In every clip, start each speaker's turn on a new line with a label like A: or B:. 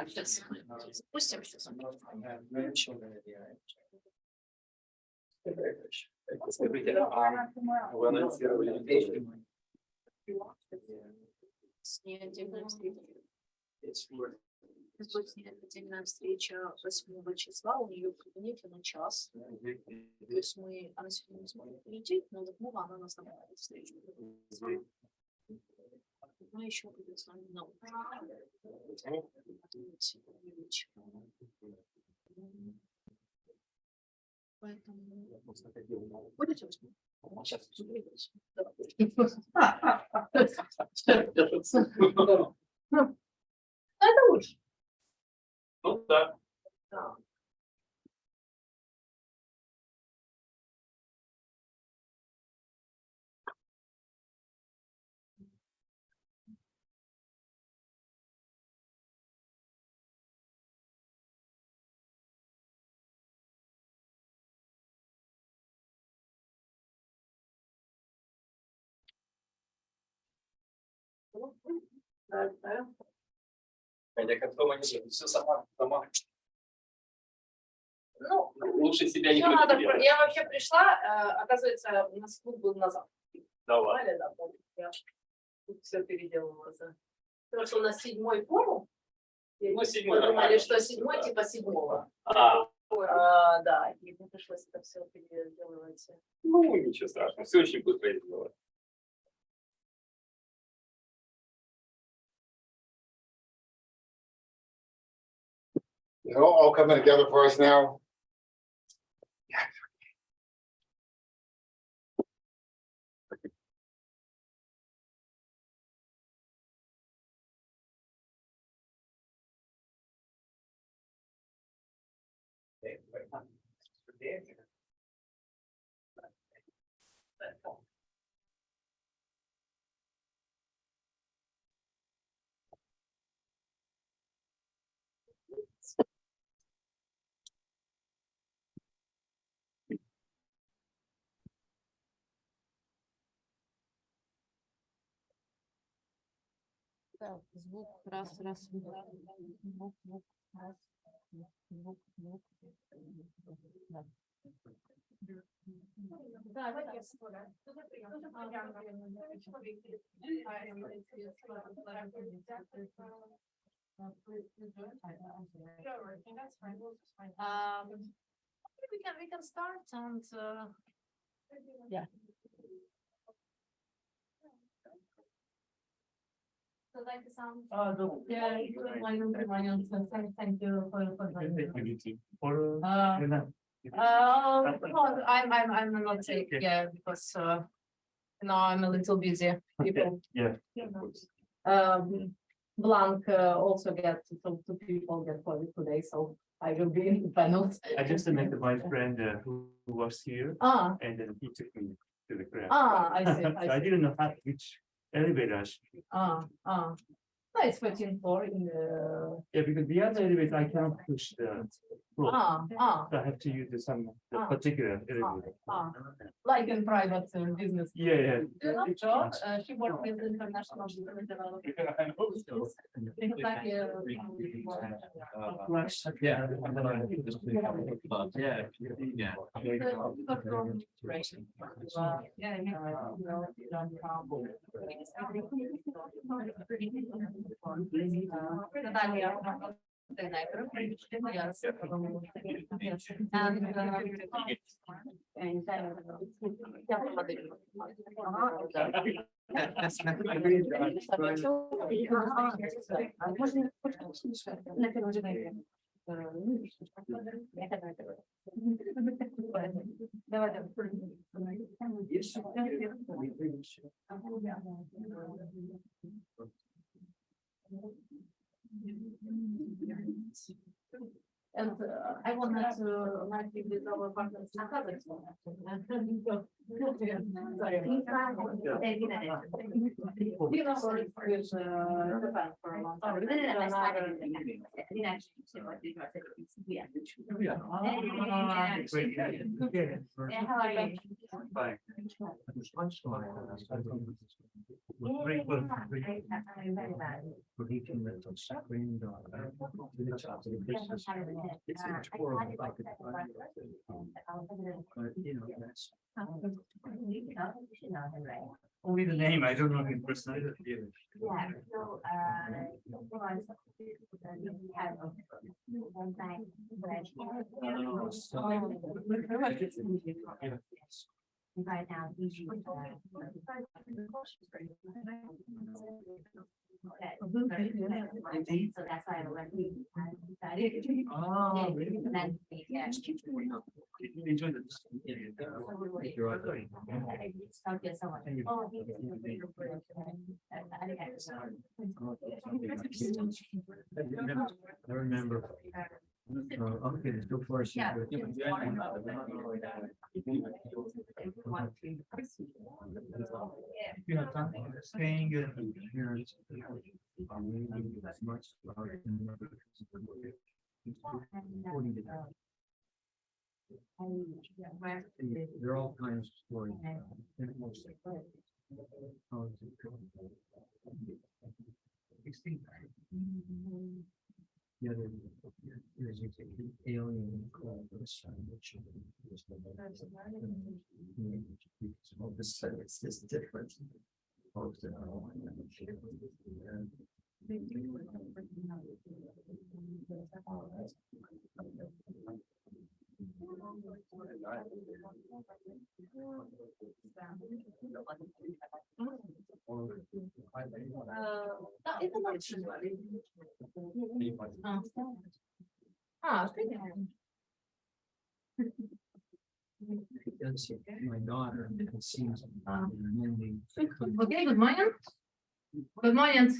A: Сейчас спустимся.
B: Скажите, вы анонсировали
A: будет отдельная встреча 8 числа, у нее в кабинете на час. То есть мы, она сегодня не сможет прилететь, но вот она нас направит встречу. Мы еще будем с вами на Поэтому будете сейчас это лучше.
B: Ну да.
A: Да. Да.
B: Хотя как дома не все сама.
A: Ну,
B: Лучше себя не
A: надо.
B: делать.
A: Я вообще пришла, оказывается, у нас клуб был назад.
B: Давай.
A: Да, я тут все переделывала. Потому что у нас 7-й форум.
B: Ну, 7-й.
A: Мы думали, что 7-й типа 7-го. Да, и мне пришлось это все переделывать.
B: Ну, ничего страшного, все очень быстро сделать.
C: It's all coming together for us now.
A: Так, звук, раз, звук, раз, звук. Да, we can start and yeah. So like the sound. Yeah, thank you for I'm not sick, yeah, because I'm a little busy. People.
B: Yeah.
A: Blank also get to people get COVID today, so I will be in the panels.
D: I just met my friend who was here, and then he took me to the crowd.
A: I see.
D: So I didn't know which elevator.
A: No, it's 14th floor in the.
D: Yeah, because the other elevator I cannot push the floor. So I have to use some particular elevator.
A: Like in private business.
D: Yeah.
A: Do you know Joe? She worked with international development. And I wanted to like with our partners in Kazakhstan. Sorry. You know, with Japan for a long time.
D: Bye. Only the name, I don't know him personally.
E: Yeah, so, right now, so that's why I went.
D: Oh, really?
E: And then, yeah.
D: Enjoy the.
E: Talk to someone. Oh,
D: I remember. Okay, let's go for a
E: Yeah.
D: You have time staying here. Much. There are all kinds of stories. The other is you take the alien called the sun, which it's just different.
A: Это лучше.
D: My daughter, it seems.
F: Okay, good morning. Good morning.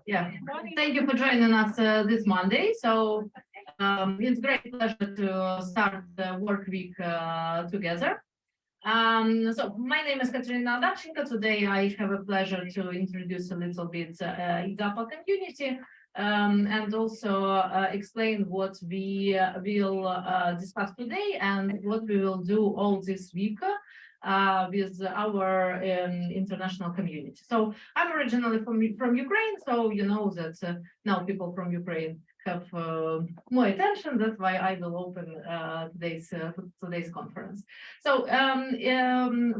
F: Yeah, thank you for joining us this Monday. So it's great pleasure to start the work week together. So my name is Katerina Adamchenko. Today I have a pleasure to introduce a little bit IGAPA community and also explain what we will discuss today and what we will do all this week with our international community. So I'm originally from Ukraine, so you know that now people from Ukraine have more attention. That's why I will open today's conference. So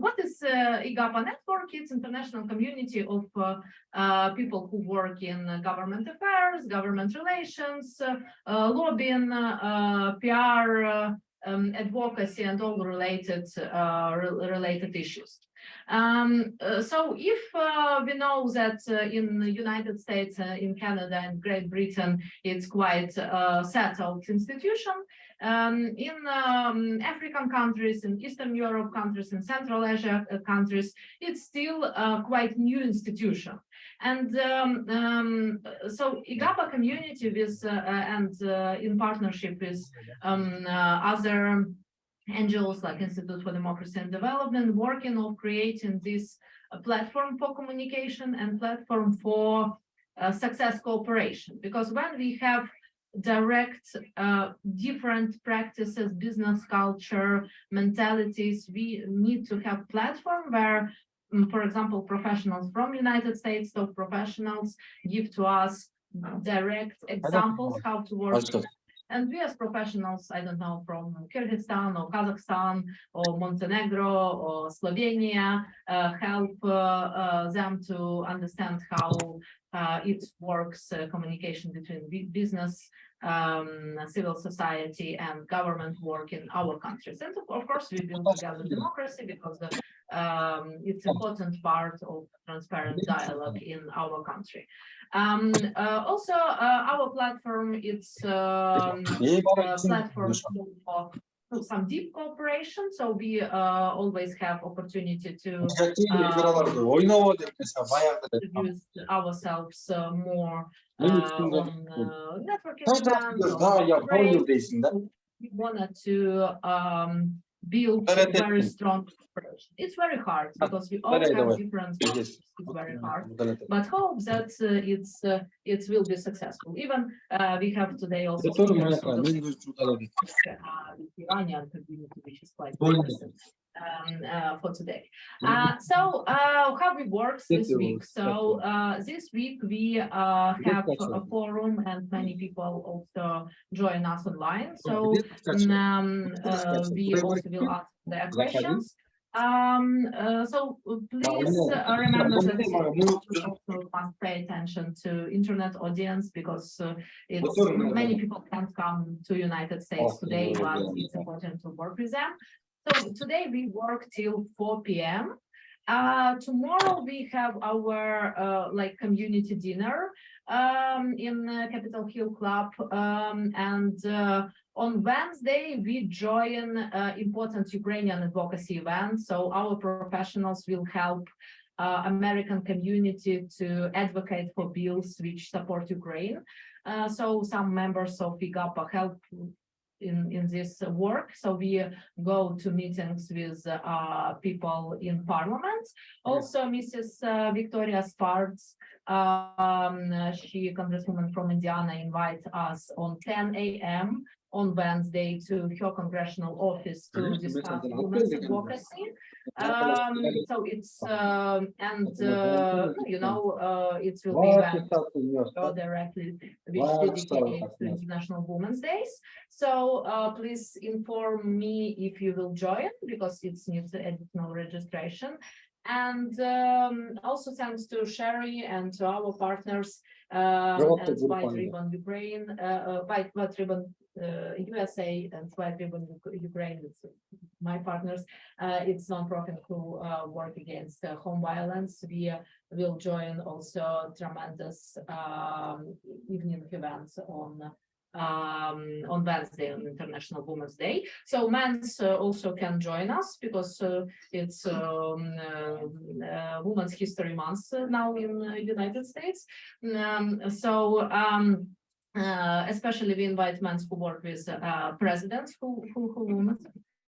F: what is IGAPA network? It's international community of people who work in government affairs, government relations, lobbying, PR, advocacy, and all related issues. So if we know that in the United States, in Canada and Great Britain, it's quite a settled institution, in African countries, in Eastern Europe countries, in Central Asia countries, it's still a quite new institution. And so IGAPA community with and in partnership with other NGOs like Institute for Democracy and Development, working on creating this platform for communication and platform for success cooperation. Because when we have direct different practices, business culture, mentalities, we need to have platform where, for example, professionals from United States, top professionals give to us direct examples how to work. And we as professionals, I don't know, from Kyrgyzstan or Kazakhstan or Montenegro or Slovenia, help them to understand how it works, communication between business, civil society and government work in our countries. And of course, we build together democracy because it's important part of transparent dialogue in our country. Also, our platform, it's a platform for some deep cooperation, so we always have opportunity to introduce ourselves more on networking events. We wanted to build a very strong cooperation. It's very hard because we all have different. It's very hard, but hope that it will be successful. Even we have today also Lithuanian community, which is quite interesting. for today. So how we work this week? So this week we have a forum and many people also join us online. So we also will ask their questions. So please remember that you also must pay attention to internet audience because it's many people can't come to United States today, but it's important to work with them. So today we work till 4 p.m. Tomorrow we have our like community dinner in Capitol Hill Club, and on Wednesday we join important Ukrainian advocacy event. So our professionals will help American community to advocate for bills which support Ukraine. So some members of IGAPA help in this work. So we go to meetings with people in parliament. Also, Mrs. Victoria Sparks, she congresswoman from Indiana, invites us on 10 a.m. on Wednesday to her congressional office to discuss women's advocacy. So it's you know, it will be event directly which dedicated to International Women's Days. So please inform me if you will join because it's needs additional registration. And also thanks to Sherry and to our partners and White Ribbon Ukraine, White Ribbon USA and White Ribbon Ukraine, it's my partners. It's non-profit who work against home violence. We will join also tremendous evening events on Wednesday, on International Women's Day. So men's also can join us because it's Women's History Month now in United States. Especially we invite men who work with presidents who women.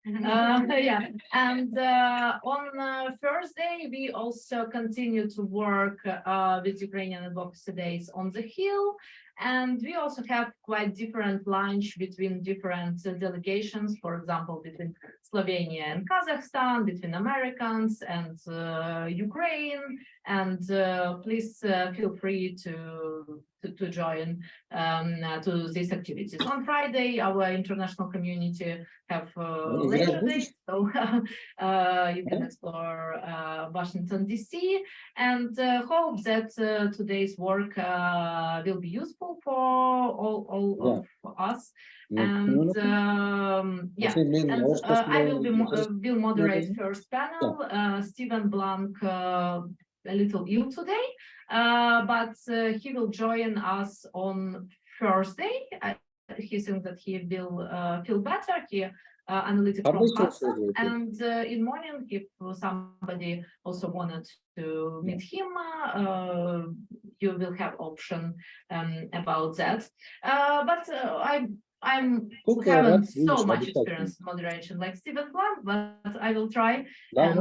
F: Yeah, and on Thursday we also continue to work with Ukrainian Advocacy Days on the Hill, and we also have quite different lunch between different delegations, for example, between Slovenia and Kazakhstan, between Americans and Ukraine, and please feel free to join to these activities. On Friday, our international community have Labor Day, so you can explore Washington, D.C. and hope that today's work will be useful for all of us. And yeah, and I will moderate first panel. Stephen Blank a little ill today, but he will join us on Thursday. He thinks that he will feel better. He analytic from Kazakhstan, and in morning, if somebody also wanted to meet him, you will have option about that. But I haven't so much experience in moderation like Stephen Blank, but I will try, and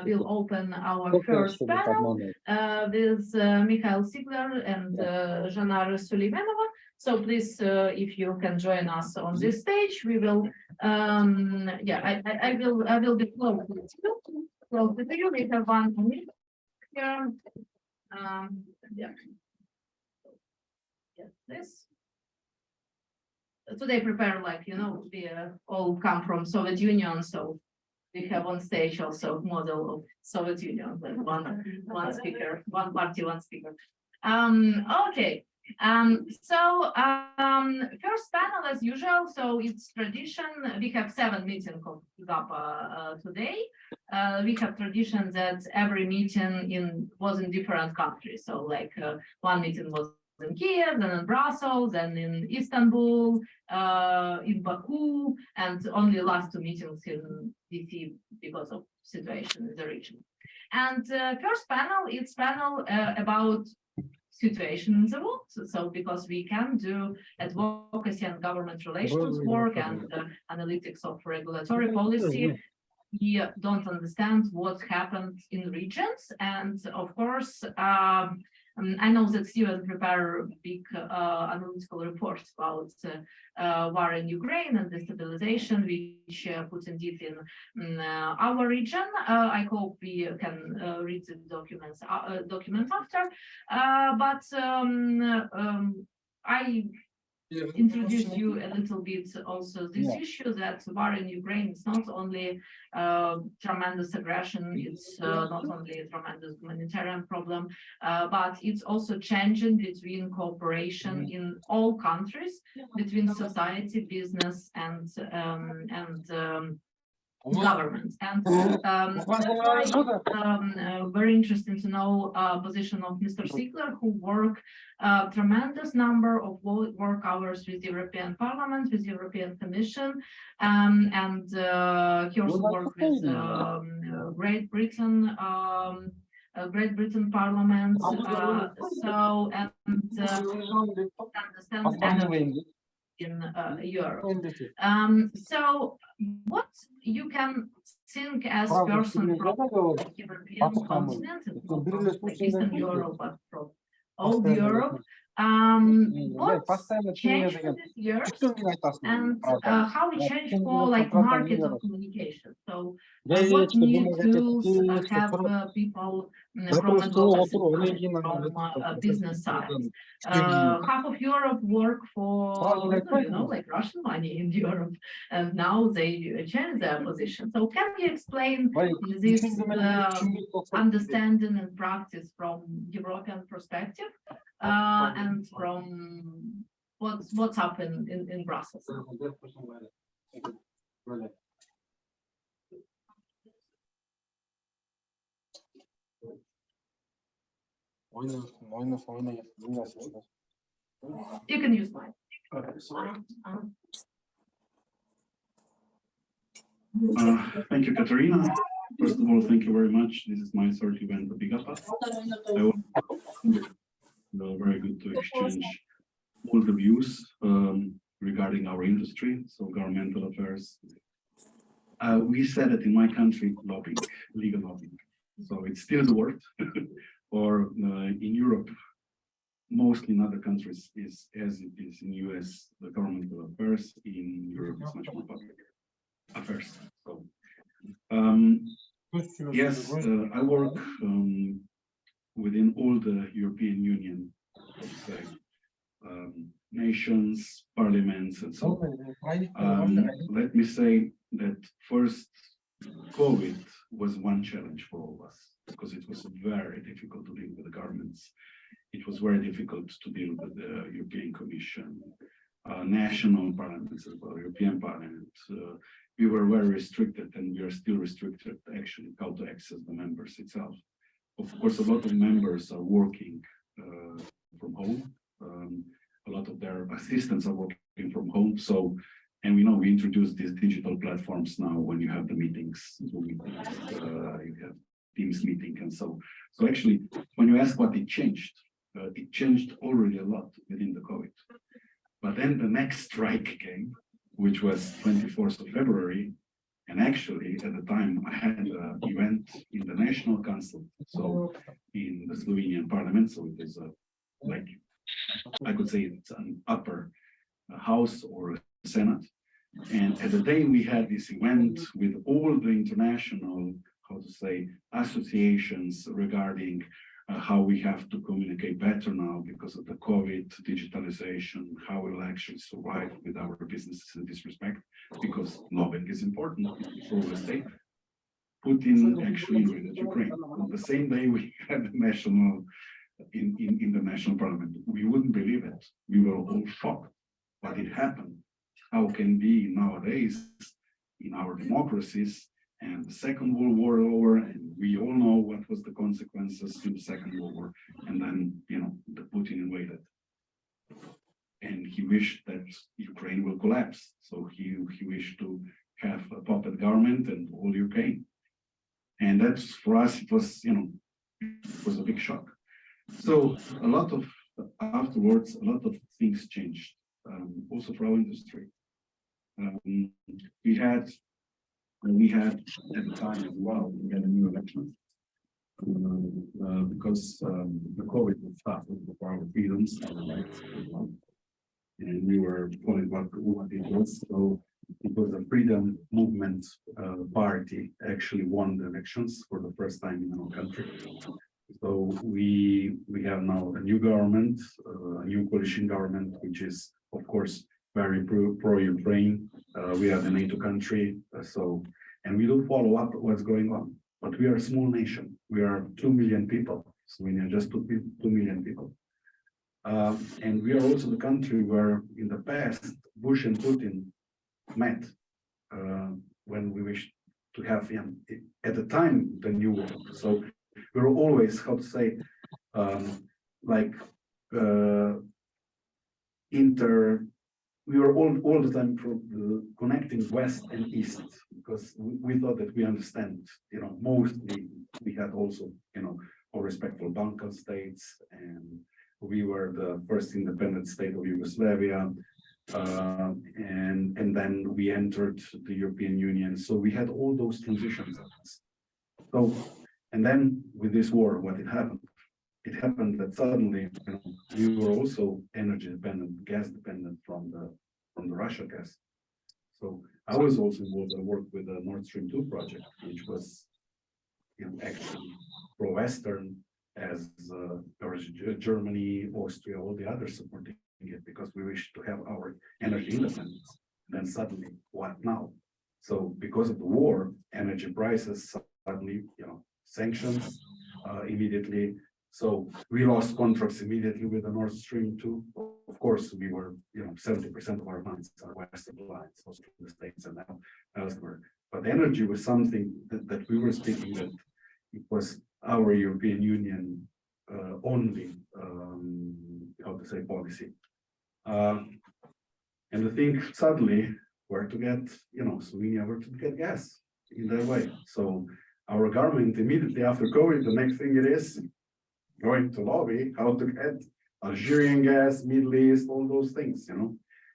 F: we'll open our first panel with Mikhail Sigler and Janar Suleimanova. So please, if you can join us on this stage, we will. Yeah, I will be close to you. We have one minute here. Yeah. Yes, this. Today prepare like, you know, we all come from Soviet Union, so we have on stage also model of Soviet Union, like one speaker, one party, one speaker. Okay. So first panel as usual, so it's tradition. We have 7 meetings of IGAPA today. We have tradition that every meeting was in different countries. So like one meeting was in Kiev, then in Brussels, then in Istanbul, in Baku, and only last 2 meetings in DC because of situation in the region. And first panel, it's panel about situation in the world. So because we can do advocacy and government relations work and analytics of regulatory policy, we don't understand what happened in regions. And of course, I know that Steven prepared big analytical reports about war in Ukraine and destabilization, which puts indeed in our region. I hope we can read the document after. But I introduce you a little bit also this issue that war in Ukraine is not only tremendous aggression, it's not only a tremendous humanitarian problem, but it's also changing between cooperation in all countries, between society, business, and government. And that's why very interesting to know position of Mr. Ziegler, who work tremendous number of work hours with European Parliament, with European Commission, and he also worked with Great Britain Parliament. So and understands energy in Europe. So what you can think as person from the European continent, from Eastern Europe, but from all Europe, what changed this year and how it changed for like market of communication? So what new tools have people from advocacy, from business side? Half of Europe work for, you know, like Russian money in Europe, and now they change their position. So can you explain this understanding and practice from European perspective and from what's happened in Brussels? You can use mine.
G: Thank you, Katerina. First of all, thank you very much. This is my third event of IGAPA. Very good to exchange all the views regarding our industry, so governmental affairs. We said it in my country, lobbying, legal lobbying. So it's still the word, or in Europe, mostly in other countries, is as it is in US, the governmental affairs. In Europe, it's much more public affairs. So yes, I work within all the European Union, let's say, nations, parliaments, and so on. Let me say that first, COVID was one challenge for all of us, because it was very difficult to deal with the governments. It was very difficult to deal with the European Commission, national parliaments as well, European Parliament. We were very restricted, and we are still restricted actually how to access the members itself. Of course, a lot of members are working from home. A lot of their assistants are working from home. So, and we know we introduced these digital platforms now when you have the meetings, Zoom meetings, you have Teams meeting, and so. So actually, when you ask what it changed already a lot within the COVID. But then the next strike came, which was 24th of February. And actually, at the time, I had an event in the National Council, so in the Slovenian Parliament. So it is like, I could say it's an upper house or a Senate. And at the day we had this event with all the international, how to say, associations regarding how we have to communicate better now because of the COVID, digitalization, how we'll actually survive with our businesses in this respect, because lobbying is important, it's always safe. Putin actually invaded Ukraine. On the same day we had the national, in the national parliament, we wouldn't believe it. We were all shocked, but it happened. How can be nowadays in our democracies, and the Second World War over, and we all know what was the consequences in the Second World War, and then, you know, the Putin invaded. And he wished that Ukraine will collapse. So he wished to have a puppet government and all Ukraine. And that's, for us, it was, you know, it was a big shock. So a lot of, afterwards, a lot of things changed, also for our industry. We had at the time as well, we had a new election. because the COVID was tough for our freedoms and rights. And we were calling what it was. So it was a freedom movement party actually won the elections for the first time in our country. So we have now a new government, a new coalition government, which is of course very pro-Ukraine. We are the NATO country, and we do follow up what's going on. But we are a small nation. We are 2 million people. Slovenia just 2 million people. And we are also the country where in the past, Bush and Putin met when we wished to have at the time, the new world. So we were always, how to say, we were all the time connecting West and East, because we thought that we understand, mostly we had also, all respectful Balkan states, and we were the first independent state of Yugoslavia, and then we entered the European Union. So we had all those transitions. So, and then with this war, what it happened? It happened that suddenly, we were also energy dependent, gas dependent from the Russia gas. So I was also involved. I worked with the Nord Stream 2 project, which was, actually pro-Western, as Germany, Austria, all the others supporting it because we wish to have our energy independence. Then suddenly, what now? So because of the war, energy prices suddenly, sanctions immediately. So we lost contracts immediately with the Nord Stream 2. Of course, we were, 70% of our lines are Western lines, also from the States and now elsewhere. But energy was something that we were speaking that it was our European Union only, policy. And the thing suddenly were to get, Slovenia were to get gas in that way. So our government immediately after COVID, the next thing it is going to lobby how to get Algerian gas, Middle East, all those things,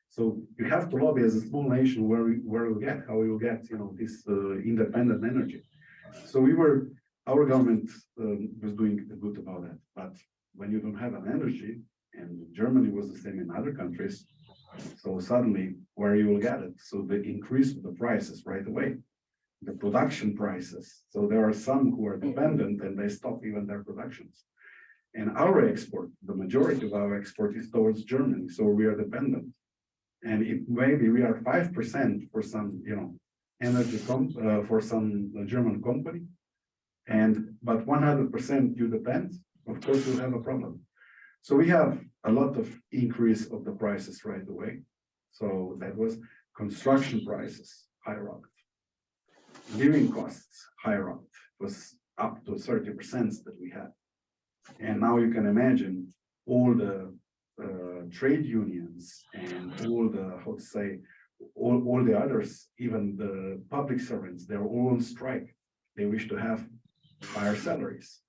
G: So you have to lobby as a small nation how you get, this independent energy. So our government was doing good about that. But when you don't have an energy, and Germany was the same in other countries, so suddenly where you will get it? So the increase of the prices right away, the production prices. So there are some who are dependent and they stop even their productions. And our export, the majority of our export is towards Germany. So we are dependent. And if maybe we are 5% for some, energy for some German company, but 100% you depend, of course you'll have a problem. So we have a lot of increase of the prices right away. So that was construction prices, high rocked. Living costs, high rocked, was up to 30% that we had. And now you can imagine all the trade unions and all the, all the others, even the public servants, they're all on strike. They wish to have higher salaries.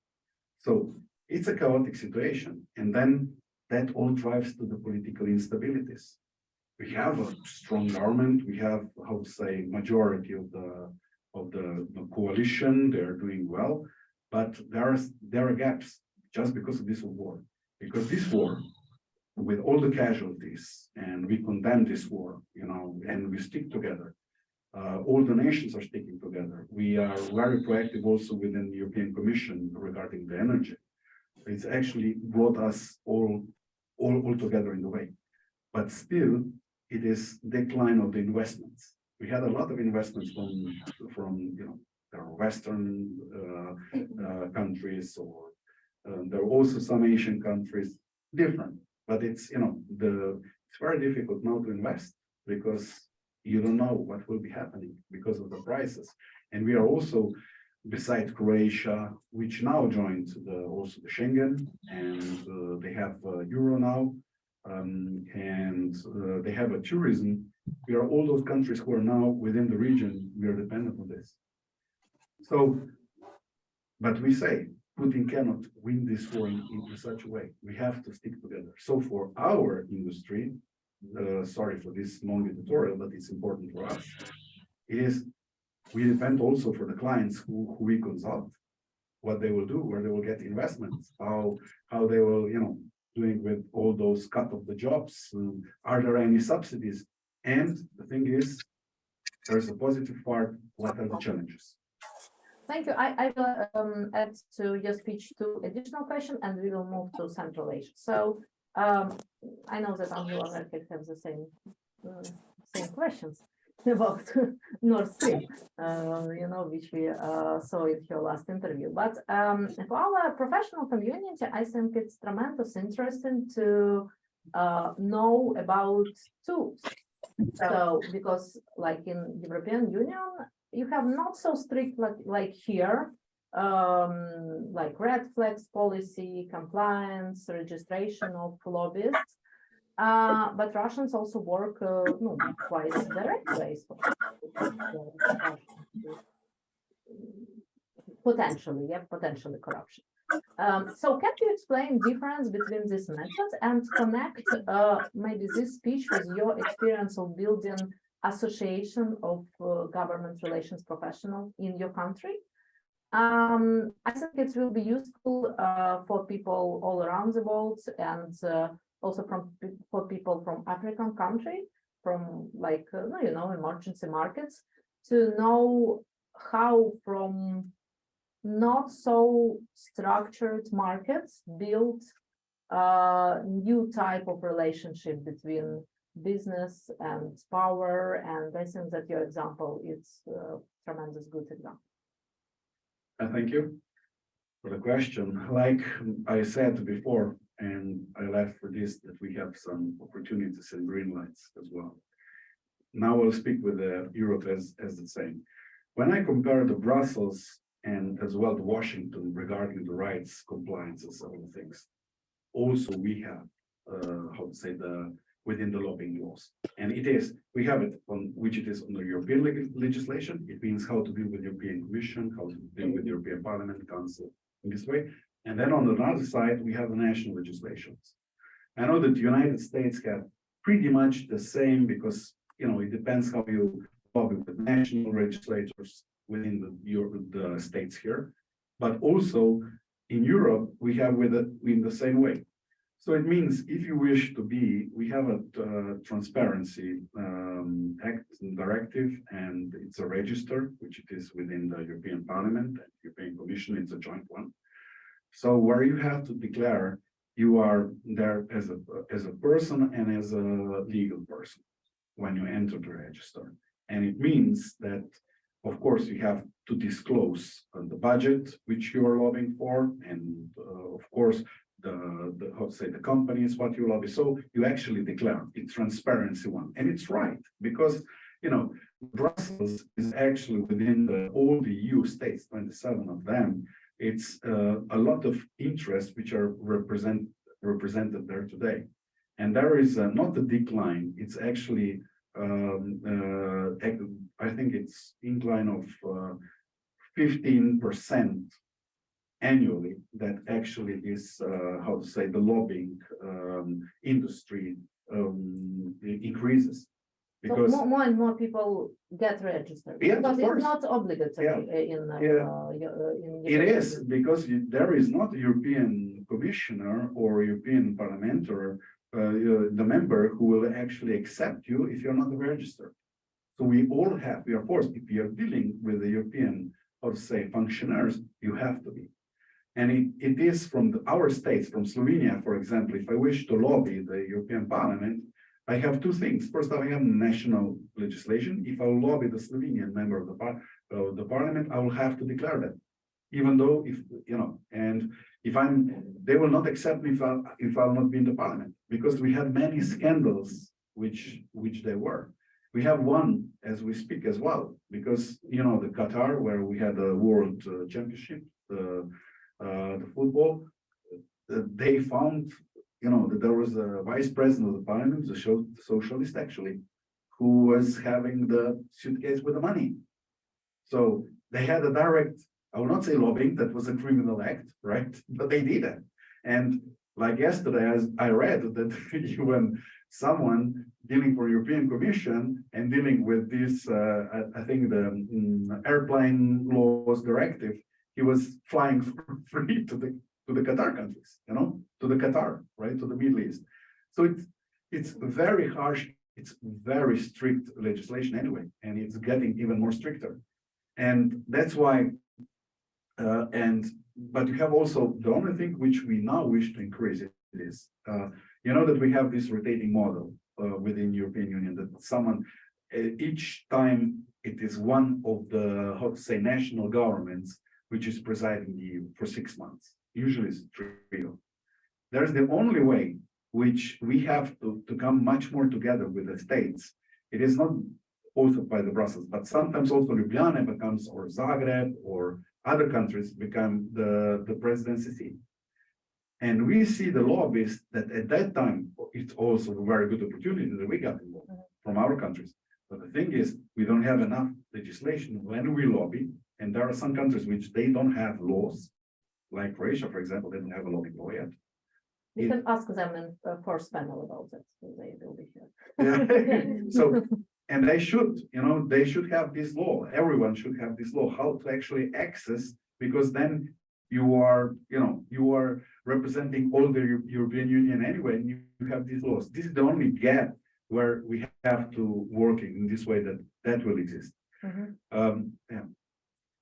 G: So it's a chaotic situation. And then that all drives to the political instabilities. We have a strong government. We have, majority of the coalition. They're doing well, but there are gaps just because of this war. Because this war, with all the casualties, and we condemn this war, and we stick together. All the nations are sticking together. We are very proactive also within the European Commission regarding the energy. It's actually brought us all together in the way. But still, it is decline of the investments. We had a lot of investments from there are Western countries, or there are also some Asian countries, different. But it's it's very difficult now to invest because you don't know what will be happening because of the prices. And we are also, besides Croatia, which now joined also the Schengen, and they have Euro now, and they have a tourism. We are all those countries who are now within the region. We are dependent on this. So, but we say Putin cannot win this war in such a way. We have to stick together. So for our industry, sorry for this long editorial, but it's important for us. We depend also for the clients who we consult. what they will do, where they will get investments, how they will, doing with all those cut of the jobs, are there any subsidies? And the thing is, there's a positive part, what are the challenges?
F: Thank you. I will add to your speech two additional questions, and we will move to Central Asia. So I know that Angela Merkel has the same questions about Nord Stream, which we saw in her last interview. But for our professional community, I think it's tremendous interesting to know about tools. So because like in European Union, you have not so strict like here, like red flags policy, compliance, registration of lobbyists. But Russians also work quite direct ways. Potentially corruption. So can you explain difference between these methods and connect maybe this speech with your experience of building association of government relations professionals in your country? I think it will be useful for people all around the world, and also for people from African country, from like emergency markets, to know how from not so structured markets build new type of relationship between business and power. And I think that your example is a tremendous good example.
G: Thank you for the question. Like I said before, and I left for this, that we have some opportunities and green lights as well. Now I'll speak with Europe as the same. When I compare the Brussels and as well to Washington regarding the rights, compliance, and some of the things, also we have, within the lobbying laws. And we have it on which it is under European legislation. It means how to deal with the European Commission, how to deal with the European Parliament, Council in this way. And then on the other side, we have the national legislations. I know that the United States have pretty much the same, because it depends how you lobby with national legislators within the states here. But also in Europe, we have in the same way. So it means if you wish to we have a transparency act directive, and it's a register, which it is within the European Parliament and European Commission. It's a joint one. So where you have to declare you are there as a person and as a legal person when you enter the register. And it means that, of course, you have to disclose the budget which you are lobbying for, and of course, the companies, what you lobby. So you actually declare it's transparency one, and it's right, because Brussels is actually within all the EU states, 27 of them. It's a lot of interests which are represented there today, and there is not a decline. It's actually I think it's incline of 15% annually, that actually is the lobbying industry increases, because
F: so more and more people get registered, because it's not obligatory in
G: it is, because there is not a European commissioner or European parliamentary the member who will actually accept you if you're not registered. So we are forced, if we are dealing with the European functionaries, you have to be. And it is from our states, from Slovenia, for example. If I wish to lobby the European Parliament, I have two things. First, I have national legislation. If I lobby the Slovenian member of the Parliament, I will have to declare that, even though they will not accept me if I'll not be in the Parliament, because we have many scandals which they were. We have one as we speak as well, because the Qatar, where we had the World Championship, the football, they found that there was a vice president of the parliament, the socialist actually, who was having the suitcase with the money. So they had a direct, I will not say lobbying, that was a criminal act, right? But they did it. And like yesterday, as I read that when someone dealing for European Commission and dealing with this, I think the airplane laws directive, he was flying for free to the Qatar countries, to the Qatar, right, to the Middle East. So it's very harsh. It's very strict legislation anyway, and it's getting even more stricter. And that's why, but you have also the only thing which we now wish to increase it is, that we have this rotating model within European Union that someone, each time it is one of the, how to say, national governments which is presiding the EU for 6 months. Usually it's trio. There's the only way which we have to come much more together with the states. It is not also by the Brussels, but sometimes also Ljubljana becomes, or Zagreb, or other countries become the presidency seat. And we see the lobbyists that at that time, it's also a very good opportunity that we got involved from our countries. But the thing is, we don't have enough legislation when we lobby, and there are some countries which they don't have laws, like Croatia, for example, they don't have a lobbying law yet.
F: You can ask them in the first panel about it. They will be here.
G: Yeah. So, and they should have this law. Everyone should have this law, how to actually access, because then you are representing all the European Union anyway, and you have these laws. This is the only gap where we have to work in this way that will exist. Yeah.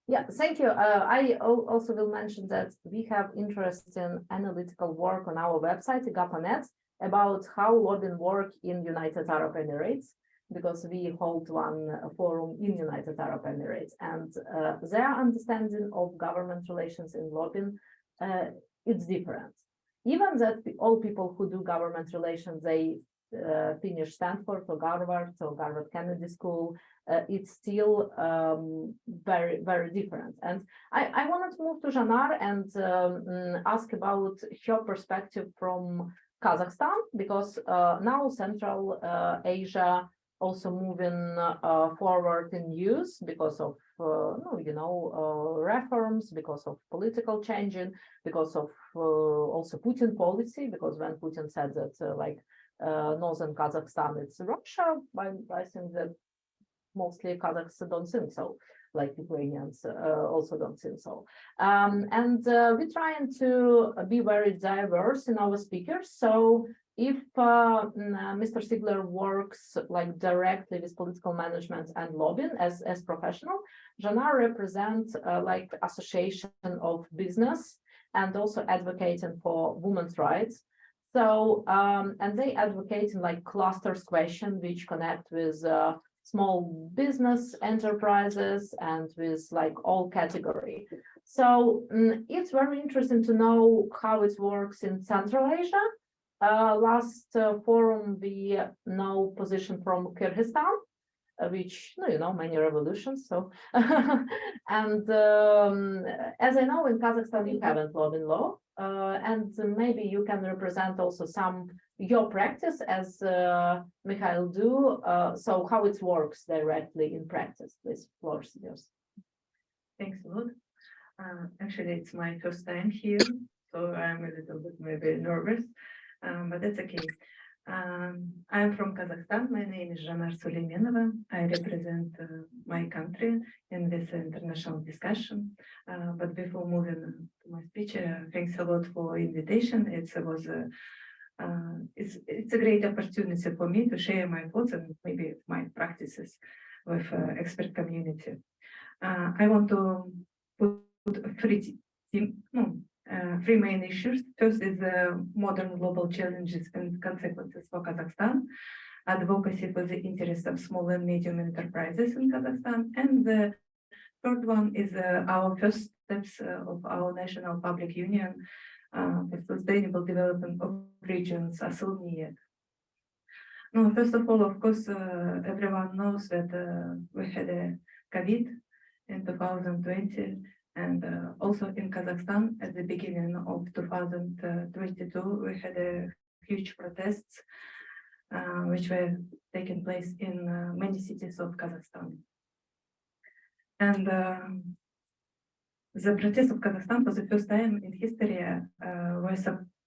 F: Yeah, thank you. I also will mention that we have interest in analytical work on our website, IGAPA.net, about how lobbying work in United Arab Emirates, because we hold one forum in United Arab Emirates, and their understanding of government relations in lobbying, it's different. Even that all people who do government relations, they finish Stanford or Harvard Kennedy School, it's still very, very different. And I wanted to move to Janar and ask about her perspective from Kazakhstan, because now Central Asia also moving forward in news because of reforms, because of political changing, because of also Putin policy, because when Putin said that northern Kazakhstan, it's Russia, I think that mostly Kazakhs don't think so, like Ukrainians also don't think so. We're trying to be very diverse in our speakers. So if Mr. Sigler works directly with political management and lobbying as professional, Janar represents association of business and also advocating for women's rights. So, and they advocate in clusters question which connect with small business enterprises and with all category. So it's very interesting to know how it works in Central Asia. Last forum, we know position from Kyrgyzstan, which, many revolutions. So, and as I know, in Kazakhstan, you haven't lobbying law. And maybe you can represent also your practice as Mikhail do. So how it works directly in practice, please, floor is yours.
H: Thanks a lot. Actually, it's my first time here, so I'm a little bit maybe nervous, but that's okay. I'm from Kazakhstan. My name is Janar Suleimenova. I represent my country in this international discussion. But before moving to my speech, thanks a lot for invitation. It's a great opportunity for me to share my thoughts and maybe my practices with expert community. I want to put three main issues. First is modern global challenges and consequences for Kazakhstan, advocacy for the interests of small and medium enterprises in Kazakhstan, and the third one is our first steps of our national public union for sustainable development of regions are still needed. Now, first of all, of course, everyone knows that we had a COVID in 2020. And also in Kazakhstan, at the beginning of 2022, we had huge protests, which were taking place in many cities of Kazakhstan. And the protests of Kazakhstan, for the first time in history, were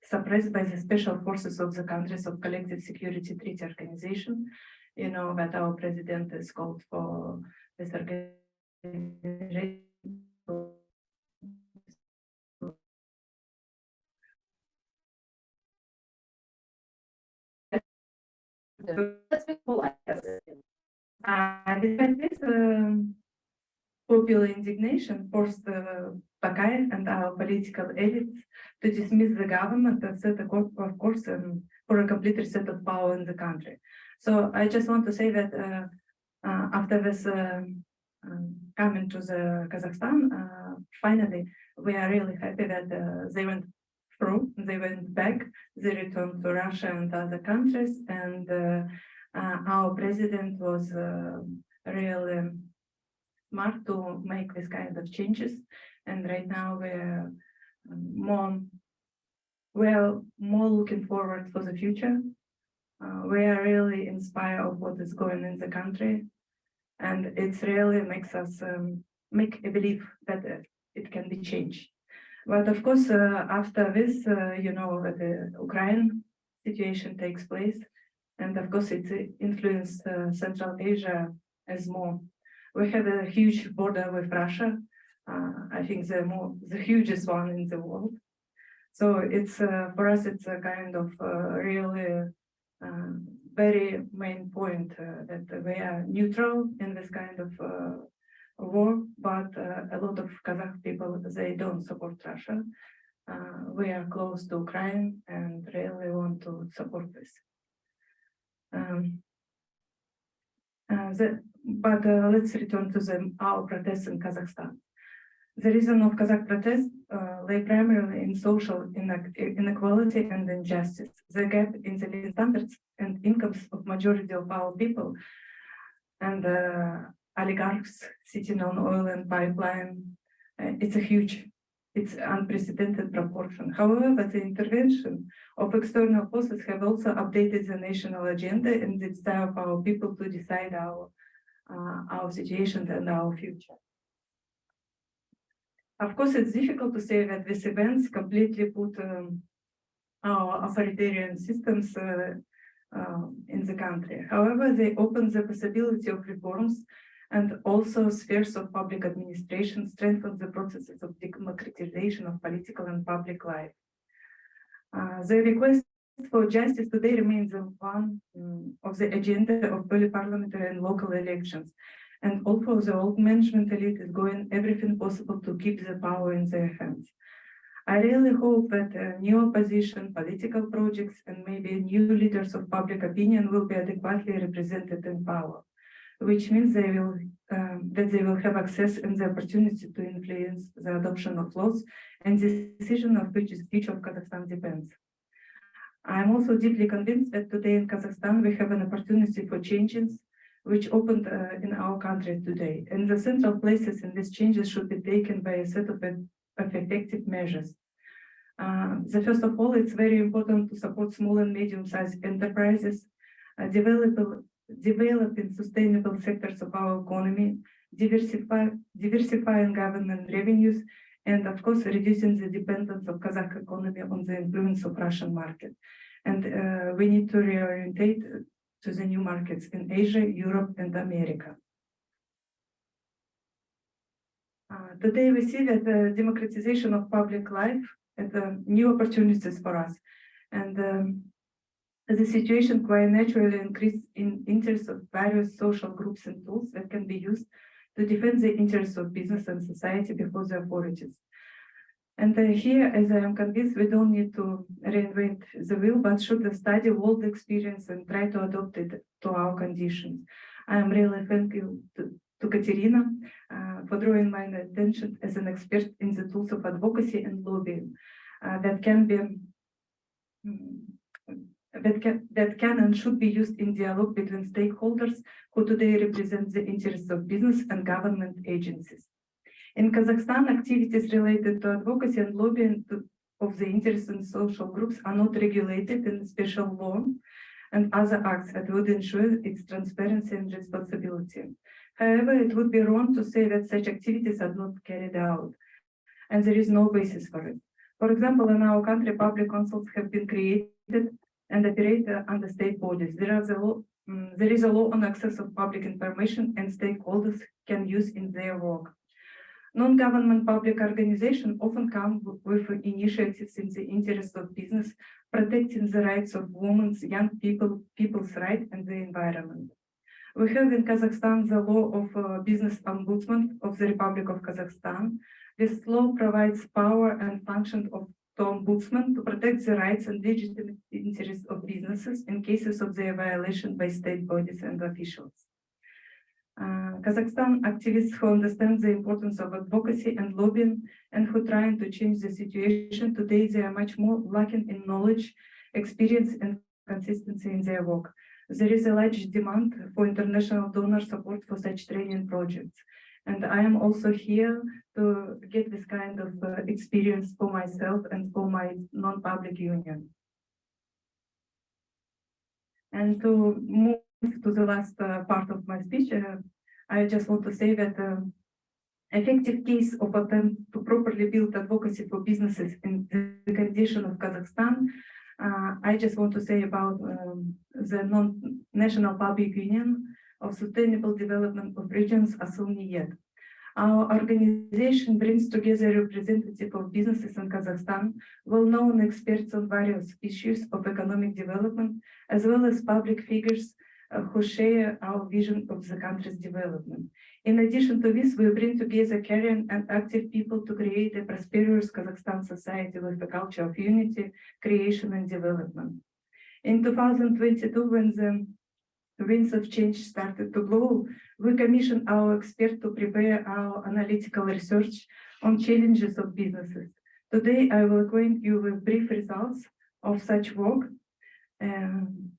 H: suppressed by the special forces of the countries of Collective Security Treaty Organization. You know that our president is called for this organization Let's be polite. Despite this, popular indignation forced Bakayev and our political elites to dismiss the government and set a course for a complete reset of power in the country. So I just want to say that after this coming to the Kazakhstan, finally, we are really happy that they went through, they went back, they returned to Russia and other countries, and our president was really smart to make this kind of changes. And right now we're more looking forward for the future. We are really inspired of what is going in the country, and it's really makes us make a belief that it can be changed. But of course, after this, you know, the Ukraine situation takes place, and of course it influenced Central Asia as more. We have a huge border with Russia. I think the hugest one in the world. So it's for us, it's a kind of really very main point that we are neutral in this kind of war, but a lot of Kazakh people, they don't support Russia. We are close to Ukraine and really want to support this. Let's return to our protests in Kazakhstan. The reason of Kazakh protests lay primarily in social inequality and injustice. The gap in the living standards and incomes of majority of our people and oligarchs sitting on oil and pipeline, it's unprecedented proportion. However, the intervention of external forces have also updated the national agenda and the desire of our people to decide our situation and our future. Of course, it's difficult to say that these events completely put our authoritarian systems in the country. However, they open the possibility of reforms and also spheres of public administration, strengthen the processes of democratization of political and public life. The request for justice today remains one of the agenda of parliamentary and local elections. And also the old management elite is doing everything possible to keep the power in their hands. I really hope that new opposition, political projects, and maybe new leaders of public opinion will be adequately represented in power, which means they will have access and the opportunity to influence the adoption of laws and the decision of which the future of Kazakhstan depends. I am also deeply convinced that today in Kazakhstan we have an opportunity for changes which opened in our country today. And the central places in these changes should be taken by a set of effective measures. First of all, it's very important to support small and medium-sized enterprises, developing sustainable sectors of our economy, diversifying government revenues, and of course, reducing the dependence of Kazakh economy on the influence of Russian market. And we need to reorientate to the new markets in Asia, Europe, and America. Today, we see that the democratization of public life and new opportunities for us. And the situation quite naturally increased in interest of various social groups and tools that can be used to defend the interests of business and society before the authorities. And here, as I am convinced, we don't need to reinvent the wheel, but should study world experience and try to adopt it to our conditions. I am really thankful to Katerina for drawing my attention as an expert in the tools of advocacy and lobbying that can and should be used in dialogue between stakeholders who today represent the interests of business and government agencies. In Kazakhstan, activities related to advocacy and lobbying of the interests and social groups are not regulated in special law and other acts that would ensure its transparency and responsibility. However, it would be wrong to say that such activities are not carried out, and there is no basis for it. For example, in our country, public councils have been created and operate under state bodies. There is a law on access of public information and stakeholders can use in their work. Non-government public organizations often come with initiatives in the interest of business, protecting the rights of women, young people, people's rights, and the environment. We have in Kazakhstan the law of business ombudsman of the Republic of Kazakhstan. This law provides power and function to ombudsman to protect the rights and legitimate interests of businesses in cases of their violation by state bodies and officials. Kazakhstan activists who understand the importance of advocacy and lobbying and who are trying to change the situation today, they are much more lacking in knowledge, experience, and consistency in their work. There is a large demand for international donor support for such training projects. And I am also here to get this kind of experience for myself and for my non-public union. And to move to the last part of my speech, I just want to say that effective case of attempt to properly build advocacy for businesses in the condition of Kazakhstan, I just want to say about the National Public Union of Sustainable Development of Regions, ASUNIED. Our organization brings together representatives of businesses in Kazakhstan, well-known experts on various issues of economic development, as well as public figures who share our vision of the country's development. In addition to this, we bring together caring and active people to create a prosperous Kazakhstan society with a culture of unity, creation, and development. In 2022, when the winds of change started to blow, we commissioned our experts to prepare our analytical research on challenges of businesses. Today, I will acquaint you with brief results of such work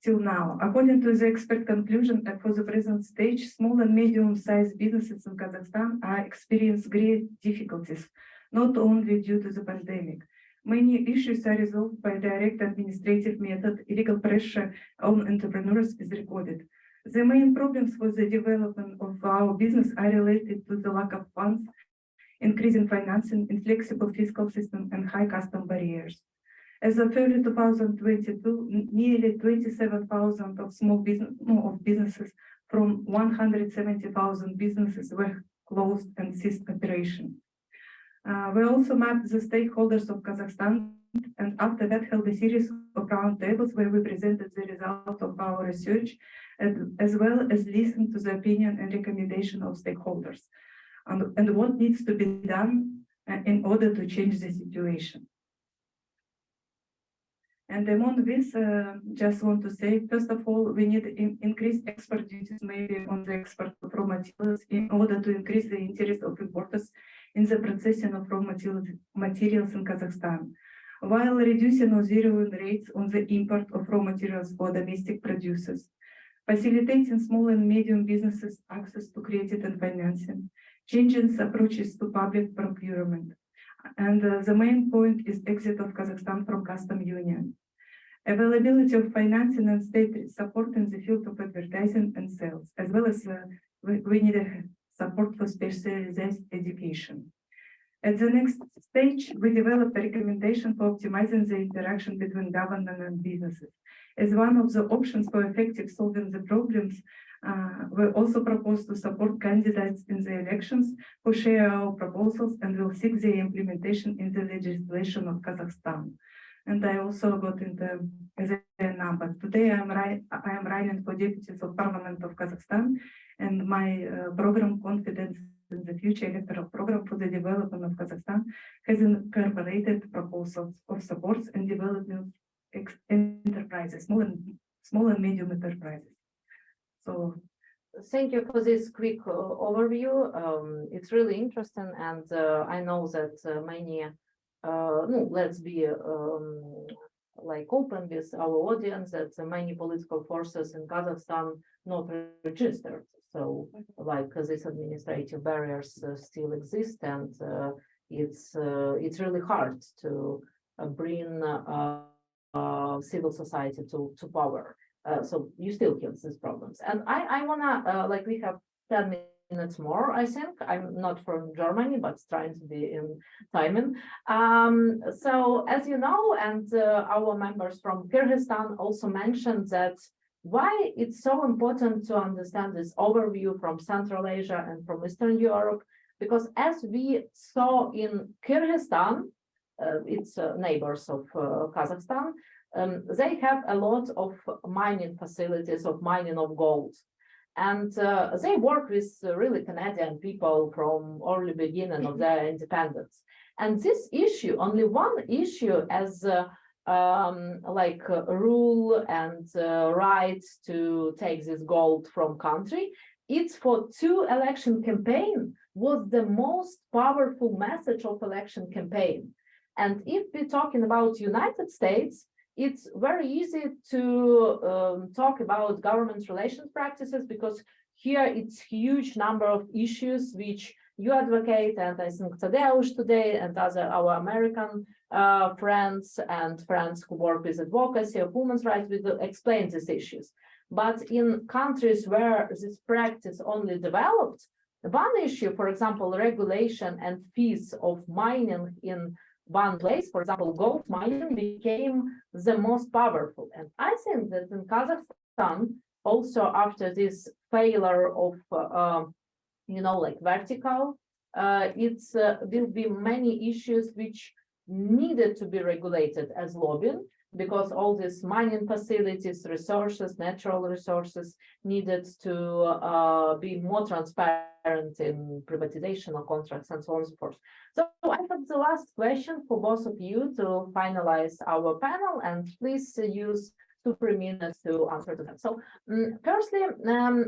H: till now. According to the expert conclusion, for the present stage, small and medium-sized businesses in Kazakhstan are experiencing great difficulties, not only due to the pandemic. Many issues are resolved by direct administrative method. Illegal pressure on entrepreneurs is recorded. The main problems for the development of our business are related to the lack of funds, increasing financing, inflexible fiscal system, and high custom barriers. As of early 2022, nearly 27,000 of small businesses from 170,000 businesses were closed and ceased operation. We also mapped the stakeholders of Kazakhstan, and after that held a series of roundtables where we presented the result of our research, as well as listened to the opinion and recommendation of stakeholders, and what needs to be done in order to change the situation. And among this, just want to say, first of all, we need increased export duties maybe on the export of raw materials in order to increase the interest of importers in the processing of raw materials in Kazakhstan, while reducing or zeroing rates on the import of raw materials for domestic producers, facilitating small and medium businesses access to credit and financing, changing approaches to public procurement. And the main point is exit of Kazakhstan from custom union. Availability of financing and state support in the field of advertising and sales, as well as we need a support for specialized education. At the next stage, we developed a recommendation for optimizing the interaction between government and businesses. As one of the options for effective solving the problems, we also propose to support candidates in the elections who share our proposals and will seek their implementation in the legislation of Kazakhstan. And I also got in the number. Today I am running for deputies of Parliament of Kazakhstan, and my program Confidence in the Future electoral program for the development of Kazakhstan has incorporated proposals of supports and development enterprises, small and medium enterprises. So
I: thank you for this quick overview. It's really interesting, and I know that many, let's be like open with our audience, that many political forces in Kazakhstan not registered. So like these administrative barriers still exist, and it's really hard to bring civil society to power. So you still have these problems. And I wanna, like we have 10 minutes more, I think. I'm not from Germany, but trying to be in timing. So as you know, and our members from Kyrgyzstan also mentioned that why it's so important to understand this overview from Central Asia and from Eastern Europe, because as we saw in Kyrgyzstan, it's neighbors of Kazakhstan, they have a lot of mining facilities of mining of gold. And they work with really Canadian people from early beginning of their independence. And this issue, only one issue as like rule and rights to take this gold from country, it's for 2 election campaign was the most powerful message of election campaign. And if we're talking about United States, it's very easy to talk about government relations practices, because here it's huge number of issues which you advocate, and I think Tadeusz today and other our American friends and friends who work with advocacy of women's rights will explain these issues. But in countries where this practice only developed, one issue, for example, regulation and fees of mining in one place, for example, gold mining became the most powerful. And I think that in Kazakhstan, also after this failure of, like vertical, it's will be many issues which needed to be regulated as lobbying, because all these mining facilities, resources, natural resources needed to be more transparent in privatization of contracts and so on and so forth. So I have the last question for both of you to finalize our panel, and please use 2-3 minutes to answer to them. So firstly,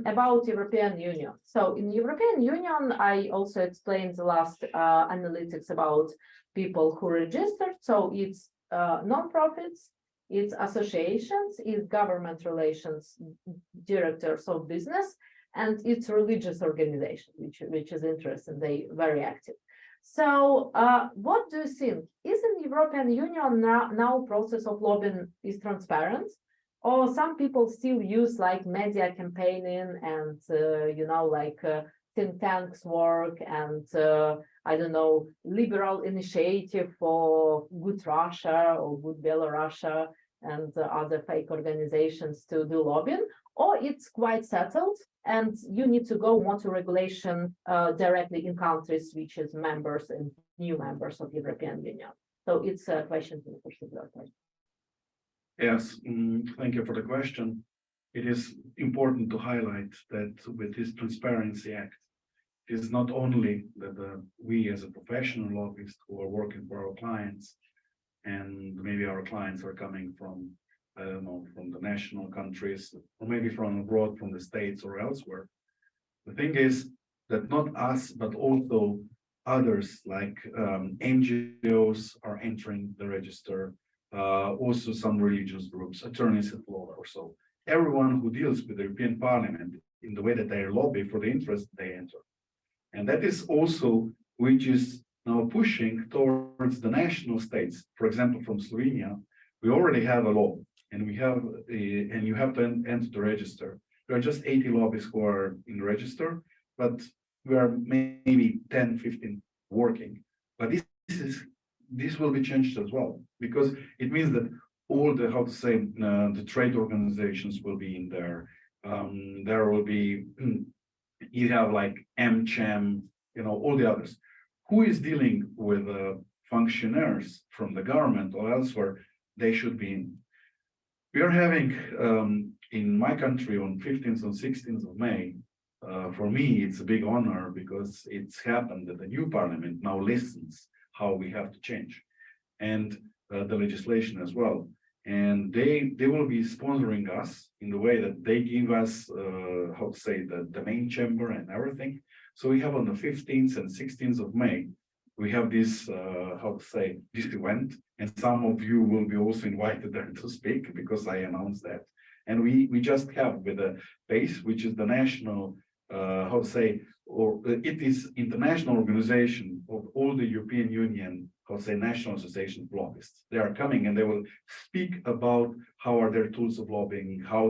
I: about European Union. So in European Union, I also explained the last analytics about people who registered. So it's non-profits, it's associations, it's government relations directors of business, and it's religious organizations, which is interesting. They very active. So what do you think? Is in European Union now process of lobbying is transparent, or some people still use like media campaigning and think tanks work and I don't know, liberal initiative for good Russia or good Belarusia and other fake organizations to do lobbying, or it's quite settled and you need to go more to regulation directly in countries which is members and new members of European Union. So it's a question to the particular person.
G: Yes, thank you for the question. It is important to highlight that with this Transparency Act, it is not only that we as a professional lobbyist who are working for our clients, and maybe our clients are coming from, I don't know, from the national countries, or maybe from abroad, from the States or elsewhere. The thing is that not us, but also others like NGOs are entering the register, also some religious groups, attorneys at law or so. Everyone who deals with the European Parliament in the way that they lobby for the interest, they enter. And that is also which is now pushing towards the national states. For example, from Slovenia, we already have a law, and we have and you have to enter the register. There are just 80 lobbyists who are in the register, but we are maybe 10, 15 working. But this will be changed as well, because it means that all the, how to say, the trade organizations will be in there. There will be, you have like MCHAM, all the others. Who is dealing with functionaries from the government or elsewhere? They should be in. We are having in my country on 15th and 16th of May. For me, it's a big honor because it's happened that the new parliament now listens how we have to change, and the legislation as well. And they will be sponsoring us in the way that they give us, how to say, the main chamber and everything. So we have on the 15th and 16th of May, we have this, how to say, this event, and some of you will be also invited there to speak because I announced that. And we just have with the base, which is the national, how to say, or it is international organization of all the European Union, how to say, national association of lobbyists. They are coming and they will speak about how are their tools of lobbying, how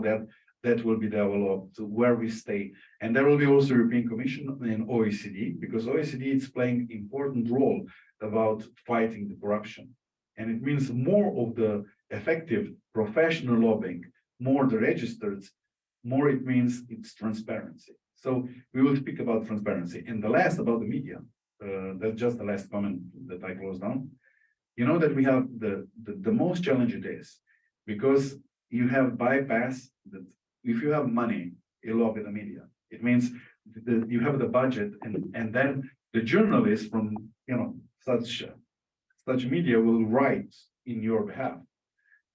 G: that will be developed, where we stay. And there will be also European Commission and OECD, because OECD is playing important role about fighting the corruption. And it means more of the effective professional lobbying, more the registered, more it means it's transparency. So we will speak about transparency. And the last about the media, that's just the last comment that I close down. You know that we have the most challenge it is because you have bypass that if you have money, you lobby the media. It means you have the budget and then the journalists from such media will write in your behalf.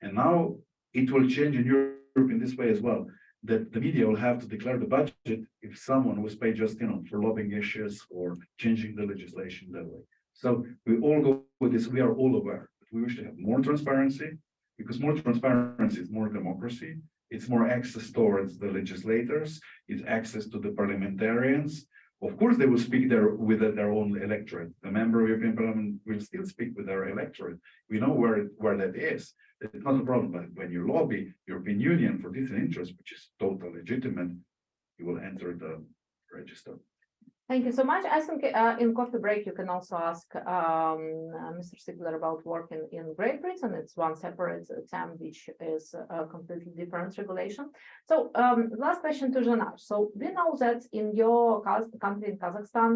G: And now it will change in Europe in this way as well, that the media will have to declare the budget if someone was paid just for lobbying issues or changing the legislation that way. So we all go with this, we are all aware, but we wish to have more transparency, because more transparency is more democracy, it's more access towards the legislators, it's access to the parliamentarians. Of course, they will speak with their own electorate. The member of European Parliament will still speak with their electorate. We know where that is. It's not a problem, but when you lobby European Union for different interests, which is totally legitimate, you will enter the register.
I: Thank you so much. I think in coffee break, you can also ask Mr. Sigler about working in Great Britain. It's one separate term, which is a completely different regulation. So last question to Janar. So we know that in your country, in Kazakhstan,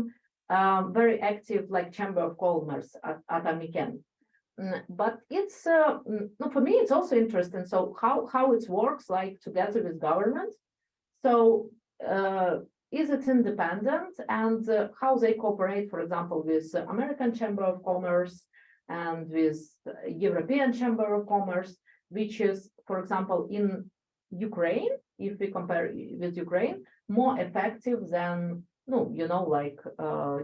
I: very active like Chamber of Commerce at Atomican. But it's, for me, it's also interesting. So how it works like together with government. So is it independent and how they cooperate, for example, with American Chamber of Commerce and with European Chamber of Commerce, which is, for example, in Ukraine, if we compare with Ukraine, more effective than, like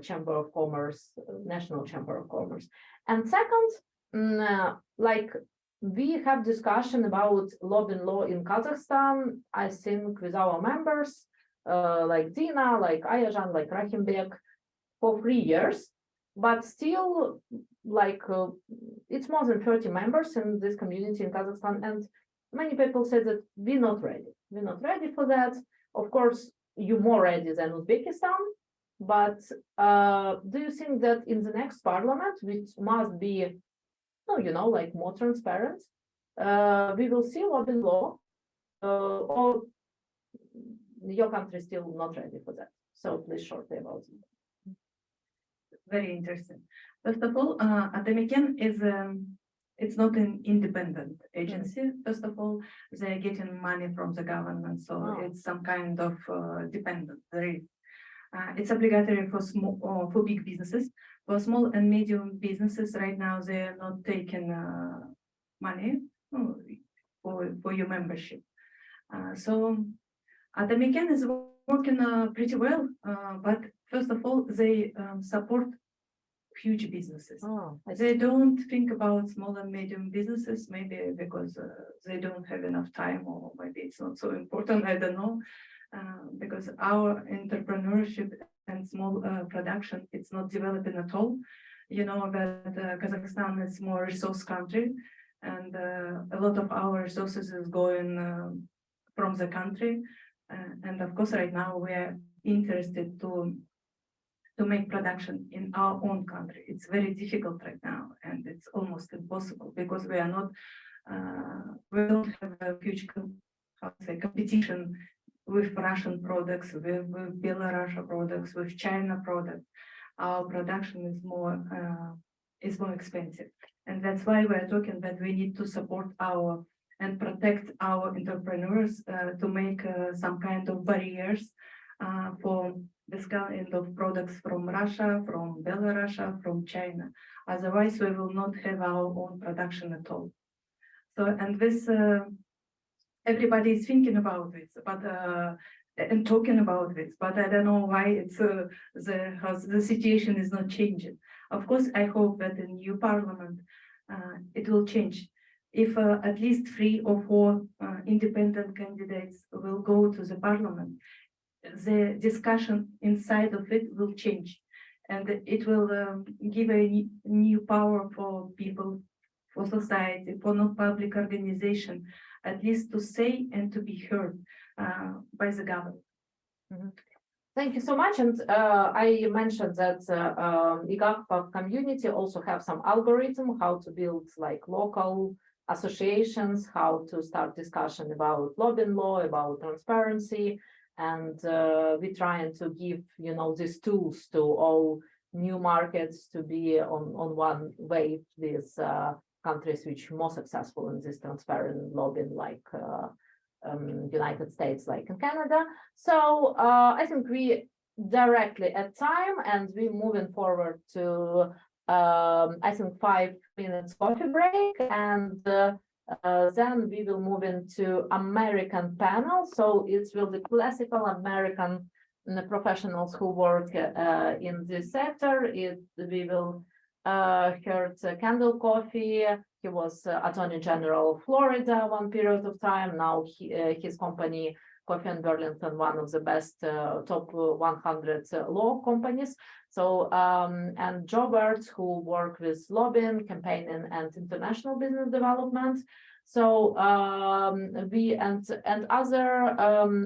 I: Chamber of Commerce, National Chamber of Commerce. And second, like we have discussion about lobbying law in Kazakhstan, I think with our members, like Dina, like Ayajan, like Rahimbek, for 3 years, but still like it's more than 30 members in this community in Kazakhstan, and many people say that we're not ready. We're not ready for that. Of course, you're more ready than Uzbekistan, but do you think that in the next parliament, which must be, like more transparent, we will see lobbying law, or your country is still not ready for that? So please shortly about it.
H: Very interesting. First of all, Atomican is it's not an independent agency. First of all, they're getting money from the government, so it's some kind of dependent. It's obligatory for big businesses. For small and medium businesses, right now they are not taking money for your membership. So Atomican is working pretty well, but first of all, they support huge businesses. They don't think about small and medium businesses, maybe because they don't have enough time, or maybe it's not so important, I don't know, because our entrepreneurship and small production, it's not developing at all. You know that Kazakhstan is more resource country, and a lot of our resources is going from the country. And of course, right now we are interested to make production in our own country. It's very difficult right now, and it's almost impossible because we are not, we don't have a huge competition with Russian products, with Belarus products, with China products. Our production is more expensive, and that's why we are talking that we need to support our and protect our entrepreneurs to make some kind of barriers for this kind of products from Russia, from Belarus, from China. Otherwise, we will not have our own production at all. So, and this, everybody is thinking about this, but and talking about this, but I don't know why it's the situation is not changing. Of course, I hope that in new parliament it will change. If at least 3 or 4 independent candidates will go to the parliament, the discussion inside of it will change, and it will give a new power for people, for society, for non-public organization, at least to say and to be heard by the government.
I: Mm-hmm. Thank you so much. And I mentioned that IGAPA community also have some algorithm how to build like local associations, how to start discussion about lobbying law, about transparency, and we're trying to give, these tools to all new markets to be on one wave with countries which are more successful in this transparent lobbying, like United States, like in Canada. So I think we directly at time, and we're moving forward to I think 5 minutes coffee break, and then we will move into American panel. So it will be classical American professionals who work in this sector. We will heard Kendall Coffee. He was Attorney General of Florida one period of time. Now his company, Coffee and Burlington, one of the best top 100 law companies. So and Joe Birds, who work with lobbying, campaigning, and international business development. So we and other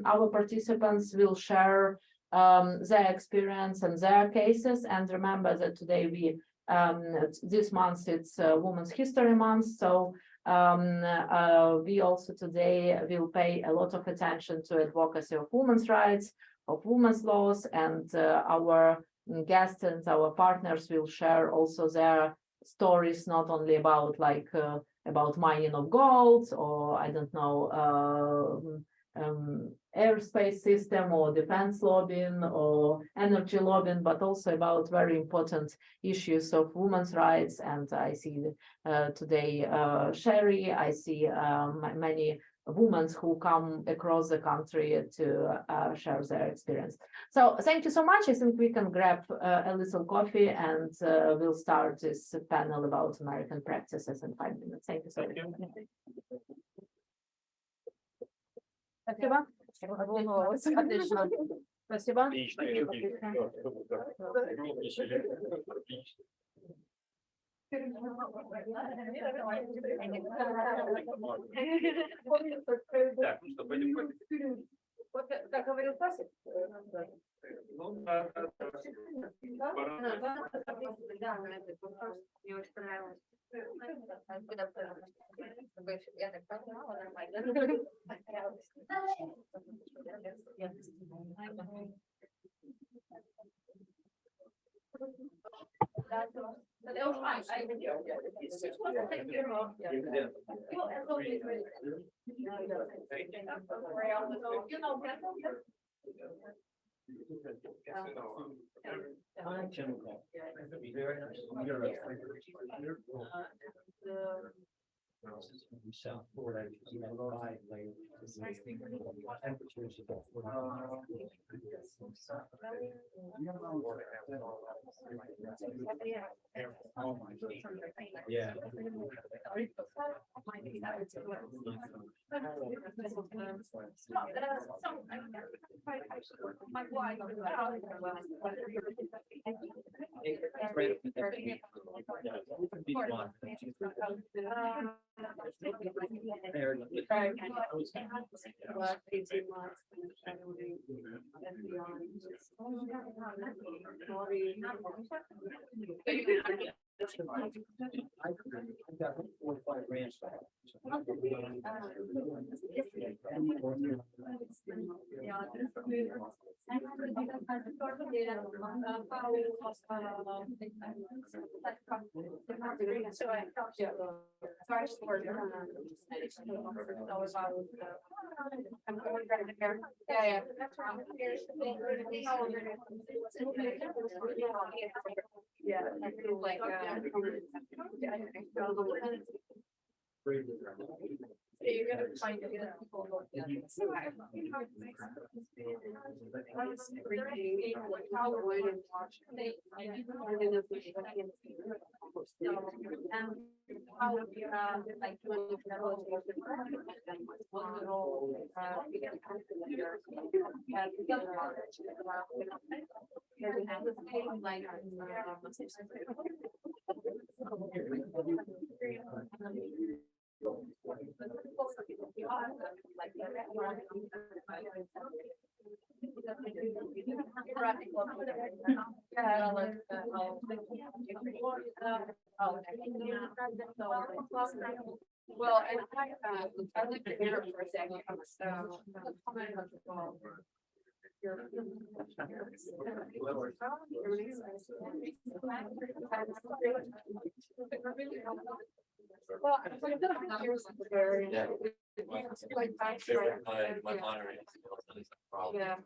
I: our participants will share their experience and their cases. And remember that today this month it's Women's History Month. So we also today will pay a lot of attention to advocacy of women's rights, of women's laws, and our guests and our partners will share also their stories, not only about about mining of gold, or I don't know, airspace system or defense lobbying or energy lobbying, but also about very important issues of women's rights. And I see today Sherry, I see many women who come across the country to share their experience. So thank you so much. I think we can grab a little coffee, and we'll start this panel about American practices in 5 minutes. Thank you so much. Спасибо. Отлично. Спасибо.
B: Так, ну что, пойдем кофе?
A: Как говорил Стасик?
B: Ну, да.
A: Мне очень понравилось. Я так понимала, нормально.
D: South Florida, temperatures about 40. Yeah. I got 45 ranch.
A: Yeah, I feel like you gotta find people.
J: Well, and I lived in Europe for a second, so. Well, I've done a years there. Like back to
B: My moderator.
J: yeah.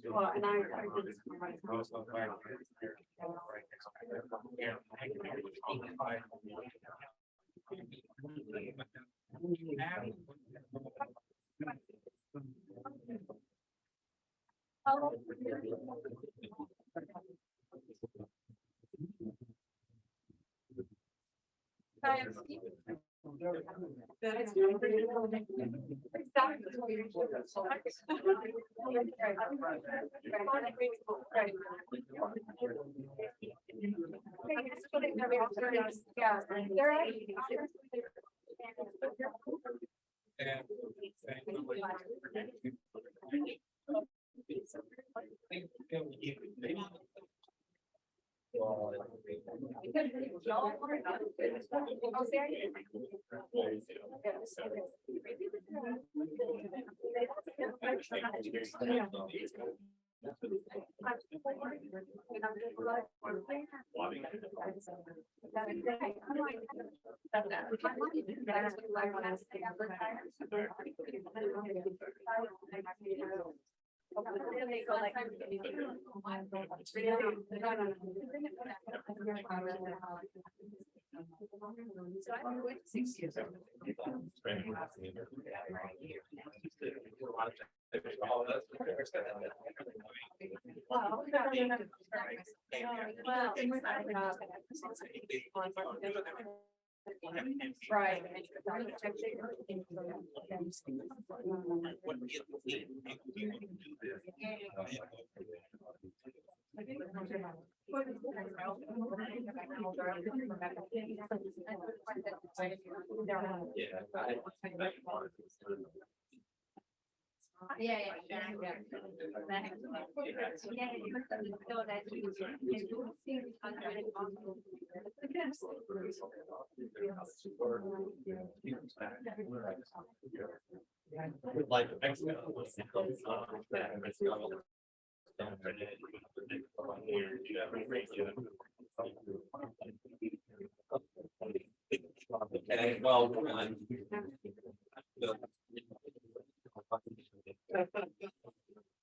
J: Well, and I did some So I went 6 years. Right.
B: Like Mexico. Okay, well,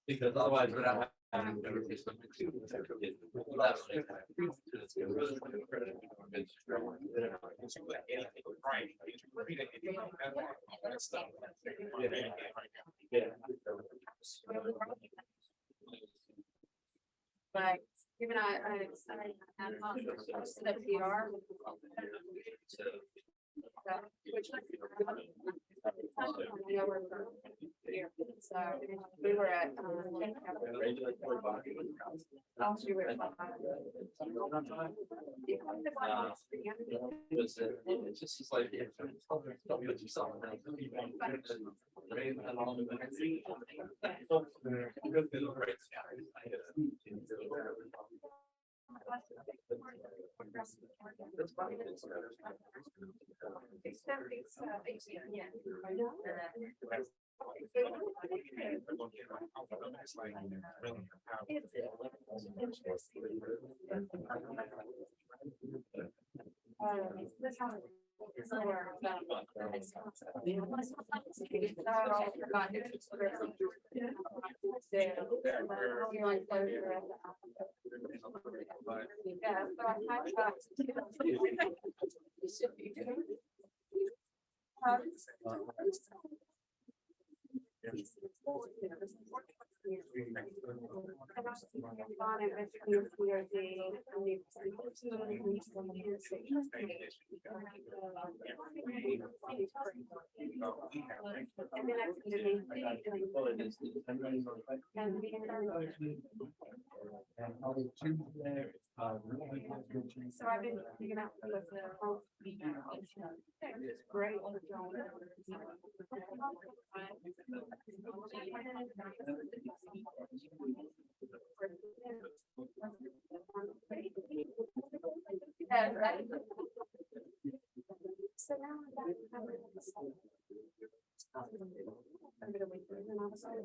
B: because otherwise we're not having
J: But given I posted a PR. Which so we were at
B: it's just like
J: So I've been figuring out the whole it's great. So now I'm gonna wait for it, and then I'll decide.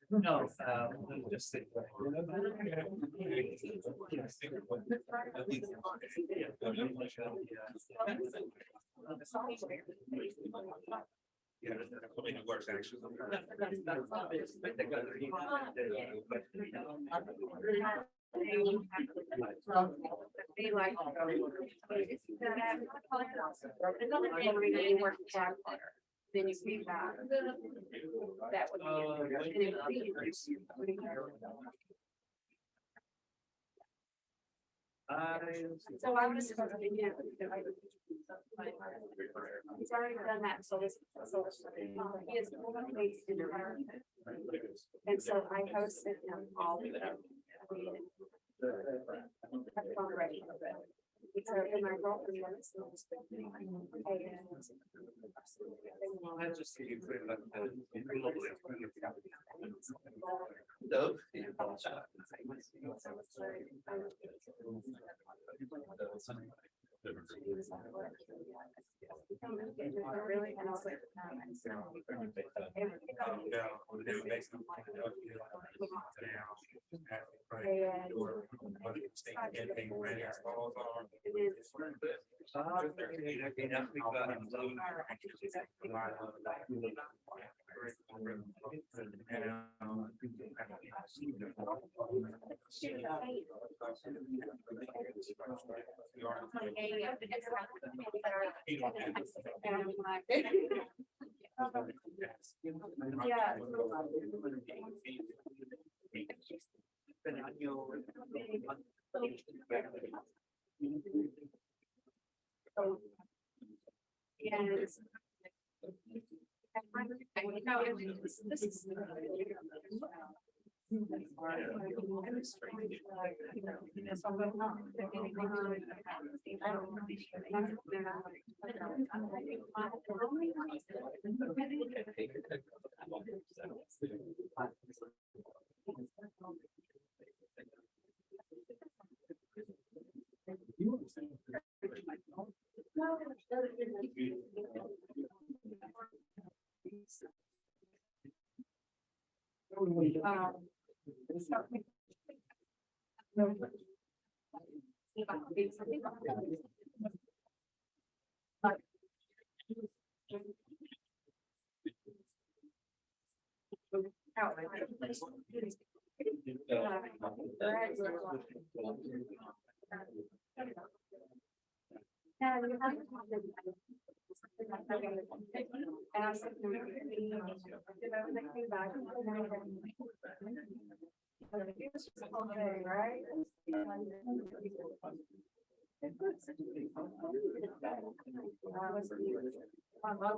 B: No, just think. Yeah, I mean, it works actually.
J: Be like, then you see that. That would be. So I'm just. He's already done that, so this. He is based in Ireland. And so I hosted him all of them. I've already. So in my girlfriend.
B: I just see you put it like
J: Really, and I was like, yeah. Yes. No, this is.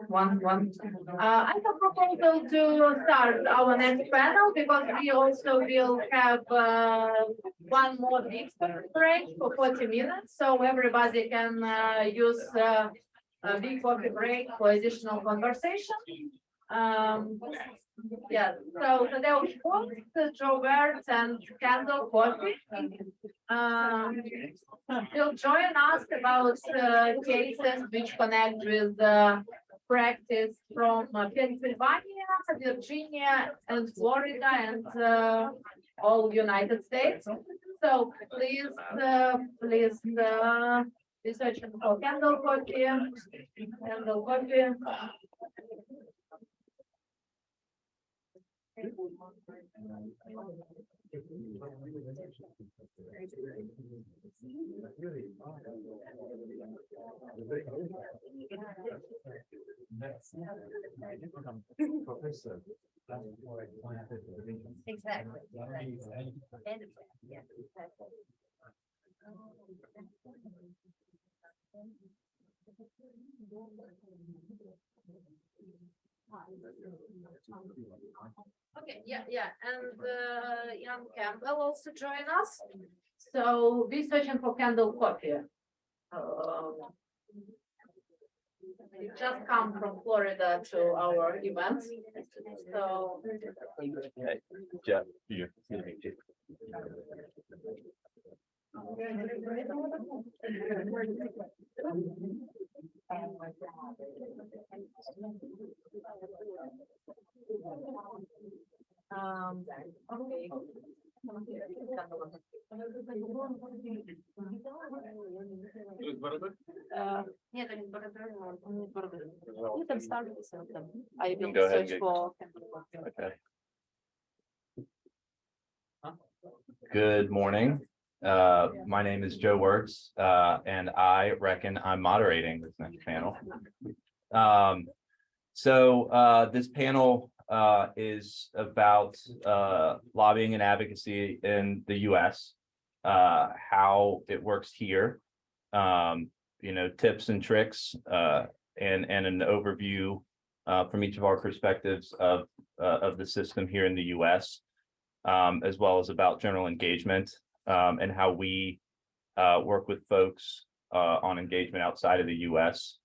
F: One. I have a proposal to start our next panel because we also will have one more big break for 40 minutes. So everybody can use a big coffee break for additional conversation. Yeah, so today we want Joe Birds and Candle Coffee will join us about cases which connect with practice from Pennsylvania, Virginia, and Florida, and all United States. So please, be searching for Candle Coffee. Candle Coffee.
E: Exactly.
I: Okay, yeah, and young Campbell also join us. So we're searching for candle coffee. We just come from Florida to our event. So
K: Jeff, you.
I: Okay.
J: Нет, они бородой,
I: You can start with them. I will
K: Go ahead and
I: search
K: get-
I: for.
K: Okay. Good morning. My name is Joe Wertz, and I reckon I'm moderating this next panel. So this panel is about lobbying and advocacy in the US, how it works here, tips and tricks, and an overview from each of our perspectives of the system here in the US, as well as about general engagement, and how we work with folks on engagement outside of the US,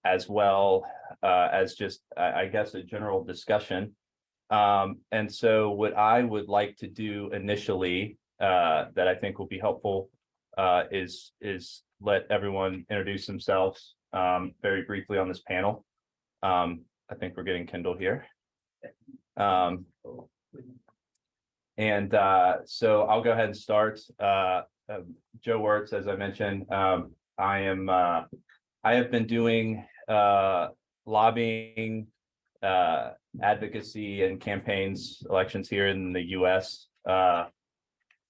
K: as well as just, I guess, a general discussion. And so what I would like to do initially, that I think will be helpful, is let everyone introduce themselves very briefly on this panel. I think we're getting Kendall here. So I'll go ahead and start. Joe Wertz, as I mentioned, I have been doing lobbying, advocacy and campaigns, elections here in the US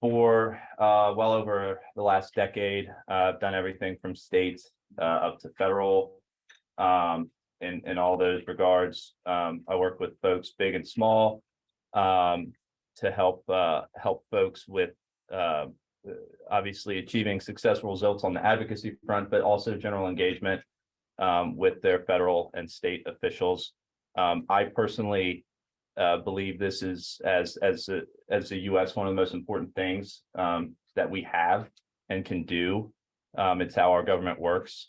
K: for well over the last decade. I've done everything from state up to federal, in all those regards. I work with folks big and small, to help folks with obviously achieving successful results on the advocacy front, but also general engagement with their federal and state officials. I personally believe this is, as the US, one of the most important things that we have and can do. It's how our government works,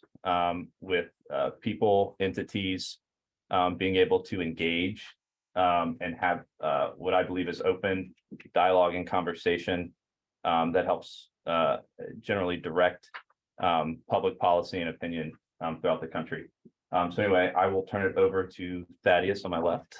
K: with people, entities, being able to engage and have what I believe is open dialogue and conversation that helps generally direct public policy and opinion throughout the country. So anyway, I will turn it over to Thaddeus on my left.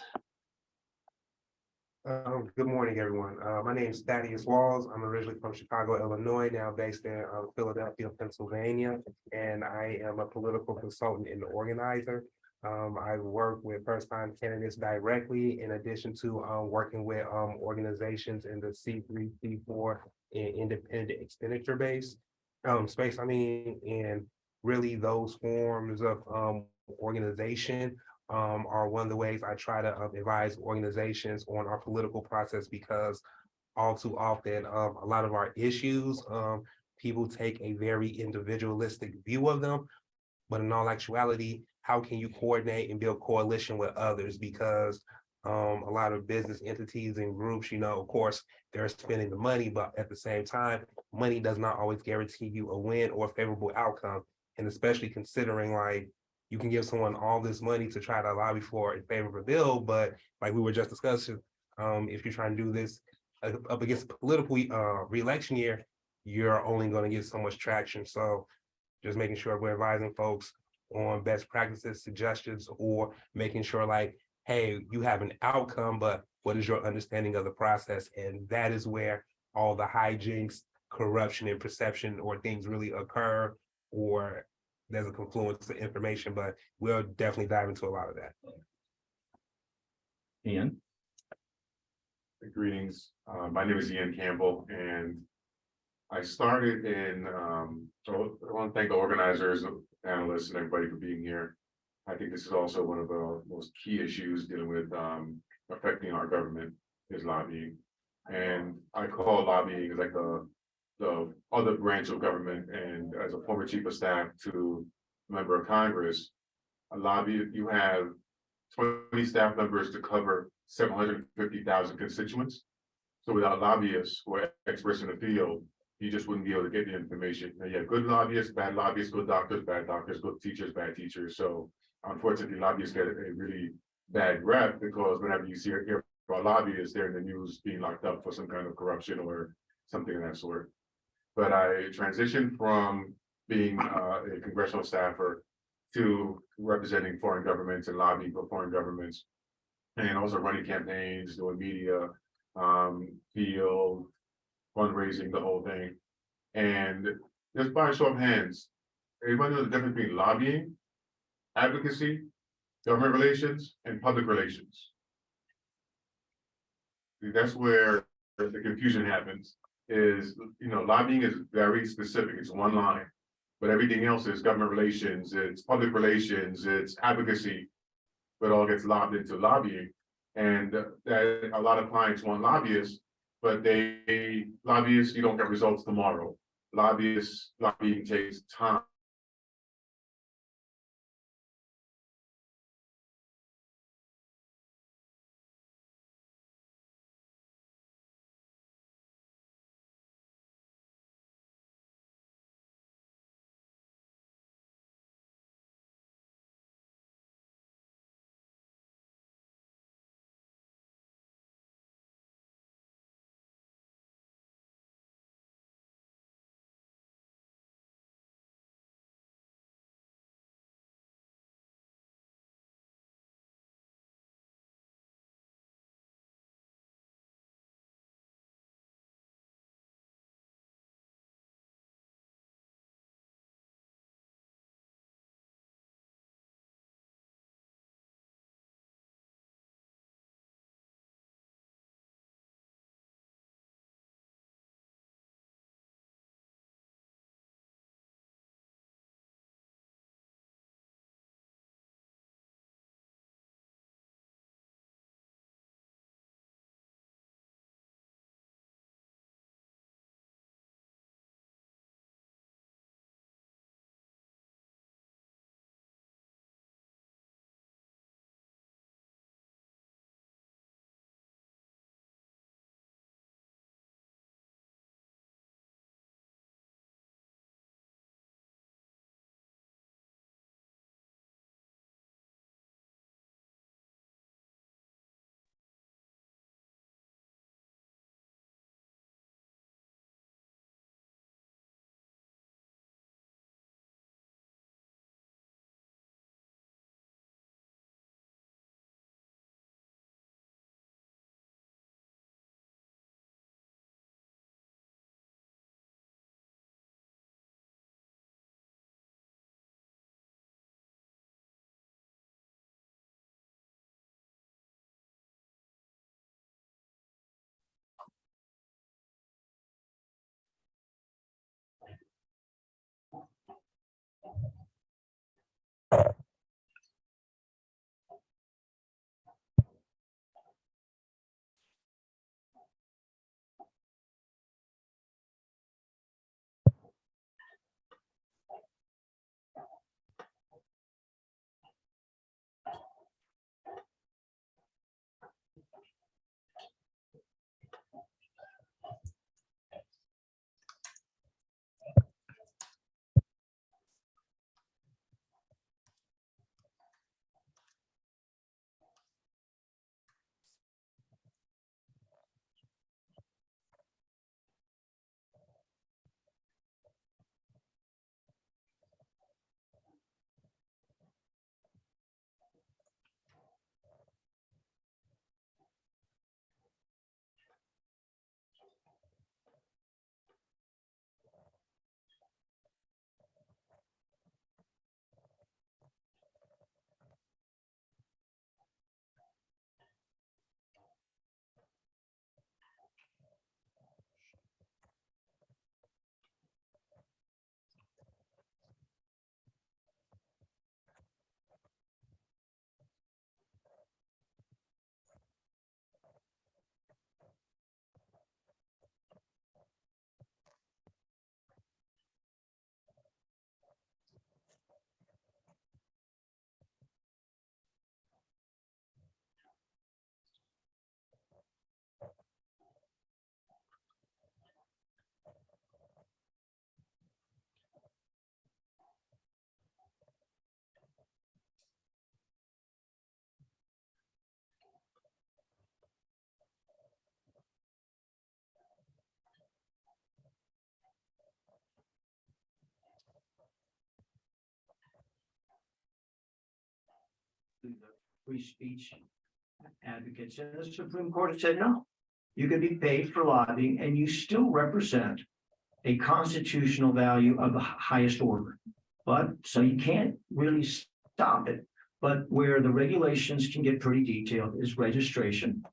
L: Good morning, everyone. My name is Thaddeus Walls. I'm originally from Chicago, Illinois, now based in Philadelphia, Pennsylvania, and I am a political consultant and organizer. I work with first-time candidates directly, in addition to working with organizations in the C3, C4, and independent expenditure base space. And really those forms of organization are one of the ways I try to advise organizations on our political process, because all too often a lot of our issues, people take a very individualistic view of them, but in all actuality, how can you coordinate and build coalition with others? Because a lot of business entities and groups, of course, they're spending the money, but at the same time, money does not always guarantee you a win or a favorable outcome. And especially considering, like, you can give someone all this money to try to lobby for a favorable bill, but like we were just discussing, if you're trying to do this up against a political re-election year, you're only going to get so much traction. So just making sure we're advising folks on best practices, suggestions, or making sure, like, hey, you have an outcome, but what is your understanding of the process? And that is where all the hijinks, corruption, and perception or things really occur, or there's a confluence of information, but we'll definitely dive into a lot of that.
K: Ian.
M: Greetings. My name is Ian Campbell, and I started in, so I want to thank the organizers, analysts, and everybody for being here. I think this is also one of the most key issues dealing with affecting our government is lobbying. And I call lobbying like the other branch of government, and as a former chief of staff to member of Congress, a lobby, you have 20 staff members to cover 750,000 constituents. So without lobbyists who are experts in the field, you just wouldn't be able to get the information. Now, you have good lobbyists, bad doctors, bad doctors, good teachers, bad teachers. So unfortunately, lobbyists get a really bad rep because whenever you hear about lobbyists, they're in the news being locked up for some kind of corruption or something of that sort. But I transitioned from being a congressional staffer to representing foreign governments and lobbying for foreign governments, and also running campaigns, doing media, field, fundraising, the whole thing. And just by a show of hands, everybody knows the difference between lobbying, advocacy, government relations, and public relations. That's where the confusion happens. Is, lobbying is very specific. It's one line, but everything else is government relations, it's public relations, it's advocacy, but all gets lobbed into lobbying. And that a lot of clients want lobbyists, but lobbyists, you don't get results tomorrow. Lobbying takes time.
N: the free speech advocates, and the Supreme Court said no. You can be paid for lobbying and you still represent a constitutional value of the highest order. But so you can't really stop it. But where the regulations can get pretty detailed is registration.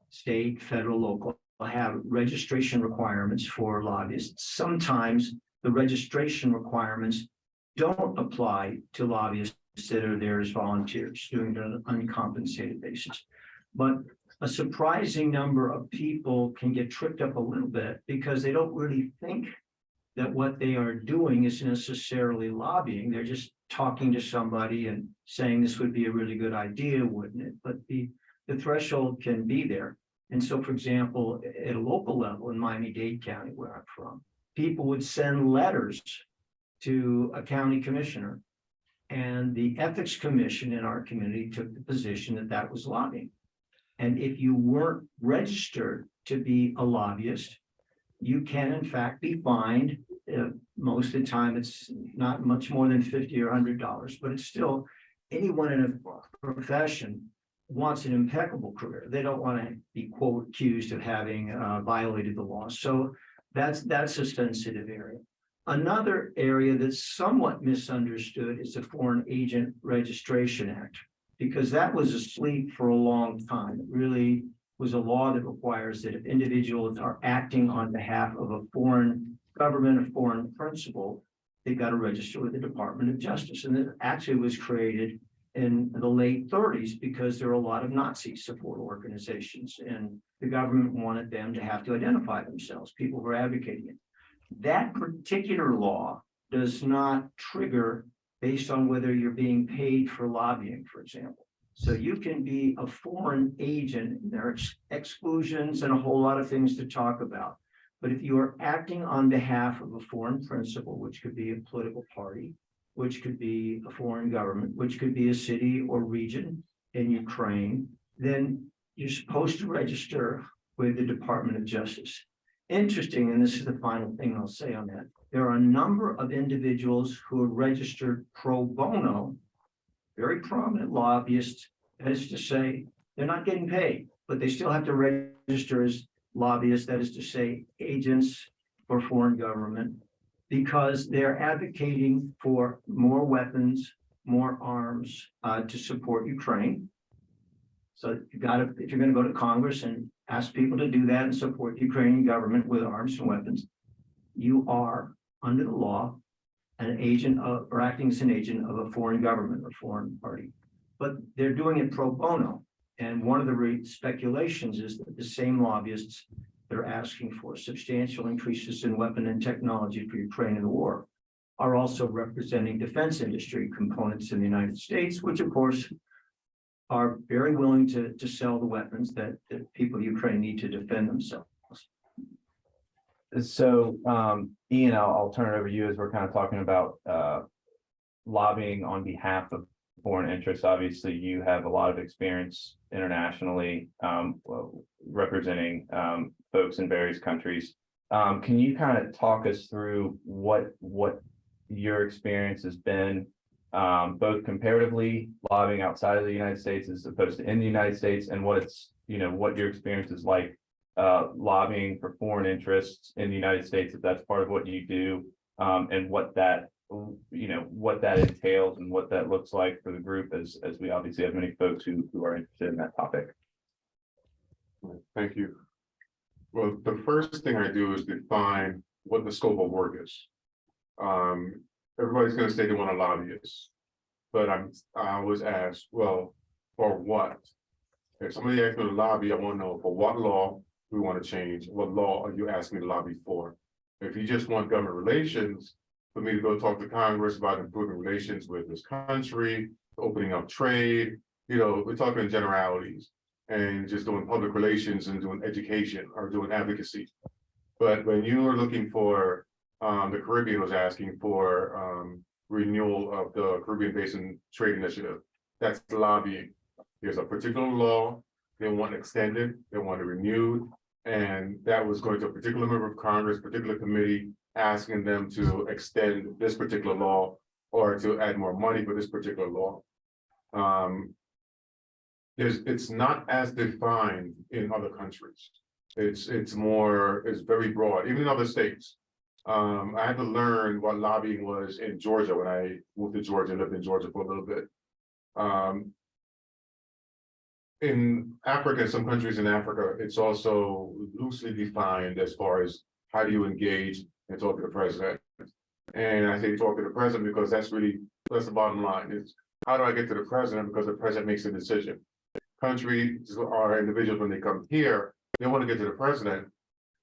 N: State, federal, local have registration requirements for lobbyists. Sometimes the registration requirements don't apply to lobbyists that are there as volunteers doing it on an uncompensated basis. But a surprising number of people can get tripped up a little bit because they don't really think that what they are doing is necessarily lobbying. They're just talking to somebody and saying this would be a really good idea, wouldn't it? But the threshold can be there. And so, for example, at a local level in Miami-Dade County, where I'm from, people would send letters to a county commissioner. And the ethics commission in our community took the position that that was lobbying. And if you weren't registered to be a lobbyist, you can in fact be fined. Most of the time, it's not much more than $50 or $100, but it's still anyone in a profession wants an impeccable career. They don't want to be, quote, accused of having violated the law. So that's a sensitive area. Another area that's somewhat misunderstood is the Foreign Agent Registration Act, because that was asleep for a long time. It really was a law that requires that if individuals are acting on behalf of a foreign government, a foreign principal, they've got to register with the Department of Justice. And it actually was created in the late 30s because there were a lot of Nazi support organizations and the government wanted them to have to identify themselves, people who were advocating it. That particular law does not trigger based on whether you're being paid for lobbying, for example. So you can be a foreign agent, there are exclusions and a whole lot of things to talk about. But if you are acting on behalf of a foreign principal, which could be a political party, which could be a foreign government, which could be a city or region in Ukraine, then you're supposed to register with the Department of Justice. Interesting, and this is the final thing I'll say on that. There are a number of individuals who are registered pro bono, very prominent lobbyists, that is to say, they're not getting paid, but they still have to register as lobbyists, that is to say, agents for foreign government, because they're advocating for more weapons, more arms to support Ukraine. So you got to, if you're going to go to Congress and ask people to do that and support the Ukrainian government with arms and weapons, you are under the law an agent of, or acting as an agent of a foreign government or foreign party. But they're doing it pro bono. And one of the speculations is that the same lobbyists that are asking for substantial increases in weapon and technology for Ukraine in the war are also representing defense industry components in the United States, which of course are very willing to sell the weapons that people of Ukraine need to defend themselves.
K: So, Ian, I'll turn it over to you as we're kind of talking about lobbying on behalf of foreign interests. Obviously, you have a lot of experience internationally representing folks in various countries. Can you kind of talk us through what your experience has been, both comparatively lobbying outside of the United States as opposed to in the United States, and what it's, what your experience is like lobbying for foreign interests in the United States, if that's part of what you do, and what that entails and what that looks like for the group, as we obviously have many folks who are interested in that topic.
M: Thank you. Well, the first thing I do is define what the scope of work is. Everybody's going to say they want a lobbyist, but I always ask, well, for what? If somebody asks me to lobby, I want to know for what law we want to change. What law are you asking me to lobby for? If you just want government relations, for me to go talk to Congress about improving relations with this country, opening up trade, we're talking in generalities and just doing public relations and doing education or doing advocacy. But when you are looking for, the Caribbean was asking for renewal of the Caribbean Basin Trade Initiative, that's lobbying. There's a particular law, they want extended, they want it renewed, and that was going to a particular member of Congress, particular committee, asking them to extend this particular law or to add more money for this particular law. it's not as defined in other countries. It's very broad, even in other states. I had to learn what lobbying was in Georgia when I moved to Georgia, lived in Georgia for a little bit. In Africa, some countries in Africa, it's also loosely defined as far as how do you engage and talk to the president. And I say talk to the president because that's the bottom line. Is how do I get to the president, because the president makes a decision. Countries or individuals, when they come here, they want to get to the president,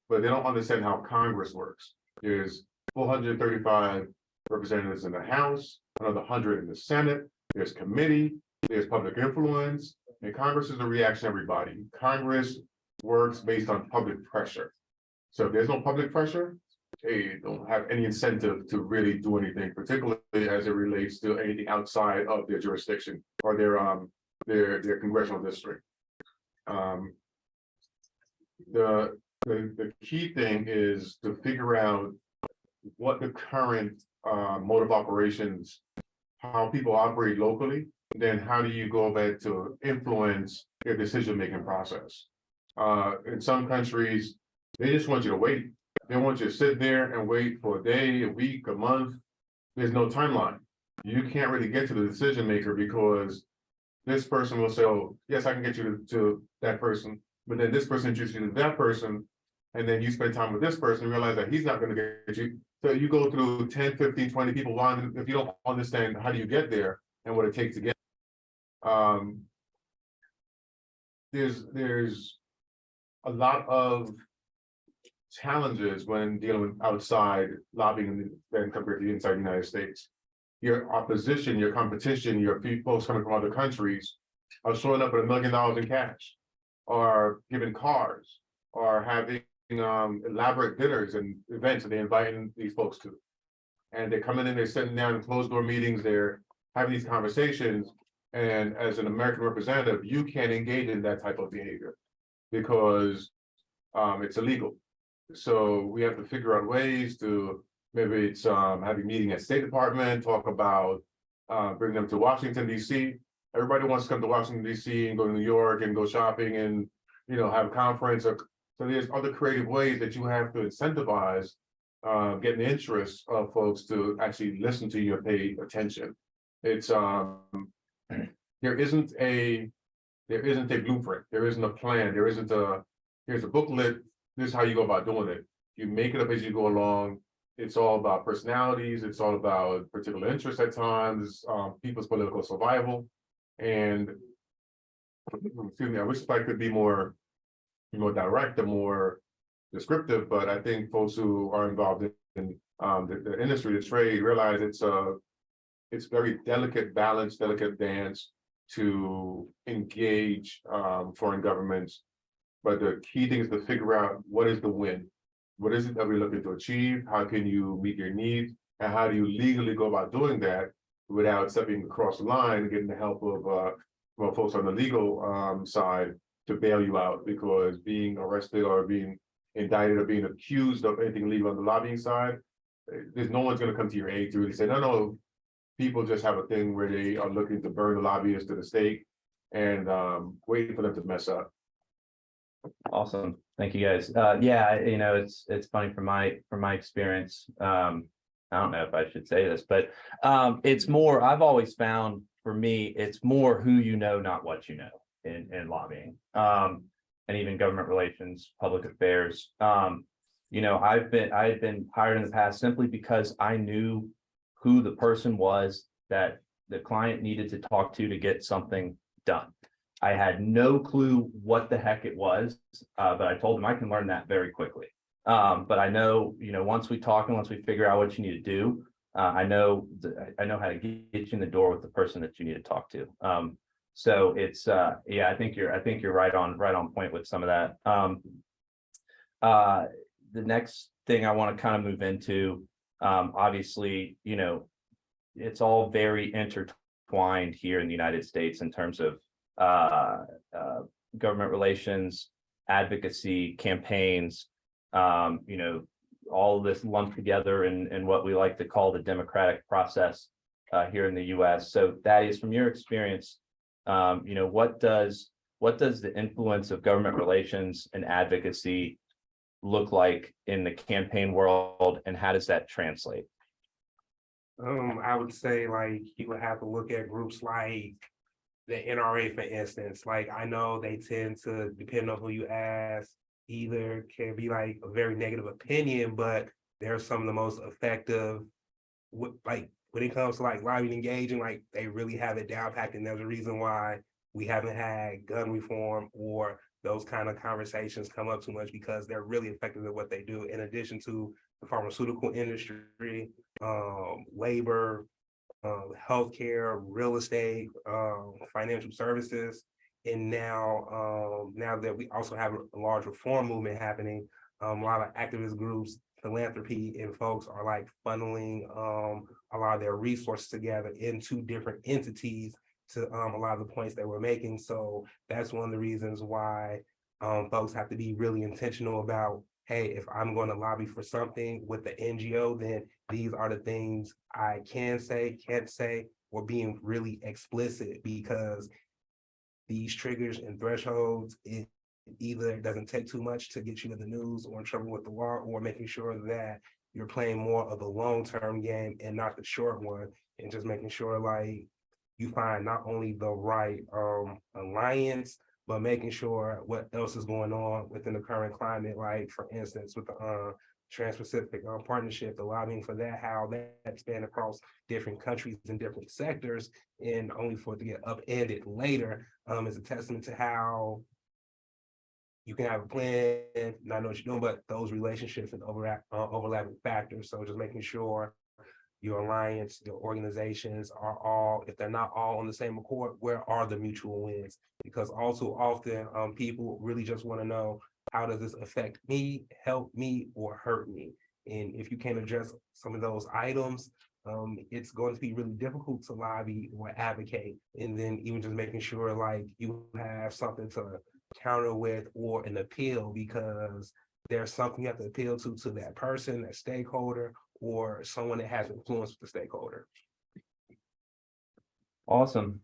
M: but they don't understand how Congress works. There's 435 representatives in the House, another 100 in the Senate, there's committee, there's public influence, and Congress is a reactionary body. Congress works based on public pressure. So if there's no public pressure, they don't have any incentive to really do anything, particularly as it relates to anything outside of their jurisdiction or their congressional district. The key thing is to figure out what the current mode of operations, how people operate locally, then how do you go back to influence their decision-making process? In some countries, they just want you to wait. They want you to sit there and wait for a day, a week, a month. There's no timeline. You can't really get to the decision maker because this person will say, oh, yes, I can get you to that person. But then this person introduces you to that person. And then you spend time with this person and realize that he's not going to get you. So you go through 10, 15, 20 people. If you don't understand how do you get there and what it takes to get, there's a lot of challenges when dealing with outside lobbying than compared to inside the United States. Your opposition, your competition, your folks coming from other countries are showing up with $1 million in cash, or giving cars, or having elaborate dinners and events that they're inviting these folks to. And they're coming in, they're sitting down in closed door meetings, they're having these conversations. And as an American representative, you can't engage in that type of behavior because it's illegal. So we have to figure out ways to, maybe it's have a meeting at State Department, talk about bring them to Washington, D.C. Everybody wants to come to Washington, D.C. and go to New York and go shopping and, have a conference. So there's other creative ways that you have to incentivize getting the interest of folks to actually listen to you and pay attention. It's there isn't a blueprint, there isn't a plan, here's a booklet, this is how you go about doing it. You make it up as you go along. It's all about personalities, it's all about particular interests at times, people's political survival. And excuse me, I wish I could be more direct and more descriptive, but I think folks who are involved in the industry, the trade, realize it's very delicate balance, delicate dance to engage foreign governments. But the key thing is to figure out what is the win. What is it that we're looking to achieve? How can you meet your needs? And how do you legally go about doing that without stepping across the line and getting the help of folks on the legal side to bail you out, because being arrested or being indicted or being accused of anything illegal on the lobbying side, there's no one's going to come to your aid to really say, no, people just have a thing where they are looking to burn the lobbyists to the stake and waiting for them to mess up.
K: Awesome. Thank you guys. Yeah, it's funny from my experience. I don't know if I should say this, but it's more, I've always found for me, it's more who you know, not what you know in lobbying. And even government relations, public affairs. I had been hired in the past simply because I knew who the person was that the client needed to talk to get something done. I had no clue what the heck it was, but I told them I can learn that very quickly. But I know, once we talk and once we figure out what you need to do, I know how to get you in the door with the person that you need to talk to. So it's yeah, I think you're right on point with some of that. The next thing I want to kind of move into, obviously, it's all very intertwined here in the United States in terms of government relations, advocacy, campaigns, all of this lumped together in what we like to call the democratic process here in the US. So Thaddeus, from your experience, You know, what does the influence of government relations and advocacy look like in the campaign world, and how does that translate?
L: I would say like you would have to look at groups like the NRA, for instance. Like I know they tend to, depending on who you ask, either can be like a very negative opinion, but they're some of the most effective. Like when it comes to like lobbying, engaging, like they really have it down packed, and there's a reason why we haven't had gun reform or those kind of conversations come up too much, because they're really effective at what they do. In addition to the pharmaceutical industry, labor, healthcare, real estate, financial services, and now that we also have a large reform movement happening, a lot of activist groups, philanthropy, and folks are like funneling a lot of their resources together into different entities to a lot of the points that we're making. So that's one of the reasons why folks have to be really intentional about, hey, if I'm going to lobby for something with the NGO, then these are the things I can say, can't say, or being really explicit, because these triggers and thresholds, it either doesn't take too much to get you in the news or in trouble with the law, or making sure that you're playing more of the long-term game and not the short one, and just making sure like you find not only the right alliance, but making sure what else is going on within the current climate. Like for instance, with the Trans-Pacific Partnership, the lobbying for that, how that spanned across different countries and different sectors, and only for it to get upended later is a testament to how you can have a plan, not know what you're doing, but those relationships and overlapping factors. So just making sure your alliance, your organizations are all, if they're not all on the same accord, where are the mutual wins? Because also often people really just want to know, how does this affect me, help me, or hurt me? And if you can't address some of those items, it's going to be really difficult to lobby or advocate. And then even just making sure like you have something to counter with or an appeal, because there's something you have to appeal to that person, that stakeholder, or someone that has influence with the stakeholder.
K: Awesome.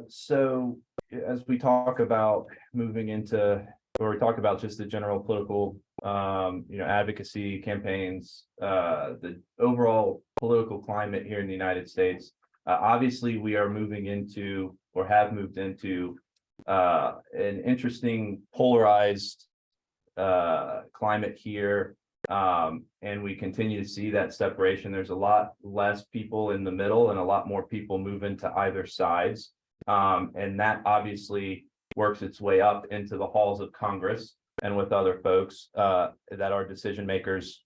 K: So as we talk about moving into, or we talk about just the general political, advocacy campaigns, the overall political climate here in the United States, obviously we are moving into, or have moved into, an interesting polarized climate here. And we continue to see that separation. There's a lot less people in the middle and a lot more people move into either sides. And that obviously works its way up into the halls of Congress and with other folks that are decision makers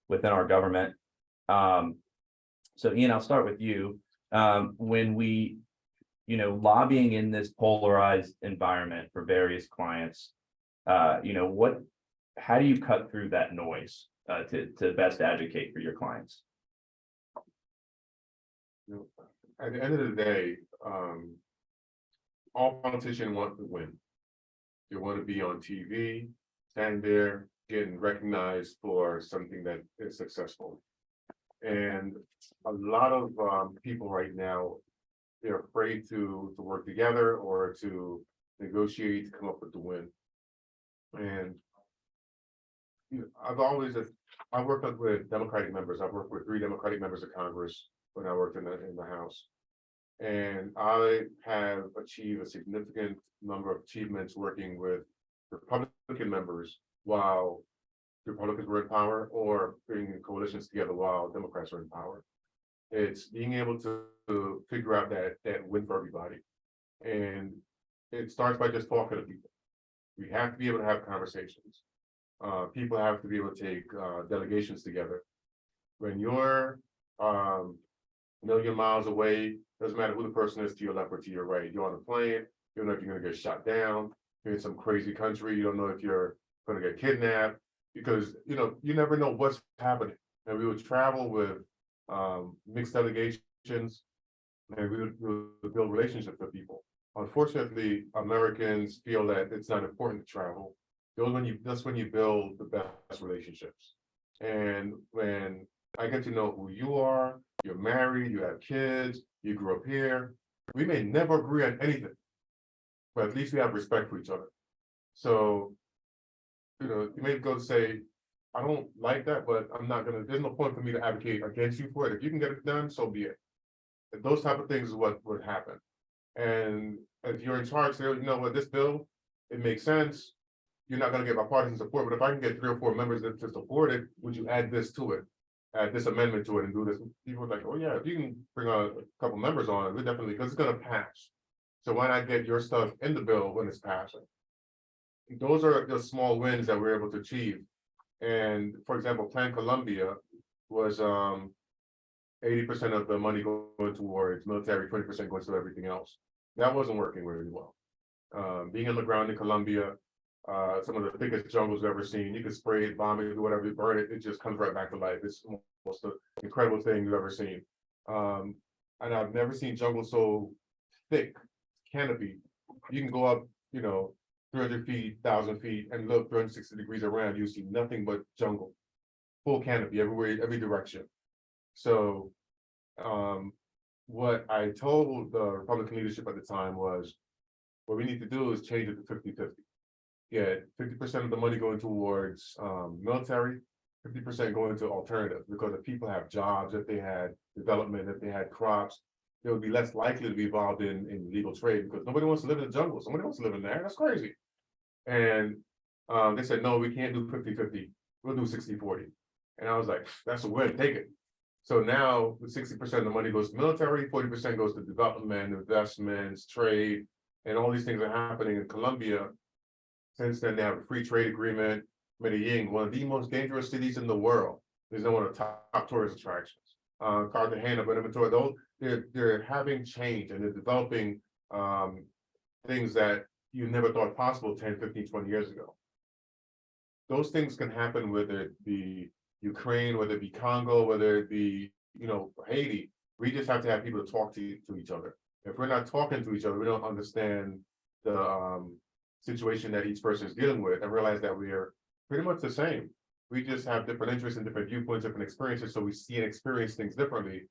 K: within our government. So Ian, I'll start with you. When we, lobbying in this polarized environment for various clients, how do you cut through that noise to best advocate for your clients?
M: At the end of the day, all politicians want to win. They want to be on TV, stand there, getting recognized for something that is successful. And a lot of people right now, they're afraid to work together or to negotiate to come up with the win. And I worked with Democratic members. I've worked with 3 Democratic members of Congress when I worked in the House. And I have achieved a significant number of achievements working with Republican members while Republicans were in power, or bringing coalitions together while Democrats were in power. It's being able to figure out that win for everybody. And it starts by just talking to people. We have to be able to have conversations. People have to be able to take delegations together. When you're a million miles away, doesn't matter who the person is to your left or to your right. You're on a plane, you don't know if you're gonna get shot down. You're in some crazy country, you don't know if you're gonna get kidnapped, because you never know what's happening. And we would travel with mixed delegations, and we would build relationships with people. Unfortunately, Americans feel that it's not important to travel. That's when you build the best relationships. And when I get to know who you are, you're married, you have kids, you grew up here, We may never agree on anything, but at least we have respect for each other. So, you may go say, I don't like that, but I'm not gonna, there's no point for me to advocate against you for it. If you can get it done, so be it. And those type of things is what would happen. And if you're in charge, say, you know what, this bill, it makes sense. You're not gonna get bipartisan support, but if I can get 3 or 4 members to support it, would you add this to it? Add this amendment to it and do this? People are like, oh yeah, if you can bring a couple members on it, we definitely, because it's gonna pass. So why not get your stuff in the bill when it's passing? Those are the small wins that we're able to achieve. And for example, Plan Colombia was 80% of the money going towards military, 20% going to everything else. That wasn't working really well. Being on the ground in Colombia, some of the biggest jungles we've ever seen. You can spray it, bomb it, do whatever, you burn it, it just comes right back to life. It's almost an incredible thing you've ever seen. And I've never seen jungle so thick, canopy. You can go up, 300 feet, 1,000 feet, and look 360 degrees around, you see nothing but jungle. Full canopy everywhere, every direction. So what I told the Republican leadership at the time was, what we need to do is change it to 50-50. Get 50% of the money going towards military, 50% going to alternatives, because if people have jobs, if they had development, if they had crops, they would be less likely to be involved in illegal trade, because nobody wants to live in the jungle. Somebody wants to live in there. That's crazy. And they said, no, we can't do 50-50. We'll do 60-40. And I was like, that's a win, take it. So now with 60% of the money goes to military, 40% goes to development, investments, trade, and all these things are happening in Colombia. Since then, they have a free trade agreement. Medellin, one of the most dangerous cities in the world, is one of the top tourist attractions. Cartagena, Buenaventura, those they're having change and they're developing things that you never thought possible 10, 15, 20 years ago. Those things can happen whether it be Ukraine, whether it be Congo, whether it be, Haiti. We just have to have people to talk to each other. If we're not talking to each other, we don't understand the situation that each person is dealing with and realize that we are pretty much the same. We just have different interests and different viewpoints, different experiences, so we see and experience things differently.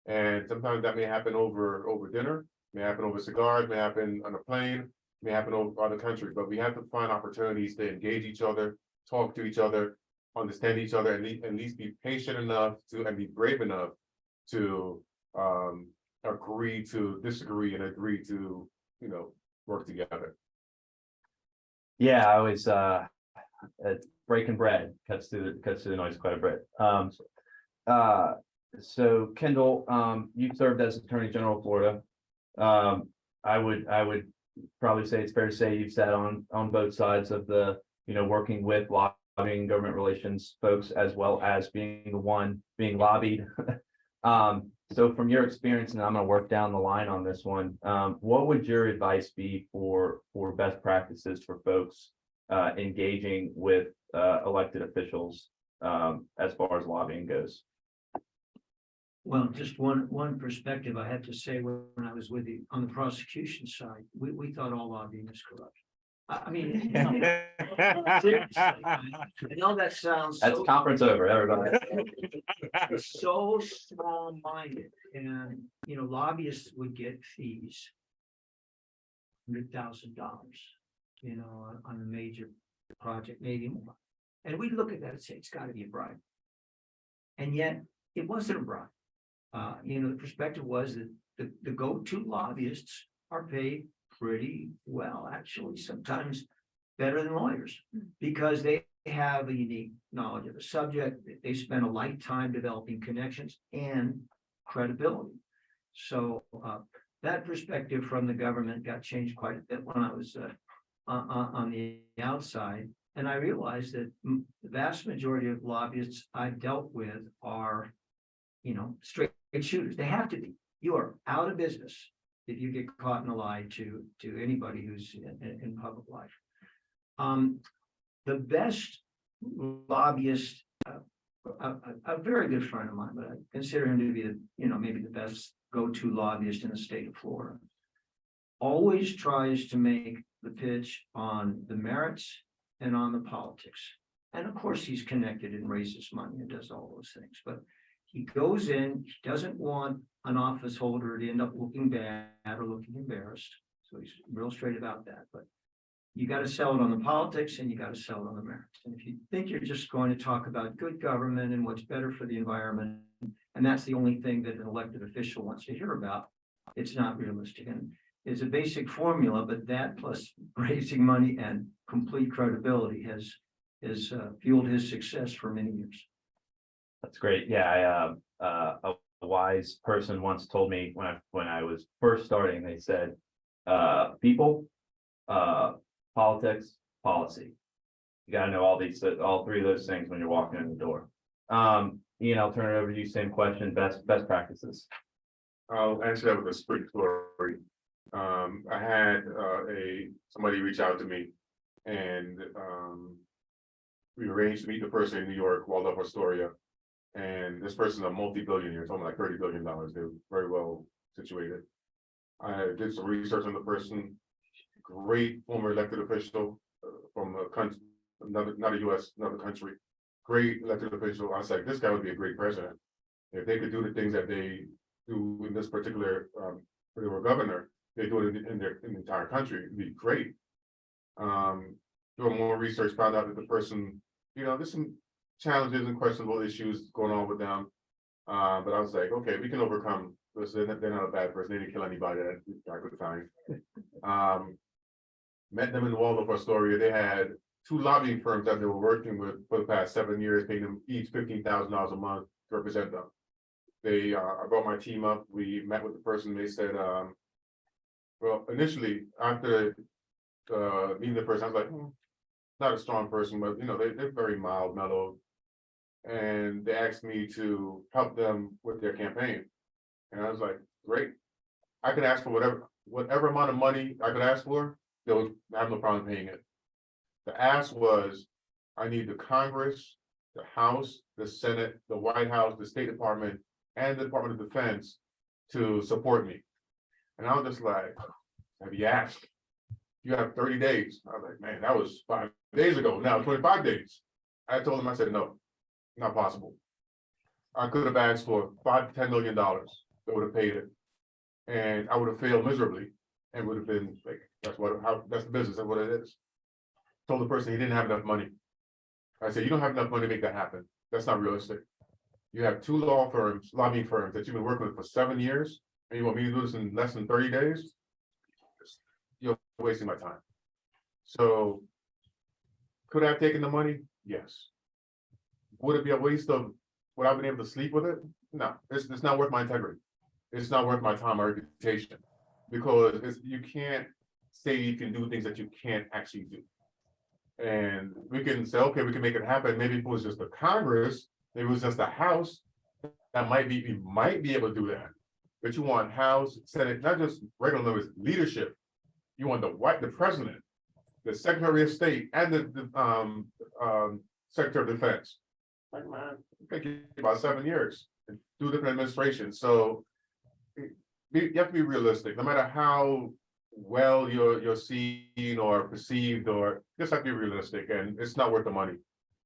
M: And sometimes that may happen over dinner, may happen over cigars, may happen on a plane, may happen over other countries, but we have to find opportunities to engage each other, talk to each other, understand each other, and at least be patient enough and be brave enough to agree to disagree and agree to, work together.
K: Yeah, I was breaking bread cuts through the noise quite a bit. So Kendall, you served as Attorney General of Florida. I would probably say it's fair to say you've sat on both sides of the, working with lobbying government relations folks, as well as being the one being lobbied. So from your experience, and I'm going to work down the line on this one, what would your advice be for best practices for folks engaging with elected officials as far as lobbying goes?
N: Well, just one perspective I have to say, when I was with you on the prosecution side, we thought all lobbying was corrupt. I mean, seriously, I know that sounds
K: That's
N: so,
K: conference over, everybody.
N: so small-minded, and lobbyists would get fees, $100,000, on a major project, maybe more. And we'd look at that and say, it's got to be a bribe. And yet it wasn't a bribe. The perspective was that the go-to lobbyists are paid pretty well, actually, sometimes better than lawyers, because they have a unique knowledge of the subject. They spend a lifetime developing connections and credibility. So that perspective from the government got changed quite a bit when I was on the outside. And I realized that the vast majority of lobbyists I've dealt with are, straight shooters. They have to be. You are out of business if you get caught in a lie to anybody who's in public life. The best lobbyist, a very good friend of mine, but I consider him to be maybe the best go-to lobbyist in the state of Florida, always tries to make the pitch on the merits and on the politics. And of course, he's connected and raises money and does all those things, but He goes in, he doesn't want an office holder to end up looking bad or looking embarrassed. So he's real straight about that, but you got to sell it on the politics and you got to sell it on the merits. And if you think you're just going to talk about good government and what's better for the environment, and that's the only thing that an elected official wants to hear about, it's not realistic. And it's a basic formula, but that plus raising money and complete credibility has fueled his success for many years.
K: That's great. Yeah, a wise person once told me when I was first starting, they said, people, politics, policy. You gotta know all three of those things when you're walking in the door. Ian, I'll turn it over to you. Same question, best practices.
M: I'll answer that with a quick story. I had somebody reach out to me and we arranged to meet the person in New York, Waldorf Astoria. And this person is a multi-billionaire, something like $30 billion. They're very well situated. I did some research on the person, great former elected official from a country, not a US, another country, great elected official. I was like, this guy would be a great president. If they could do the things that they do in this particular, when they were governor, they do it in the entire country, it'd be great. Doing more research, found out that the person, there's some challenges and questionable issues going on with them. But I was like, okay, we can overcome this. They're not a bad person. They didn't kill anybody that I could find. Met them in the Waldorf Astoria. They had 2 lobbying firms that they were working with for the past 7 years, paying them each $15,000 a month to represent them. I brought my team up. We met with the person. They said, well, initially after meeting the person, I was like, not a strong person, but they're very mild, mellow. And they asked me to help them with their campaign. And I was like, great. I could ask for whatever amount of money I could ask for, they would have no problem paying it. The ask was, I need the Congress, the House, the Senate, the White House, the State Department, and the Department of Defense to support me. And I was just like, have you asked? You have 30 days. I was like, man, that was 5 days ago. Now 25 days. I told him, I said, no, not possible. I could have asked for $5 to $10 million. They would have paid it. And I would have failed miserably and would have been like, that's the business, that's what it is. Told the person he didn't have enough money. I said, you don't have enough money to make that happen. That's not realistic. You have 2 lobbying firms that you've been working with for 7 years, and you want me to do this in less than 30 days? You're wasting my time. So could I have taken the money? Yes. Would it be a waste of, would I have been able to sleep with it? No, it's not worth my integrity. It's not worth my time or reputation, because you can't say you can do things that you can't actually do. And we can say, okay, we can make it happen. Maybe if it was just the Congress, maybe it was just the House, we might be able to do that. But you want House, Senate, not just regular members, leadership. You want the president, the Secretary of State, and the Secretary of Defense. Like, man, it take you about 7 years and 2 different administrations. So you have to be realistic. No matter how well you're seen or perceived, or just have to be realistic, and it's not worth the money.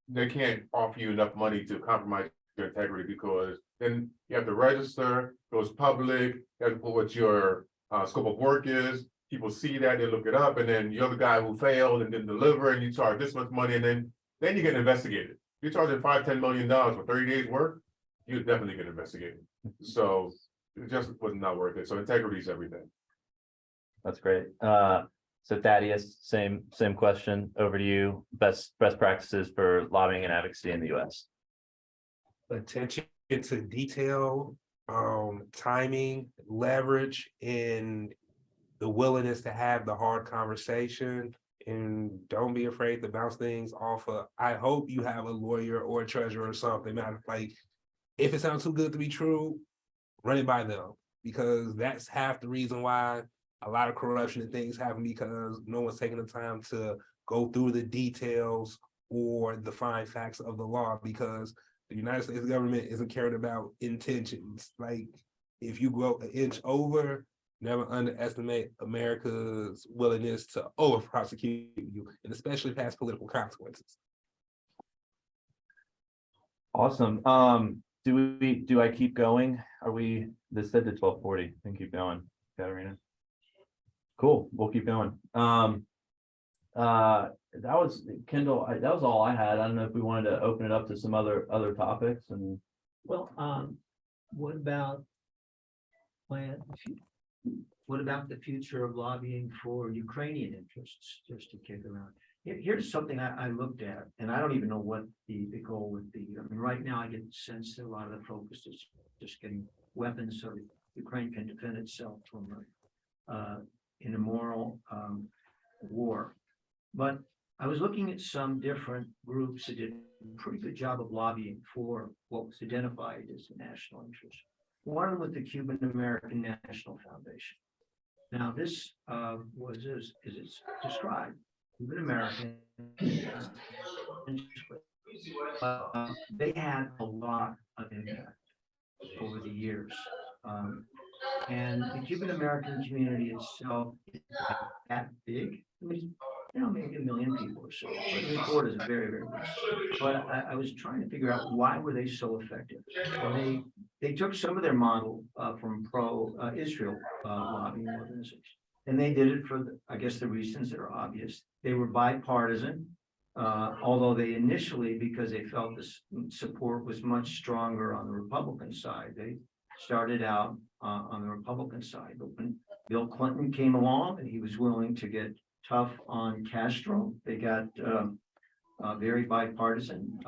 M: They can't offer you enough money to compromise your integrity, because then you have to register, goes public, you have to put what your scope of work is. People see that, they look it up, and then you're the guy who failed and didn't deliver, and you charge this much money, and then you get investigated. You're charging $5-10 million for 30 days work, you definitely get investigated. So it just was not worth it. So integrity is everything.
K: That's great. So Thaddeus, same question over to you. Best practices for lobbying and advocacy in the US.
L: Attention to detail, timing, leverage, and the willingness to have the hard conversation, and don't be afraid to bounce things off of. I hope you have a lawyer or a treasurer or something. Like, if it sounds too good to be true, run it by them, because that's half the reason why a lot of corruption and things happen, because no one's taking the time to go through the details or the fine facts of the law, because the United States government isn't caring about intentions. Like, if you go an inch over, never underestimate America's willingness to over prosecute you, and especially past political consequences.
K: Awesome. do I keep going? Are we, this said to 12:40, and keep going, Katerina? Cool, we'll keep going. That was Kendall, that was all I had. I don't know if we wanted to open it up to some other topics and.
N: Well, what about what about the future of lobbying for Ukrainian interests, just to kick around? Here's something I looked at, and I don't even know what the goal would be. I mean, right now I get the sense that a lot of the focus is just getting weapons so that Ukraine can defend itself from an immoral war. But I was looking at some different groups that did a pretty good job of lobbying for what was identified as a national interest. One was the Cuban American National Foundation. Now, this was as it's described, Cuban American. They had a lot of impact over the years. And the Cuban American community itself is not that big. I mean, maybe 1 million people or so. But the report is very, very big. But I was trying to figure out why were they so effective? And they took some of their model from pro-Israel lobbying organizations. And they did it for, I guess, the reasons that are obvious. They were bipartisan, although they initially, because they felt this support was much stronger on the Republican side, they started out on the Republican side. But when Bill Clinton came along and he was willing to get tough on Castro, they got very bipartisan.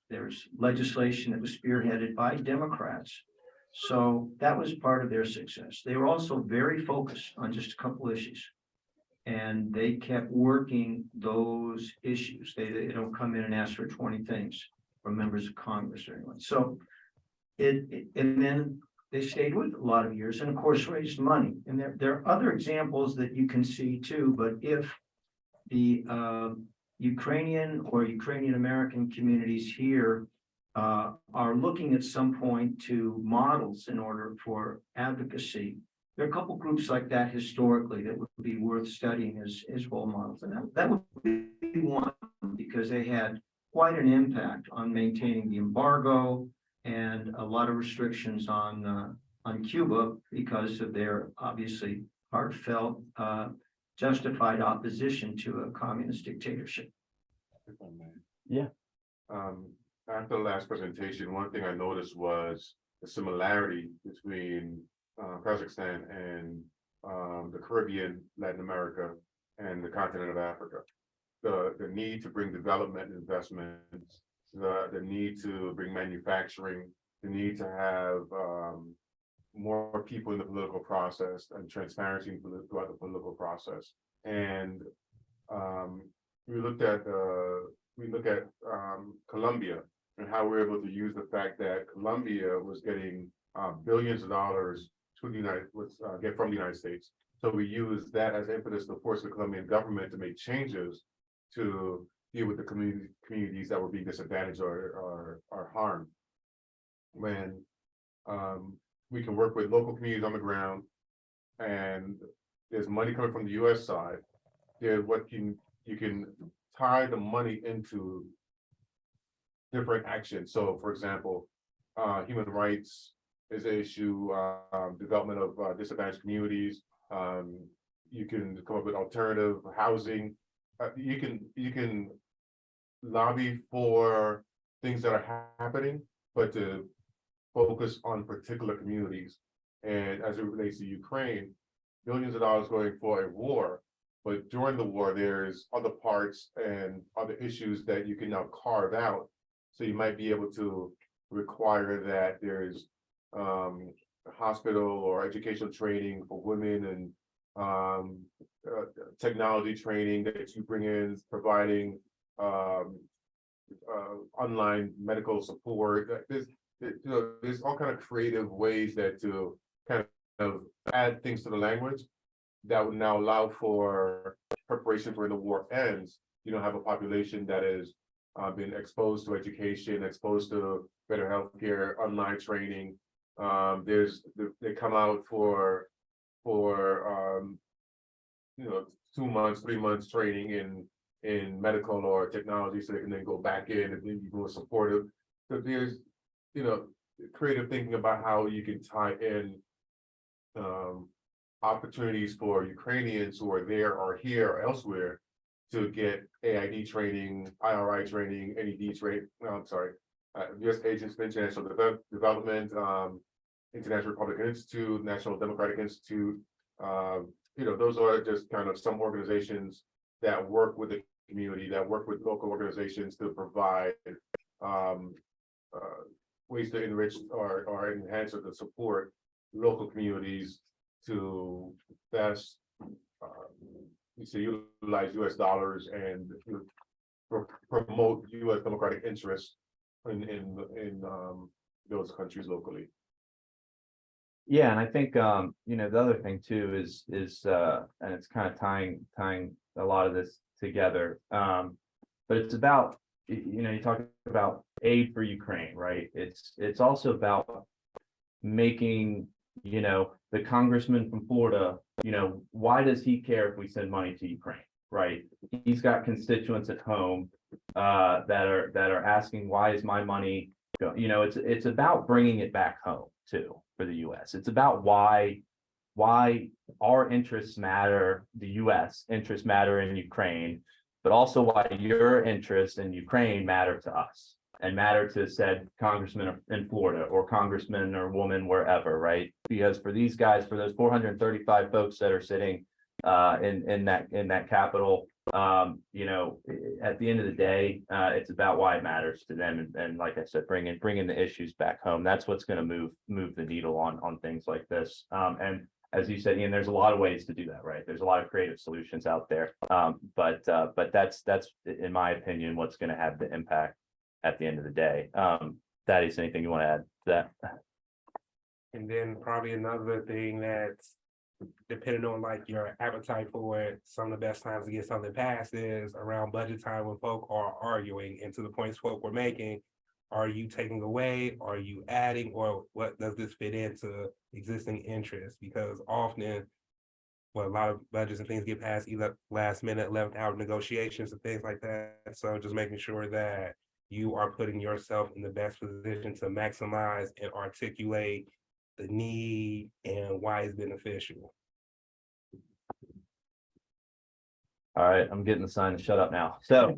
N: There's legislation that was spearheaded by Democrats. So that was part of their success. They were also very focused on just a couple issues. And they kept working those issues. They don't come in and ask for 20 things from members of Congress or anyone. So and then they stayed with it a lot of years and of course raised money. And there are other examples that you can see too, but if the Ukrainian or Ukrainian American communities here are looking at some point to models in order for advocacy, there are a couple groups like that historically that would be worth studying as role models. And that would be one, because they had quite an impact on maintaining the embargo and a lot of restrictions on Cuba because of their obviously heartfelt, justified opposition to a communist dictatorship.
K: Yeah.
M: After the last presentation, one thing I noticed was the similarity between Kazakhstan and the Caribbean, Latin America, and the continent of Africa. The need to bring development investments, the need to bring manufacturing, the need to have more people in the political process and transparency throughout the political process. And we look at Colombia and how we're able to use the fact that Colombia was getting billions of dollars to the get from the United States. So we use that as impetus to force the Colombian government to make changes to deal with the communities that were being disadvantaged or harmed. When we can work with local communities on the ground, and there's money coming from the U.S. side, there's you can tie the money into different actions. So, for example, human rights is an issue, development of disadvantaged communities. You can come up with alternative housing. You can lobby for things that are happening, but to focus on particular communities. And as it relates to Ukraine, billions of dollars going for a war, but during the war, there's other parts and other issues that you can now carve out. So you might be able to require that there's hospital or educational training for women and technology training that you bring in, providing online medical support. There's all kind of creative ways that to kind of add things to the language that would now allow for preparation for when the war ends. You don't have a population that is been exposed to education, exposed to better healthcare, online training. They come out for 2 months, 3 months training in medical or technology, so they can then go back in and be more supportive. So creative thinking about how you can tie in opportunities for Ukrainians who are there or here or elsewhere to get AID training, IRI training, NED training, U.S. Agents for International Development, International Republican Institute, National Democratic Institute. Those are just kind of some organizations that work with the community, that work with local organizations to provide ways to enrich or enhance or to support local communities to best utilize U.S. dollars and promote U.S. democratic interests in those countries locally.
K: Yeah, and I think the other thing too is and it's kind of tying a lot of this together. But it's about you talk about aid for Ukraine, right? It's also about making the congressman from Florida, why does he care if we send money to Ukraine, right? He's got constituents at home that are asking, why is my money it's about bringing it back home too for the U.S. It's about why our interests matter, the U.S. interests matter in Ukraine, but also why your interests in Ukraine matter to us and matter to said congressman in Florida or congressman or woman wherever, right? Because for these guys, for those 435 folks that are sitting in that capital, at the end of the day, it's about why it matters to them, and like I said, bringing the issues back home. That's what's going to move the needle on things like this. And as you said, Ian, there's a lot of ways to do that, right? There's a lot of creative solutions out there, but that's in my opinion what's going to have the impact at the end of the day. Thaddeus, anything you want to add to that?
L: And then probably another thing that's depending on like your appetite for it, some of the best times to get something passed is around budget time when folk are arguing. And to the points folk were making, are you taking away, are you adding, or what does this fit into existing interests? Because often, a lot of budgets and things get passed either last minute, 11th hour negotiations and things like that. So just making sure that you are putting yourself in the best position to maximize and articulate the need and why it's beneficial.
K: All right, I'm getting the sign to shut up now. So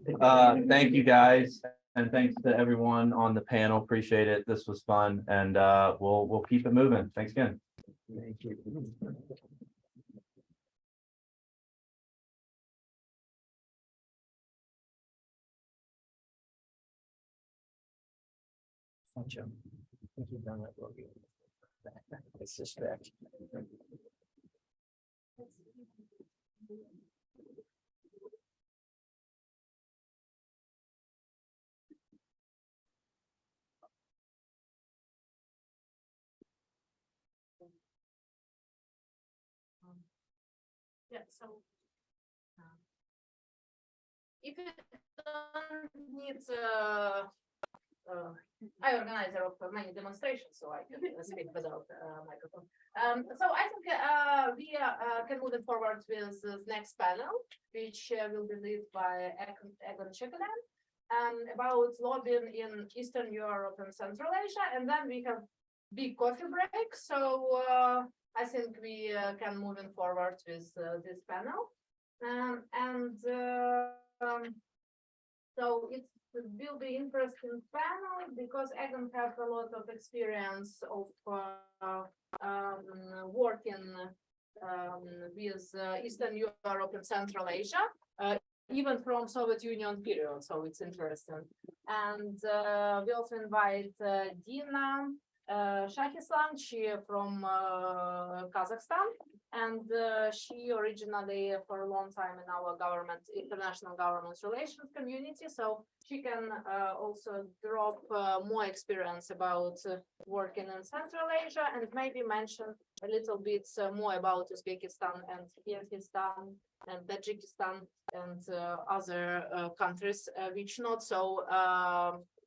K: thank you guys, and thanks to everyone on the panel. Appreciate it. This was fun, and we'll keep it moving. Thanks again.
N: Thank you. I suspect.
I: Yeah, so if you don't need I organizer of many demonstrations, so I can speak without microphone. So I think we can move forward with the next panel, which will be led by Egon Chikolan, about lobbying in Eastern Europe and Central Asia, and then we have big coffee break. So I think we can move forward with this panel, so it will be interesting panel because Egon has a lot of experience of working with Eastern Europe and Central Asia, even from Soviet Union period. So it's interesting. And we also invite Dina Shahislan, she from Kazakhstan, and she originally for a long time in our government, international government relations community. So she can also drop more experience about working in Central Asia and maybe mention a little bit more about Uzbekistan and Kyrgyzstan and Tajikistan and other countries which not so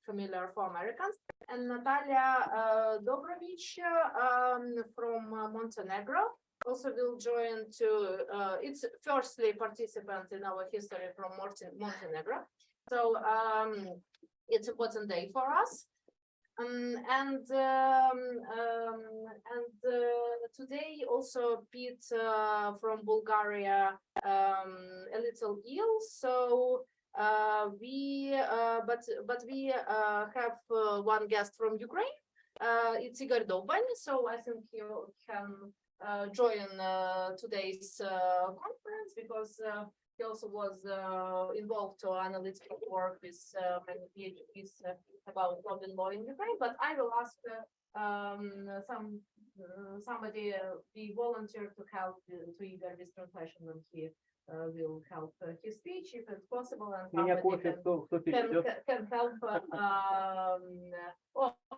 I: familiar for Americans. And Natalia Dobrovich from Montenegro also will join to, it's firstly participant in our history from Montenegro. So it's an important day for us. Today also Pete from Bulgaria a little ill, so we have one guest from Ukraine. It's Igor Doban, so I think you can join today's conference because he also was involved to analytical work with many PhDs about lobbying law in Ukraine. But I will ask somebody be volunteer to help to Igor with translation when he will help his speech if it's possible, and somebody can help.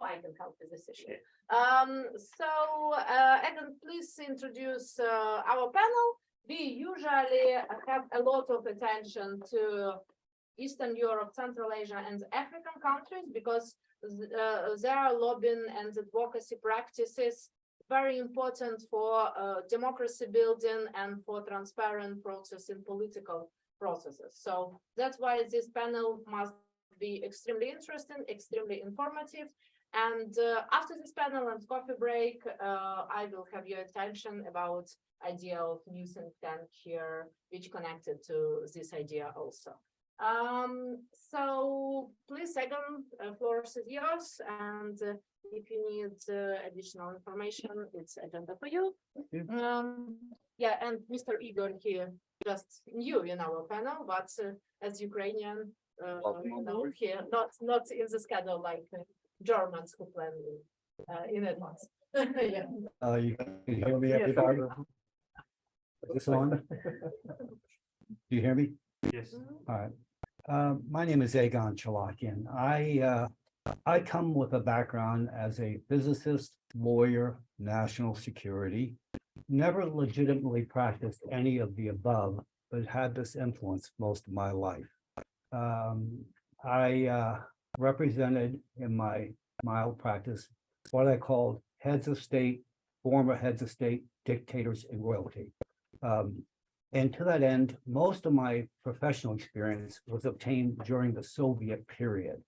I: I can help with this issue. So Egan, please introduce our panel. We usually have a lot of attention to Eastern Europe, Central Asia, and African countries because their lobbying and advocacy practices very important for democracy building and for transparent process in political processes. So that's why this panel must be extremely interesting, extremely informative. And after this panel and coffee break, I will have your attention about idea of new think tank here, which connected to this idea also. So please, Egan, floor is yours, and if you need additional information, it's agenda for you. Yeah, and Mr. Igor here, just new in our panel, but as Ukrainian, here, not in the schedule like Germans who plan in advance. Yeah.
O: You can hear me, everybody? Is this on? Do you hear me?
D: Yes.
O: All right. My name is Egon Chalakian. I come with a background as a physicist, lawyer, national security, never legitimately practiced any of the above, but had this influence most of my life. I represented in my mild practice what I called heads of state, former heads of state, dictators, and royalty. And to that end, most of my professional experience was obtained during the Soviet period.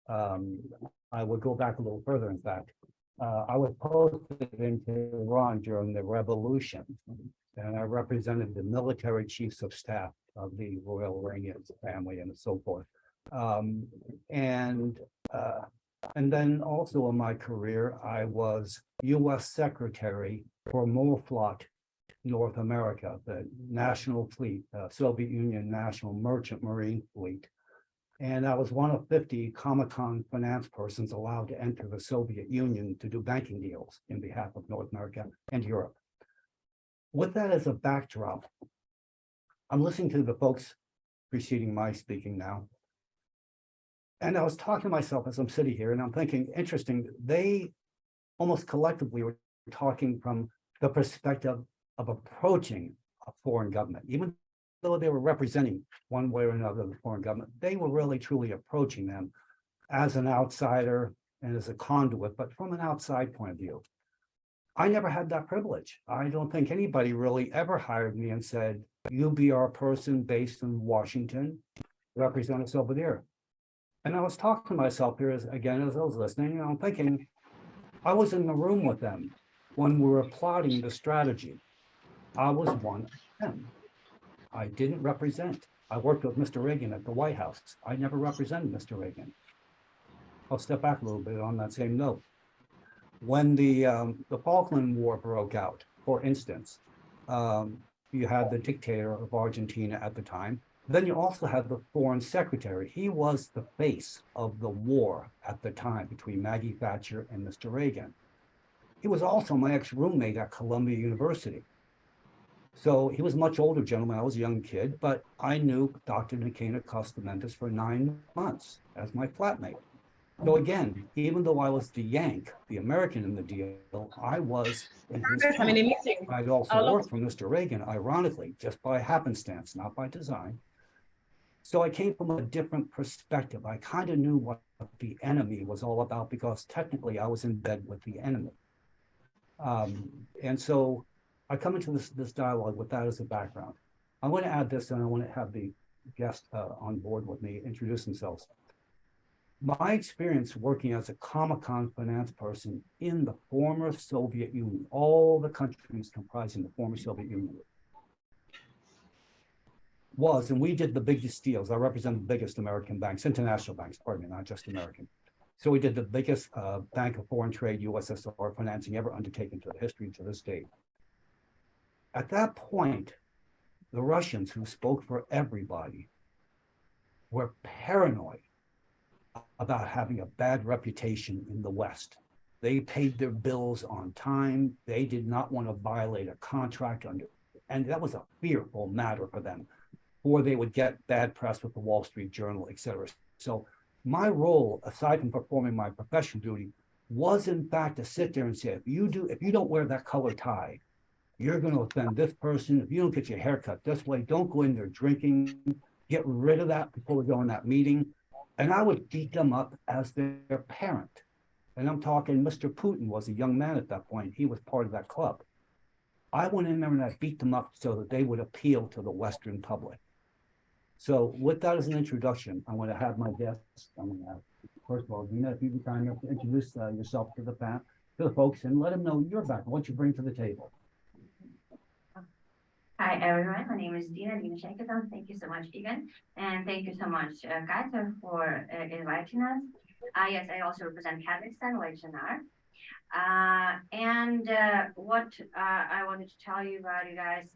O: I would go back a little further, in fact. I was posted into Iran during the revolution, and I represented the military chiefs of staff of the Royal Iranian family and so forth. And then also in my career, I was U.S. Secretary for MOFLOT North America, the National Fleet, Soviet Union National Merchant Marine Fleet. And I was one of 50 Comic-Con finance persons allowed to enter the Soviet Union to do banking deals in behalf of North America and Europe. With that as a backdrop, I'm listening to the folks preceding my speaking now. And I was talking to myself as I'm sitting here, and I'm thinking, interesting, they almost collectively were talking from the perspective of approaching a foreign government, even though they were representing one way or another the foreign government, they were really truly approaching them as an outsider and as a conduit, but from an outside point of view. I never had that privilege. I don't think anybody really ever hired me and said, you be our person based in Washington, represent us over there. And I was talking to myself here as I was listening, and I'm thinking, I was in the room with them when we were plotting the strategy. I was one of them. I didn't represent. I worked with Mr. Reagan at the White House. I never represented Mr. Reagan. I'll step back a little bit on that same note. When the Falkland War broke out, for instance, you had the dictator of Argentina at the time. Then you also had the foreign secretary. He was the face of the war at the time between Maggie Thatcher and Mr. Reagan. He was also my ex-roommate at Columbia University. So he was a much older gentleman. I was a young kid, but I knew Dr. Nikena Costamentis for 9 months as my flatmate. So again, even though I was the Yank, the American in the deal, I was in his camp. I'd also worked for Mr. Reagan, ironically, just by happenstance, not by design. So I came from a different perspective. I kind of knew what the enemy was all about because technically I was in bed with the enemy. And so I come into this dialogue with that as a background. I want to add this, and I want to have the guest on board with me introduce themselves. My experience working as a Comic-Con finance person in the former Soviet Union, all the countries comprising the former Soviet Union, was, and we did the biggest deals. I represent the biggest American banks, international banks, pardon me, not just American. So we did the biggest Bank of Foreign Trade, USSR financing ever undertaken to the history to this date. At that point, the Russians, who spoke for everybody, were paranoid about having a bad reputation in the West. They paid their bills on time. They did not want to violate a contract and that was a fearful matter for them, or they would get bad press with the Wall Street Journal, et cetera. So my role, aside from performing my professional duty, was in fact to sit there and say, if you don't wear that color tie, you're going to offend this person. If you don't get your hair cut this way, don't go in there drinking. Get rid of that before we go in that meeting. And I would beat them up as their parent. And I'm talking, Mr. Putin was a young man at that point. He was part of that club. I went in there and I beat them up so that they would appeal to the Western public. So with that as an introduction, I'm going to have my guests. I'm going to have, first of all, Dina, if you can kind of introduce yourself to the folks and let them know your background, what you bring to the table.
E: Hi everyone, my name is Dina Shaketon. Thank you so much, Egan, and thank you so much, Katya, for inviting us. Yes, I also represent Kazakhstan, like Janar. What I wanted to tell you about, you guys,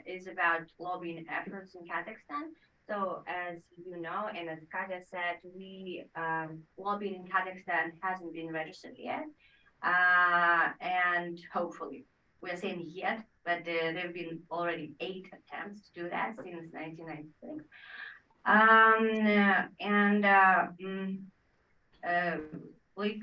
E: is about lobbying efforts in Kazakhstan. So as you know, and as Katya said, lobbying in Kazakhstan hasn't been registered yet. And hopefully, we're saying yet, but there have been already 8 attempts to do that since 1996. Like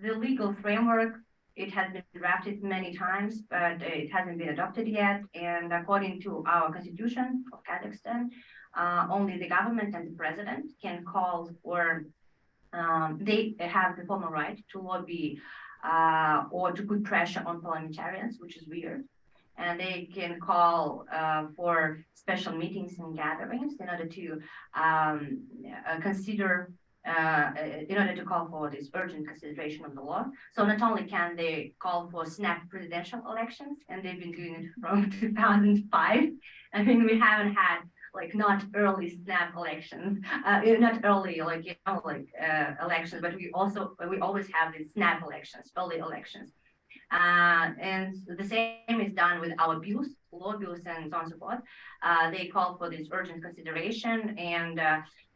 E: the legal framework, it has been drafted many times, but it hasn't been adopted yet. And according to our constitution of Kazakhstan, only the government and the president can call, or they have the formal right to lobby or to put pressure on parliamentarians, which is weird. And they can call for special meetings and gatherings in order to call for this urgent consideration of the law. So not only can they call for snap presidential elections, and they've been doing it from 2005. I mean, we haven't had not early snap elections, not early elections, but we always have these snap elections, early elections. And the same is done with our bills, law bills, and so on and so forth. They call for this urgent consideration, and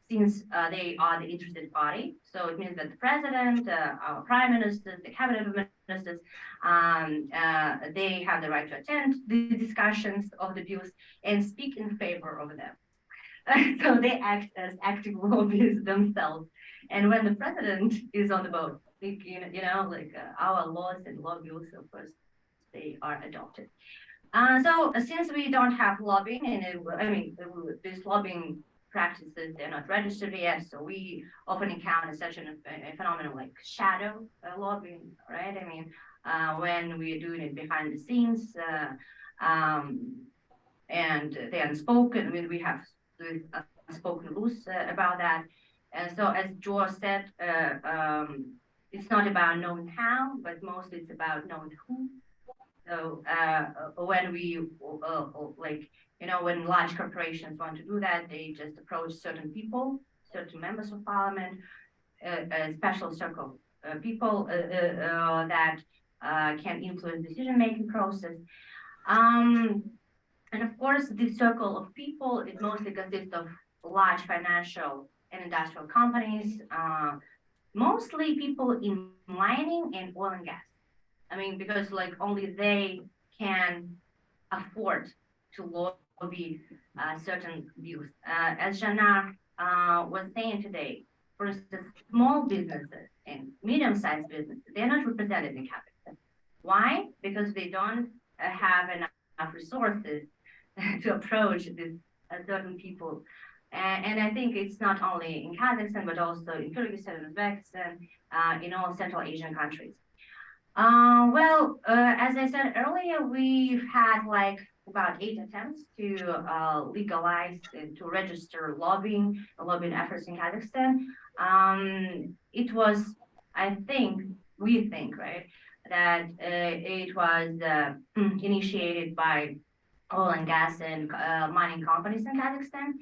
E: since they are the interested party, so it means that the president, our prime minister, the cabinet ministers, they have the right to attend the discussions of the bills and speak in favor of them. So they act as active lobbyists themselves. And when the president is on the boat, our laws and law bills, of course, they are adopted. So since we don't have lobbying, and this lobbying practices, they're not registered yet, so we often encounter such a phenomenon like shadow lobbying, right? I mean, when we're doing it behind the scenes, and they unspoken, we have unspoken rules about that. And so, as George said, it's not about knowing how, but mostly it's about knowing who. So when we when large corporations want to do that, they just approach certain people, certain members of parliament, a special circle of people that can influence decision-making process. And of course, this circle of people, it mostly consists of large financial and industrial companies, mostly people in mining and oil and gas. I mean, because only they can afford to lobby certain views. As Jana was saying today, for instance, small businesses and medium-sized businesses, they're not represented in Kazakhstan. Why? Because they don't have enough resources to approach these certain people. And I think it's not only in Kazakhstan, but also in Kyrgyzstan and Uzbekistan, in all Central Asian countries. As I said earlier, we've had about 8 attempts to legalize and to register lobbying efforts in Kazakhstan. It was, we think, right, that it was initiated by oil and gas and mining companies in Kazakhstan.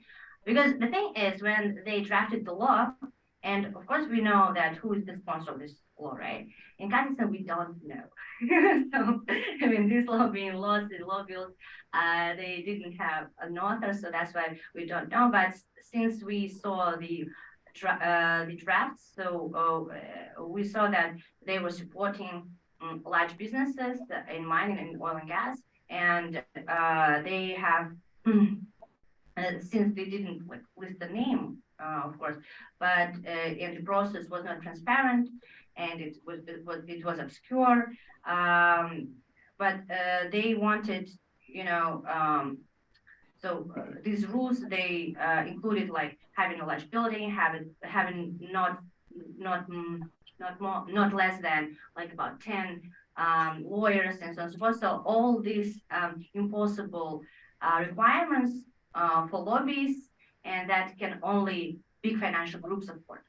E: Because the thing is, when they drafted the law, and of course we know that who is the sponsor of this law, right? In Kazakhstan, we don't know. So, I mean, these lobbying laws, the law bills, they didn't have an author, so that's why we don't know. But since we saw the drafts, so we saw that they were supporting large businesses in mining and oil and gas, and they have, since they didn't list the name, of course, but and the process was not transparent, and it was obscure. But they wanted, these rules, they included like having a large building, having not less than like about 10 lawyers and so on and so forth. So all these impossible requirements for lobbyists, and that can only big financial groups support.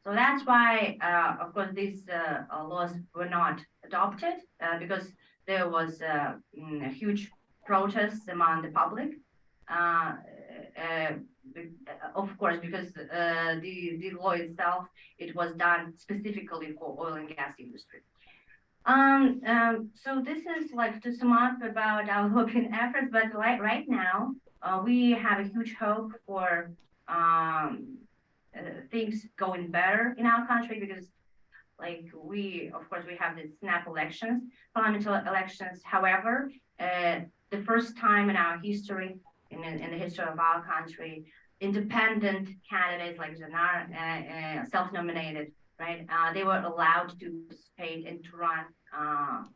E: So that's why, of course, these laws were not adopted because there was a huge protest among the public. Of course, because the law itself, it was done specifically for oil and gas industry. So this is like to sum up about our lobbying efforts, but right now, we have a huge hope for things going better in our country, because of course, we have the snap elections, parliamentary elections. However, the first time in our history, in the history of our country, independent candidates like Zanar, self-nominated, right? They were allowed to participate and to run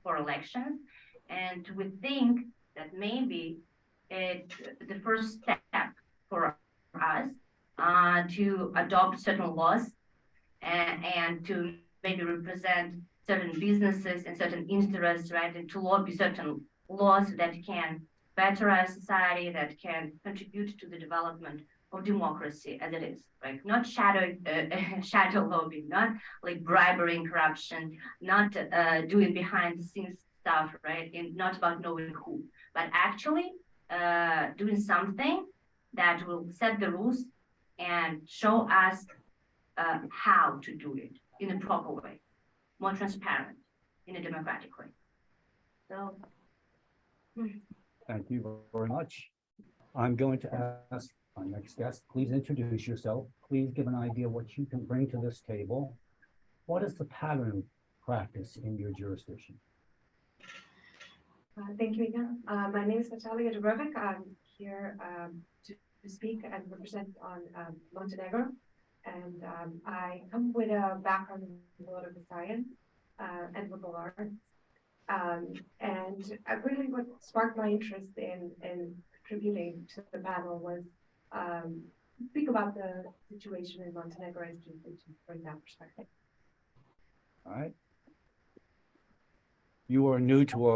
E: for elections. And we think that maybe the first step for us to adopt certain laws and to maybe represent certain businesses and certain interests, right? And to lobby certain laws that can better our society, that can contribute to the development of democracy as it is, right? Not shadow lobbying, not like bribery and corruption, not doing behind the scenes stuff, right? And not about knowing who, but actually doing something that will set the rules and show us how to do it in a proper way, more transparent, in a democratic way. So.
O: Thank you very much. I'm going to ask our next guest, please introduce yourself. Please give an idea what you can bring to this table. What is the pattern practice in your jurisdiction?
J: Thank you, Ika. My name is Natalia Dubrovic. I'm here to speak and represent on Montenegro. And I come with a background in political science and liberal arts. And really what sparked my interest in contributing to the panel was speak about the situation in Montenegro and to bring that perspective.
O: All right. You are new to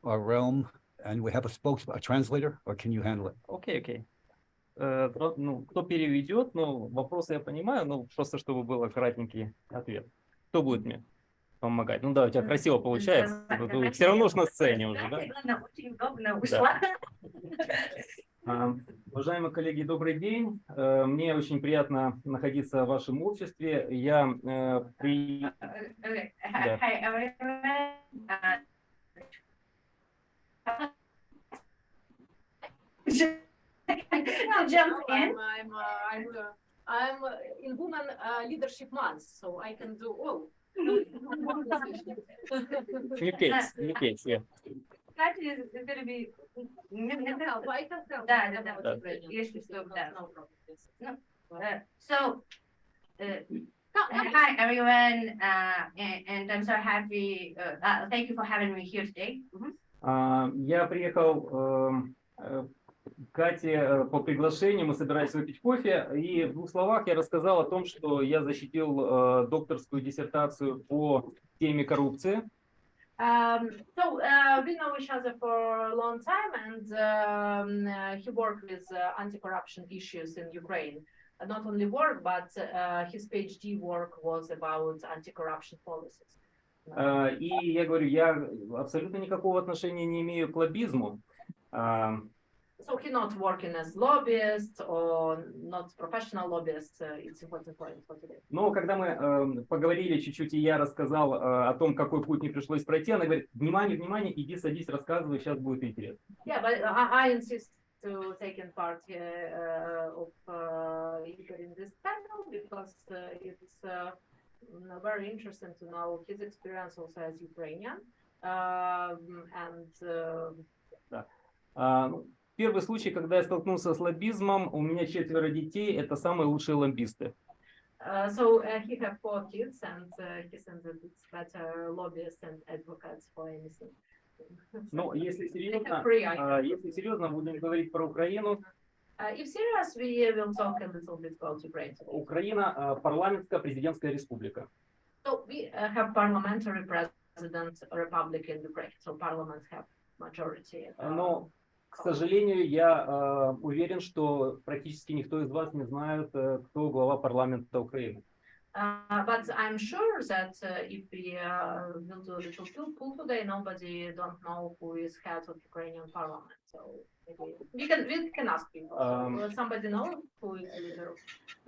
O: our realm, and we have a translator, or can you handle it?
P: Окей. Ну, кто переведет, ну, вопросы я понимаю, но просто чтобы был кратенький ответ. Кто будет мне помогать? Ну да, у тебя красиво получается. Ты все равно уж на сцене уже, да? Уважаемые коллеги, добрый день. Мне очень приятно находиться в вашем обществе. Я
A: I'm in Women Leadership Month, so I can do all.
P: Communicates, yeah.
E: So, hi everyone, and I'm so happy. Thank you for having me here today.
P: Я приехал Кате по приглашению, мы собирались выпить кофе, и в двух словах я рассказал о том, что я защитил докторскую диссертацию по теме коррупции.
I: We know each other for a long time, and he worked with anti-corruption issues in Ukraine. Not only work, but his PhD work was about anti-corruption policies.
P: И я говорю, я абсолютно никакого отношения не имею к лоббизму.
I: So he's not working as lobbyist or not professional lobbyist. It's important point for today.
P: Но когда мы поговорили чуть-чуть, и я рассказал о том, какой путь мне пришлось пройти, она говорит, внимание, внимание, иди садись, рассказывай, сейчас будет интересно.
I: Yeah, but I insist to taking part of in this panel because it's very interesting to know his experience also as Ukrainian.
P: Первый случай, когда я столкнулся с лоббизмом, у меня 4 детей, это самые лучшие лоббисты.
I: So he have 4 kids, and he said that it's better lobbyists and advocates for anything.
P: Но если серьезно, будем говорить про Украину.
I: If serious, we will talk a little bit about Ukraine today.
P: Украина парламентская президентская республика.
I: So we have parliamentary president republic in Ukraine. So parliament have majority.
P: Но, к сожалению, я уверен, что практически никто из вас не знает, кто глава парламента Украины.
I: But I'm sure that if we will do a little poll today, nobody don't know who is head of Ukrainian parliament. So maybe we can ask people. Will somebody know who is the leader?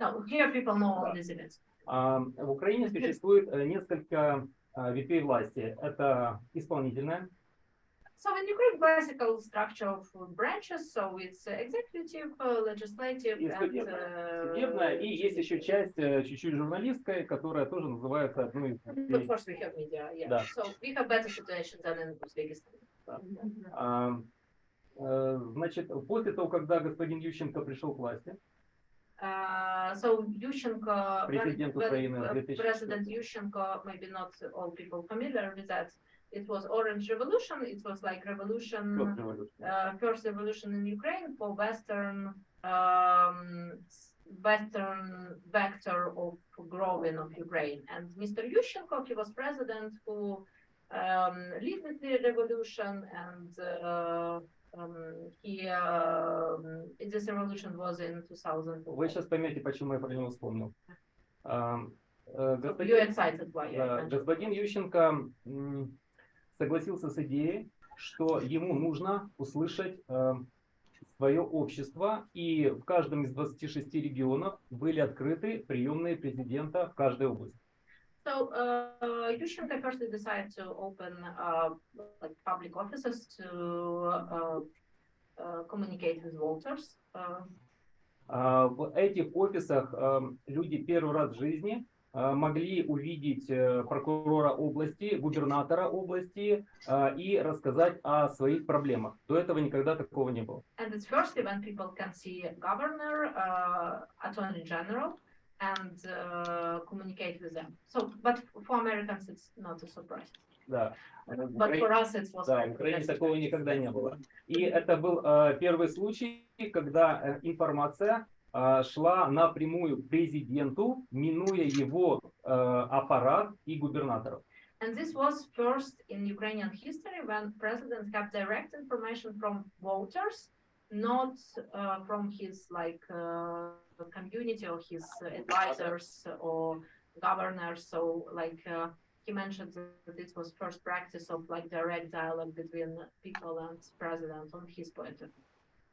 I: No, here people know all these events.
P: В Украине существует несколько ветвей власти. Это исполнительная.
I: So in Ukraine, classical structure of branches, so it's executive, legislative,
P: судебная, и есть еще часть чуть-чуть журналистская, которая тоже называется одной из...
I: Of course, we have media, yeah.
P: Да.
I: So we have better situation than in Uzbekistan.
P: Значит, после того, когда господин Ющенко пришел к власти,
I: so Yushchenko,
P: президент Украины,
I: President Yushchenko, maybe not all people familiar with that. It was Orange Revolution. It was like revolution, first revolution in Ukraine for Western vector of growing of Ukraine. And Mr. Yushchenko, he was president who led the revolution, and this revolution was in 2000.
P: Вы сейчас поймете, почему я про него вспомнил. Господин Ющенко согласился с идеей, что ему нужно услышать свое общество, и в каждом из 26 регионов были открыты приемные президента в каждой области.
I: So Yushchenko first decided to open like public offices to communicate with voters.
P: В этих офисах люди первый раз в жизни могли увидеть прокурора области, губернатора области и рассказать о своих проблемах. До этого никогда такого не было.
I: And it's firstly when people can see governor, attorney general, and communicate with them. So, but for Americans it's not a surprise.
P: Да.
I: But for us it was.
P: Да, в Украине такого никогда не было. И это был первый случай, когда информация шла напрямую к президенту, минуя его аппарат и губернаторов.
I: And this was first in Ukrainian history when president have direct information from voters, not from his like community or his advisors or governors. So like he mentioned that this was first practice of like direct dialogue between people and president on his point of view.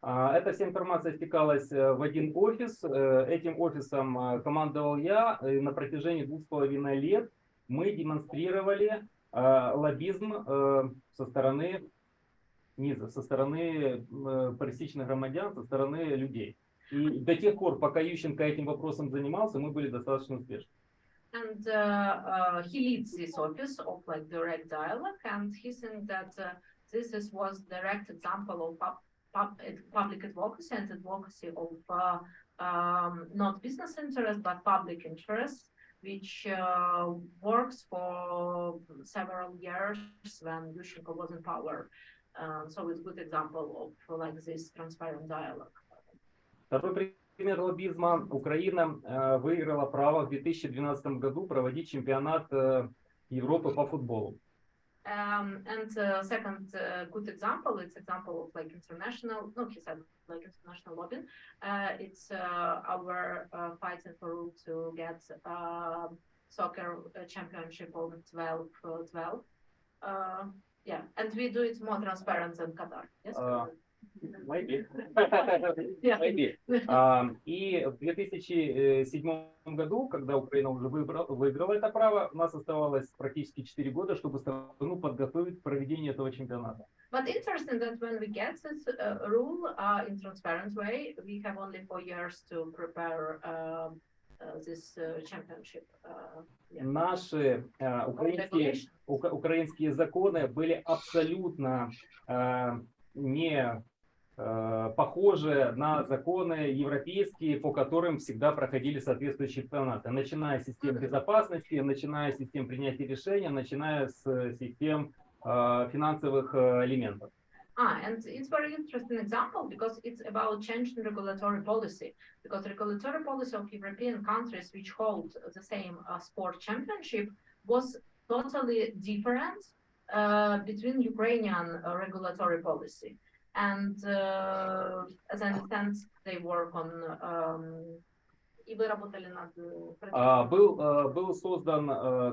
P: Эта вся информация стекалась в один офис. Этим офисом командовал я. На протяжении 2,5 лет мы демонстрировали лоббизм со стороны низа, со стороны пересечных громадян, со стороны людей. И до тех пор, пока Ющенко этим вопросом занимался, мы были достаточно успешны.
I: And he leads this office of like direct dialogue, and he thinks that this was direct example of public advocacy and advocacy of not business interest but public interest, which works for several years when Yushchenko was in power. So it's a good example of like this transparent dialogue.
P: Второй пример лоббизма. Украина выиграла право в 2012 году проводить чемпионат Европы по футболу.
I: And second good example, it's example of like international, no, he said like international lobbying. It's our fighting for rule to get soccer championship over 12. Yeah, and we do it more transparent than Qatar. Yes.
P: Maybe.
I: Yeah.
P: Maybe. И в 2007 году, когда Украина уже выиграла это право, у нас оставалось практически 4 года, чтобы страну подготовить к проведению этого чемпионата.
I: But interesting that when we get this rule in transparent way, we have only 4 years to prepare this championship. Yeah.
P: Наши украинские законы были абсолютно не похожи на законы европейские, по которым всегда проходили соответствующие чемпионаты, начиная с систем безопасности, начиная с систем принятия решений, начиная с систем финансовых элементов.
I: And it's very interesting example because it's about changing regulatory policy. Because regulatory policy of European countries which hold the same sport championship was totally different between Ukrainian regulatory policy. And as I understand, they work on и вы работали над...
P: Был создан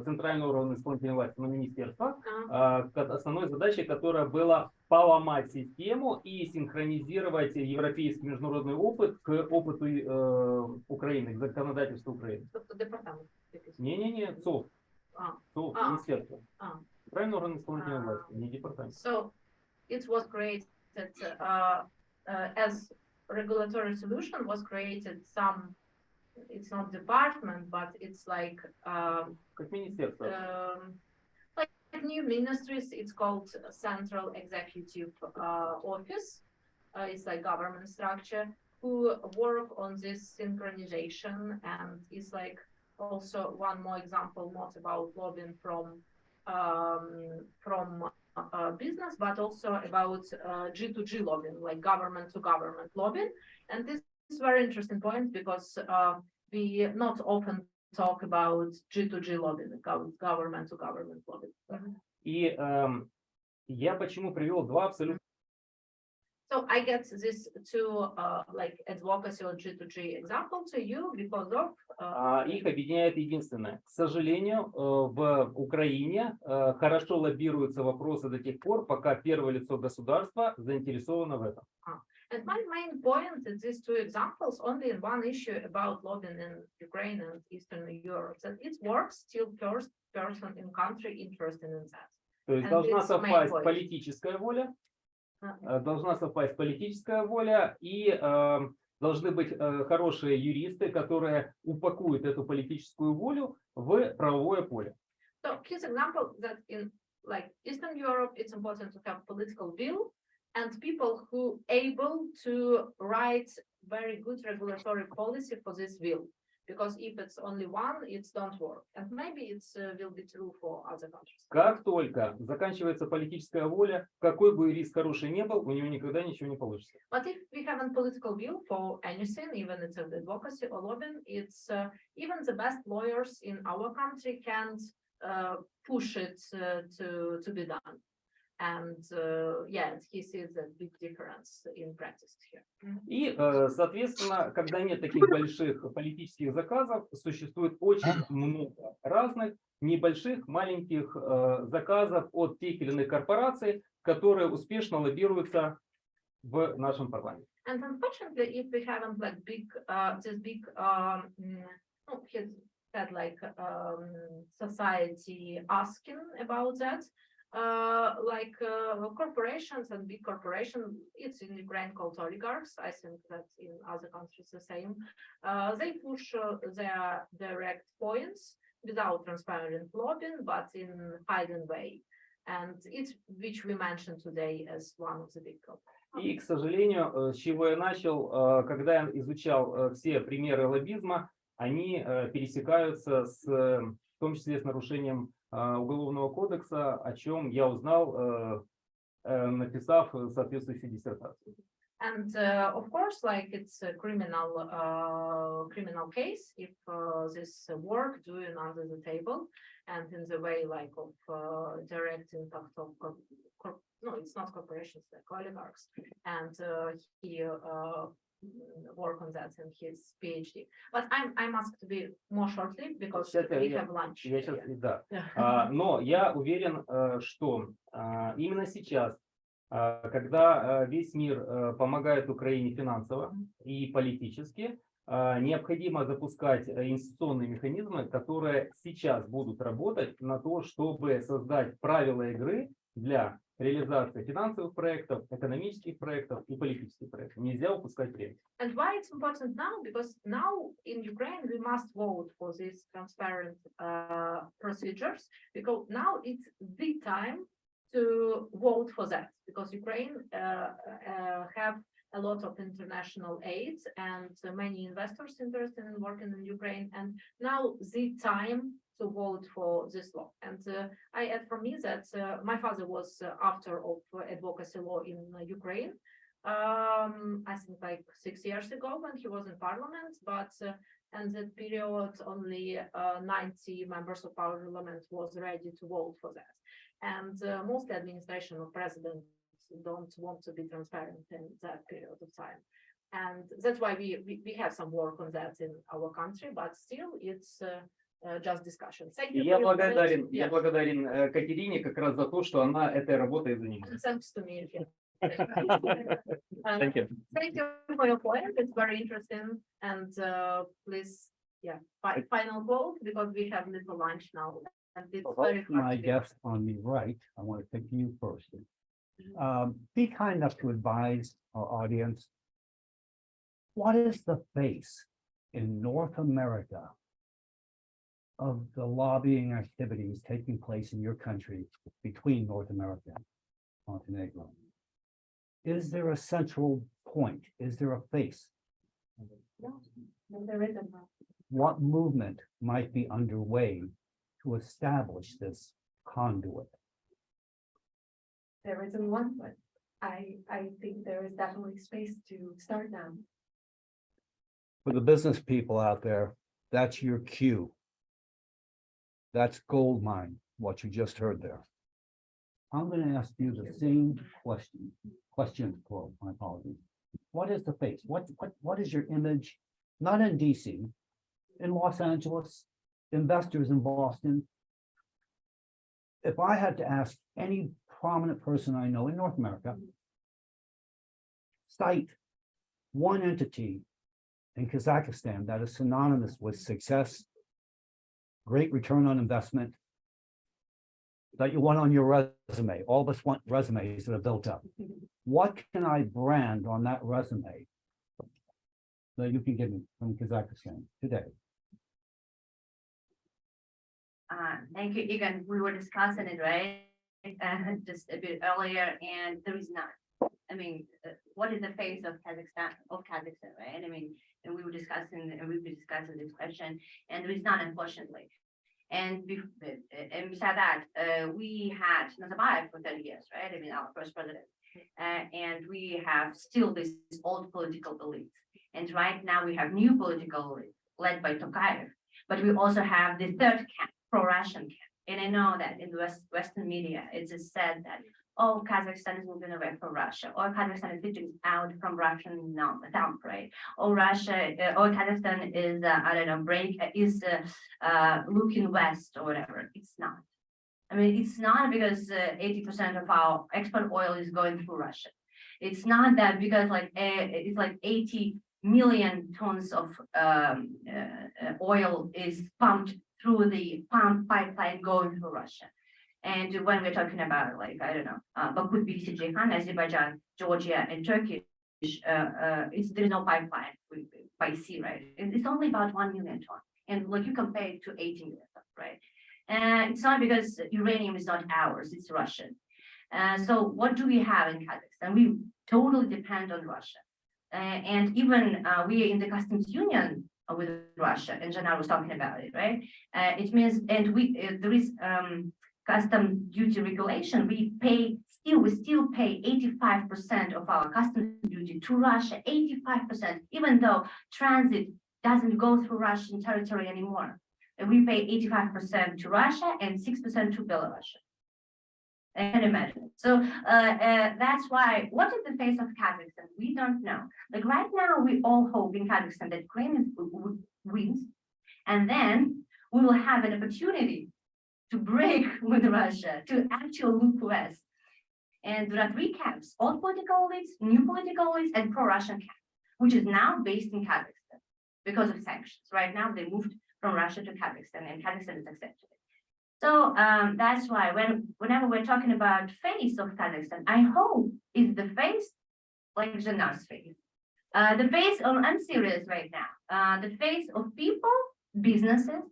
P: центральный орган исполнительной власти, министерство, основной задачей которой была поломать систему и синхронизировать европейский международный опыт к опыту Украины, к законодательству Украины.
I: Департамент.
P: Не, ЦОВ. ЦОВ, министерство. Центральный орган исполнительной власти, не департамент.
I: So it was created as regulatory solution was created some. It's not department, but it's like like new ministries. It's called Central Executive Office. It's like government structure who work on this synchronization, and it's like also one more example, not about lobbying from business, but also about G2G lobbying, like government to government lobbying. And this is a very interesting point because we not often talk about G2G lobbying, government to government lobbying.
P: И я почему привел два абсолютно.
I: So I get this two like advocacy or G2G example to you because of.
P: Их объединяет единственное. К сожалению, в Украине хорошо лоббируются вопросы до тех пор, пока первое лицо государства заинтересовано в этом.
I: And my main point is these two examples only in one issue about lobbying in Ukraine and Eastern Europe. That it works till first person in country interested in that.
P: То есть должна совпасть политическая воля, и должны быть хорошие юристы, которые упакуют эту политическую волю в правовое поле.
I: So his example that in like Eastern Europe, it's important to have political will and people who able to write very good regulatory policy for this will. Because if it's only one, it don't work. And maybe it will be true for other countries.
P: Как только заканчивается политическая воля, какой бы юрист хороший не был, у него никогда ничего не получится.
I: But if we have a political will for anything, even it's advocacy or lobbying, it's even the best lawyers in our country can't push it to be done. And yeah, he sees a big difference in practice here.
P: И, соответственно, когда нет таких больших политических заказов, существует очень много разных небольших, маленьких заказов от тех или иных корпораций, которые успешно лоббируются в нашем парламенте.
I: And unfortunately, if we haven't like big, this big, he said like society asking about that. Like corporations and big corporations, it's in Ukraine called oligarchs. I think that in other countries the same. They push their direct points without transparent lobbying, but in hidden way. And it's which we mentioned today as one of the big problems.
P: И, к сожалению, с чего я начал, когда я изучал все примеры лоббизма, они пересекаются в том числе с нарушением Уголовного кодекса, о чем я узнал, написав соответствующую диссертацию.
I: And of course, like it's a criminal case if this work doing under the table and in the way like of direct impact of no, it's not corporations like oligarchs, and he work on that in his PhD. But I'm asked to be more shortly because we have lunch.
P: Я сейчас, да.
I: Yeah.
P: Но я уверен, что именно сейчас, когда весь мир помогает Украине финансово и политически, необходимо запускать институционные механизмы, которые сейчас будут работать на то, чтобы создать правила игры для реализации финансовых проектов, экономических проектов и политических проектов. Нельзя упускать время.
I: And why it's important now? Because now in Ukraine we must vote for these transparent procedures, because now it's the time to vote for that, because Ukraine have a lot of international aid and many investors interested in working in Ukraine, and now the time to vote for this law. And I add from me that my father was author of advocacy law in Ukraine, I think like 6 years ago when he was in parliament, but in that period only 90 members of parliament was ready to vote for that. And most administration or president don't want to be transparent in that period of time. And that's why we have some work on that in our country, but still it's just discussion. Thank you.
P: Я благодарен Катерине как раз за то, что она этой работой занимается.
I: Thanks to me.
P: Thank you.
I: Thank you for your point. It's very interesting. And please, final quote, because we have little lunch now. And it's very
O: My guest on the right, I want to take you first. Be kind enough to advise our audience. What is the face in North America of the lobbying activities taking place in your country between North America and Montenegro? Is there a central point? Is there a face?
J: No, there isn't.
O: What movement might be underway to establish this conduit?
J: There isn't one, but I think there is definitely space to start now.
O: For the business people out there, that's your cue. That's gold mine, what you just heard there. I'm going to ask you the same question, quote, my apologies. What is the face? What is your image? Not in DC, in Los Angeles, investors in Boston. If I had to ask any prominent person I know in North America, cite one entity in Kazakhstan that is synonymous with success, great return on investment, that you want on your resume. All of us want resumes that are built up. What can I brand on that resume that you can give me from Kazakhstan today?
E: Thank you, Egan. We were discussing it, right? Just a bit earlier, and there is none. I mean, what is the face of Kazakhstan, right? I mean, and we were discussing, and we've been discussing this question, and there is none, unfortunately. And beside that, we had Nazarbayev for 30 years, right? I mean, our first president. And we have still this old political elite. And right now we have new political elite led by Tokayev. But we also have the third camp, pro-Russian camp. And I know that in the Western media, it's said that, oh, Kazakhstan is moving away from Russia, or Kazakhstan is getting out from Russian thumb, right? Or Russia, or Kazakhstan is, I don't know, looking west or whatever. It's not. I mean, it's not because 80% of our export oil is going through Russia. It's not that because it's like 80 million tons of oil is pumped through the pipeline going through Russia. And when we're talking about, like, I don't know, Baku, Ceyhan, Azerbaijan, Georgia, and Turkey, there's no pipeline by sea, right? And it's only about 1 million tons. And like you compare it to 18 million tons, right? And it's not because uranium is not ours, it's Russian. So what do we have in Kazakhstan? We totally depend on Russia. And even we are in the customs union with Russia, and Janar was talking about it, right? It means, and there is custom duty regulation, we still pay 85% of our customs duty to Russia, 85%, even though transit doesn't go through Russian territory anymore. And we pay 85% to Russia and 6% to Belarus. And imagine. So that's why, what is the face of Kazakhstan? We don't know. Like right now, we all hope in Kazakhstan that Ukraine wins, and then we will have an opportunity to break with Russia, to actually look west. And there are three camps: old political elites, new political elites, and pro-Russian camp, which is now based in Kazakhstan because of sanctions. Right now, they moved from Russia to Kazakhstan, and Kazakhstan is accepted. So that's why whenever we're talking about face of Kazakhstan, I hope is the face like Janar's face. The face of, I'm serious right now, the face of people, businesses,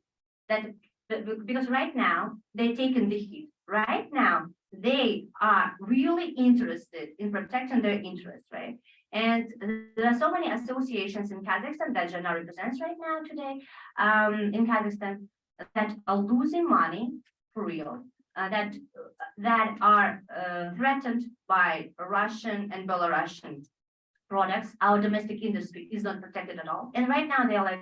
E: because right now they're taking the hit. Right now, they are really interested in protecting their interests, right? And there are so many associations in Kazakhstan that Janar represents right now today in Kazakhstan that are losing money for real, that are threatened by Russian and Belarusian products. Our domestic industry is not protected at all. And right now they're like,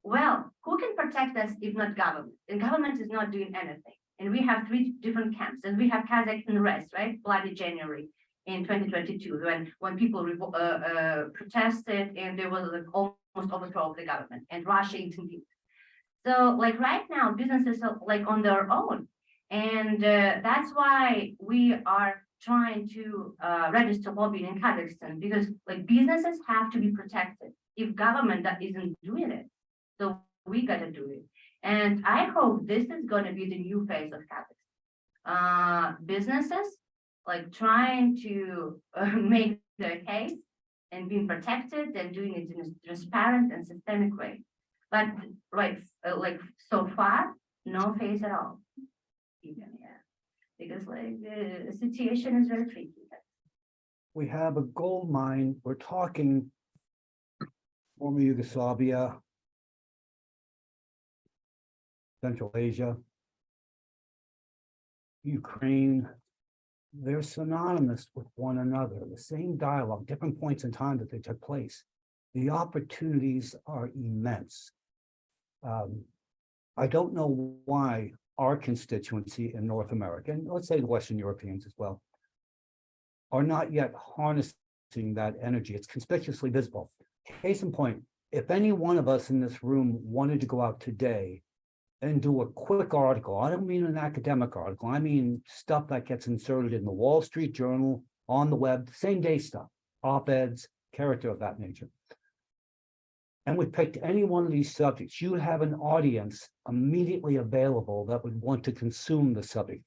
E: well, who can protect us if not government? And government is not doing anything. And we have three different camps, and we have Kazakh unrest, right? Bloody January in 2022, when people protested and there was like almost overthrow of the government, and Russia intervened. So like right now, businesses are like on their own. And that's why we are trying to register lobbying in Kazakhstan, because like businesses have to be protected if government that isn't doing it. So we gotta do it. And I hope this is gonna be the new phase of Kazakhstan. Businesses like trying to make their case and being protected and doing it in a transparent and systemic way. But right, like so far, no face at all. Even, yeah, because like the situation is very tricky.
O: We have a gold mine. We're talking former Yugoslavia, Central Asia, Ukraine. They're synonymous with one another, the same dialogue, different points in time that they took place. The opportunities are immense. I don't know why our constituency in North America, and let's say the Western Europeans as well, are not yet harnessing that energy. It's conspicuously visible. Case in point, if any one of us in this room wanted to go out today and do a quick article, I don't mean an academic article, I mean stuff that gets inserted in the Wall Street Journal, on the web, same day stuff, op-eds, character of that nature. And we picked any one of these subjects, you would have an audience immediately available that would want to consume the subject.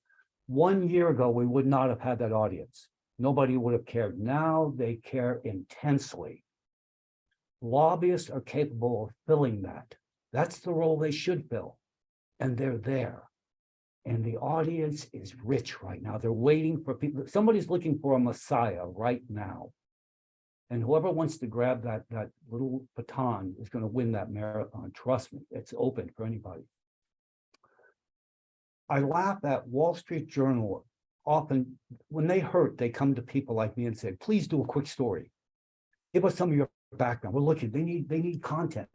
O: 1 year ago, we would not have had that audience. Nobody would have cared. Now they care intensely. Lobbyists are capable of filling that. That's the role they should fill. And they're there. And the audience is rich right now. They're waiting for people. Somebody's looking for a messiah right now. And whoever wants to grab that little baton is going to win that marathon. Trust me, it's open for anybody. I laugh at Wall Street Journal. Often, when they hurt, they come to people like me and say, please do a quick story. Give us some of your background. We're looking, they need content.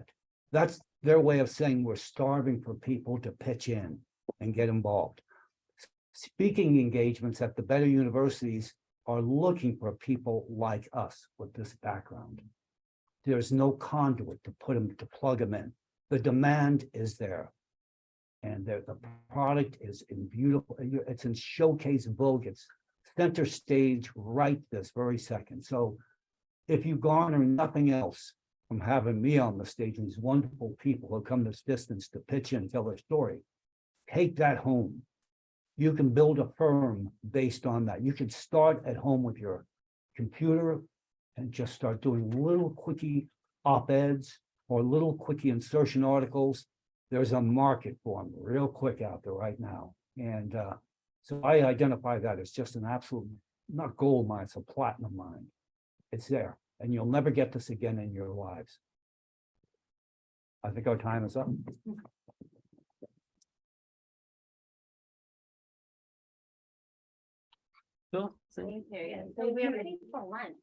O: That's their way of saying we're starving for people to pitch in and get involved. Speaking engagements at the better universities are looking for people like us with this background. There's no conduit to put them, to plug them in. The demand is there. And the product is in beautiful, it's in showcase Vogue, it's center stage right this very second. So if you garner nothing else from having me on the stage and these wonderful people who come this distance to pitch in and tell their story, take that home. You can build a firm based on that. You can start at home with your computer and just start doing little quickie op-eds or little quickie insertion articles. There's a market for them real quick out there right now. And so I identify that as just an absolute, not gold mine, it's a platinum mine. It's there. And you'll never get this again in your lives. I think our time is up.
P: Все?
E: So we are ready for lunch.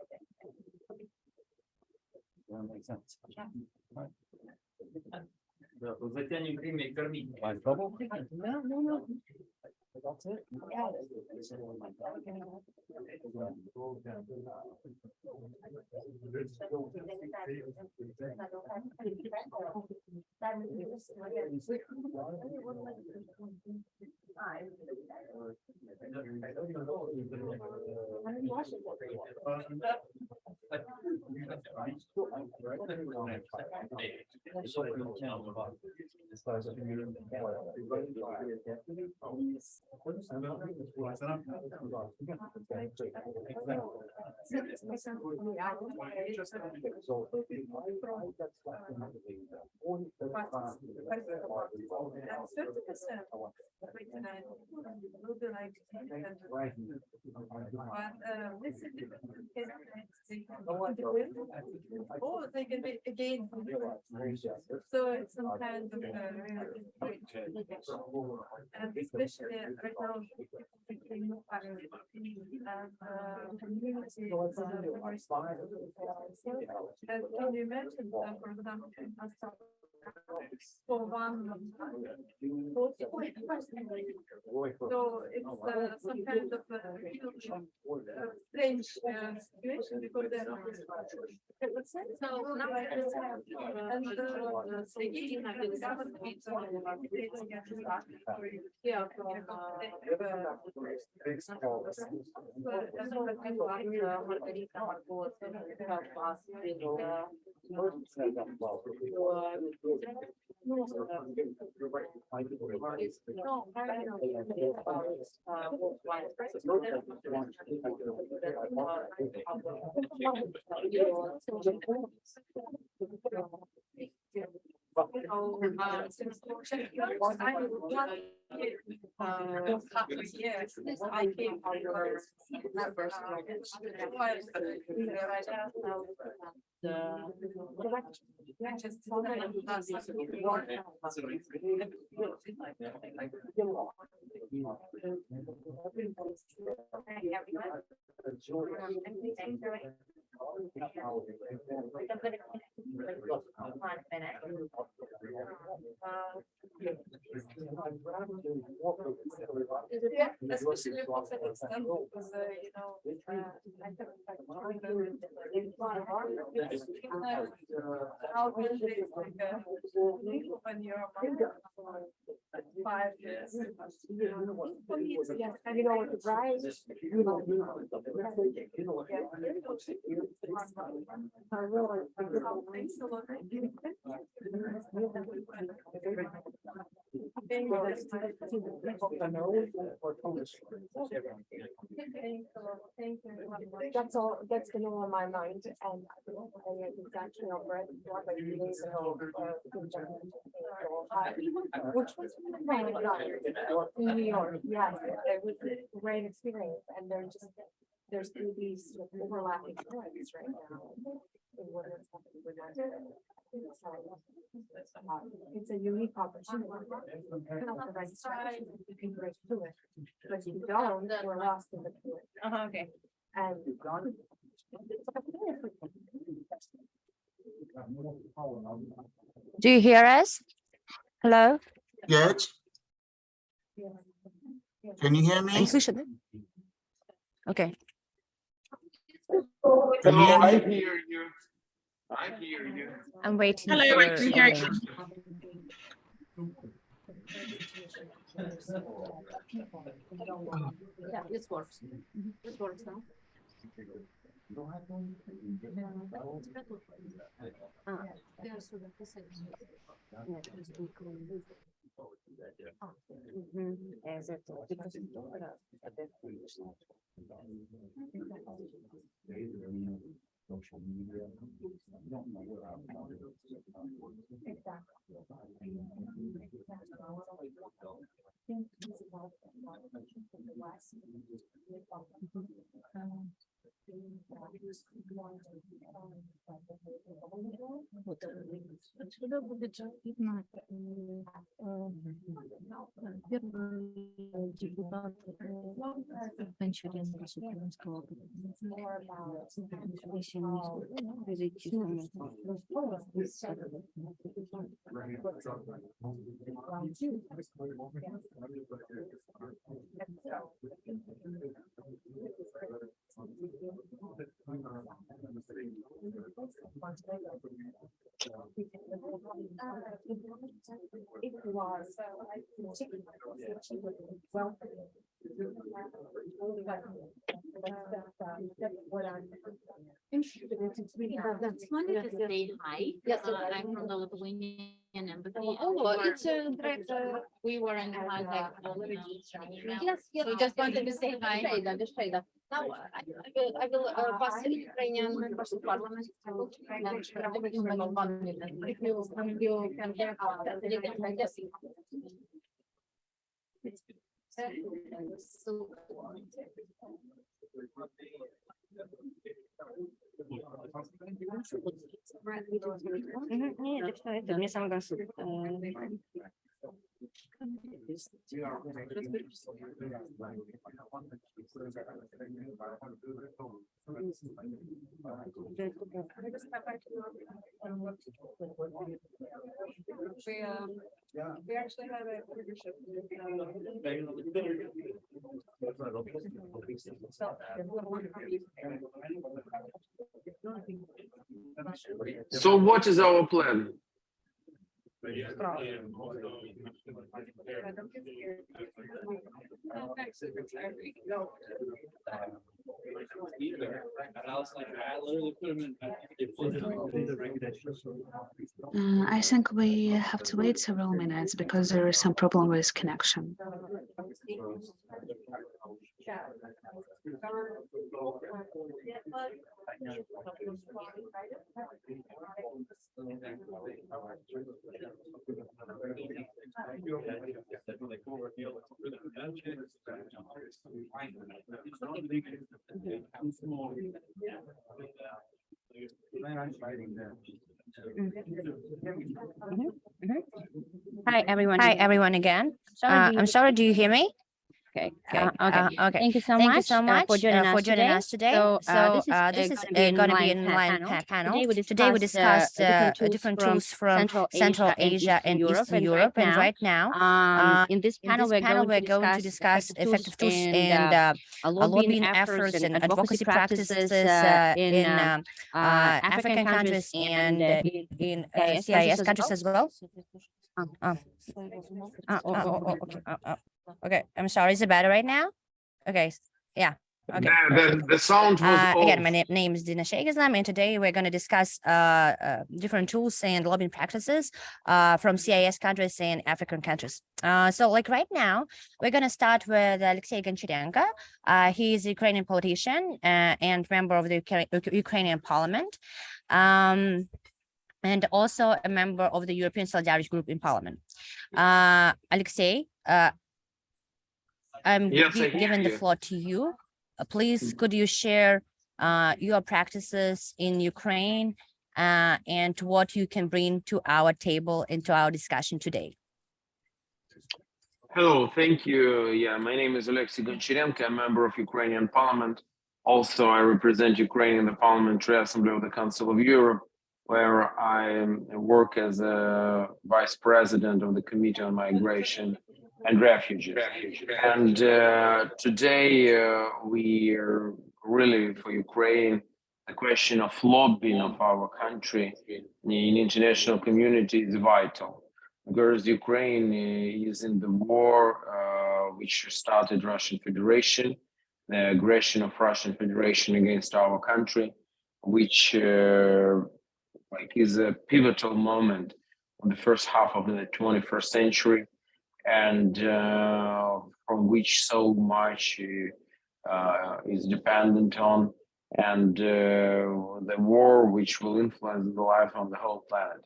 P: Да, тут затянем время и кормить.
H: Or they can be again. So it's some kind of and especially right now and can you imagine for example for one so it's some kind of strange situation because they're so now and I came especially for Kazakhstan, because you know, how will they when you're 5 years?
J: And you know what the price? That's all. That's been on my mind, and it's actually on bread. Which was in New York. Yes, it was a great experience, and there's through these overlapping trends right now. In what is happening with it's a unique opportunity. The registration, you can break through it, but if you don't, we're lost in the pool.
E: Okay.
J: And
Q: do you hear us? Hello?
R: Yes. Can you hear me?
Q: Okay.
R: Hello, I hear you. I hear you.
Q: I'm waiting.
R: Hello, I can hear you.
I: Yeah, this works. This works now.
R: Social media. Don't know where I'm
I: Отсюда будет видно Wanted to say hi. Yes, I'm from the Lithuanian embassy. Oh, it's great. We were in contact. Yes, yes. We just wanted to say hi. Now, I will pass the Ukrainian members of parliament. If you can hear I guess.
R: Нет, это мне самое главное.
J: We actually have a partnership with
S: So what is our plan?
Q: I think we have to wait several minutes because there is some problem with connection.
R: Hi, everyone.
Q: Hi, everyone again. I'm sorry, do you hear me?
R: Okay.
Q: Okay.
R: Thank you so
Q: Thank
R: much.
Q: you so much
R: for joining
Q: us today.
R: So,
Q: this is
R: going to be
Q: an online panel.
R: Today we discussed
Q: different tools from Central Asia and Eastern Europe. And right now,
R: in this panel,
Q: we're going to discuss effective tools and lobbying efforts and advocacy practices in African countries and in CIS countries as well. Okay, I'm sorry. Is it better right now? Okay, yeah. Okay.
S: The sound was
Q: again, my name is Dina Shegizlam, and today we're going to discuss different tools and lobbying practices from CIS countries and African countries. So like right now, we're going to start with Alexei Goncharenko. He is a Ukrainian politician and member of the Ukrainian parliament. And also a member of the European Solidarity Group in Parliament. Alexei, I'm giving the floor to you. Please, could you share your practices in Ukraine and what you can bring to our table and to our discussion today?
S: Hello, thank you. Yeah, my name is Alexei Goncharenko, a member of Ukrainian Parliament. Also, I represent Ukraine in the Parliamentary Assembly of the Council of Europe, where I work as a vice president of the Committee on Migration and Refugees. And today we are really for Ukraine, the question of lobbying of our country in international community is vital. Because Ukraine is in the war which started Russian Federation, the aggression of Russian Federation against our country, which is a pivotal moment in the first half of the 21st century, and from which so much is dependent on, and the war which will influence the life on the whole planet.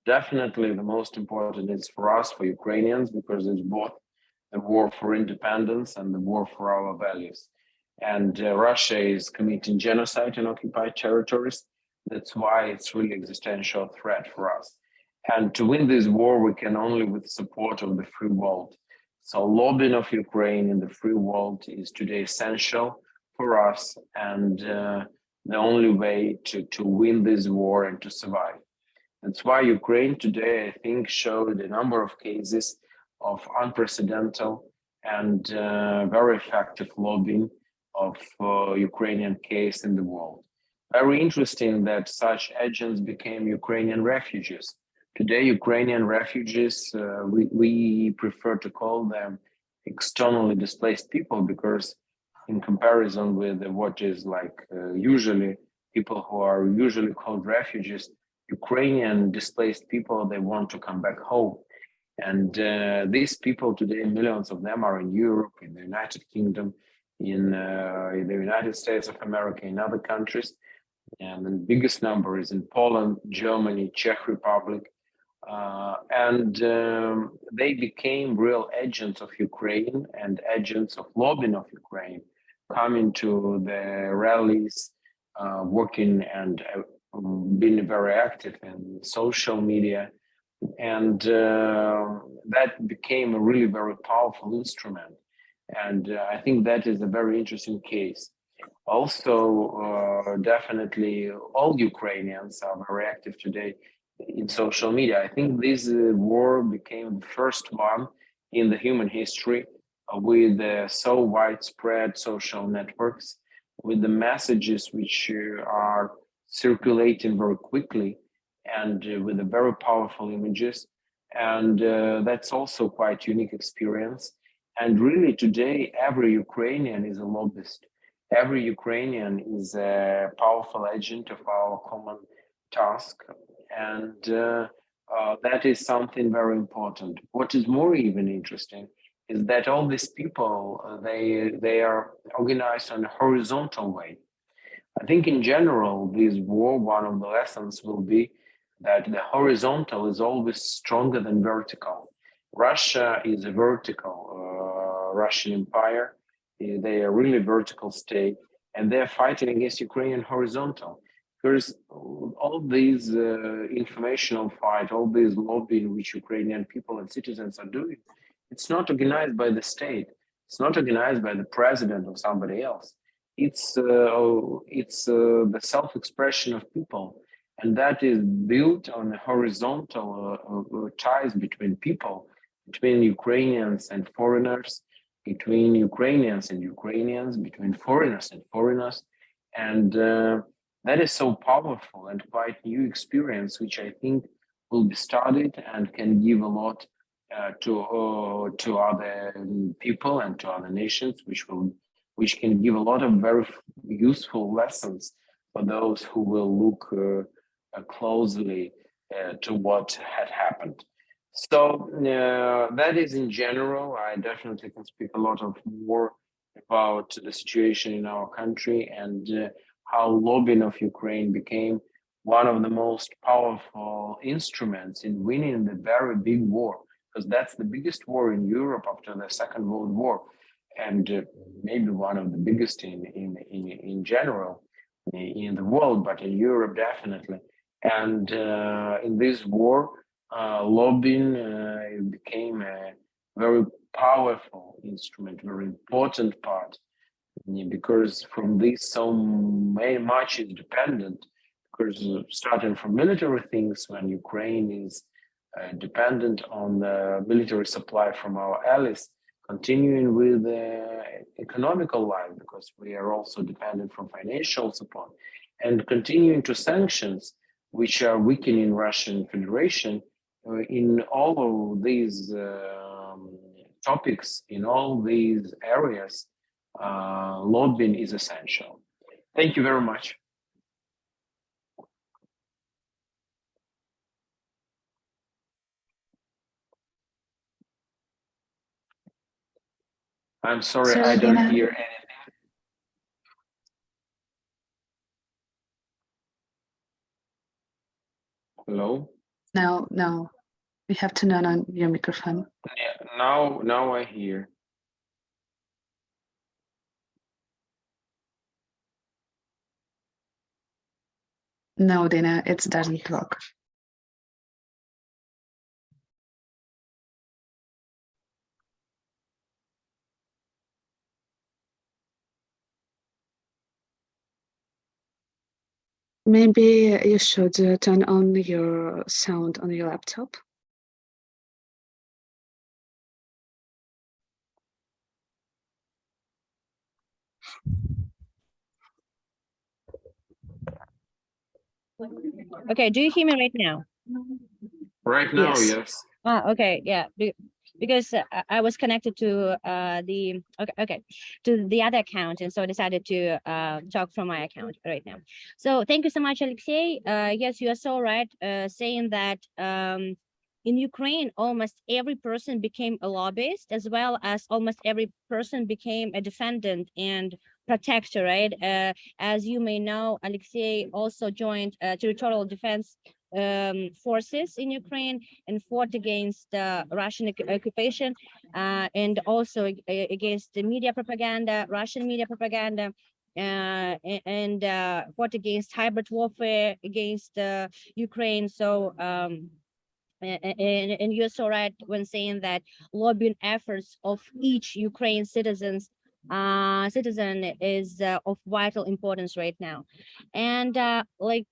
S: Definitely the most important is for us, for Ukrainians, because it's both the war for independence and the war for our values. And Russia is committing genocide in occupied territories. That's why it's really existential threat for us. And to win this war, we can only with support of the free world. So lobbying of Ukraine in the free world is today essential for us, and the only way to win this war and to survive. That's why Ukraine today, I think, showed a number of cases of unprecedented and very effective lobbying of Ukrainian case in the world. Very interesting that such agents became Ukrainian refugees. Today, Ukrainian refugees, we prefer to call them externally displaced people, because in comparison with what is like usually people who are usually called refugees, Ukrainian displaced people, they want to come back home. And these people today, millions of them are in Europe, in the United Kingdom, in the United States of America, in other countries. And the biggest number is in Poland, Germany, Czech Republic. They became real agents of Ukraine and agents of lobbying of Ukraine, coming to the rallies, working and being very active in social media. And that became a really very powerful instrument. And I think that is a very interesting case. Also, definitely all Ukrainians are very active today in social media. I think this war became the first one in the human history with so widespread social networks, with the messages which are circulating very quickly, and with the very powerful images. And that's also quite unique experience. And really today, every Ukrainian is a lobbyist. Every Ukrainian is a powerful agent of our common task. And that is something very important. What is more even interesting is that all these people, they are organized on a horizontal way. I think in general, this war, one of the lessons will be that the horizontal is always stronger than vertical. Russia is a vertical Russian empire. They are really vertical state, and they're fighting against Ukrainian horizontal. Because all these informational fight, all these lobbying which Ukrainian people and citizens are doing, it's not organized by the state. It's not organized by the president or somebody else. It's the self-expression of people, and that is built on a horizontal ties between people, between Ukrainians and foreigners, between Ukrainians and Ukrainians, between foreigners and foreigners, and that is so powerful and quite new experience, which I think will be studied and can give a lot to other people and to other nations, which can give a lot of very useful lessons for those who will look closely to what had happened. So that is in general. I definitely can speak a lot of more about the situation in our country and how lobbying of Ukraine became one of the most powerful instruments in winning the very big war, because that's the biggest war in Europe after the Second World War, and maybe one of the biggest in general in the world, but in Europe definitely. And in this war, lobbying became a very powerful instrument, very important part, because from this so much is dependent. Because starting from military things, when Ukraine is dependent on the military supply from our allies, continuing with the economical life, because we are also dependent from financial support, and continuing to sanctions, which are weakening Russian Federation. In all of these topics, in all these areas, lobbying is essential. Thank you very much. I'm sorry, I don't hear anything. Hello?
T: No, you have to turn on your microphone.
S: Yeah, now I hear.
T: No, Dina, it doesn't work. Maybe you should turn on your sound on your laptop.
Q: Okay, do you hear me right now?
S: Right now, yes.
Q: Ah, okay, yeah, because I was connected to the to the other account, and so I decided to talk from my account right now. So thank you so much, Alexei. Yes, you are so right, saying that in Ukraine, almost every person became a lobbyist, as well as almost every person became a defendant and protector, right? As you may know, Alexei also joined territorial defense forces in Ukraine and fought against Russian occupation and also against the media propaganda, Russian media propaganda, and fought against hybrid warfare against Ukraine. So and you're so right when saying that lobbying efforts of each Ukraine citizen is of vital importance right now. And right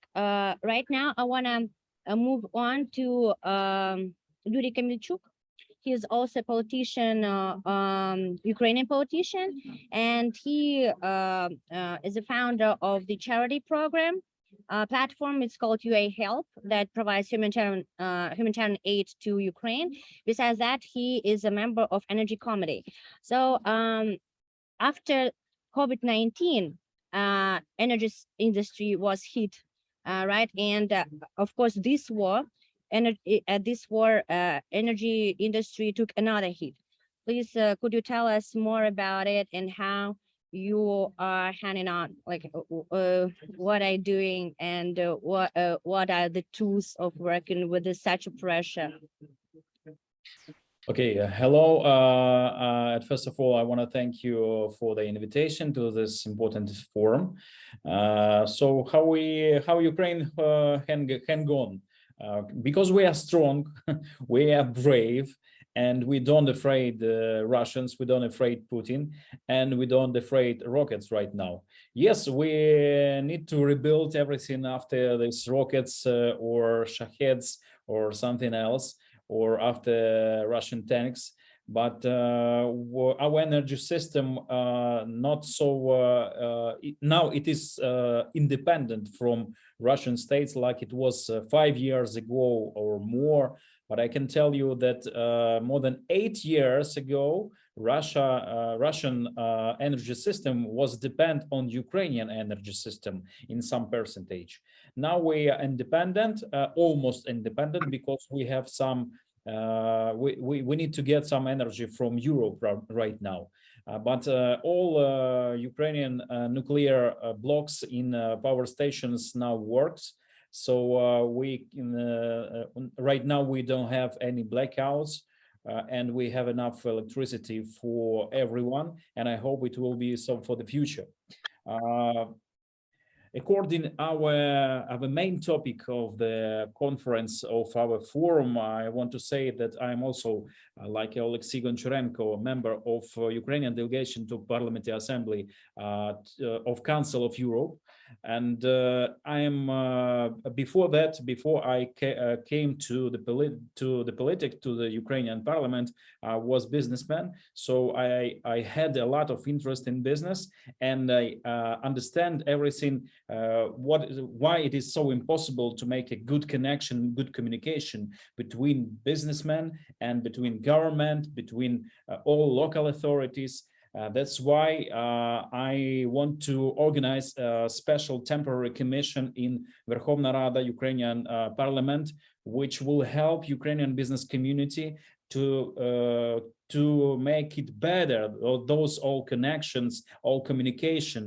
Q: now I want to move on to Yuri Kamilchuk. He is also a politician, Ukrainian politician, and he is a founder of the charity program platform. It's called UA Help, that provides humanitarian aid to Ukraine. Besides that, he is a member of Energy Committee. So after COVID-19, energy industry was hit, right? And of course, this war, energy industry took another hit. Please, could you tell us more about it and how you are handing on, like what are you doing, and what are the tools of working with such a pressure?
U: Okay, hello. First of all, I want to thank you for the invitation to this important forum. So how Ukraine hang on? Because we are strong, we are brave, and we don't afraid Russians, we don't afraid Putin, and we don't afraid rockets right now. Yes, we need to rebuild everything after these rockets or Shaheds or something else, or after Russian tanks, but our energy system not so now it is independent from Russian states like it was 5 years ago or more. But I can tell you that more than 8 years ago, Russian energy system was dependent on Ukrainian energy system in some percentage. Now we are independent, almost independent, because we have some, we need to get some energy from Europe right now. But all Ukrainian nuclear blocks in power stations now works. So right now we don't have any blackouts. And we have enough electricity for everyone, and I hope it will be so for the future. According our main topic of the conference of our forum, I want to say that I am also, like Alexei Goncharenko, a member of Ukrainian delegation to Parliamentary Assembly of Council of Europe. And I am before I came to the Ukrainian Parliament, I was businessman. So I had a lot of interest in business, and I understand everything. Why it is so impossible to make a good connection, good communication between businessmen and between government, between all local authorities. That's why I want to organize a special temporary commission in Verkhovna Rada, Ukrainian Parliament, which will help Ukrainian business community to make it better, those all connections, all communication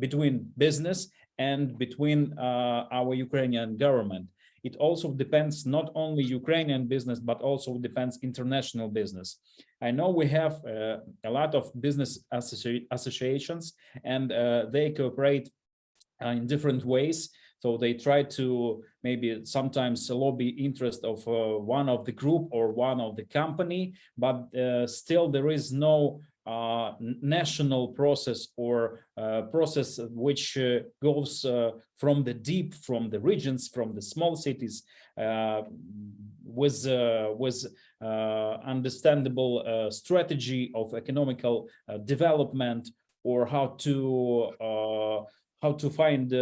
U: between business and between our Ukrainian government. It also depends not only Ukrainian business, but also depends international business. I know we have a lot of business associations, and they cooperate in different ways. So they try to maybe sometimes lobby interest of one of the group or one of the company, but still there is no national process or process which goes from the deep, from the regions, from the small cities, with understandable strategy of economical development, or how to find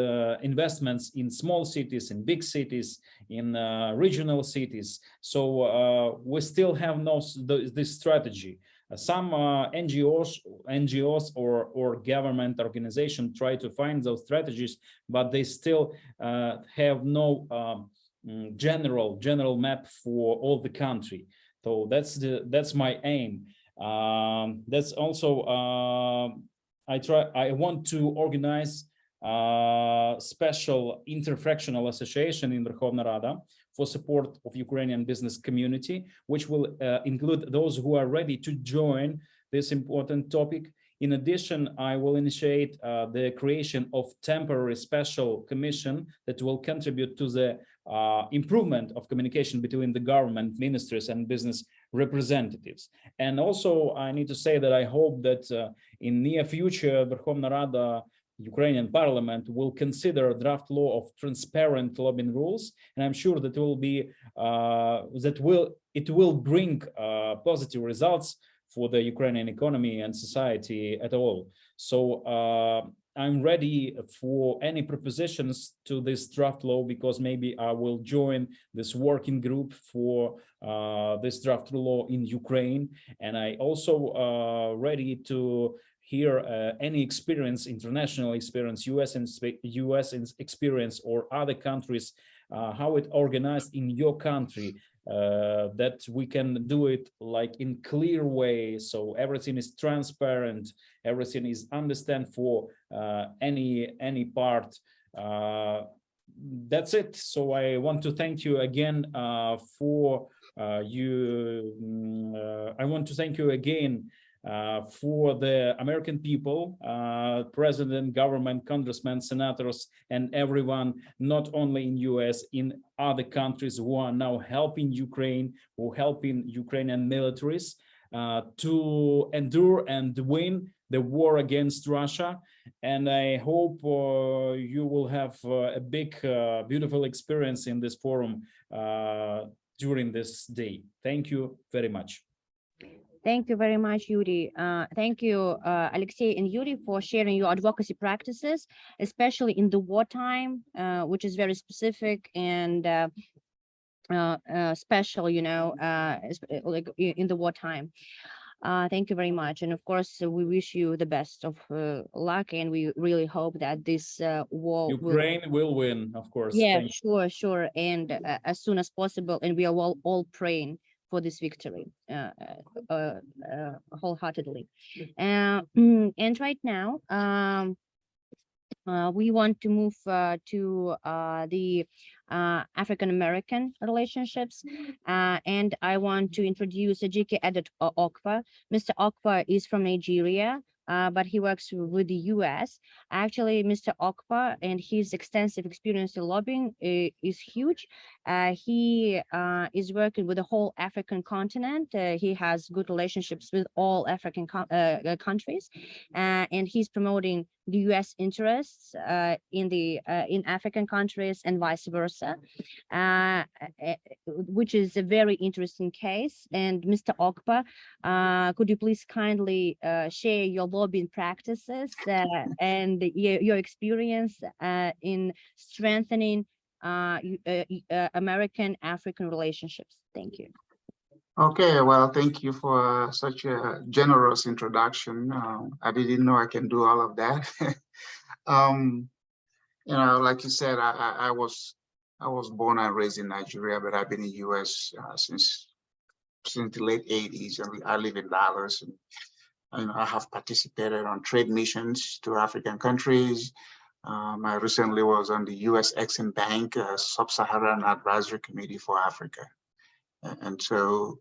U: investments in small cities, in big cities, in regional cities. So we still have this strategy. Some NGOs or government organizations try to find those strategies, but they still have no general map for all the country. So that's my aim. That's also I want to organize special interfractional association in Verkhovna Rada for support of Ukrainian business community, which will include those who are ready to join this important topic. In addition, I will initiate the creation of temporary special commission that will contribute to the improvement of communication between the government, ministries, and business representatives. And also, I need to say that I hope that in near future, Verkhovna Rada Ukrainian Parliament will consider a draft law of transparent lobbying rules, and I'm sure that it will bring positive results for the Ukrainian economy and society at all. So I'm ready for any propositions to this draft law, because maybe I will join this working group for this draft law in Ukraine, and I also ready to hear any experience, international experience, US experience, or other countries, how it organized in your country, that we can do it like in clear way, so everything is transparent, everything is understand for any part. That's it. So I want to thank you again for the American people, president, government, congressmen, senators, and everyone, not only in US, in other countries who are now helping Ukraine, who helping Ukrainian militaries to endure and win the war against Russia. And I hope you will have a big, beautiful experience in this forum during this day. Thank you very much.
Q: Thank you very much, Yuri. Thank you, Alexei and Yuri, for sharing your advocacy practices, especially in the wartime, which is very specific and special, you know, like in the wartime. Thank you very much. And of course, we wish you the best of luck, and we really hope that this war
U: Ukraine will win, of course.
Q: Yeah, sure. And as soon as possible, and we are all praying for this victory wholeheartedly. And right now, we want to move to the African-American relationships, and I want to introduce Ejike Edit Okpa. Mr. Okpa is from Nigeria, but he works with the US. Actually, Mr. Okpa and his extensive experience in lobbying is huge. He is working with the whole African continent. He has good relationships with all African countries, and he's promoting the US interests in African countries and vice versa, which is a very interesting case. And Mr. Okpa, could you please kindly share your lobbying practices and your experience in strengthening American-African relationships? Thank you.
C: Okay, well, thank you for such a generous introduction. I didn't know I can do all of that. You know, like you said, I was born and raised in Nigeria, but I've been in the US since the late 80s, and I live in Dallas. And I have participated on trade missions to African countries. I recently was on the US Exim Bank Sub-Saharan Advisory Committee for Africa. And so,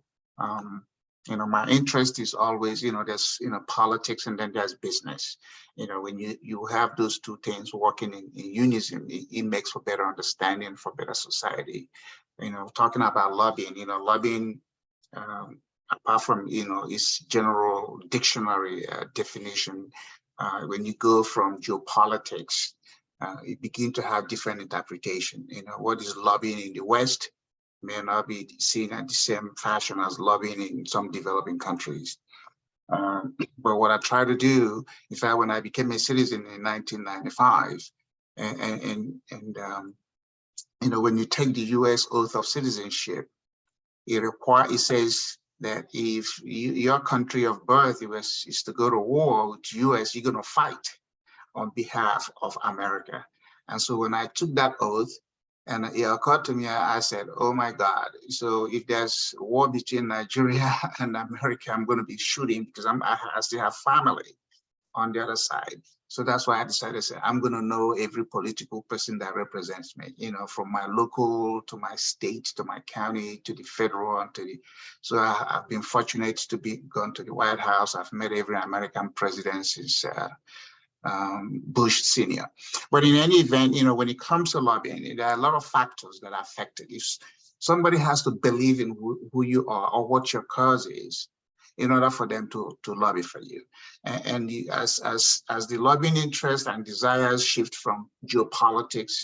C: you know, my interest is always, you know, there's, you know, politics, and then there's business. You know, when you have those two things working in unison, it makes for better understanding, for better society. You know, talking about lobbying, you know, lobbying, apart from, you know, its general dictionary definition, when you go from geopolitics, you begin to have different interpretation. What is lobbying in the West may not be seen at the same fashion as lobbying in some developing countries. But what I try to do, in fact, when I became a citizen in 1995, when you take the U.S. oath of citizenship, it says that if your country of birth is to go to war with the U.S., you're going to fight on behalf of America. And so when I took that oath, and it occurred to me, I said, oh my God, so if there's a war between Nigeria and America, I'm going to be shooting because I still have family on the other side. So that's why I decided to say, I'm going to know every political person that represents me, from my local to my state, to my county, to the federal, and so I've been fortunate to be gone to the White House. I've met every American president since Bush Senior. But in any event, when it comes to lobbying, there are a lot of factors that affect it. If somebody has to believe in who you are or what your cause is in order for them to lobby for you. And as the lobbying interest and desires shift from geopolitics,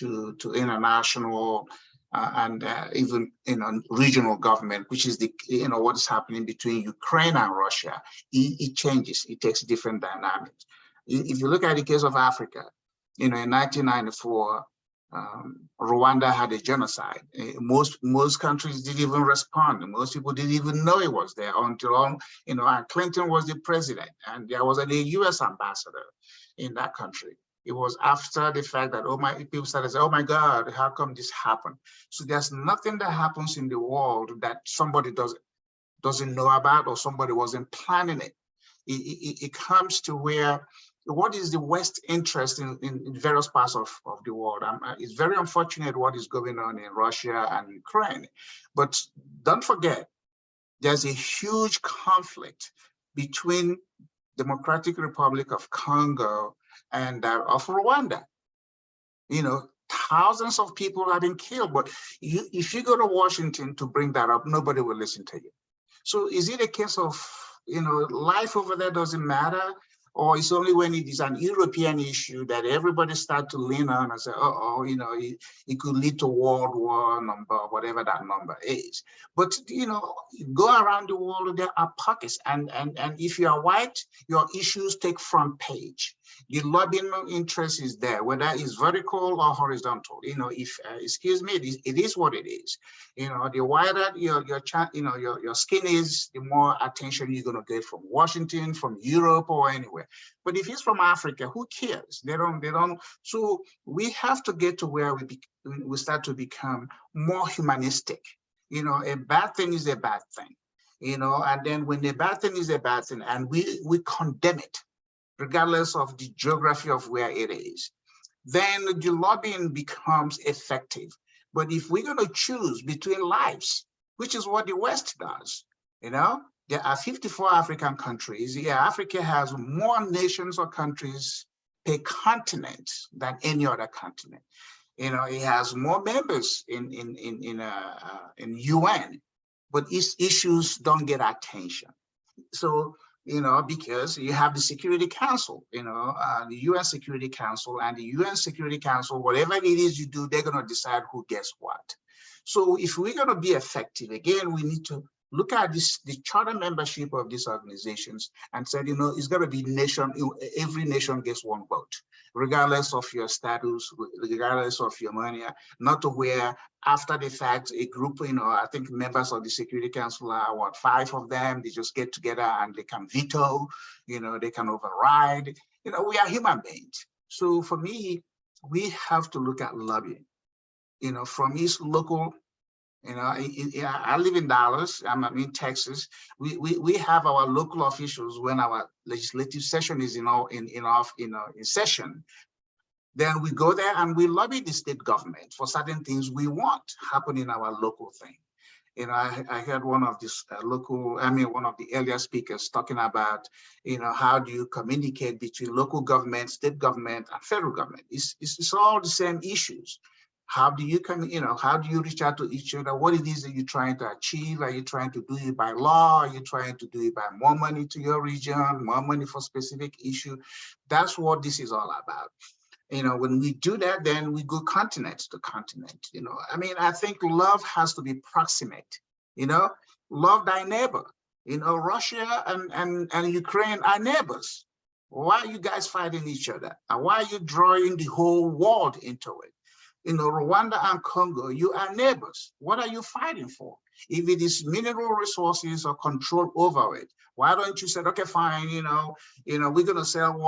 C: to international and even regional government, which is what is happening between Ukraine and Russia, it changes. It takes different dynamics. If you look at the case of Africa, in 1994, Rwanda had a genocide. Most countries didn't even respond. Most people didn't even know it was there until and Clinton was the president, and there was a U.S. ambassador in that country. It was after the fact that people started saying, oh my God, how come this happened? So there's nothing that happens in the world that somebody doesn't know about or somebody wasn't planning it. It comes to where, what is the West interest in various parts of the world? It's very unfortunate what is going on in Russia and Ukraine, but don't forget, there's a huge conflict between Democratic Republic of Congo and of Rwanda. Thousands of people have been killed, but if you go to Washington to bring that up, nobody will listen to you. So is it a case of, life over there doesn't matter? Or it's only when it is an European issue that everybody start to lean on and say, it could lead to World War number, whatever that number is. But, go around the world, there are pockets. And if you are white, your issues take front page. The lobbying interest is there, whether it's vertical or horizontal. Excuse me, it is what it is. The wider your skin is, the more attention you're going to get from Washington, from Europe, or anywhere. But if it's from Africa, who cares? They don't. So we have to get to where we start to become more humanistic. A bad thing is a bad thing. And then when a bad thing is a bad thing, and we condemn it, regardless of the geography of where it is, then the lobbying becomes effective. But if we're going to choose between lives, which is what the West does, there are 54 African countries. Yeah, Africa has more nations or countries per continent than any other continent. It has more members in UN, but its issues don't get attention. So, because you have the Security Council, the UN Security Council, and the UN Security Council, whatever it is you do, they're going to decide who gets what. So if we're going to be effective, again, we need to look at the charter membership of these organizations and say, it's going to be every nation gets one vote, regardless of your status, regardless of your money, not to where after the fact, a group, I think members of the Security Council are 5 of them, they just get together and they can veto, they can override. We are human beings. So for me, we have to look at lobbying, from its local. I live in Dallas. I'm in Texas. We have our local officials when our legislative session is in session. Then we go there and we lobby the state government for certain things we want happen in our local thing. I heard one of one of the earlier speakers talking about, how do you communicate between local government, state government, and federal government? It's all the same issues. How do you how do you reach out to each other? What it is that you're trying to achieve? Are you trying to do it by law? Are you trying to do it by more money to your region, more money for specific issue? That's what this is all about. When we do that, then we go continent to continent. I mean, I think love has to be proximate. Love thy neighbor. Russia and Ukraine are neighbors. Why are you guys fighting each other? And why are you drawing the whole world into it? Rwanda and Congo, you are neighbors. What are you fighting for? If it is mineral resources or control over it, why don't you say, okay, fine, we're going to sell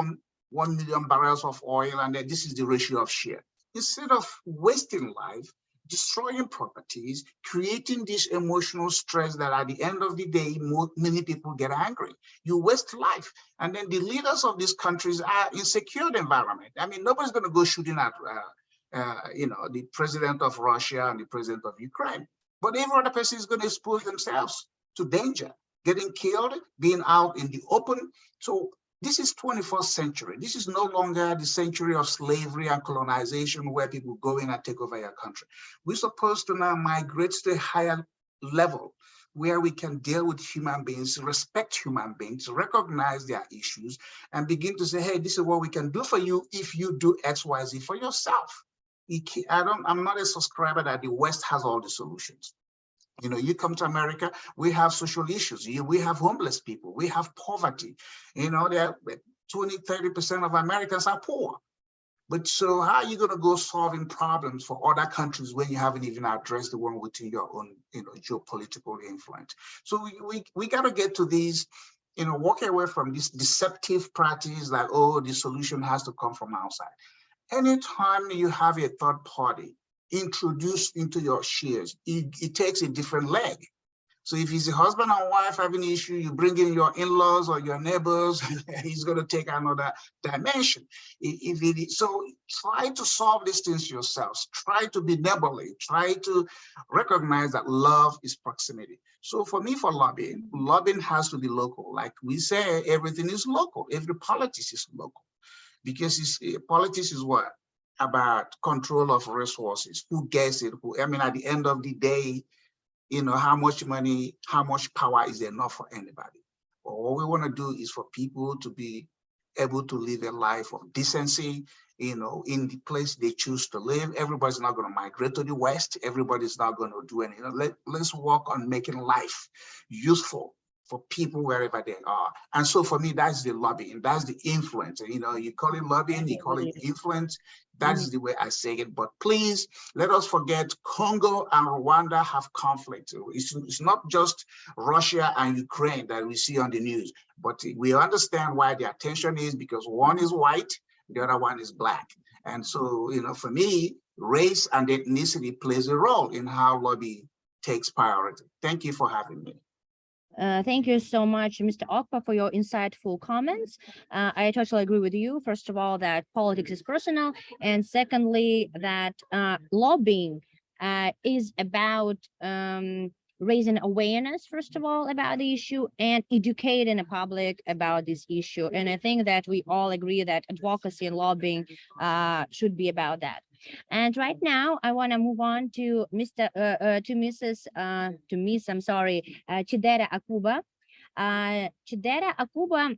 C: 1 million barrels of oil, and then this is the ratio of share. Instead of wasting life, destroying properties, creating this emotional stress that at the end of the day, many people get angry. You waste life. And then the leaders of these countries are in secured environment. I mean, nobody's going to go shooting at the president of Russia and the president of Ukraine. But every other person is going to expose themselves to danger, getting killed, being out in the open. So this is 21st century. This is no longer the century of slavery and colonization where people go in and take over your country. We're supposed to now migrate to a higher level where we can deal with human beings, respect human beings, recognize their issues, and begin to say, hey, this is what we can do for you if you do X, Y, Z for yourself. I'm not a subscriber that the West has all the solutions. You come to America, we have social issues. We have homeless people. We have poverty. There are 20–30% of Americans are poor. But so how are you going to go solving problems for other countries when you haven't even addressed the one within your own, geopolitical influence? So we got to get to these, walk away from this deceptive practice that, oh, the solution has to come from outside. Anytime you have a third party introduced into your shares, it takes a different leg. So if it's a husband and wife having an issue, you bring in your in-laws or your neighbors, he's going to take another dimension. So try to solve these things yourselves. Try to be neighborly. Try to recognize that love is proximity. So for me, for lobbying has to be local. Like we say, everything is local. Every politics is local. Because politics is what? About control of resources. Who gets it? At the end of the day, how much money, how much power is enough for anybody? But what we want to do is for people to be able to live a life of decency, in the place they choose to live. Everybody's not going to migrate to the West. Everybody's not going to do anything. Let's work on making life useful for people wherever they are. And so for me, that's the lobbying, that's the influence. You call it lobbying, you call it influence. That's the way I say it. But please, let us forget Congo and Rwanda have conflict. It's not just Russia and Ukraine that we see on the news, but we understand why the attention is because one is white, the other one is black. And so, for me, race and ethnicity plays a role in how lobby takes priority. Thank you for having me.
Q: Thank you so much, Mr. Okpa, for your insightful comments. I totally agree with you. First of all, that politics is personal. And secondly, that lobbying is about raising awareness, first of all, about the issue and educating the public about this issue. And I think that we all agree that advocacy and lobbying should be about that. And right now, I want to move on to Miss Chidera Akuba. Chidera Akuba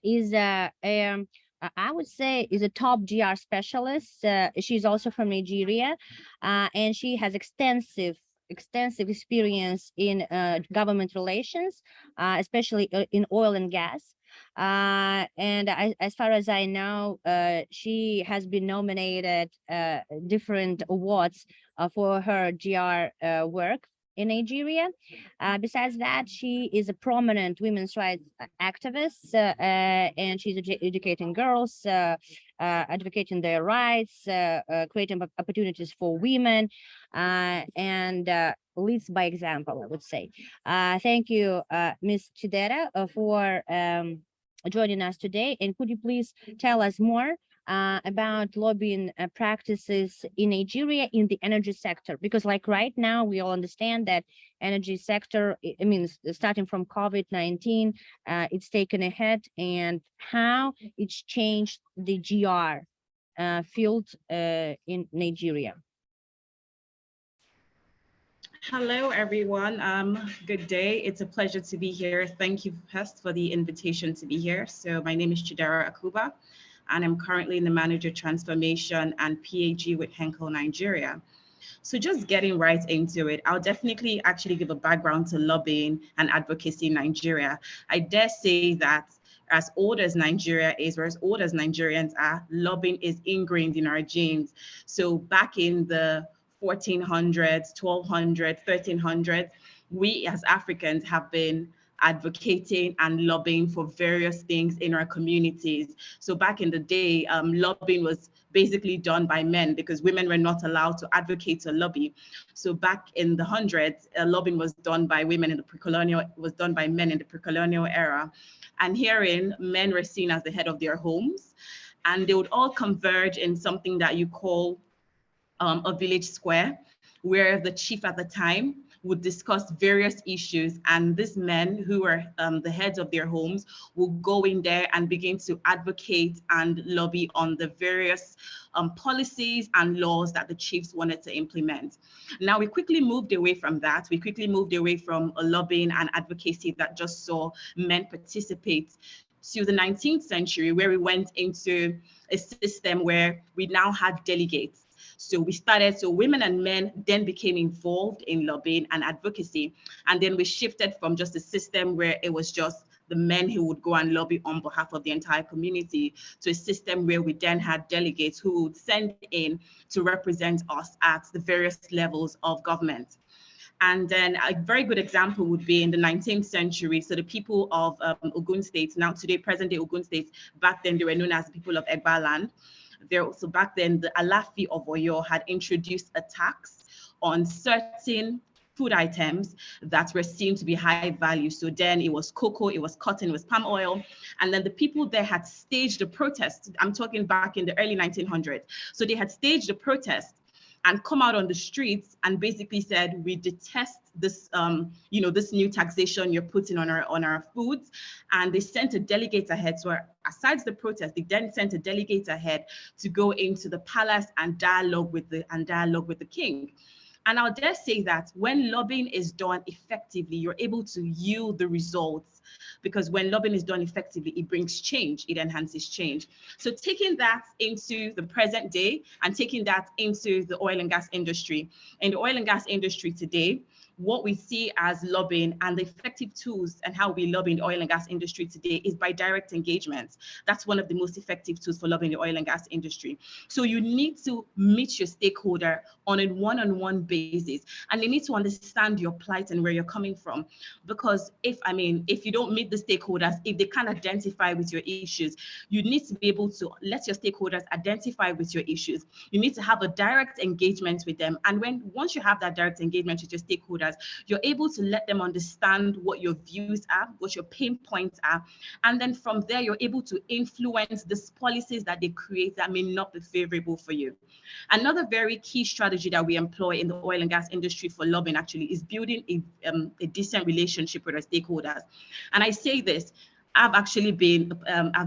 Q: is I would say is a top GR specialist. She's also from Nigeria, and she has extensive experience in government relations, especially in oil and gas. And as far as I know, she has been nominated different awards for her GR work in Nigeria. Besides that, she is a prominent women's rights activist, and she's educating girls, advocating their rights, creating opportunities for women, and leads by example, I would say. Thank you, Ms. Chidera, for joining us today. And could you please tell us more about lobbying practices in Nigeria in the energy sector? Because like right now, we all understand that energy sector, I mean, starting from COVID-19, it's taken ahead, and how it's changed the GR field in Nigeria.
G: Hello, everyone. Good day. It's a pleasure to be here. Thank you, Pest, for the invitation to be here. So my name is Chidera Akuba, and I'm currently in the Manager Transformation and PAG with Henkel Nigeria. So just getting right into it, I'll definitely actually give a background to lobbying and advocacy in Nigeria. I dare say that as old as Nigeria is, or as old as Nigerians are, lobbying is ingrained in our genes. So back in the 1400s, 1200s, 1300s, we as Africans have been advocating and lobbying for various things in our communities. So back in the day, lobbying was basically done by men because women were not allowed to advocate or lobby. So back in the hundreds, lobbying was done by women in the pre-colonial, was done by men in the pre-colonial era. And herein, men were seen as the head of their homes, and they would all converge in something that you call a village square, where the chief at the time would discuss various issues, and these men who are the heads of their homes will go in there and begin to advocate and lobby on the various policies and laws that the chiefs wanted to implement. Now, we quickly moved away from that. We quickly moved away from a lobbying and advocacy that just saw men participate to the 19th century, where we went into a system where we now had delegates. So women and men then became involved in lobbying and advocacy. And then we shifted from just a system where it was just the men who would go and lobby on behalf of the entire community to a system where we then had delegates who would send in to represent us at the various levels of government. And then a very good example would be in the 19th century. So the people of Ogun State, now today present day Ogun State, back then they were known as the people of Egba land. So back then, the Alafi of Oyo had introduced a tax on certain food items that were seen to be high value. So then it was cocoa, it was cotton, it was palm oil. And then the people there had staged a protest. I'm talking back in the early 1900s. So they had staged a protest and come out on the streets and basically said, we detest this, this new taxation you're putting on our foods. And they sent a delegate ahead. So aside the protest, they then sent a delegate ahead to go into the palace and dialogue with the king. And I'll dare say that when lobbying is done effectively, you're able to yield the results, because when lobbying is done effectively, it brings change, it enhances change. So taking that into the present day and taking that into the oil and gas industry. In the oil and gas industry today, what we see as lobbying and the effective tools and how we lobby in the oil and gas industry today is by direct engagement. That's one of the most effective tools for lobbying the oil and gas industry. So you need to meet your stakeholder on a one-on-one basis, and they need to understand your plight and where you're coming from. Because if you don't meet the stakeholders, if they can't identify with your issues, you need to be able to let your stakeholders identify with your issues. You need to have a direct engagement with them. And once you have that direct engagement with your stakeholders, you're able to let them understand what your views are, what your pain points are. And then from there, you're able to influence the policies that they create that may not be favorable for you. Another very key strategy that we employ in the oil and gas industry for lobbying actually is building a decent relationship with our stakeholders. And I say this, I've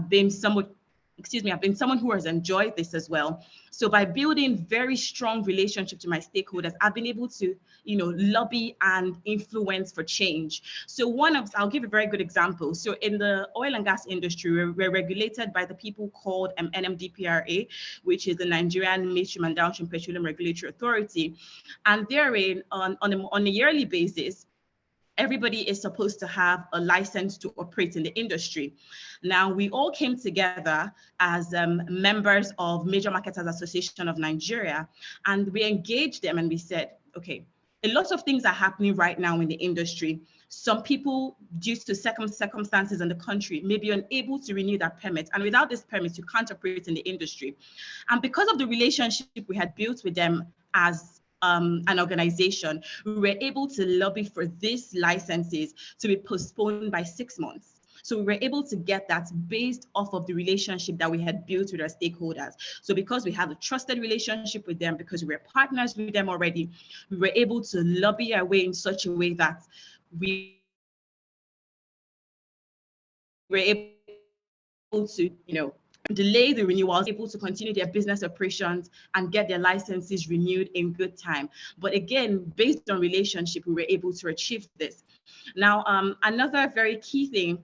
G: been someone who has enjoyed this as well. So by building very strong relationships with my stakeholders, I've been able to, lobby and influence for change. So I'll give a very good example. So in the oil and gas industry, we're regulated by the people called NMDPRA, which is the Nigerian Midstream and Downstream Petroleum Regulatory Authority. And therein, on a yearly basis, everybody is supposed to have a license to operate in the industry. Now, we all came together as members of Major Marketers Association of Nigeria, and we engaged them and we said, okay, a lot of things are happening right now in the industry. Some people, due to circumstances in the country, may be unable to renew that permit. And without this permit, you can't operate in the industry. And because of the relationship we had built with them as an organization, we were able to lobby for these licenses to be postponed by 6 months. So we were able to get that based off of the relationship that we had built with our stakeholders. So because we have a trusted relationship with them, because we were partners with them already, we were able to lobby our way in such a way that we were able to, delay the renewals, able to continue their business operations and get their licenses renewed in good time. But again, based on relationship, we were able to achieve this. Now, another very key thing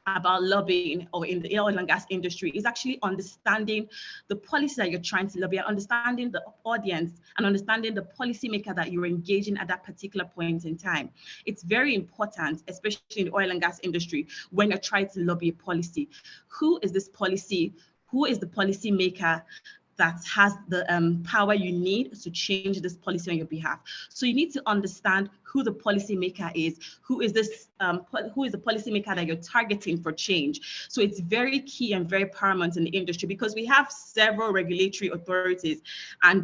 G: about lobbying or in the oil and gas industry is actually understanding the policy that you're trying to lobby, understanding the audience and understanding the policymaker that you're engaging at that particular point in time. It's very important, especially in the oil and gas industry, when you're trying to lobby a policy. Who is this policy? Who is the policymaker that has the power you need to change this policy on your behalf? So you need to understand who the policymaker is, who is the policymaker that you're targeting for change. So it's very key and very paramount in the industry because we have several regulatory authorities and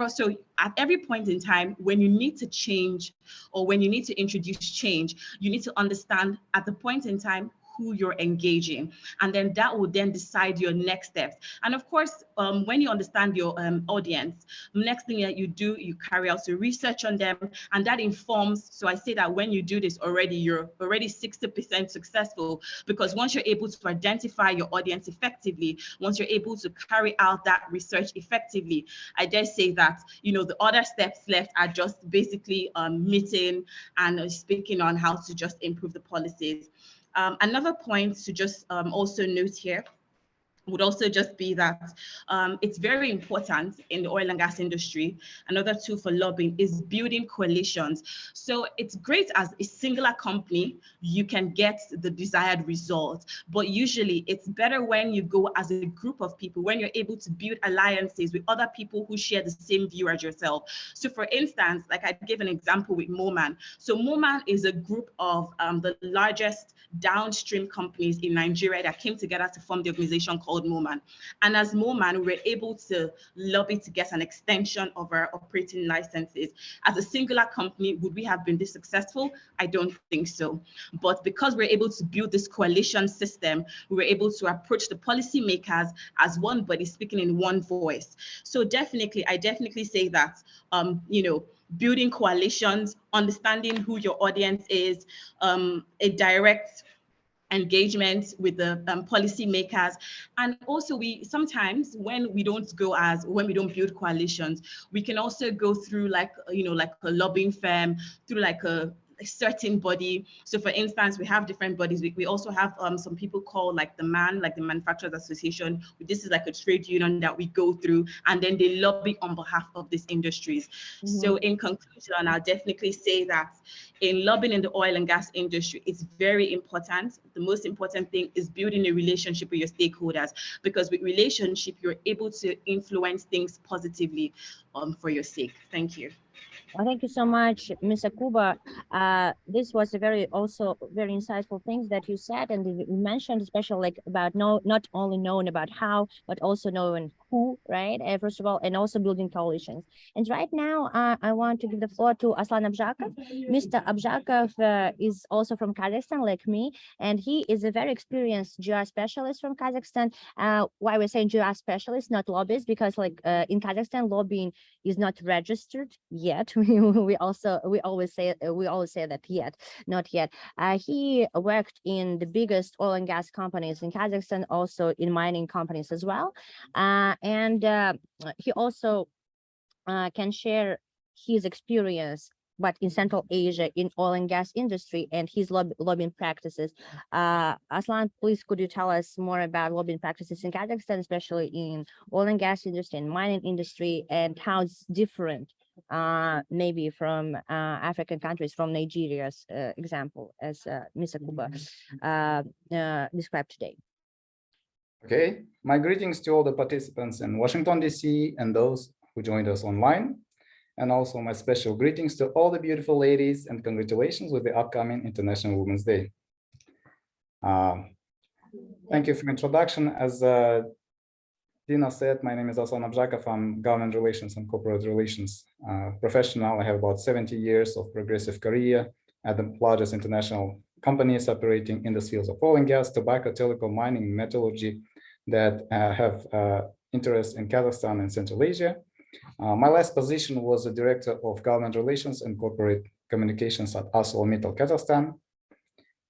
G: so at every point in time when you need to change or when you need to introduce change, you need to understand at the point in time who you're engaging, and then that will then decide your next steps. And of course, when you understand your audience, the next thing that you do, you carry out your research on them, and that informs. So I say that when you do this already, you're already 60% successful, because once you're able to identify your audience effectively, once you're able to carry out that research effectively, I dare say that the other steps left are just basically meeting and speaking on how to just improve the policies. Another point to just also note here would also just be that it's very important in the oil and gas industry. Another tool for lobbying is building coalitions. So it's great as a singular company, you can get the desired result, but usually it's better when you go as a group of people, when you're able to build alliances with other people who share the same view as yourself. So for instance, like I gave an example with MOMAN. So MOMAN is a group of the largest downstream companies in Nigeria that came together to form the organization called MOMAN. And as MOMAN, we were able to lobby to get an extension of our operating licenses. As a singular company, would we have been this successful? I don't think so. But because we're able to build this coalition system, we were able to approach the policymakers as one body speaking in one voice. So definitely, I definitely say that, building coalitions, understanding who your audience is, a direct engagement with the policymakers. And also sometimes when we don't build coalitions, we can also go through like a lobbying firm, through like a certain body. So for instance, we have different bodies. We also have some people called like the Manufacturers Association. This is like a trade union that we go through, and then they lobby on behalf of these industries. So in conclusion, I'll definitely say that in lobbying in the oil and gas industry, it's very important. The most important thing is building a relationship with your stakeholders, because with relationship, you're able to influence things positively for your sake. Thank you.
Q: Well, thank you so much, Ms. Akuba. This was also very insightful things that you said, and you mentioned, especially like about not only knowing about how, but also knowing who, right? First of all, and also building coalitions. And right now, I want to give the floor to Aslan Abzhakov. Mr. Abzhakov is also from Kazakhstan, like me, and he is a very experienced GR specialist from Kazakhstan. Why we're saying GR specialist, not lobbyist, because like in Kazakhstan, lobbying is not registered yet. we always say that not yet. He worked in the biggest oil and gas companies in Kazakhstan, also in mining companies as well, and he also can share his experience, but in Central Asia in oil and gas industry and his lobbying practices. Aslan, please could you tell us more about lobbying practices in Kazakhstan, especially in oil and gas industry and mining industry, and how it's different maybe from African countries, from Nigeria's example, as Ms. Akuba described today.
B: Okay, my greetings to all the participants in Washington, D.C. and those who joined us online. And also my special greetings to all the beautiful ladies and congratulations with the upcoming International Women's Day. Thank you for the introduction. As Dina said, my name is Aslan Abzhakov. I'm government relations and corporate relations professional. I have about 70 years of progressive career at the largest international companies operating in the fields of oil and gas, tobacco, telecom, mining, metallurgy that have interest in Kazakhstan and Central Asia. My last position was the Director of Government Relations and Corporate Communications at ArcelorMittal Kazakhstan.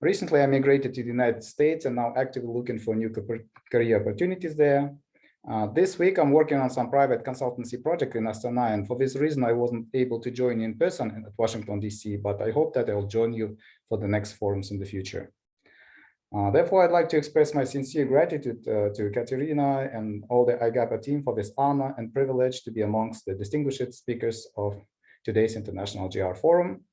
B: Recently, I migrated to the United States and now actively looking for new career opportunities there. This week, I'm working on some private consultancy project in Astana, and for this reason, I wasn't able to join in person at Washington, D.C., but I hope that I'll join you for the next forums in the future. Therefore, I'd like to express my sincere gratitude to Katerina and all the IGAPA team for this honor and privilege to be amongst the distinguished speakers of today's International GR Forum.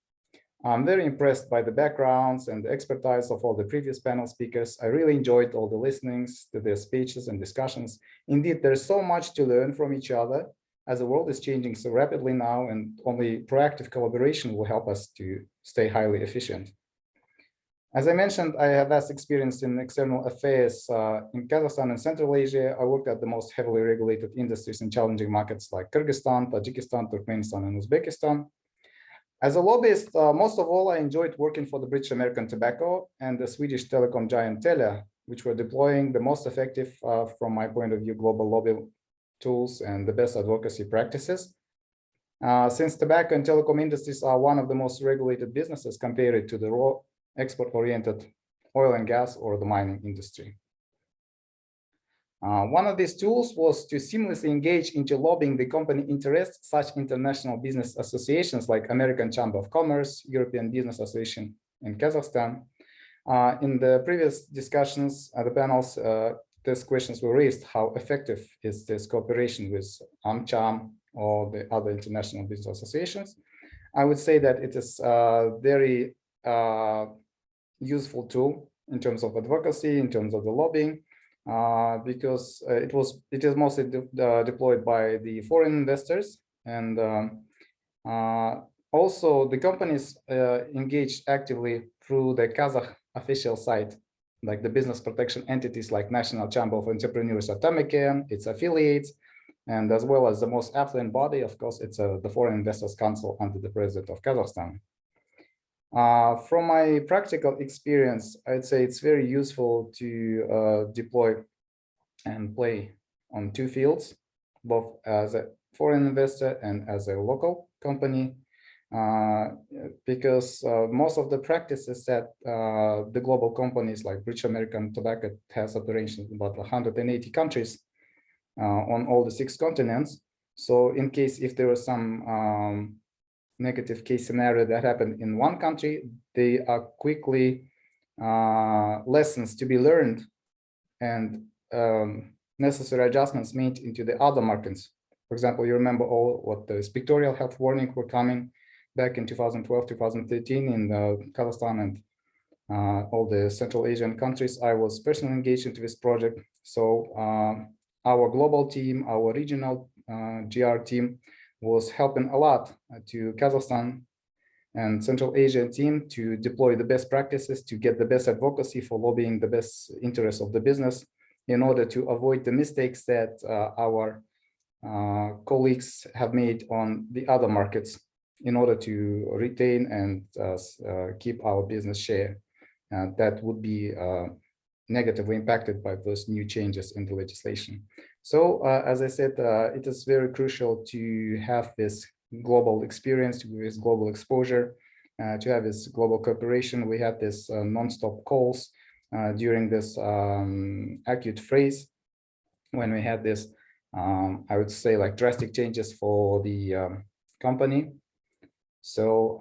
B: I'm very impressed by the backgrounds and the expertise of all the previous panel speakers. I really enjoyed all the listenings to their speeches and discussions. Indeed, there's so much to learn from each other as the world is changing so rapidly now, and only proactive collaboration will help us to stay highly efficient. As I mentioned, I have vast experience in external affairs in Kazakhstan and Central Asia. I worked at the most heavily regulated industries in challenging markets like Kyrgyzstan, Tajikistan, Turkmenistan, and Uzbekistan. As a lobbyist, most of all, I enjoyed working for the British American Tobacco and the Swedish telecom giant Telia, which were deploying the most effective, from my point of view, global lobby tools and the best advocacy practices. Since tobacco and telecom industries are one of the most regulated businesses compared to the raw export-oriented oil and gas or the mining industry. One of these tools was to seamlessly engage into lobbying the company interests, such international business associations like American Chamber of Commerce, European Business Association in Kazakhstan. In the previous discussions at the panels, these questions were raised: how effective is this cooperation with AmCham or the other international business associations? I would say that it is a very useful tool in terms of advocacy, in terms of the lobbying, because it is mostly deployed by the foreign investors, and also the companies engaged actively through the Kazakh official site, like the business protection entities like National Chamber of Entrepreneurs Atomican, its affiliates, and as well as the most affluent body, of course, it's the Foreign Investors Council under the President of Kazakhstan. From my practical experience, I'd say it's very useful to deploy and play on two fields, both as a foreign investor and as a local company, because most of the practices that the global companies like British American Tobacco has operations in about 180 countries on all the 6 continents. So in case if there was some negative case scenario that happened in one country, they are quickly lessons to be learned and necessary adjustments made into the other markets. For example, you remember all what the pictorial health warning were coming back in 2012, 2013 in Kazakhstan and all the Central Asian countries. I was personally engaged into this project. So our global team, our regional GR team was helping a lot to Kazakhstan and Central Asian team to deploy the best practices, to get the best advocacy for lobbying the best interests of the business in order to avoid the mistakes that our colleagues have made on the other markets in order to retain and keep our business share. That would be negatively impacted by those new changes in the legislation. So as I said, it is very crucial to have this global experience, with global exposure, to have this global cooperation. We had this non-stop calls during this acute phase when we had this, I would say, like drastic changes for the company. So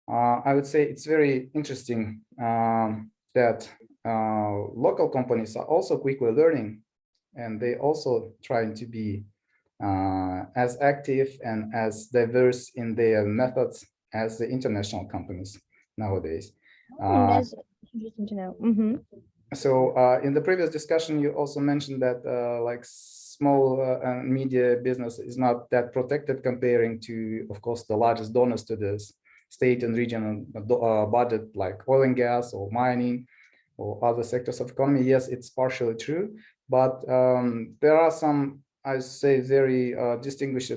B: I would say it's very interesting that local companies are also quickly learning, and they also trying to be as active and as diverse in their methods as the international companies nowadays.
Q: That's interesting to know.
B: So in the previous discussion, you also mentioned that like small and media business is not that protected comparing to, of course, the largest donors to this state and regional budget, like oil and gas or mining or other sectors of economy. Yes, it's partially true, but there are some, I say, very distinguished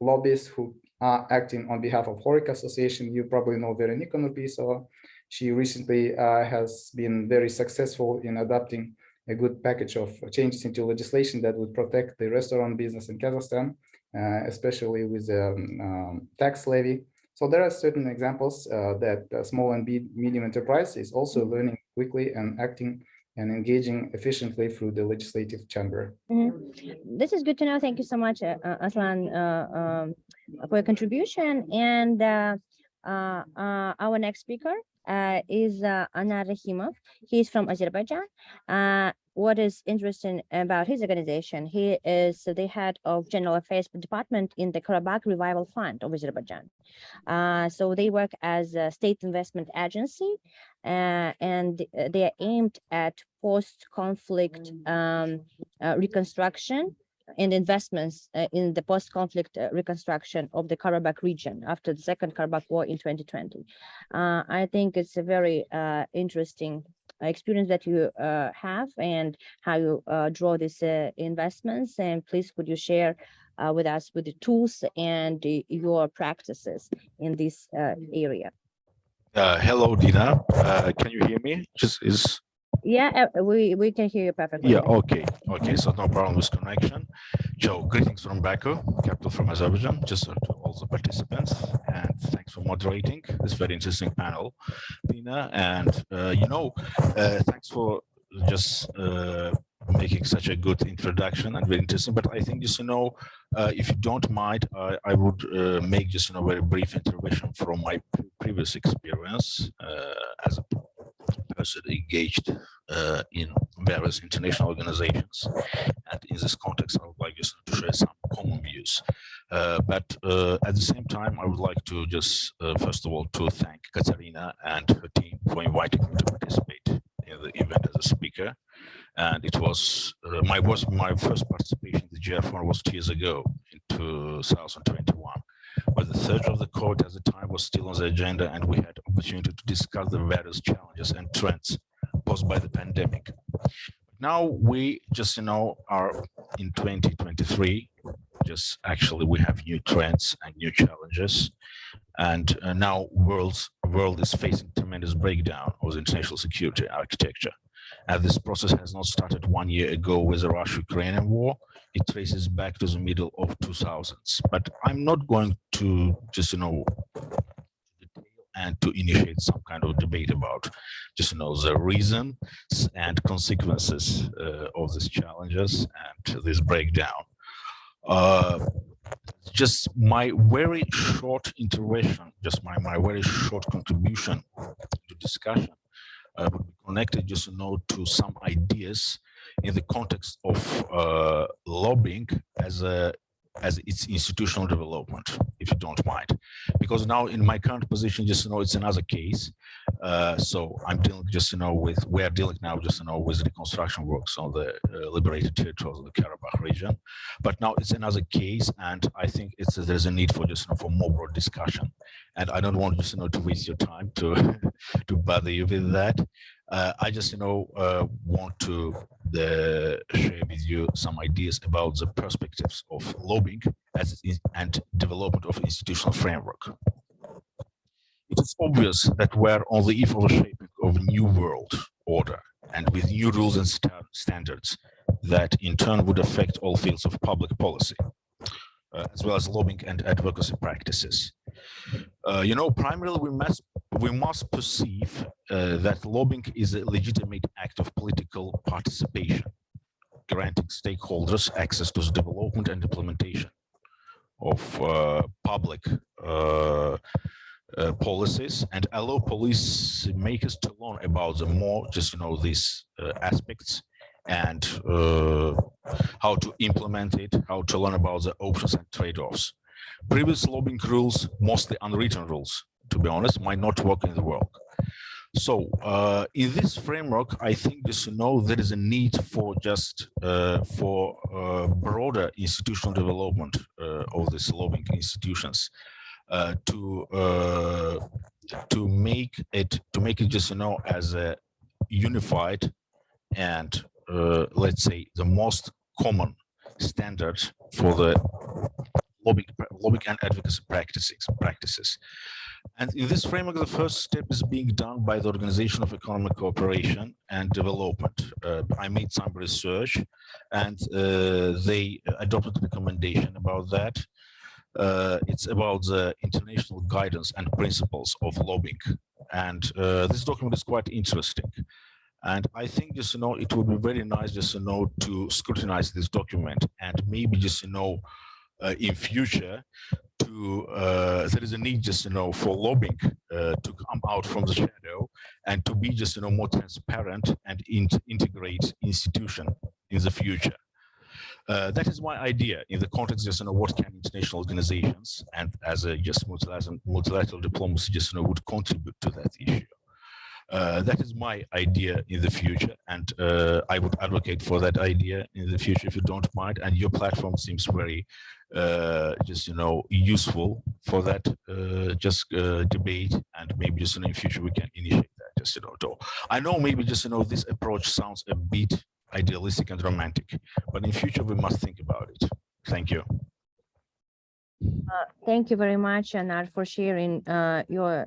B: lobbyists who are acting on behalf of HORIC Association. You probably know Veronika Nurpisova. She recently has been very successful in adopting a good package of changes into legislation that would protect the restaurant business in Kazakhstan, especially with the tax levy So there are certain examples that small and medium enterprise is also learning quickly and acting and engaging efficiently through the legislative chamber.
Q: This is good to know. Thank you so much, Aslan, for your contribution. And our next speaker is Anar Rahimov. He's from Azerbaijan. What is interesting about his organization, he is the head of General Affairs Department in the Karabakh Revival Fund of Azerbaijan. So they work as a state investment agency, and they are aimed at post-conflict reconstruction and investments in the post-conflict reconstruction of the Karabakh region after the Second Karabakh War in 2020. I think it's a very interesting experience that you have and how you draw these investments. And please, could you share with us with the tools and your practices in this area?
F: Hello, Dina. Can you hear me?
Q: Yeah, we can hear you perfectly.
F: Yeah, okay, so no problem with connection. Joe, greetings from Baku, capital from Azerbaijan, just to all the participants, and thanks for moderating this very interesting panel, Dina, and thanks for just making such a good introduction and very interesting. But I think just if you don't mind, I would make just a very brief intervention from my previous experience as a person engaged in various international organizations, and in this context I would like just to share some common views, but at the same time I would like to just first of all to thank Katarina and her team for inviting me to participate in the event as a speaker. And it was my first participation in the GR Forum was 2 years ago in 2021. But the surge of the COVID at the time was still on the agenda, and we had opportunity to discuss the various challenges and trends posed by the pandemic. Now we just are in 2023. Just actually we have new trends and new challenges, and now world is facing tremendous breakdown of the international security architecture. And this process has not started 1 year ago with the Russia-Ukrainian war. It traces back to the middle of 2000s. But I'm not going to just and to initiate some kind of debate about just the reasons and consequences of these challenges and this breakdown. Just my very short intervention, just my very short contribution to discussion would be connected just to some ideas in the context of lobbying as its institutional development, if you don't mind, because now in my current position, it's another case. So I'm dealing we are dealing now with reconstruction works on the liberated territories of the Karabakh region, but now it's another case, and I think there's a need for for more broad discussion, and I don't want to waste your time to bother you with that. I just want to share with you some ideas about the perspectives of lobbying and development of institutional framework. It is obvious that we're on the eve of a shaping of a new world order, and with new rules and standards that in turn would affect all fields of public policy, as well as lobbying and advocacy practices. Primarily we must perceive that lobbying is a legitimate act of political participation, granting stakeholders access to the development and implementation of public policies, and allow policymakers to learn about the more these aspects and how to implement it, how to learn about the options and trade-offs. Previous lobbying rules, mostly unwritten rules, to be honest, might not work in the world. So in this framework, I think there is a need for broader institutional development of these lobbying institutions to make it as a unified and let's say the most common standard for the lobbying and advocacy practices. And in this framework, the first step is being done by the Organization of Economic Cooperation and Development. I made some research, and they adopted a recommendation about that. It's about the international guidance and principles of lobbying. And this document is quite interesting. And I think just, it would be very nice just, to scrutinize this document and maybe just, in future there is a need just, for lobbying to come out from the shadow and to be just, more transparent and integrate institution in the future. That is my idea in the context just, what can international organizations and as a just multilateral diplomacy just, would contribute to that issue. That is my idea in the future, and I would advocate for that idea in the future if you don't mind. And your platform seems very just useful for that debate, and maybe just in the future we can initiate that. Just I know maybe just this approach sounds a bit idealistic and romantic, but in future we must think about it. Thank you.
Q: Thank you very much, Anar, for sharing your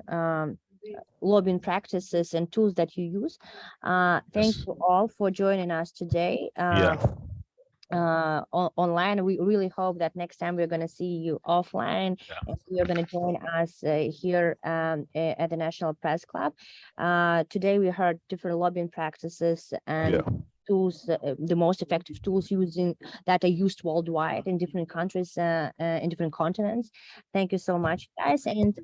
Q: lobbying practices and tools that you use. Thank you all for joining us today online. We really hope that next time we're going to see you offline, and you're going to join us here at the National Press Club. Today we heard different lobbying practices and tools, the most effective tools that are used worldwide in different countries, in different continents. Thank you so much, guys. And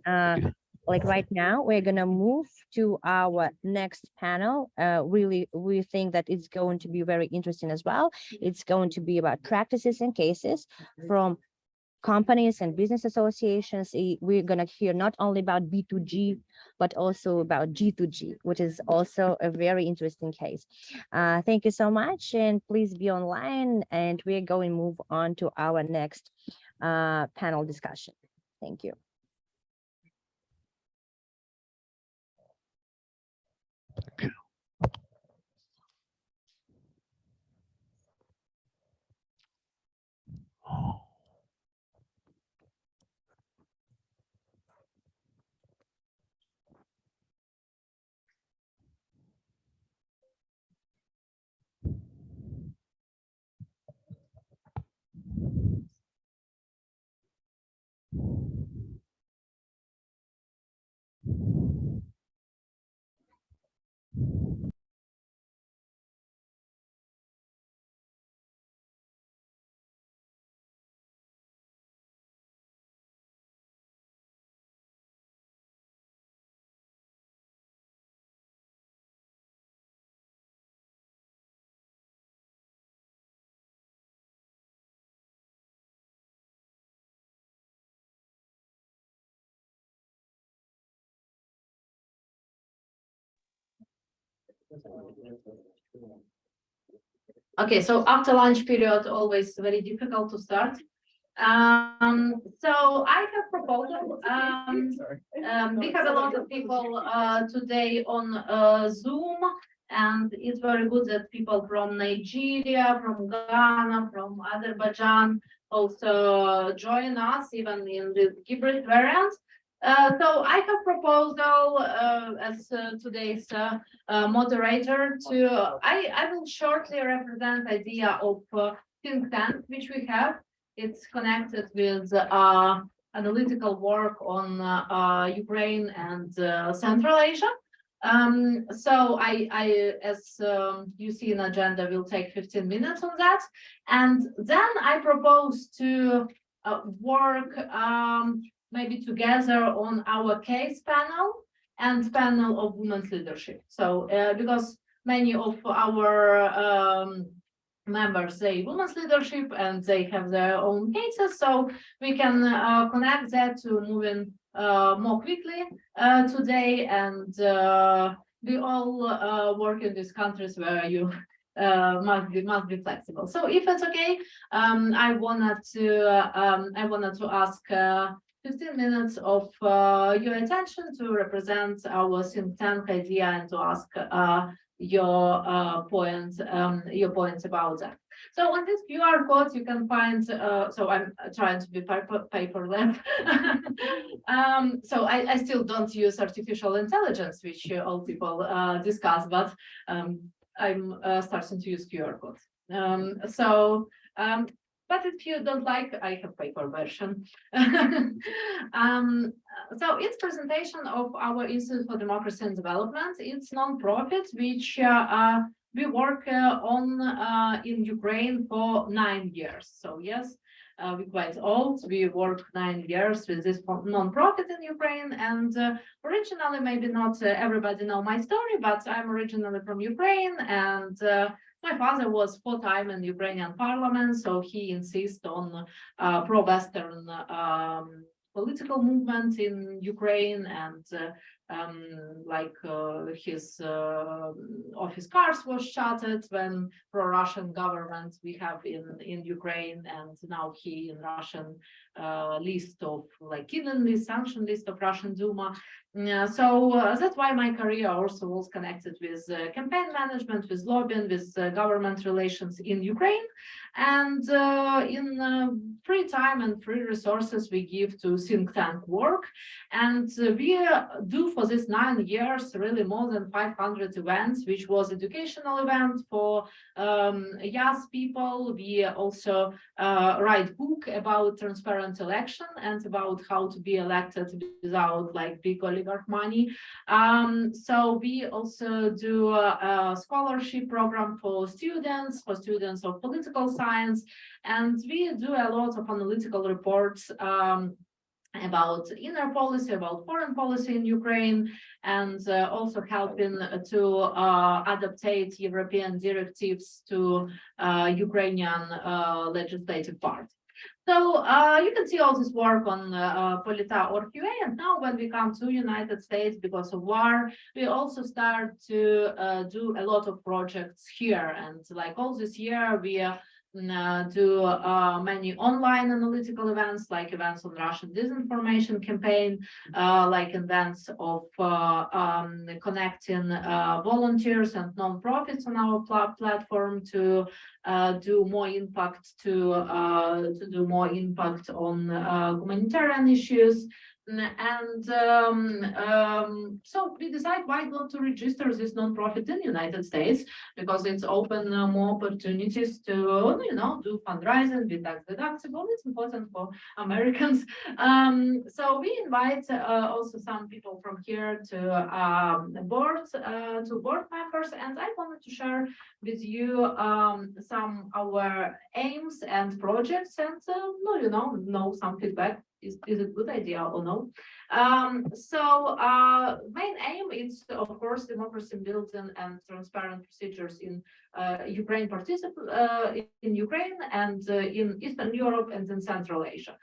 Q: like right now, we're gonna move to our next panel. Really, we think that it's going to be very interesting as well. It's going to be about practices and cases from companies and business associations. We're gonna hear not only about B2G, but also about G2G, which is also a very interesting case. Thank you so much, and please be online, and we're going to move on to our next panel discussion. Thank you.
I: Okay, so after lunch period, always very difficult to start. So I have proposal. We have a lot of people today on Zoom, and it's very good that people from Nigeria, from Ghana, from Azerbaijan also join us, even in the hybrid variant. So I have proposal as today's moderator to, I will shortly represent idea of think tank which we have. It's connected with analytical work on Ukraine and Central Asia. So I as you see in agenda, will take 15 minutes on that. And then I propose to work maybe together on our case panel and panel of women's leadership. So because many of our members say women's leadership and they have their own cases, so we can connect that to moving more quickly today, and we all work in these countries where you must be flexible. So if it's okay, I wanted to ask 15 minutes of your attention to represent our think tank idea and to ask your points about that. So on this QR code, you can find, so I'm trying to be paperless. So I still don't use artificial intelligence, which all people discuss, but I'm starting to use QR codes. but if you don't like, I have paper version. So it's presentation of our Institute for Democracy and Development. It's non-profit, which we work on in Ukraine for 9 years. So yes, we're quite old. We worked 9 years with this non-profit in Ukraine. And originally, maybe not everybody know my story, but I'm originally from Ukraine, and my father was 4 times in Ukrainian parliament, so he insists on pro-Western political movement in Ukraine, and his office cars was shuttered when pro-Russian government we have in Ukraine, and now he in Russian list of like hidden list, sanction list of Russian Duma. So that's why my career also was connected with campaign management, with lobbying, with government relations in Ukraine. And in free time and free resources we give to think tank work. And we do for this 9 years really more than 500 events, which was educational event for young people. We also write book about transparent election and about how to be elected without like big oligarch money. So we also do a scholarship program for students of political science, and we do a lot of analytical reports about inner policy, about foreign policy in Ukraine, and also helping to adaptate European directives to Ukrainian legislative part. So you can see all this work on Polita.org.ua, and now when we come to United States because of war, we also start to do a lot of projects here. And like all this year, we do many online analytical events, like events on Russian disinformation campaign, like events of connecting volunteers and non-profits on our platform to do more impact on humanitarian issues. And so we decide why not to register this nonprofit in the United States, because it's open more opportunities to, do fundraising, be tax deductible. It's important for Americans. So we invite also some people from here to board members, and I wanted to share with you some our aims and projects, and know some feedback. Is it a good idea or no? Main aim is, of course, democracy building and transparent procedures in Ukraine and in Eastern Europe and in Central Asia.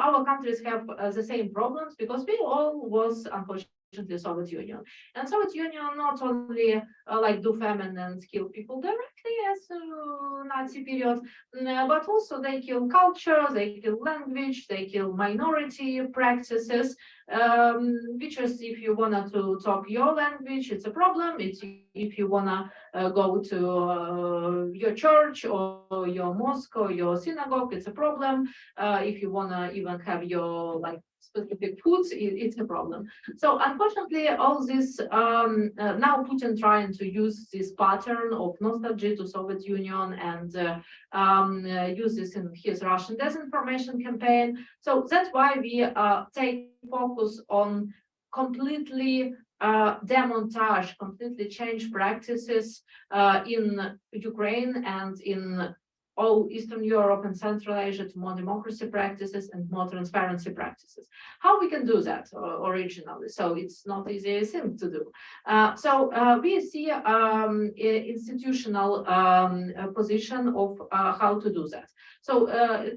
I: Our countries have the same problems because we all was unfortunately Soviet Union, and Soviet Union not only do famine and kill people directly as Nazi period, but also they kill culture, they kill language, they kill minority practices, which is if you wanna to talk your language, it's a problem. It's if you wanna go to your church or your mosque or your synagogue, it's a problem. If you wanna even have your specific foods, it's a problem. So unfortunately, all this now Putin trying to use this pattern of nostalgia to Soviet Union and use this in his Russian disinformation campaign. So that's why we take focus on completely demontage, completely change practices in Ukraine and in all Eastern Europe and Central Asia to more democracy practices and more transparency practices. How we can do that originally? So it's not easy thing to do. We see institutional position of how to do that. So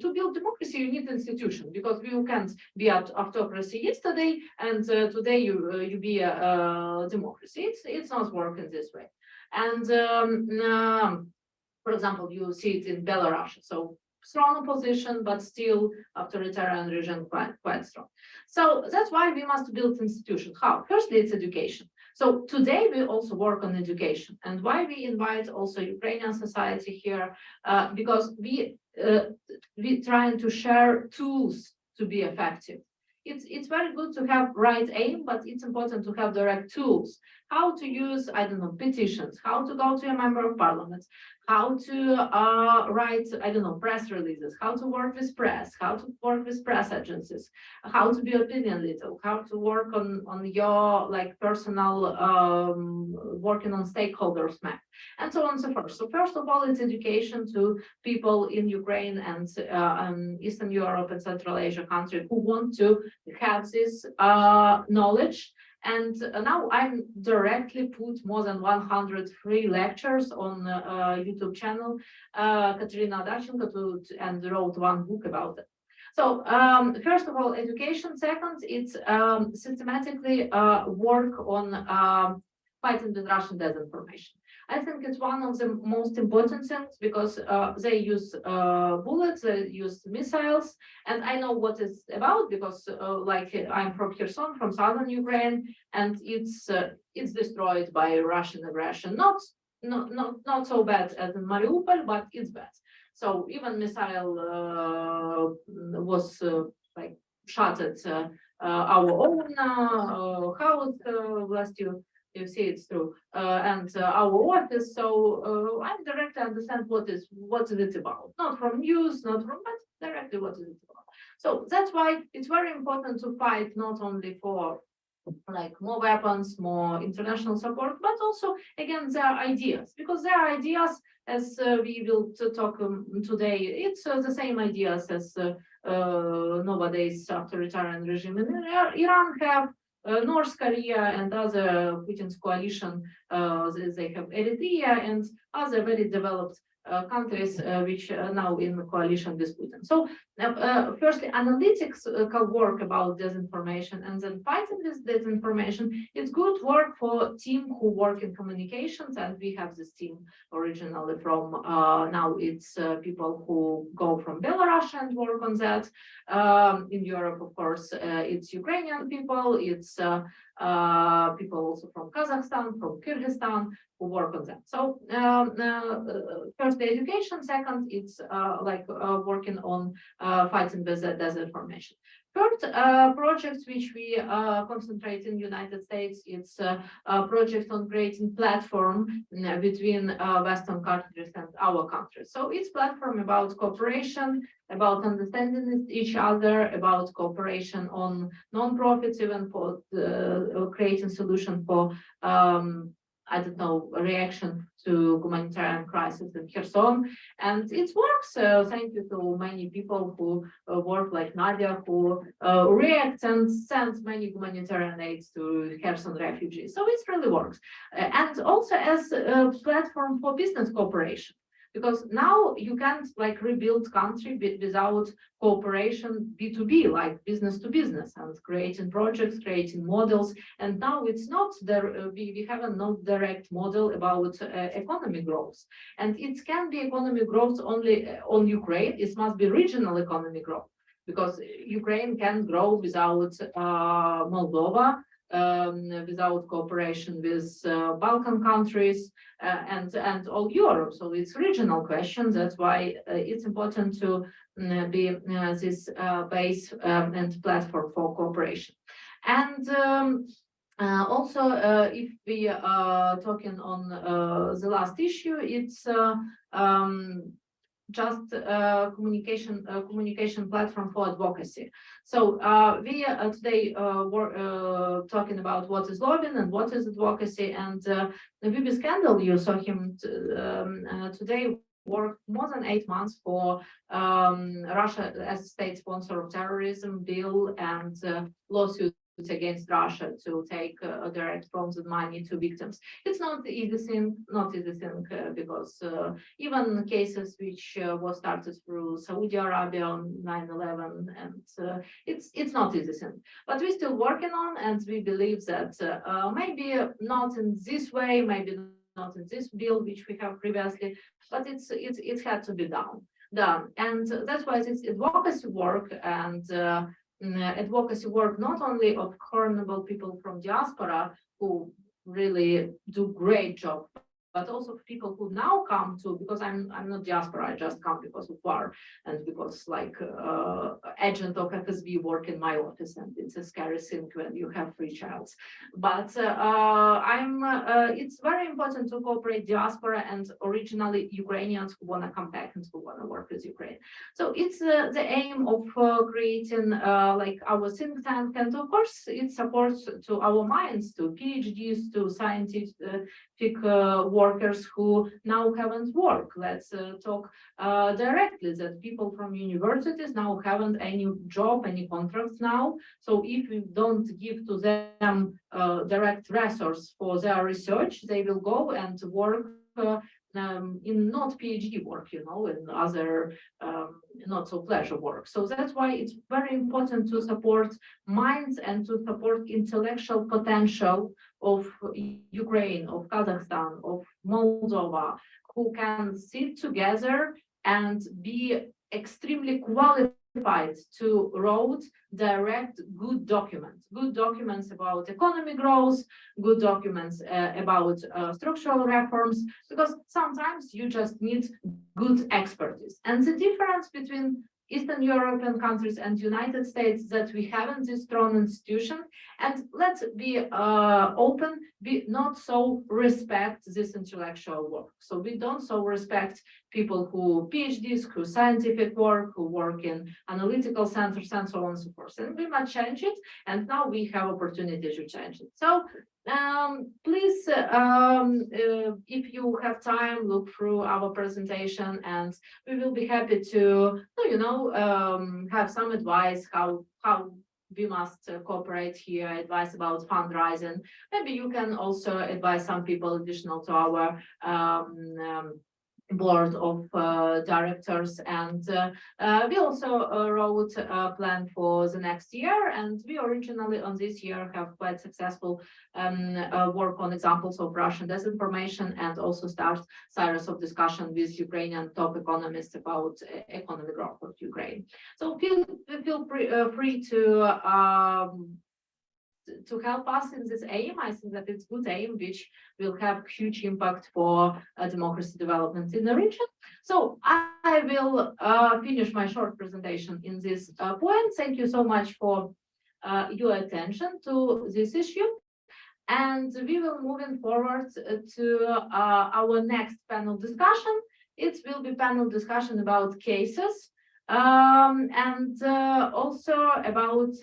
I: to build democracy, you need institution, because you can't be autocracy yesterday and today you be a democracy. It's not working this way. And for example, you see it in Belarus. So strong opposition, but still authoritarian regime quite strong. So that's why we must build institutions. How? Firstly, it's education. So today we also work on education, and why we invite also Ukrainian society here, because we trying to share tools to be effective. It's very good to have right aim, but it's important to have the right tools, how to use, I don't know, petitions, how to go to a member of parliament, how to write, I don't know, press releases, how to work with press, how to work with press agencies, how to be opinion leader, how to work on your like personal working on stakeholders map, and so on and so forth. So first of all, it's education to people in Ukraine and Eastern Europe and Central Asia country who want to have this knowledge. And now I'm directly put more than 100 free lectures on YouTube channel, Katerina Dachenko, and wrote one book about it. So first of all, education. Second, it's systematically work on fighting with Russian disinformation. I think it's one of the most important things because they use bullets, they use missiles, and I know what it's about because like I'm from Kherson, from southern Ukraine, and it's destroyed by Russian aggression. Not so bad as in Mariupol, but it's bad. So even missile was like shot at our own house last year. You see it's true, and our office. So I directly understand what is it about, not from news, not from, but directly what is it about. So that's why it's very important to fight not only for like more weapons, more international support, but also again their ideas, because their ideas, as we will talk today, it's the same ideas as nowadays authoritarian regime in Iran have. North Korea and other Putin's coalition, they have Eritrea and other very developed countries which are now in coalition with Putin. So firstly, analytics can work about disinformation, and then fighting this disinformation. It's good work for team who work in communications, and we have this team originally from now it's people who go from Belarus and work on that. In Europe, of course, it's Ukrainian people, it's people also from Kazakhstan, from Kyrgyzstan who work on that. So first the education, second it's like working on fighting with disinformation. Third, projects which we concentrate in United States, it's a project on creating platform between Western countries and our countries. So it's platform about cooperation, about understanding each other, about cooperation on non-profits, even for creating solution for I don't know, reaction to humanitarian crisis in Kherson. And it works. Thank you to many people who work like Nadia, who react and send many humanitarian aids to Kherson refugees. So it really works. And also as a platform for business cooperation. Because now you can't like rebuild country without cooperation B2B, like business to business, and creating projects, creating models. And now it's not there. We have a no direct model about economic growth, and it can be economic growth only on Ukraine. It must be regional economic growth, because Ukraine can grow without Moldova. Without cooperation with Balkan countries and all Europe. So it's regional questions. That's why it's important to be this base and platform for cooperation. And also, if we are talking on the last issue, it's just communication platform for advocacy. So we today were talking about what is lobbying and what is advocacy, and the VII Scandal, you saw him today, worked more than 8 months for Russia as state sponsor of terrorism bill and lawsuits against Russia to take direct funds and money to victims. It's not easy thing, because even cases which was started through Saudi Arabia on 9/11, and it's not easy thing. But we're still working on, and we believe that maybe not in this way, maybe not in this bill which we have previously, but it had to be done. And that's why it's advocacy work, and advocacy work not only of honorable people from diaspora who really do great job, but also for people who now come to, because I'm not diaspora, I just come because of war and because like agent of FSB work in my office, and it's a scary thing when you have 3 childs. But it's very important to cooperate diaspora and originally Ukrainians who want to come back and who want to work with Ukraine. So it's the aim of creating like our think tank, and of course it supports to our minds, to PhDs, to scientific workers who now haven't worked. Let's talk directly that people from universities now haven't any job, any contracts now. So if we don't give to them direct resource for their research, they will go and work in not PhD work, in other not so pleasure work. So that's why it's very important to support minds and to support intellectual potential of Ukraine, of Kazakhstan, of Moldova, who can sit together and be extremely qualified to write direct good documents about economy growth, good documents about structural reforms, because sometimes you just need good expertise. And the difference between Eastern European countries and United States that we haven't this strong institution, and let's be open, we not so respect this intellectual work. So we don't so respect people who PhDs, who scientific work, who work in analytical centers and so on and so forth. And we must change it, and now we have opportunity to change it. So please, if you have time, look through our presentation, and we will be happy to, have some advice how we must cooperate here, advice about fundraising. Maybe you can also advise some people additional to our board of directors, and we also wrote a plan for the next year, and we originally on this year have quite successful work on examples of Russian disinformation, and also start series of discussion with Ukrainian top economists about economic growth of Ukraine. So feel free to help us in this aim. I think that it's good aim, which will have huge impact for democracy development in the region. So I will finish my short presentation in this point. Thank you so much for your attention to this issue. And we will moving forward to our next panel discussion. It will be panel discussion about cases, and also about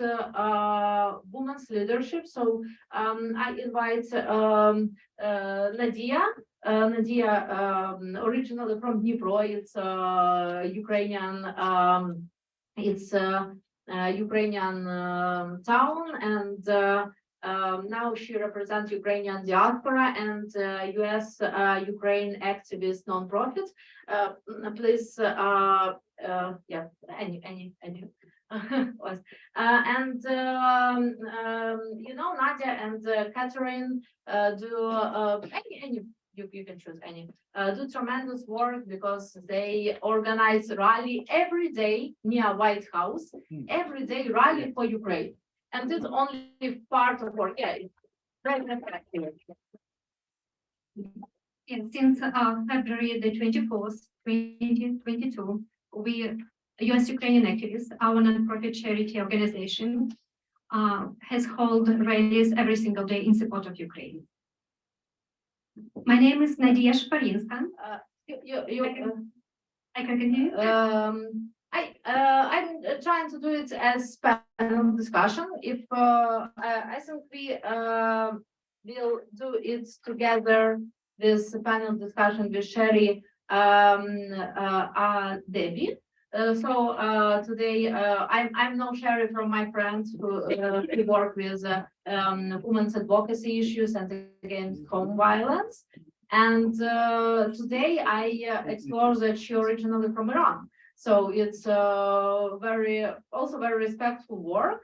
I: women's leadership. So I invite Nadia. Nadia, originally from Dnipro, it's Ukrainian. Ukrainian town, and now she represents Ukrainian diaspora and US Ukraine activist nonprofit. Please, yeah, any. And Nadia and Catherine do any. You can choose any. Do tremendous work because they organize rally every day near White House. Every day rally for Ukraine, and it's only part of work. Yeah, it's very effective.
M: And since February the 24th, 2022, we US Ukrainian activists, our nonprofit charity organization, has held rallies every single day in support of Ukraine. My name is Nadia Shparinska. I can continue. I'm trying to do it as panel discussion. If I think we will do it together, this panel discussion with Sherry, Debbie. So today I'm no Sherry from my friends who work with women's advocacy issues and against home violence. And today I explore that she originally from Iran. So it's very respectful work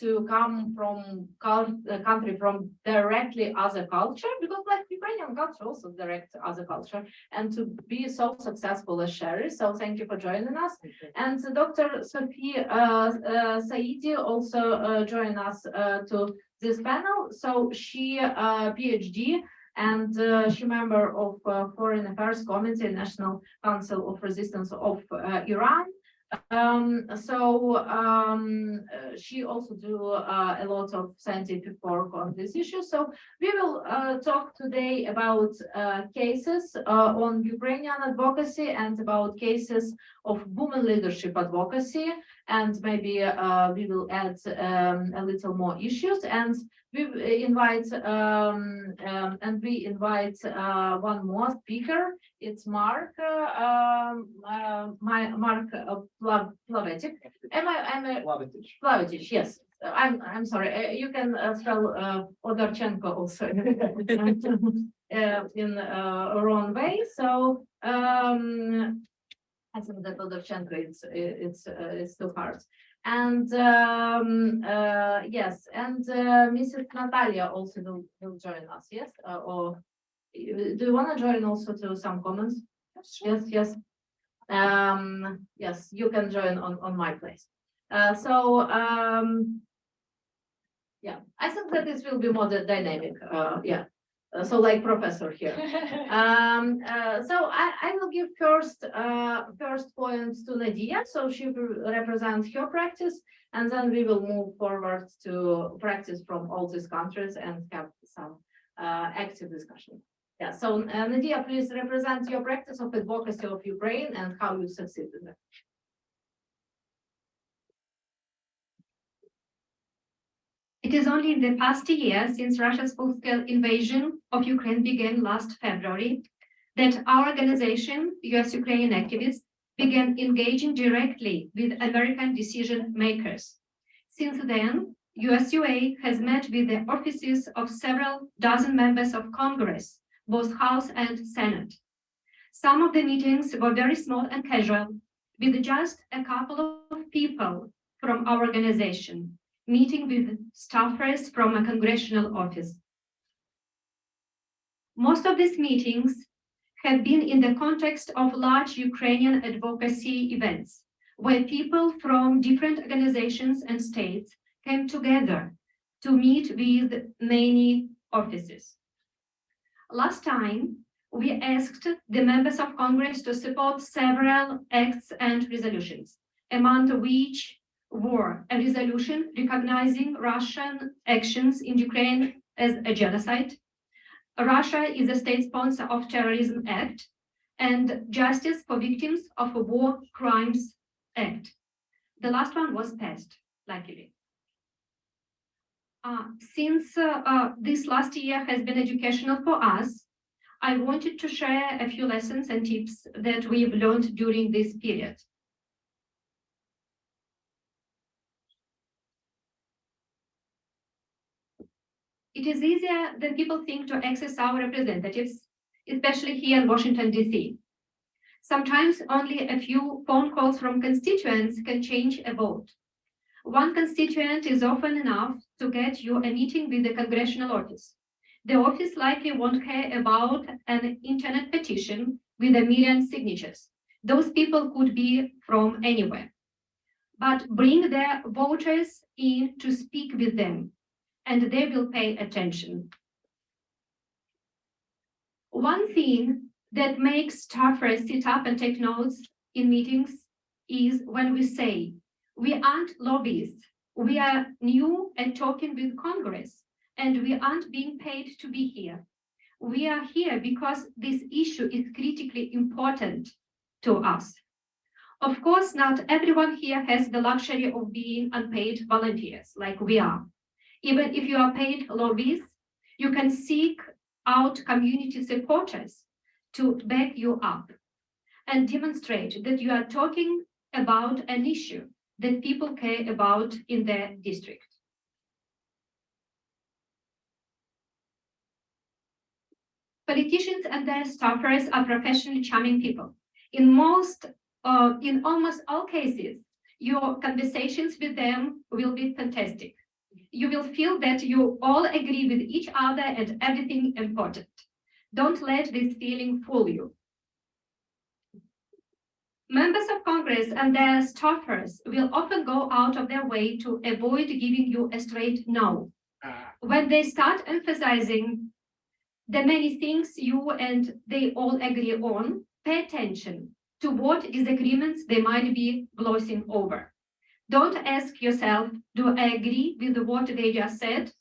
M: to come from a country from directly other culture, because like Ukrainian culture also direct other culture, and to be so successful as Sherry. So thank you for joining us. And Dr. Sophie Saidi also joined us to this panel. So she PhD and she member of Foreign Affairs Committee, National Council of Resistance of Iran. She also do a lot of scientific work on this issue. So we will talk today about cases on Ukrainian advocacy and about cases of women leadership advocacy, and maybe we will add a little more issues. And we invite one more speaker. It's Mark Plavetic. Plavetic, yes. I'm sorry. You can spell Odorchenko also in wrong way. So I think that Odorchenko it's too hard. And yes, and Mrs. Natalia also will join us. Yes, or do you want to join also to some comments? Yes, yes. Yes, you can join on my place. Yeah, I think that this will be more dynamic. Yeah, so like professor here. So I will give first points to Nadia, so she will represent her practice, and then we will move forward to practice from all these countries and have some active discussion. Yeah, so Nadia, please represent your practice of advocacy of Ukraine and how you succeeded in it.
L: It is only in the past year, since Russia's full-scale invasion of Ukraine began last February, that our organization, US Ukrainian Activists, began engaging directly with American decision makers. Since then, USUA has met with the offices of several dozen members of Congress, both House and Senate. Some of the meetings were very small and casual, with just a couple of people from our organization, meeting with staffers from a congressional office. Most of these meetings have been in the context of large Ukrainian advocacy events, where people from different organizations and states came together to meet with many offices. Last time, we asked the members of Congress to support several acts and resolutions, among which were a resolution recognizing Russian actions in Ukraine as a genocide, Russia is a state sponsor of Terrorism Act, and Justice for Victims of War Crimes Act. The last one was passed, luckily. Since this last year has been educational for us, I wanted to share a few lessons and tips that we've learned during this period. It is easier than people think to access our representatives, especially here in Washington, D.C. Sometimes only a few phone calls from constituents can change a vote. One constituent is often enough to get you a meeting with the congressional office. The office likely won't care about an internet petition with 1 million signatures. Those people could be from anywhere. But bring their voters in to speak with them, and they will pay attention. One thing that makes staffers sit up and take notes in meetings is when we say, we aren't lobbyists, we are new and talking with Congress, and we aren't being paid to be here. We are here because this issue is critically important to us. Of course, not everyone here has the luxury of being unpaid volunteers like we are. Even if you are paid lobbyists, you can seek out community supporters to back you up and demonstrate that you are talking about an issue that people care about in their district. Politicians and their staffers are professionally charming people. In almost all cases, your conversations with them will be fantastic. You will feel that you all agree with each other and everything important. Don't let this feeling fool you. Members of Congress and their staffers will often go out of their way to avoid giving you a straight no. When they start emphasizing the many things you and they all agree on, pay attention to what disagreements they might be glossing over. Don't ask yourself, do I agree with what they just said?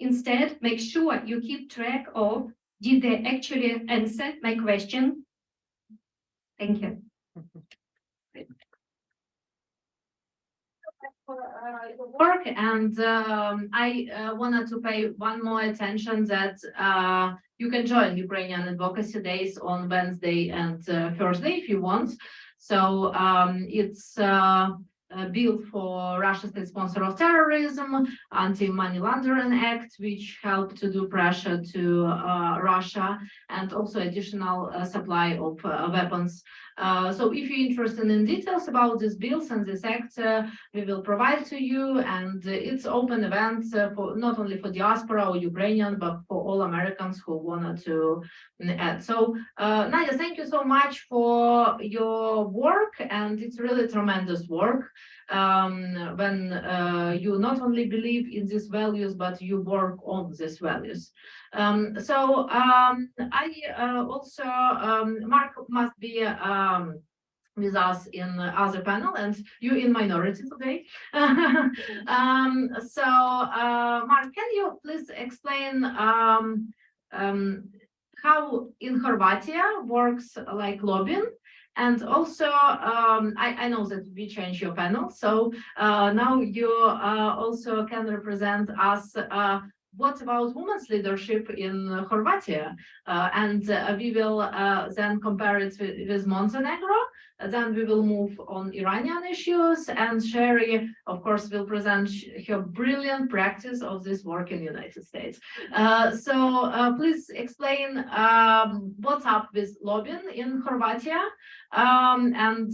L: Instead, make sure you keep track of, did they actually answer my question? Thank you. Work, and I wanted to pay one more attention that you can join Ukrainian advocacy days on Wednesday and Thursday if you want. So it's built for Russia state sponsor of terrorism, anti-money laundering act, which help to do pressure to Russia, and also additional supply of weapons. So if you're interested in details about these bills and this act, we will provide to you, and it's open event for not only for diaspora or Ukrainian, but for all Americans who wanted to add. So Nadia, thank you so much for your work, and it's really tremendous work when you not only believe in these values, but you work on these values. I also, Mark must be with us in the other panel, and you in minority today. Mark, can you please explain how in Horvatia works like lobbying? And also, I know that we changed your panel, so now you also can represent us. What about women's leadership in Horvatia? We will then compare it with Montenegro. Then we will move on Iranian issues, and Sherry, of course, will present her brilliant practice of this work in the United States. Please explain what's up with lobbying in Horvatia, and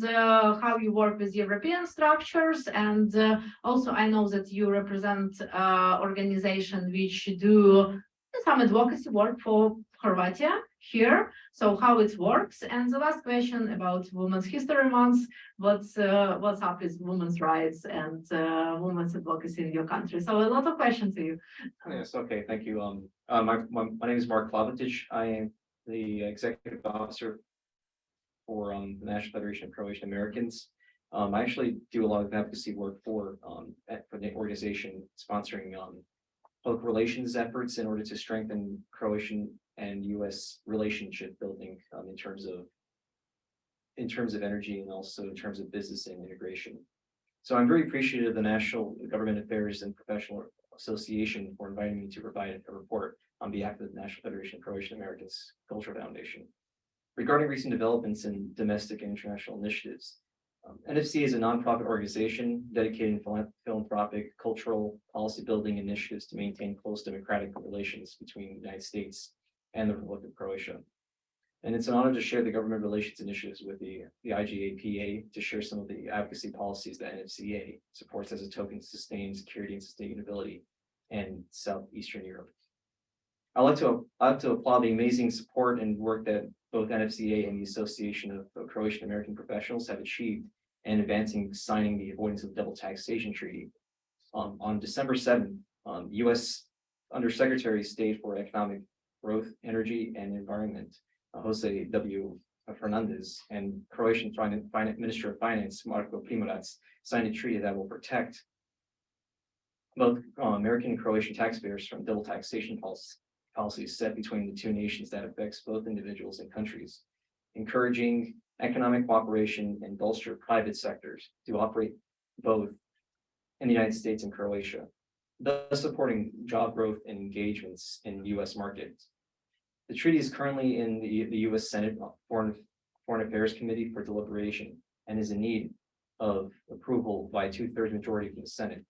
L: how you work with European structures. And also, I know that you represent organization which do some advocacy work for Horvatia here. So how it works. And the last question about Women's History Month, what's up with women's rights and women's advocacy in your country? So a lot of questions to you.
K: Yes, okay, thank you. My name is Mark Plavitic. I am the executive officer for the National Federation of Croatian Americans. I actually do a lot of advocacy work for the organization sponsoring public relations efforts in order to strengthen Croatian and U.S. relationship building in terms of energy, and also in terms of business and integration. So I'm very appreciative of the National Government Affairs and Professional Association for inviting me to provide a report on behalf of the National Federation of Croatian Americans Cultural Foundation regarding recent developments in domestic and international initiatives. NFC is a nonprofit organization dedicated to philanthropic, cultural, policy building initiatives to maintain close democratic relations between the United States and the Republic of Croatia. And it's an honor to share the government relations initiatives with the IGAPA to share some of the advocacy policies that NFCA supports as a token to sustain security and sustainability in Southeastern Europe. I'd like to applaud the amazing support and work that both NFCA and the Association of Croatian American Professionals have achieved in advancing signing the Avoidance of Double Taxation Treaty. On December 7th, U.S. Undersecretary of State for Economic Growth, Energy, and Environment, Jose W. Fernandez, and Croatian Minister of Finance, Marko Primorac, signed a treaty that will protect both American and Croatian taxpayers from double taxation policies set between the two nations that affects both individuals and countries, encouraging economic cooperation and bolster private sectors to operate both in the United States and Croatia, thus supporting job growth and engagements in U.S. markets. The treaty is currently in the U.S. Senate Foreign Affairs Committee for deliberation and is in need of approval by a 2/3 majority from the Senate.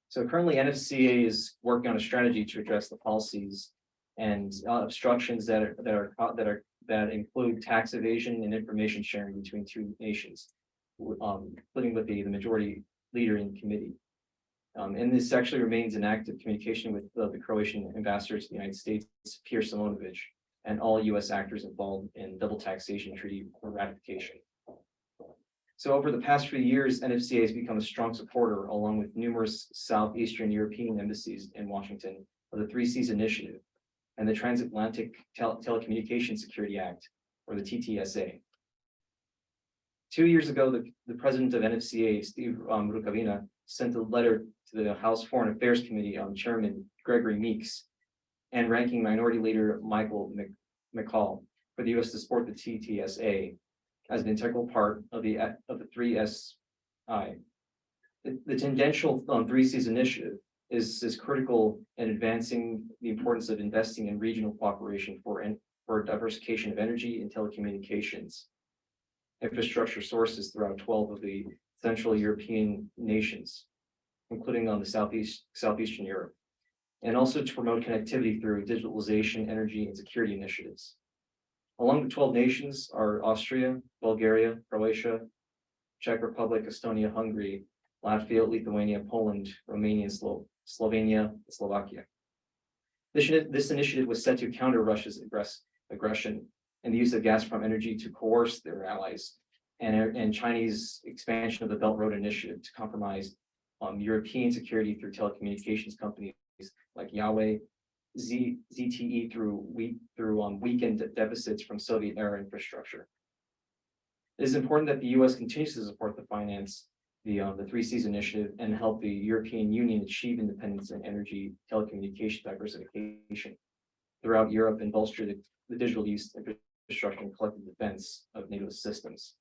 K: So currently, NFCA is working on a strategy to address the policies and obstructions that include tax evasion and information sharing between two nations, including with the majority leader in the committee. And this actually remains in active communication with the Croatian ambassador to the United States, Pierre Simonovic, and all U.S. actors involved in double taxation treaty ratification. So over the past few years, NFCA has become a strong supporter, along with numerous Southeastern European embassies in Washington, of the 3 Cs initiative, and the Transatlantic Telecommunication Security Act, or the TTSA. 2 years ago, the president of NFCA, Steve Rukavina, sent a letter to the House Foreign Affairs Committee on Chairman Gregory Meeks and Ranking Minority Leader Michael McCall for the U.S. to support the TTSA as an integral part of the 3SI. The tangential 3Cs initiative is critical in advancing the importance of investing in regional cooperation for diversification of energy and telecommunications infrastructure sources throughout 12 of the Central European nations, including on the Southeastern Europe, and also to promote connectivity through digitalization, energy, and security initiatives. Among the 12 nations are Austria, Bulgaria, Croatia, Czech Republic, Estonia, Hungary, Latvia, Lithuania, Poland, Romania, Slovenia, and Slovakia. This initiative was set to counter Russia's aggression and the use of Gazprom energy to coerce their allies, and Chinese expansion of the Belt Road Initiative to compromise European security through telecommunications companies like Huawei, ZTE through weakened deficits from Soviet-era infrastructure. It is important that the U.S. continues to support the finance the 3Cs initiative and help the European Union achieve independence in energy telecommunication diversification throughout Europe and bolster the digital use infrastructure and collective defense of NATO systems.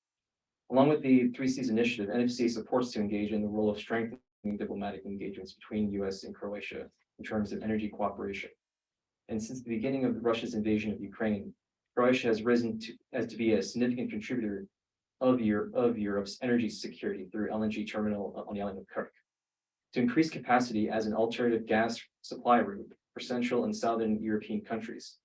K: Along with the 3Cs initiative, NFC supports to engage in the role of strengthening diplomatic engagements between U.S. and Croatia in terms of energy cooperation. And since the beginning of Russia's invasion of Ukraine, Croatia has risen to be a significant contributor of Europe's energy security through LNG terminal on the island of Kirk, to increase capacity as an alternative gas supply route for Central and Southern European countries.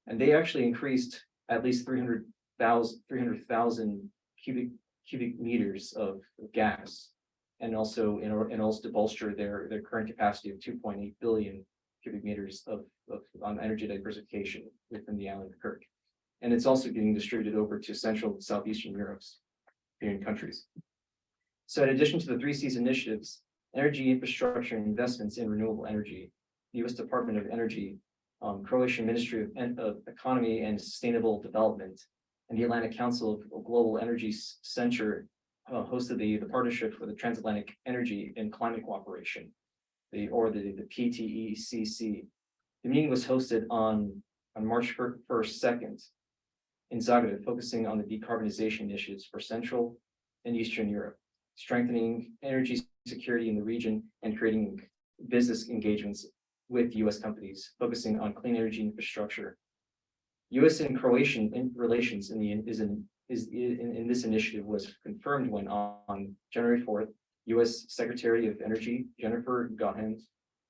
K: And they actually increased at least 300,000 cubic meters of gas, and also to bolster their current capacity of 2.8 billion cubic meters of energy diversification within the island of Kirk. And it's also getting distributed over to Central and Southeastern European countries. So in addition to the 3Cs initiatives, energy infrastructure and investments in renewable energy, the U.S. Department of Energy, Croatian Ministry of Economy and Sustainable Development, and the Atlantic Council of Global Energy Center hosted the Partnership for the Transatlantic Energy and Climate Cooperation, the PTECC. The meeting was hosted on March 1st, 2nd in Zagreb, focusing on the decarbonization initiatives for Central and Eastern Europe, strengthening energy security in the region, and creating business engagements with U.S. companies, focusing on clean energy infrastructure. U.S. and Croatian relations in this initiative was confirmed when on January 4th, U.S. Secretary of Energy Jennifer Gauhen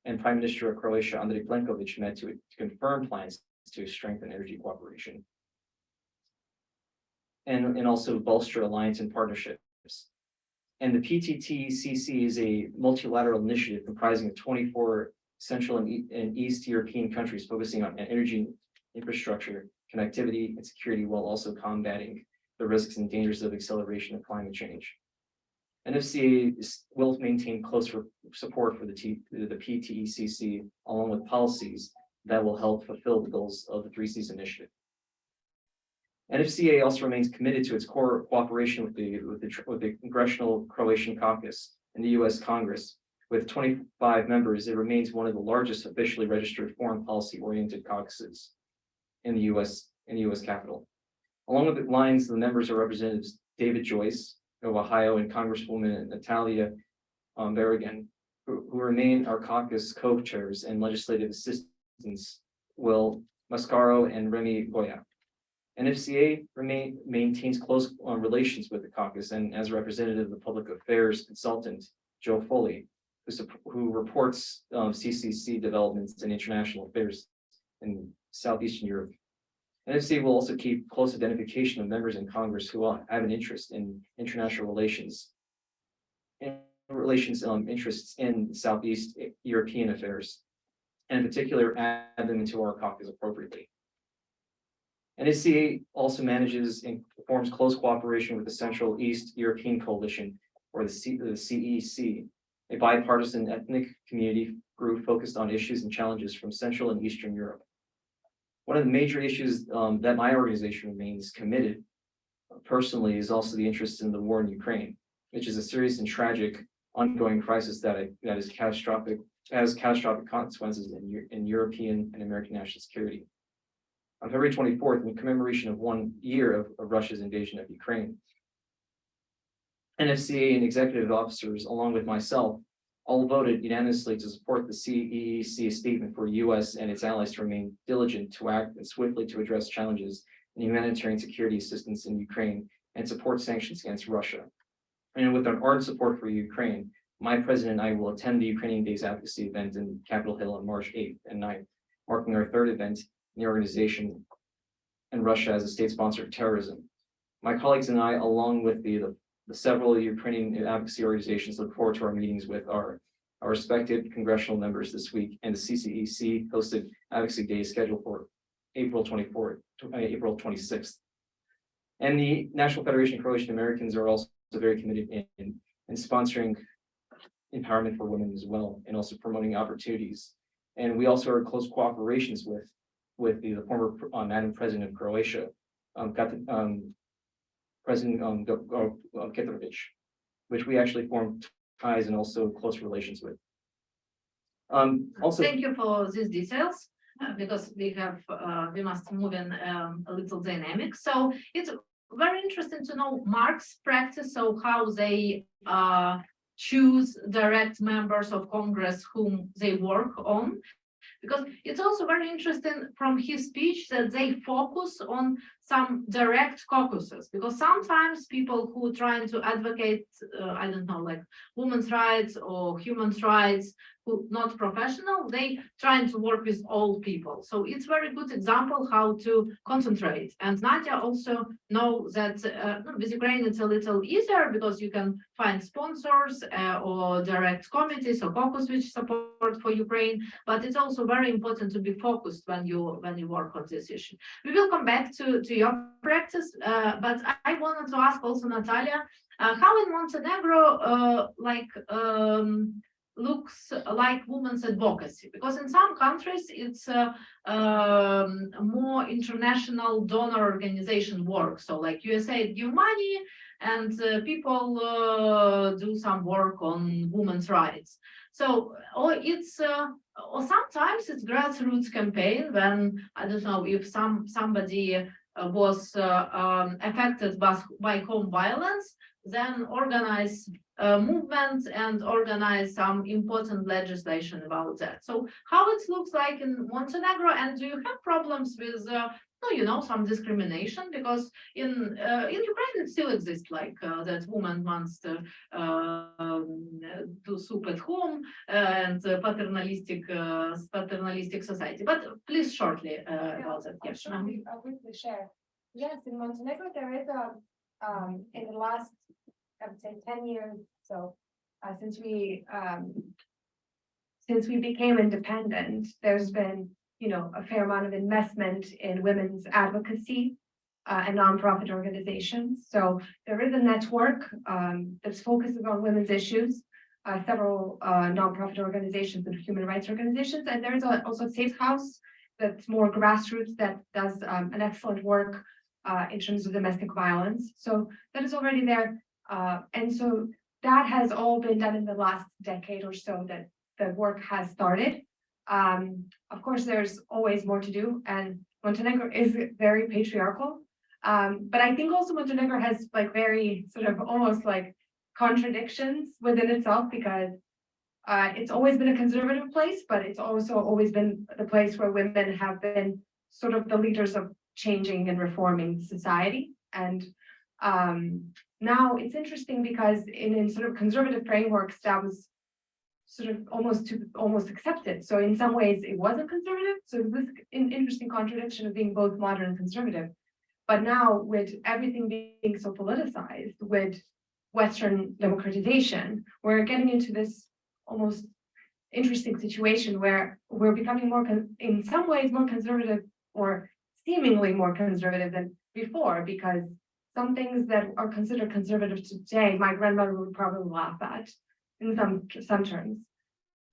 K: and Prime Minister of Croatia Andrej Plenković met to confirm plans to strengthen energy cooperation and also bolster alliance and partnerships. And the PTTCC is a multilateral initiative comprising of 24 Central and East European countries focusing on energy infrastructure, connectivity, and security, while also combating the risks and dangers of acceleration of climate change. NFCA will maintain close support for the PTECC, along with policies that will help fulfill the goals of the 3Cs initiative. NFCA also remains committed to its core cooperation with the Congressional Croatian Caucus in the U.S. Congress. With 25 members, it remains one of the largest officially registered foreign policy-oriented caucuses in the U.S. Capitol. Along with the lines, the members are Representatives David Joyce of Ohio and Congresswoman Natalia Berrigan, who remain our caucus co-chairs, and legislative assistants Will Mascaro and Remy Goya. NFCA maintains close relations with the caucus, and as representative of the public affairs consultant Joe Foley, who reports CCC developments and international affairs in Southeastern Europe. NFCA will also keep close identification of members in Congress who have an interest in international relations interests in Southeast European affairs, and in particular add them into our caucus appropriately. NFCA also manages and forms close cooperation with the Central East European Coalition, or the CEC, a bipartisan ethnic community group focused on issues and challenges from Central and Eastern Europe. One of the major issues that my organization remains committed personally is also the interest in the war in Ukraine, which is a serious and tragic ongoing crisis that is catastrophic, has catastrophic consequences in European and American national security. On February 24th, in commemoration of 1 year of Russia's invasion of Ukraine, NFCA and executive officers, along with myself, all voted unanimously to support the CEEC statement for U.S. and its allies to remain diligent to act and swiftly to address challenges in humanitarian security assistance in Ukraine and support sanctions against Russia. And with our ardent support for Ukraine, my president and I will attend the Ukrainian Days Advocacy event in Capitol Hill on March 8th and 9th, marking our third event in the organization and Russia as a state sponsor of terrorism. My colleagues and I, along with the several Ukrainian advocacy organizations, look forward to our meetings with our respected congressional members this week and the CCEC hosted Advocacy Day scheduled for April 26th. And the National Federation of Croatian Americans are also very committed in sponsoring empowerment for women as well, and also promoting opportunities. And we also are in close cooperations with the former Madam President of Croatia, President Petrovic, which we actually formed ties and also close relations with. Also,
M: thank you for these details, because we must move in a little dynamic. So it's very interesting to know Mark's practice, so how they choose direct members of Congress whom they work on. Because it's also very interesting from his speech that they focus on some direct caucuses, because sometimes people who trying to advocate, I don't know, like women's rights or human rights, who not professional, they trying to work with all people. So it's very good example how to concentrate. And Nadia also know that with Ukraine it's a little easier because you can find sponsors or direct committees or caucus which support for Ukraine. But it's also very important to be focused when you work on this issue. We will come back to your practice, but I wanted to ask also Natalia, how in Montenegro looks like women's advocacy, because in some countries it's more international donor organization work. So like USA give money and people do some work on women's rights. So or sometimes it's grassroots campaign when I don't know if somebody was affected by home violence, then organize movements and organize some important legislation about that. So how it looks like in Montenegro, and do you have problems with some discrimination? Because in Ukraine it still exists, like that woman wants to do soup at home and paternalistic society. But please shortly about that. Yes,
J: I'll quickly share. Yes, in Montenegro there is in the last, I would say, 10 years, so since we became independent, there's been a fair amount of investment in women's advocacy and nonprofit organizations. So there is a network that's focuses on women's issues, several nonprofit organizations and human rights organizations, and there is also a safe house that's more grassroots that does an excellent work in terms of domestic violence. So that is already there. And so that has all been done in the last decade or so that the work has started. Of course, there's always more to do, and Montenegro is very patriarchal. But I think also Montenegro has like very sort of almost like contradictions within itself, because it's always been a conservative place, but it's also always been the place where women have been sort of the leaders of changing and reforming society. And now it's interesting because in sort of conservative frameworks that was sort of almost accepted. So in some ways it wasn't conservative. So this an interesting contradiction of being both modern and conservative. But now with everything being so politicized, with Western democratization, we're getting into this almost interesting situation where we're becoming more, in some ways, more conservative, or seemingly more conservative than before, because some things that are considered conservative today, my grandmother would probably laugh at in some terms.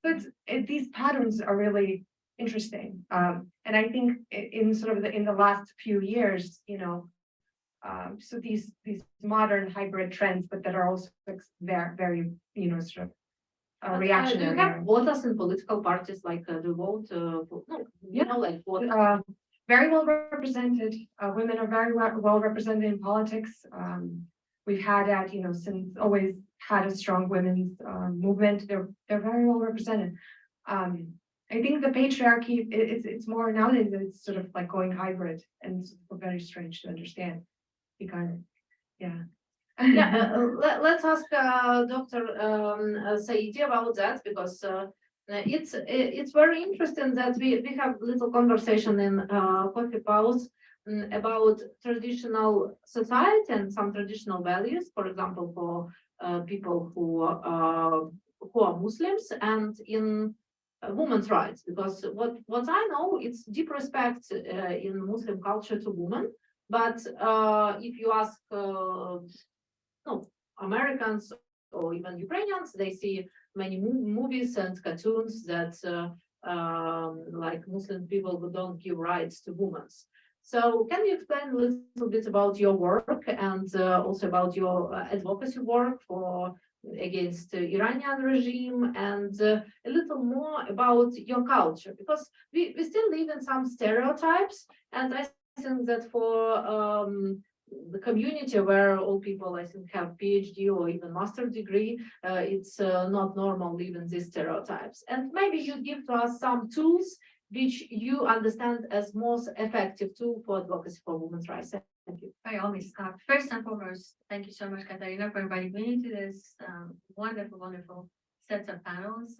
J: But these patterns are really interesting. And I think in sort of in the last few years, so these modern hybrid trends, but that are also very sort of reactionary.
I: Do you have voters in political parties like the vote? Like what?
J: Very well represented. Women are very well represented in politics. We've had that, since always had a strong women's movement. They're very well represented. I think the patriarchy, it's more nowadays, it's sort of like going hybrid, and it's very strange to understand. Because, yeah.
I: Let's ask Dr. Saidi about that, because it's very interesting that we have little conversation in coffee pause about traditional society and some traditional values, for example, for people who are Muslims, and in women's rights, because what I know, it's deep respect in Muslim culture to women, but if you ask Americans or even Ukrainians, they see many movies and cartoons that like Muslim people who don't give rights to women. So can you explain a little bit about your work, and also about your advocacy work against the Iranian regime, and a little more about your culture, because we still live in some stereotypes, and I think that for the community where all people, I think, have PhD or even master's degree, it's not normal living these stereotypes. And maybe you give to us some tools which you understand as most effective tool for advocacy for women's rights. Thank you.
E: By all means. First and foremost, thank you so much, Katarina, for inviting me to this wonderful sets of panels.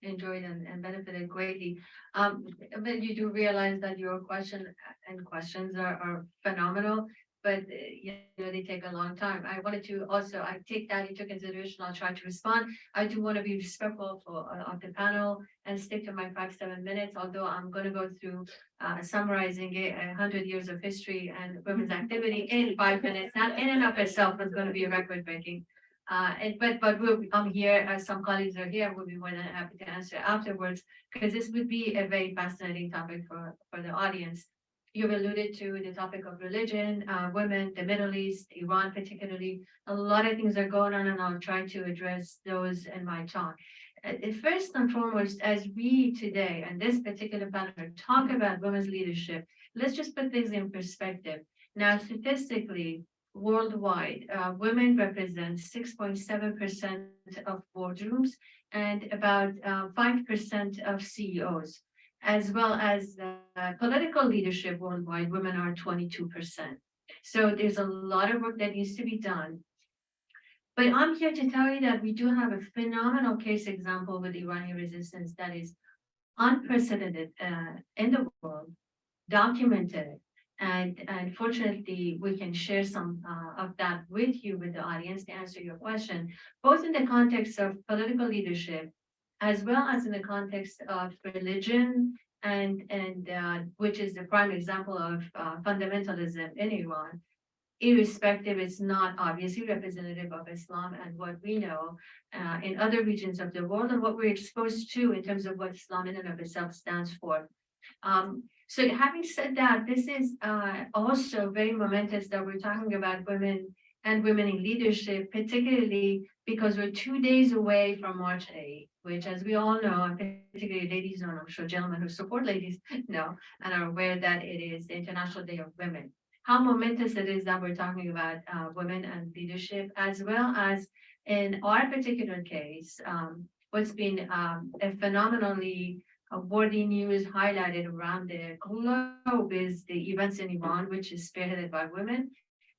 E: Enjoyed and benefited greatly. But you do realize that your questions are phenomenal, but they take a long time. I wanted to also, I take that into consideration. I'll try to respond. I do want to be respectful of the panel and stick to my 5-7 minutes, although I'm going to go through summarizing 100 years of history and women's activity in 5 minutes. That in and of itself is going to be a record breaking. But I'm here, as some colleagues are here, we'll be more than happy to answer afterwards, because this would be a very fascinating topic for the audience. You've alluded to the topic of religion, women, the Middle East, Iran particularly. A lot of things are going on, and I'll try to address those in my talk. First and foremost, as we today, and this particular panel, talk about women's leadership, let's just put things in perspective. Now, statistically, worldwide, women represent 6.7% of boardrooms and about 5% of CEOs, as well as political leadership worldwide. Women are 22%. So there's a lot of work that needs to be done. But I'm here to tell you that we do have a phenomenal case example with Iranian resistance that is unprecedented in the world, documented. And fortunately, we can share some of that with you, with the audience, to answer your question, both in the context of political leadership, as well as in the context of religion, and which is the prime example of fundamentalism in Iran. Irrespective, it's not obviously representative of Islam and what we know in other regions of the world, and what we're exposed to in terms of what Islam in and of itself stands for. So having said that, this is also very momentous that we're talking about women and women in leadership, particularly because we're 2 days away from March 8th, which, as we all know, and particularly ladies know, and I'm sure gentlemen who support ladies know and are aware that it is the International Day of Women. How momentous it is that we're talking about women and leadership, as well as in our particular case, what's been a phenomenally worthy news highlighted around the globe is the events in Iran, which is spearheaded by women.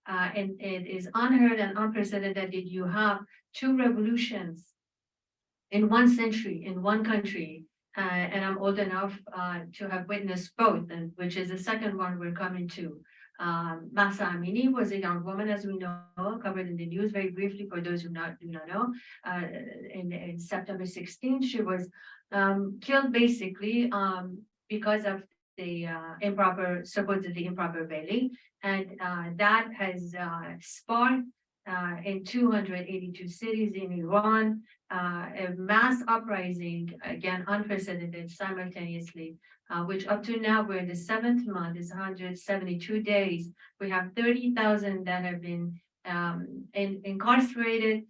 E: And it is unheard and unprecedented that you have 2 revolutions in 1 century in 1 country. And I'm old enough to have witnessed both, and which is the second one we're coming to. Mahsa Amini was a young woman, as we know, covered in the news very briefly for those who do not know. In September 16th, she was killed basically because of the supposedly improper veiling, and that has sparked
N: in 282 cities in Iran, a mass uprising, again, unprecedented simultaneously, which up to now, we're in the 7th month, is 172 days. We have 30,000 that have been incarcerated.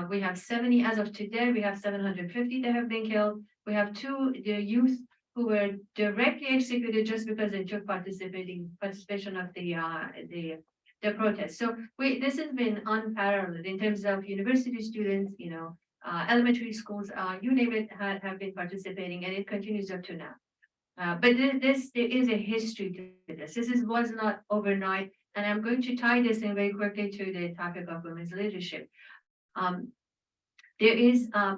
N: We have 70, as of today, we have 750 that have been killed. We have the youth who were directly executed just because they took participation of the protest. So this has been unparalleled in terms of university students, elementary schools, you name it, have been participating, and it continues up to now. But there is a history to this. This was not overnight, and I'm going to tie this in very quickly to the topic of women's leadership. There is a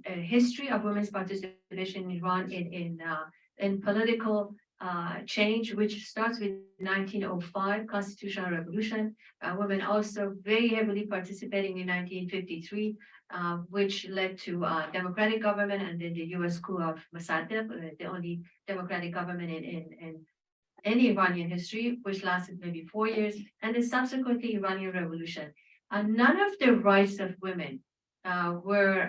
N: history of women's participation in Iran in political change, which starts with 1905 constitutional revolution. Women also very heavily participating in 1953, which led to democratic government, and then the U.S. coup of Mossadegh, the only democratic government in any Iranian history, which lasted maybe 4 years, and the subsequently Iranian revolution. None of the rights of women were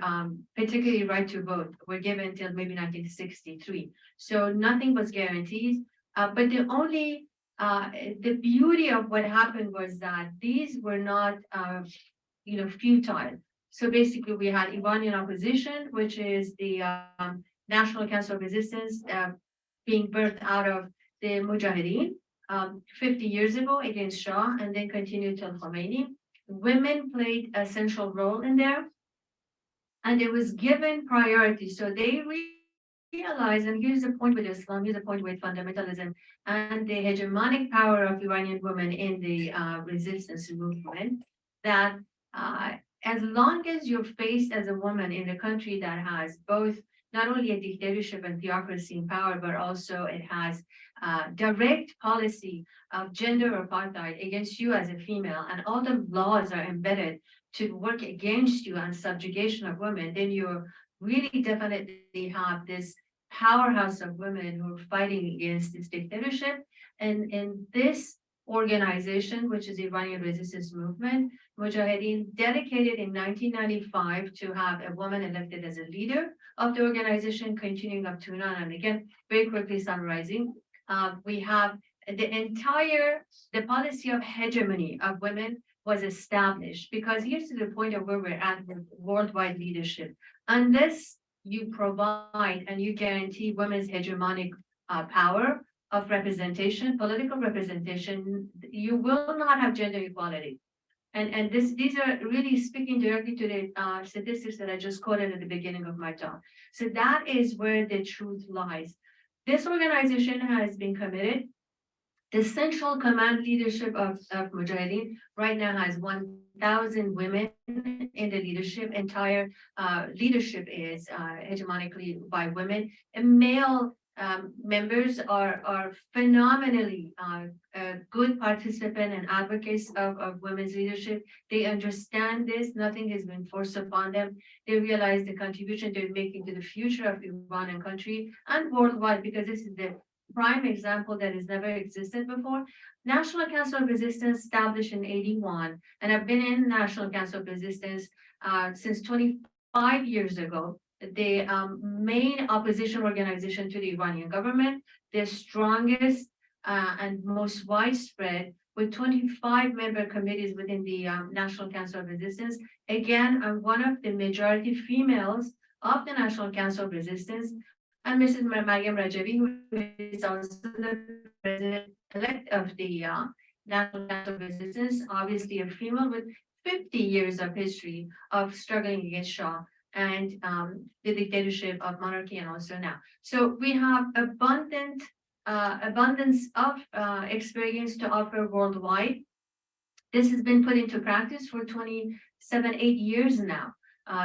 N: particularly right to vote were given until maybe 1963. So nothing was guaranteed. But the beauty of what happened was that these were not, futile. So basically, we had Iranian opposition, which is the National Council of Resistance, being birthed out of the Mujahideen 50 years ago against Shah, and then continued till Khomeini. Women played a central role in there, and it was given priority. So they realized, and here's the point with Islam, here's the point with fundamentalism, and the hegemonic power of Iranian women in the resistance movement, that as long as you're faced as a woman in a country that has both not only a dictatorship and theocracy in power, but also it has direct policy of gender apartheid against you as a female, and all the laws are embedded to work against you and subjugation of women, then you really definitely have this powerhouse of women who are fighting against this dictatorship. And this organization, which is the Iranian resistance movement, Mujahideen, dedicated in 1995 to have a woman elected as a leader of the organization, continuing up to now. And again, very quickly summarizing, we have the policy of hegemony of women was established, because here's to the point of where we're at with worldwide leadership. Unless you provide and you guarantee women's hegemonic power of representation, political representation, you will not have gender equality. And these are really speaking directly to the statistics that I just quoted at the beginning of my talk. So that is where the truth lies. This organization has been committed. The central command leadership of Mujahideen right now has 1,000 women in the leadership. Entire leadership is hegemonically by women. And male members are phenomenally good participants and advocates of women's leadership. They understand this. Nothing has been forced upon them. They realize the contribution they're making to the future of Iran and country and worldwide, because this is the prime example that has never existed before. National Council of Resistance established in 81, and I've been in National Council of Resistance since 25 years ago. The main opposition organization to the Iranian government, the strongest and most widespread, with 25 member committees within the National Council of Resistance. Again, I'm one of the majority females of the National Council of Resistance. And Mrs. Mariam Rajavi, who is also the president-elect of the National Council of Resistance, obviously a female with 50 years of history of struggling against Shah and the dictatorship of monarchy, and also now. So we have abundance of experience to offer worldwide. This has been put into practice for 8 years now.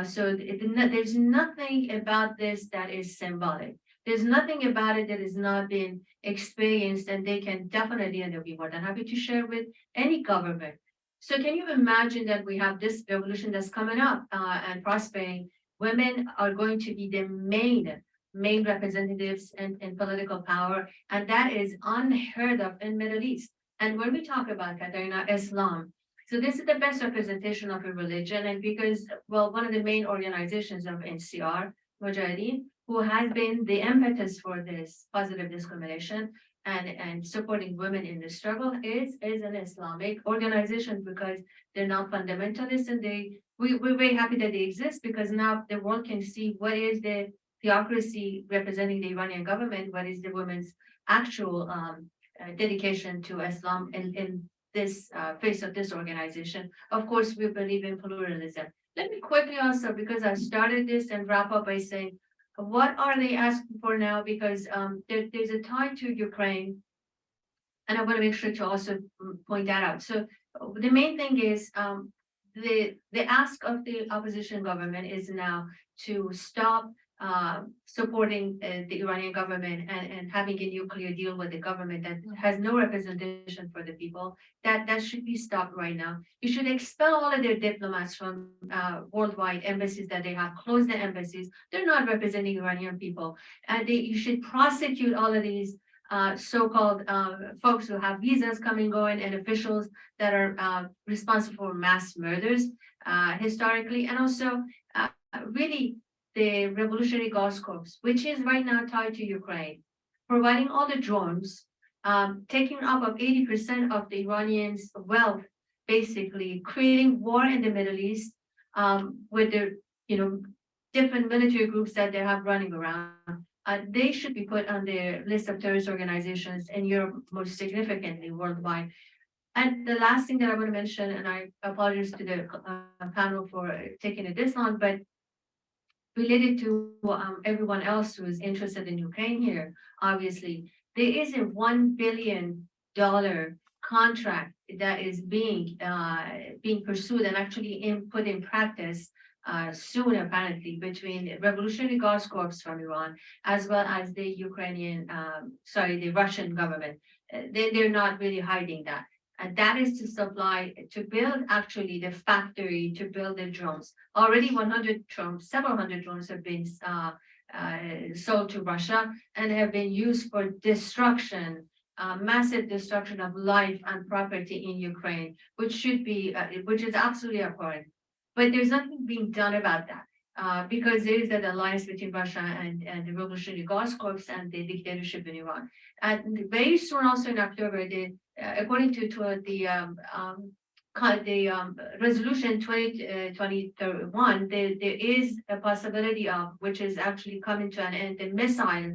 N: So there's nothing about this that is symbolic. There's nothing about it that has not been experienced, and they can definitely, and they'll be more than happy to share with any government. So can you imagine that we have this revolution that's coming up and prospering? Women are going to be the main representatives in political power, and that is unheard of in Middle East. And when we talk about Katarina, Islam, So this is the best representation of a religion, and because, well, one of the main organizations of NCR, Mujahideen, who has been the impetus for this positive discrimination and supporting women in the struggle is an Islamic organization, because they're not fundamentalists, and we're very happy that they exist, because now the world can see what is the theocracy representing the Iranian government, what is the women's actual dedication to Islam in this face of this organization. Of course, we believe in pluralism. Let me quickly also, because I started this, and wrap up by saying, what are they asking for now? Because there's a tie to Ukraine, and I want to make sure to also point that out. So the main thing is the ask of the opposition government is now to stop supporting the Iranian government and having a nuclear deal with the government that has no representation for the people. That should be stopped right now. You should expel all of their diplomats from worldwide embassies that they have. Close the embassies. They're not representing Iranian people. You should prosecute all of these so-called folks who have visas coming, going, and officials that are responsible for mass murders historically, and also really the Revolutionary Guards Corps, which is right now tied to Ukraine, providing all the drones, taking up of 80% of the Iranians' wealth, basically creating war in the Middle East with their, different military groups that they have running around. They should be put on the list of terrorist organizations in Europe, most significantly worldwide. And the last thing that I want to mention, and I apologize to the panel for taking it this long, but related to everyone else who is interested in Ukraine here, obviously, there is a $1 billion contract that is being pursued and actually put in practice soon, apparently, between Revolutionary Guards Corps from Iran, as well as the the Russian government. They're not really hiding that. And that is to build actually the factory to build the drones. Already 100 drones, several hundred drones have been sold to Russia and have been used for destruction, massive destruction of life and property in Ukraine, which is absolutely abhorrent. But there's nothing being done about that because there is an alliance between Russia and the Revolutionary Guards Corps and the dictatorship in Iran. And very soon, also in October, according to the resolution 2031, there is a possibility of, which is actually coming to an end, the missile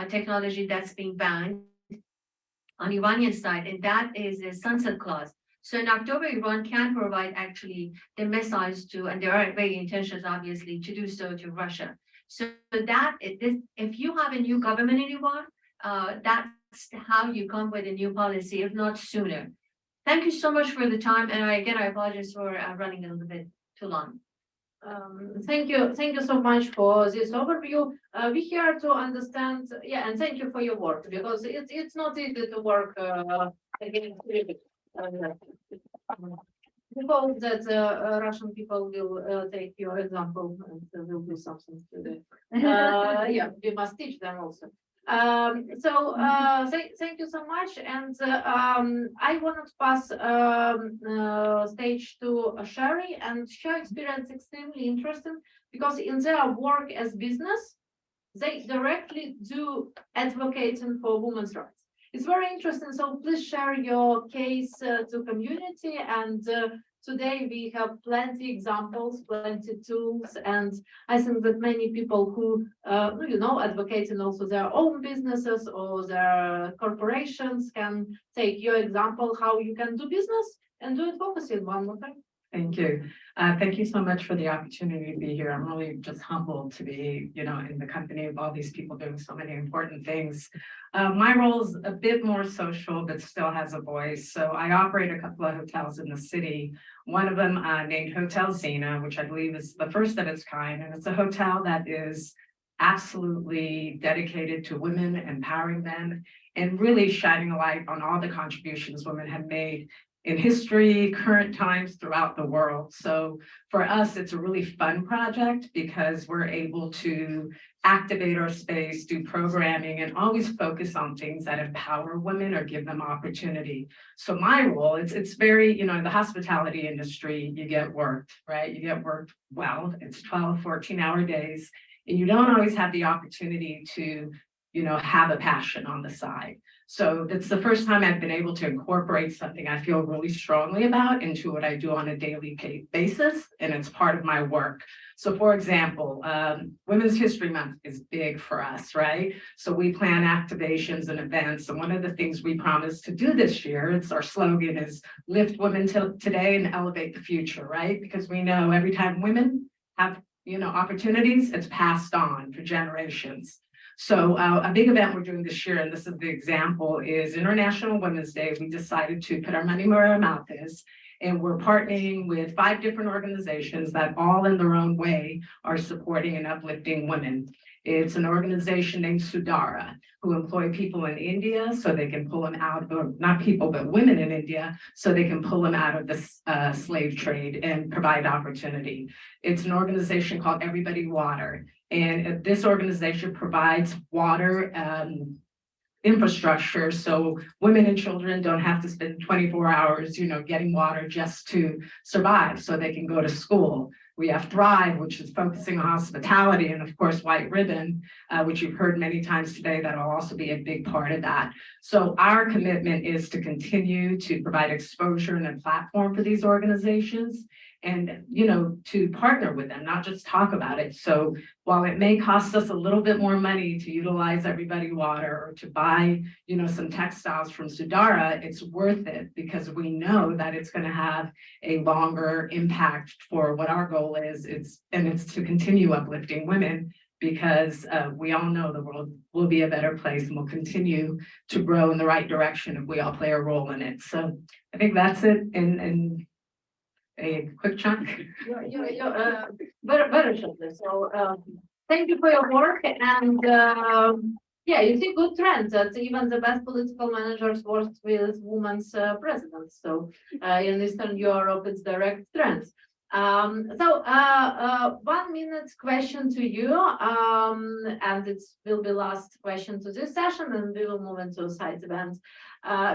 N: technology that's being banned on Iranian side, and that is a sunset clause. So in October, Iran can provide actually the missiles to, and there are very intentions, obviously, to do so to Russia. So that if you have a new government in Iran, that's how you come with a new policy, if not sooner. Thank you so much for the time. And I apologize for running a little bit too long.
I: Thank you so much for this overview. We're here to understand, and thank you for your work, because it's not easy to work against we hope that Russian people will take your example and will do something to it. We must teach them also. Thank you so much, and I want to pass stage to Sherry, and her experience is extremely interesting because in their work as business, they directly do advocating for women's rights. It's very interesting, so please share your case to community, and today we have plenty examples, plenty tools, and I think that many people who, advocating also their own businesses or their corporations can take your example how you can do business and do it focusing one more time.
D: Thank you. Thank you so much for the opportunity to be here. I'm really just humbled to be, in the company of all these people doing so many important things. My role is a bit more social, but still has a voice. So I operate a couple of hotels in the city. One of them named Hotel Zena, which I believe is the first of its kind. And it's a hotel that is absolutely dedicated to women, empowering them, and really shining a light on all the contributions women have made in history, current times throughout the world. So for us, it's a really fun project because we're able to activate our space, do programming, and always focus on things that empower women or give them opportunity. So my role, it's very, in the hospitality industry, you get worked, right? You get worked well, it's 12, 14-hour days, and you don't always have the opportunity to, have a passion on the side. So that's the first time I've been able to incorporate something I feel really strongly about into what I do on a daily basis, and it's part of my work. So for example, Women's History Month is big for us, right? So we plan activations and events. And one of the things we promised to do this year, it's our slogan, is lift women today and elevate the future, right? Because we know every time women have, opportunities, it's passed on for generations. So a big event we're doing this year, and this is the example, is International Women's Day. We decided to put our money where our mouth is. And we're partnering with 5 different organizations that all in their own way are supporting and uplifting women. It's an organization named Sudara, who employ people in India so they can pull them out, or not people, but women in India, so they can pull them out of the slave trade and provide opportunity. It's an organization called Everybody Water. And this organization provides water infrastructure, so women and children don't have to spend 24 hours, getting water just to survive, so they can go to school. We have Thrive, which is focusing on hospitality, and of course, White Ribbon, which you've heard many times today, that'll also be a big part of that. So our commitment is to continue to provide exposure and a platform for these organizations, and to partner with them, not just talk about it. So while it may cost us a little bit more money to utilize Everybody Water or to buy, some textiles from Sudara, it's worth it because we know that it's going to have a longer impact for what our goal is. It's to continue uplifting women, because we all know the world will be a better place and will continue to grow in the right direction if we all play a role in it. So I think that's it in a quick chunk.
M: Very shortly. So thank you for your work, and yeah, you see good trends that even the best political managers worked with women's presidents. So in Eastern Europe, it's direct trends. So 1 minute question to you, and it will be last question to this session, and we will move into side events,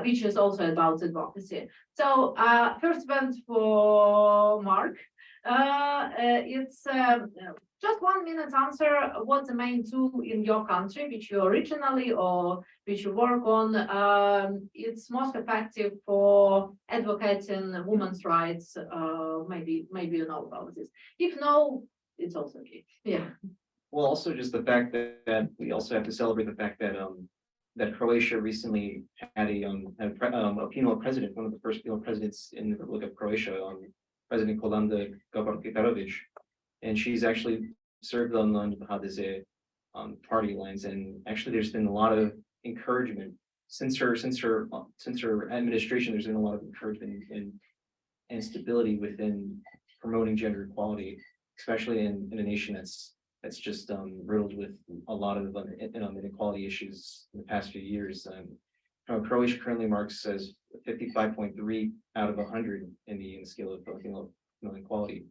M: which is also about advocacy. So first event for Mark. It's just 1 minute answer. What's the main tool in your country, which you originally or which you work on, it's most effective for advocating women's rights? Maybe you know about this. If no, it's also okay. Yeah.
K: Well, also just the fact that we also have to celebrate the fact that that Croatia recently had a female president, one of the first female presidents in the Republic of Croatia, President Kolanda Kitarovic, and she's actually served on party lines. And actually, there's been a lot of encouragement since her administration. There's been a lot of encouragement and stability within promoting gender equality, especially in a nation that's just riddled with a lot of inequality issues in the past few years. Croatia currently marks as 55.3 out of 100 in the scale of inequality.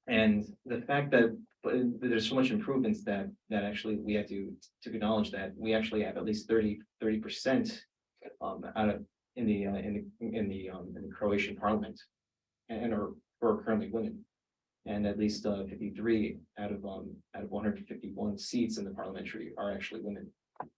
K: And the fact that there's so much improvements that actually we have to acknowledge that we actually have at least 30% in the Croatian parliament, and are currently women, and at least 53 out of 151 seats in the parliamentary are actually women.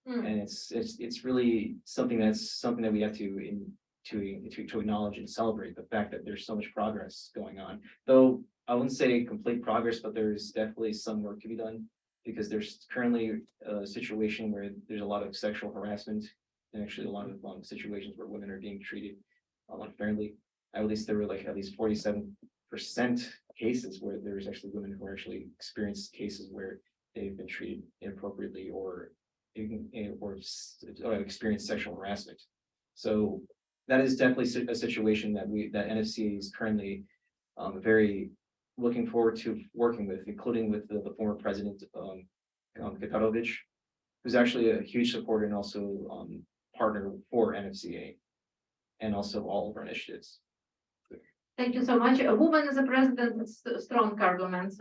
K: And it's really something that we have to acknowledge and celebrate, the fact that there's so much progress going on. Though I wouldn't say complete progress, but there's definitely some work to be done, because there's currently a situation where there's a lot of sexual harassment, and actually a lot of situations where women are being treated unfairly. At least there were at least 47% cases where there's actually women who are actually experienced cases where they've been treated inappropriately or experienced sexual harassment. So that is definitely a situation that NFCA is currently very looking forward to working with, including with the former president Kitarovic, who's actually a huge supporter and also partner for NFCA, and also all of our initiatives.
M: Thank you so much. A woman as a president, strong arguments.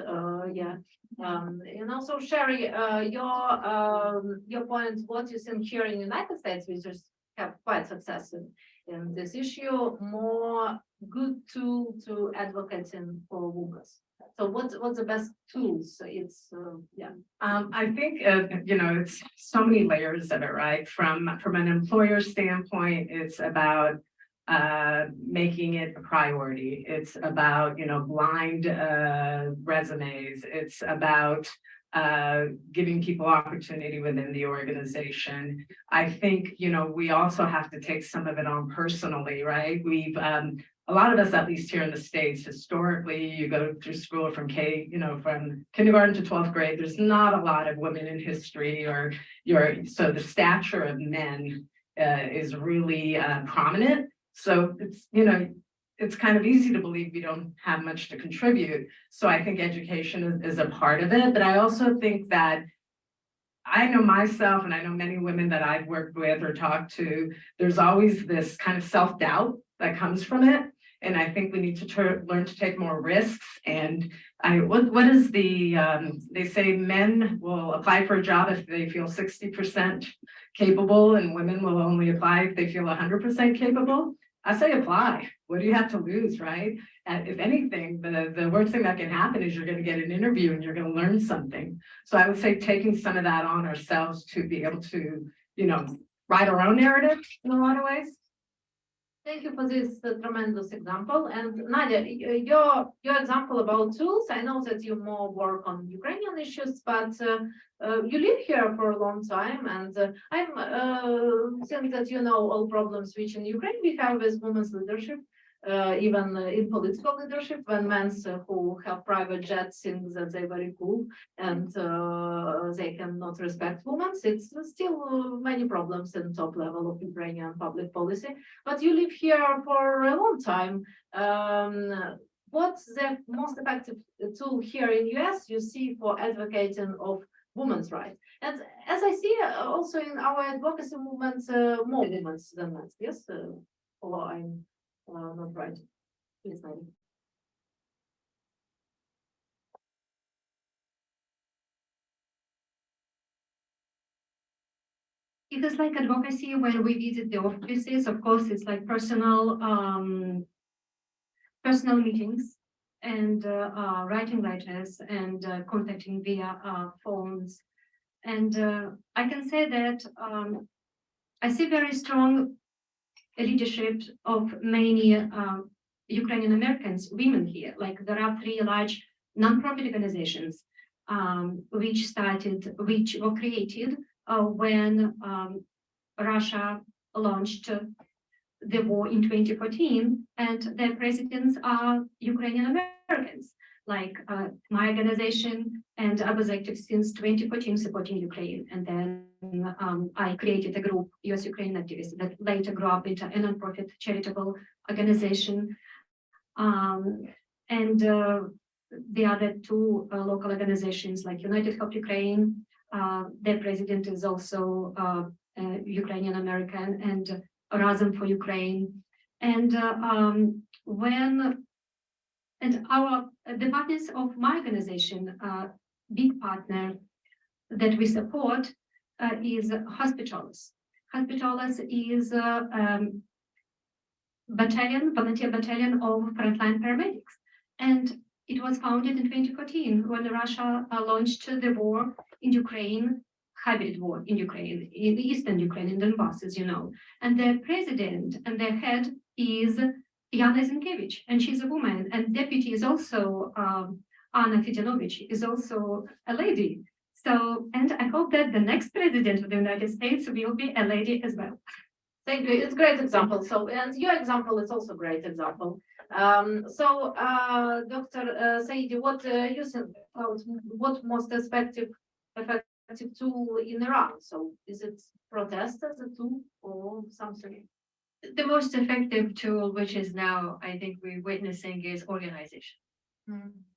M: Yeah. And also, Sherry, your point, what you see here in the United States, we just have quite success in this issue, more good tool to advocating for women. So what's the best tools? It's yeah.
D: I think you know, it's so many layers of it, right? From an employer standpoint, it's about making it a priority. It's about, you know, blind resumes. It's about giving people opportunity within the organization. I think, you know, we also have to take some of it on personally, right? We've a lot of us, at least here in the States, historically, you go through school from from kindergarten to 12th grade, there's not a lot of women in history, or so the stature of men is really prominent. So it's, you know, it's kind of easy to believe we don't have much to contribute. So I think education is a part of it. But I also think that I know myself, and I know many women that I've worked with or talked to, there's always this kind of self-doubt that comes from it. And I think we need to learn to take more risks. And what is the, they say men will apply for a job if they feel 60% capable, and women will only apply if they feel 100% capable. I say apply. What do you have to lose, right? And if anything, the worst thing that can happen is you're going to get an interview and you're going to learn something. So I would say taking some of that on ourselves to be able to, you know, write our own narrative in a lot of ways.
M: Thank you for this tremendous example. And Nadia, your example about tools, I know that you more work on Ukrainian issues, but you live here for a long time, and I'm think that you know all problems which in Ukraine we have with women's leadership, even in political leadership, when men who have private jets think that they're very cool and they cannot respect women. It's still many problems in top level of Ukrainian public policy. But you live here for a long time. What's the most effective tool here in US you see for advocating of women's rights? And as I see also in our advocacy movement, more women than men. Yes, or I'm not right. Please, Nadia.
L: It is like advocacy when we visit the offices. Of course, it's like personal meetings and writing letters and contacting via phones. And I can say that I see very strong leadership of many Ukrainian Americans, women here. Like there are 3 large nonprofit organizations which were created when Russia launched the war in 2014, and their presidents are Ukrainian Americans. Like my organization, and I was active since 2014 supporting Ukraine. And then I created a group, US Ukrainian Activists, that later grew up into a nonprofit charitable organization. And the other 2 local organizations like United Help Ukraine, their president is also Ukrainian American, and Razum for Ukraine. And the partners of my organization, big partner that we support is Hospitalis. Hospitalis is a volunteer battalion of frontline paramedics. And it was founded in 2014 when Russia launched the war in Ukraine, hybrid war in Ukraine, in eastern Ukraine, in Donbass, as you know. And their president and their head is Yana Zinkevich, and she's a woman. And deputy is also Anna Fidelovich, is also a lady. So, and I hope that the next president of the United States will be a lady as well.
M: Thank you. It's a great example. So, and your example is also a great example. Dr. Saidi, what you think about what most effective tool in Iran? So, is it protest as a tool or something?
L: The most effective tool, which is now, I think we're witnessing, is organization.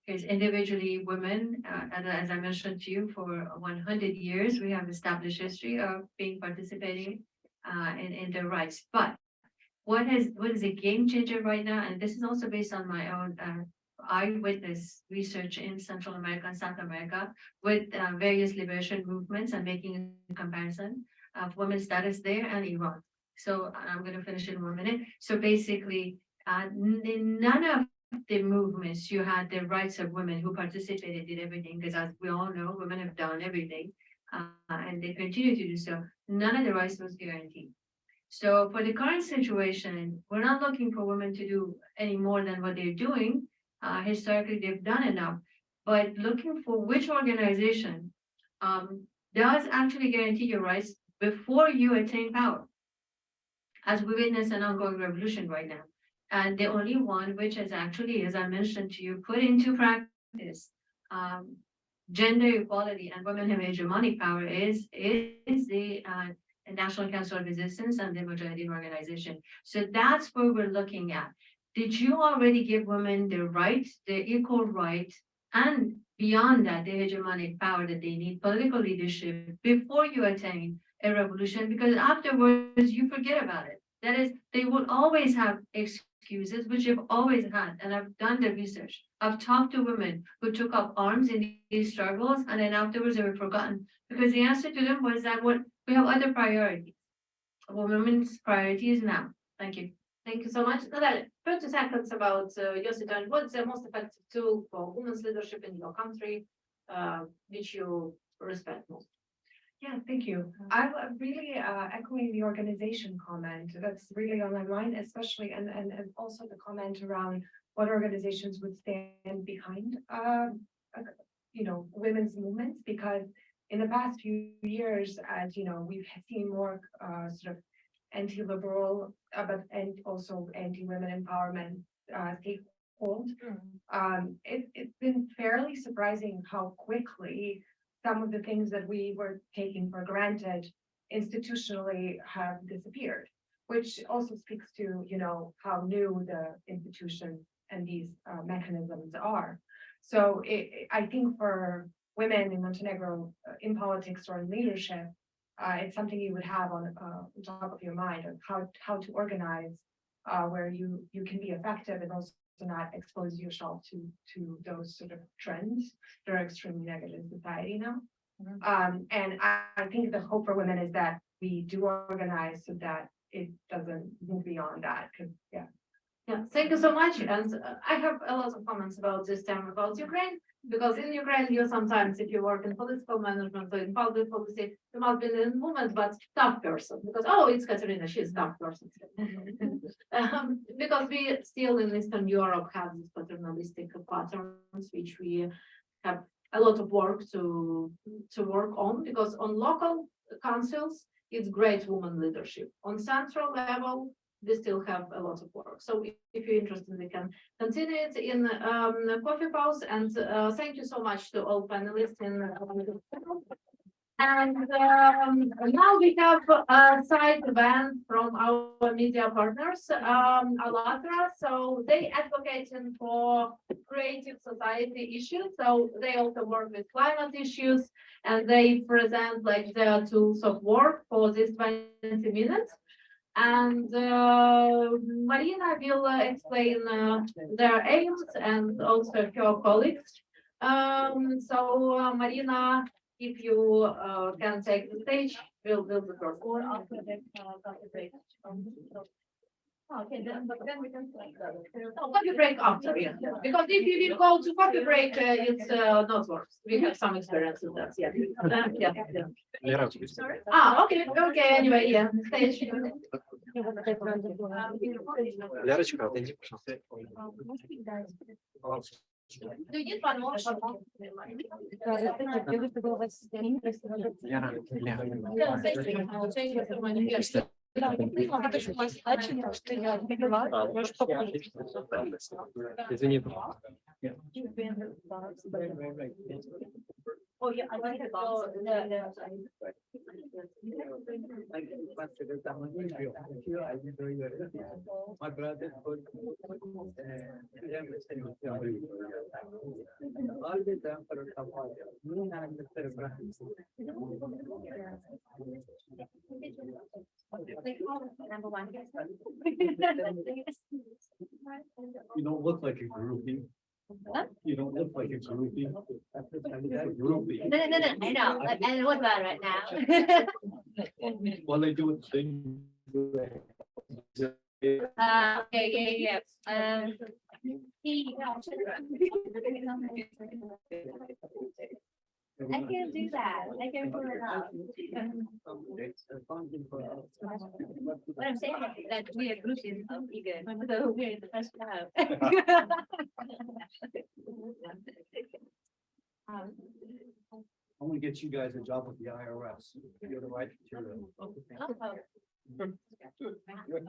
L: Because individually women, as I mentioned to you, for 100 years, we have established history of being participating in their rights. But
N: what is a game changer right now, and this is also based on my own eyewitness research in Central America and South America with various liberation movements and making a comparison of women's status there and Iran. So I'm going to finish in 1 minute. So basically, in none of the movements you had the rights of women who participated, did everything, because as we all know, women have done everything and they continue to do so. None of the rights was guaranteed. So for the current situation, we're not looking for women to do any more than what they're doing. Historically, they've done enough, but looking for which organization does actually guarantee your rights before you attain power, as we witness an ongoing revolution right now. And the only one which is actually, as I mentioned to you, put into practice gender equality and women have hegemonic power is the National Council of Resistance and the Mujahideen organization. So that's where we're looking at. Did you already give women the right, the equal right, and beyond that, the hegemonic power that they need, political leadership, before you attain a revolution? Because afterwards, you forget about it. That is, they will always have excuses, which you've always had. And I've done the research. I've talked to women who took up arms in these struggles, and then afterwards they were forgotten. Because the answer to them was that we have other priorities. Women's priorities now. Thank you.
M: Thank you so much. Natalia, 30 seconds about your situation. What's the most effective tool for women's leadership in your country, which you respect most?
J: Yeah, thank you. I'm really echoing the organization comment. That's really on my mind, especially and also the comment around what organizations would stand behind women's movements, because in the past few years, as you know, we've seen more sort of anti-liberal and also anti-women empowerment take hold. It's been fairly surprising how quickly some of the things that we were taking for granted institutionally have disappeared, which also speaks to, how new the institution and these mechanisms are. So I think for women in Montenegro in politics or in leadership, it's something you would have on top of your mind of how to organize where you can be effective and also not expose yourself to those sort of trends that are extremely negative in society now. And I think the hope for women is that we do organize so that it doesn't move beyond that.
M: Yeah, thank you so much. And I have a lot of comments about this time about Ukraine, because in Ukraine, you sometimes, if you work in political management or in public policy, you must be in movement, but tough person, because, it's Katerina, she's a tough person. Because we still in Eastern Europe have these paternalistic patterns, which we have a lot of work to work on, because on local councils, it's great woman leadership. On central level, we still have a lot of work. So if you're interested, we can continue it in the coffee pause. And thank you so much to all panelists. And now we have a side event from our media partners, Alatra. So they advocating for creative society issues. So they also work with climate issues, and they present like their tools of work for this 20 minutes. And Marina will explain their aims and also her colleagues. So Marina, if you can take the stage, we'll the first. Or after the coffee break. Okay, then we can coffee break after, yeah. Because if you will go to coffee break, it's not works. We have some experience with that, yeah. Okay, anyway, yeah, stage.
A: Лярочка, отойди, пожалуйста.
M: Do you need one more?
A: Извини.
M: Oh, yeah, I want to go.
A: My brother put all the time for a couple.
E: Number one.
A: You don't look like a groupie.
E: What?
A: You don't look like a groupie. Groupie.
E: No, I know, and what about right now?
A: Well, they do a thing.
E: Yeah. I can't do that. I can't pull it up. What I'm saying is that we are groupies of Egan, so we're in the first crowd.
A: I'm gonna get you guys a job with the IRS. You're the right material.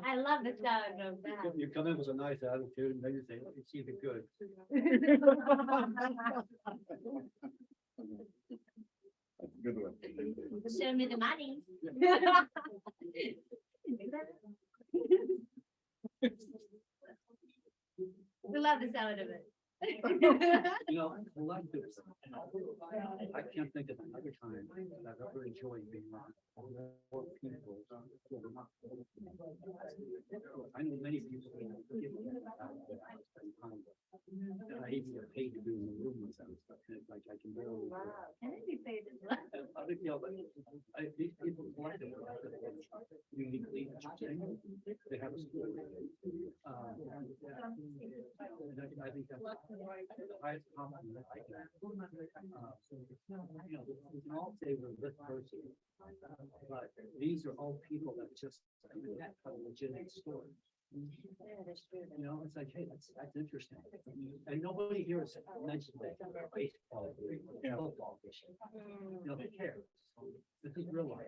E: I love the sound of that.
A: You come in with a nice attitude and then you say, let me see the good.
O: That's a good one.
E: Show me the money. We love the sound of it.
A: You know, I like this. I can't think of another time that I've ever enjoyed being around more people. I know many people. I even get paid to be in the room with them. Like I can barely. These people collectively uniquely interesting. They have a story. I think that's the highest compliment I can. You know, we can all say we're this person, but these are all people that just have a legitimate story. You know, it's like, hey, that's interesting. And nobody here has mentioned that baseball, football, you know, who cares? This is real life.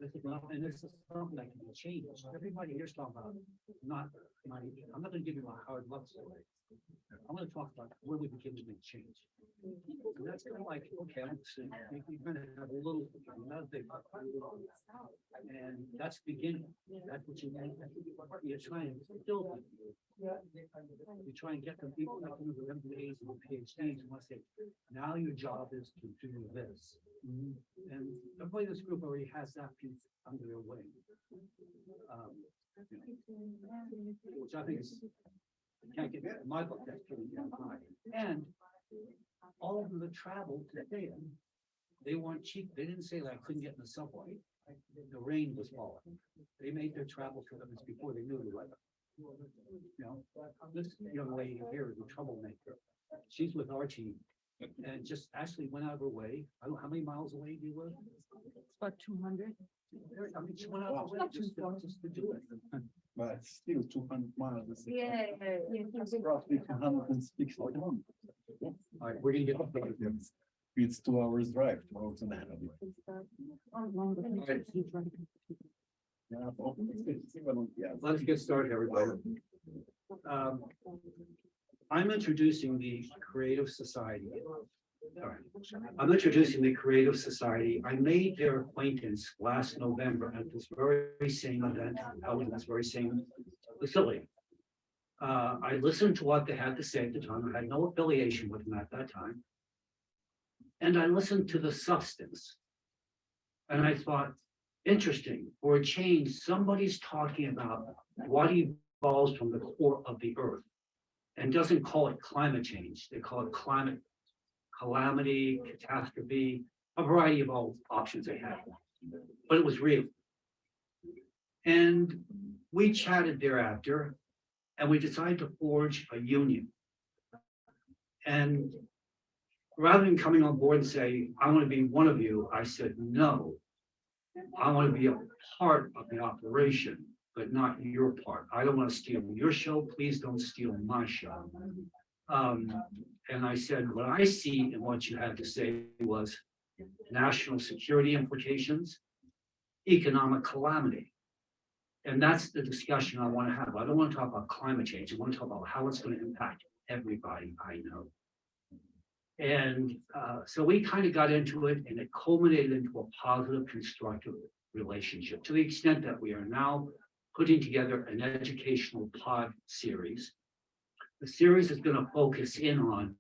A: This is not, and this is something that can be changed. Everybody here's talking about not money. I'm not going to give you a hard luck story. I'm going to talk about where we begin to make change. And that's kind of like, okay, you're going to have a little, not a big, and that's the beginning. That's what you need. You're trying to build people. You try and get them people that do the MBAs and the PhDs and want to say, now your job is to do this. And everybody in this group already has that piece under their wing. Which I think is, you can't get in my book, that's pretty damn high. And all of the travel today, they weren't cheap. They didn't say that I couldn't get in the subway. The rain was falling. They made their travel commitments before they knew the weather. You know, this young lady here is a troublemaker. She's with our team and just actually went out of her way. I don't know how many miles away do you live?
M: It's about 200.
A: I mean, she went out of her way just to do it.
O: But still 200 miles.
E: Yeah.
O: Roughly 260 kilometers.
A: All right, we're gonna get up there.
O: It's 2 hours drive, 2 hours and a half.
A: Let's get started, everybody. I'm introducing the Creative Society. All right. I'm introducing the Creative Society. I made their acquaintance last November at this very same event, held in this very same facility. I listened to what they had to say at the time. I had no affiliation with them at that time. And I listened to the substance. And I thought, interesting, for a change, somebody's talking about what evolves from the core of the earth and doesn't call it climate change. They call it climate calamity, catastrophe, a variety of all options they had. But it was real. And we chatted thereafter, and we decided to forge a union. And rather than coming on board and say, I want to be one of you, I said, no, I want to be a part of the operation, but not your part. I don't want to steal your show. Please don't steal my show. And I said, what I see and what you had to say was national security implications, economic calamity. And that's the discussion I want to have. I don't want to talk about climate change. I want to talk about how it's going to impact everybody I know. And so we kind of got into it, and it culminated into a positive, constructive relationship to the extent that we are now putting together an educational pod series. The series is going to focus in on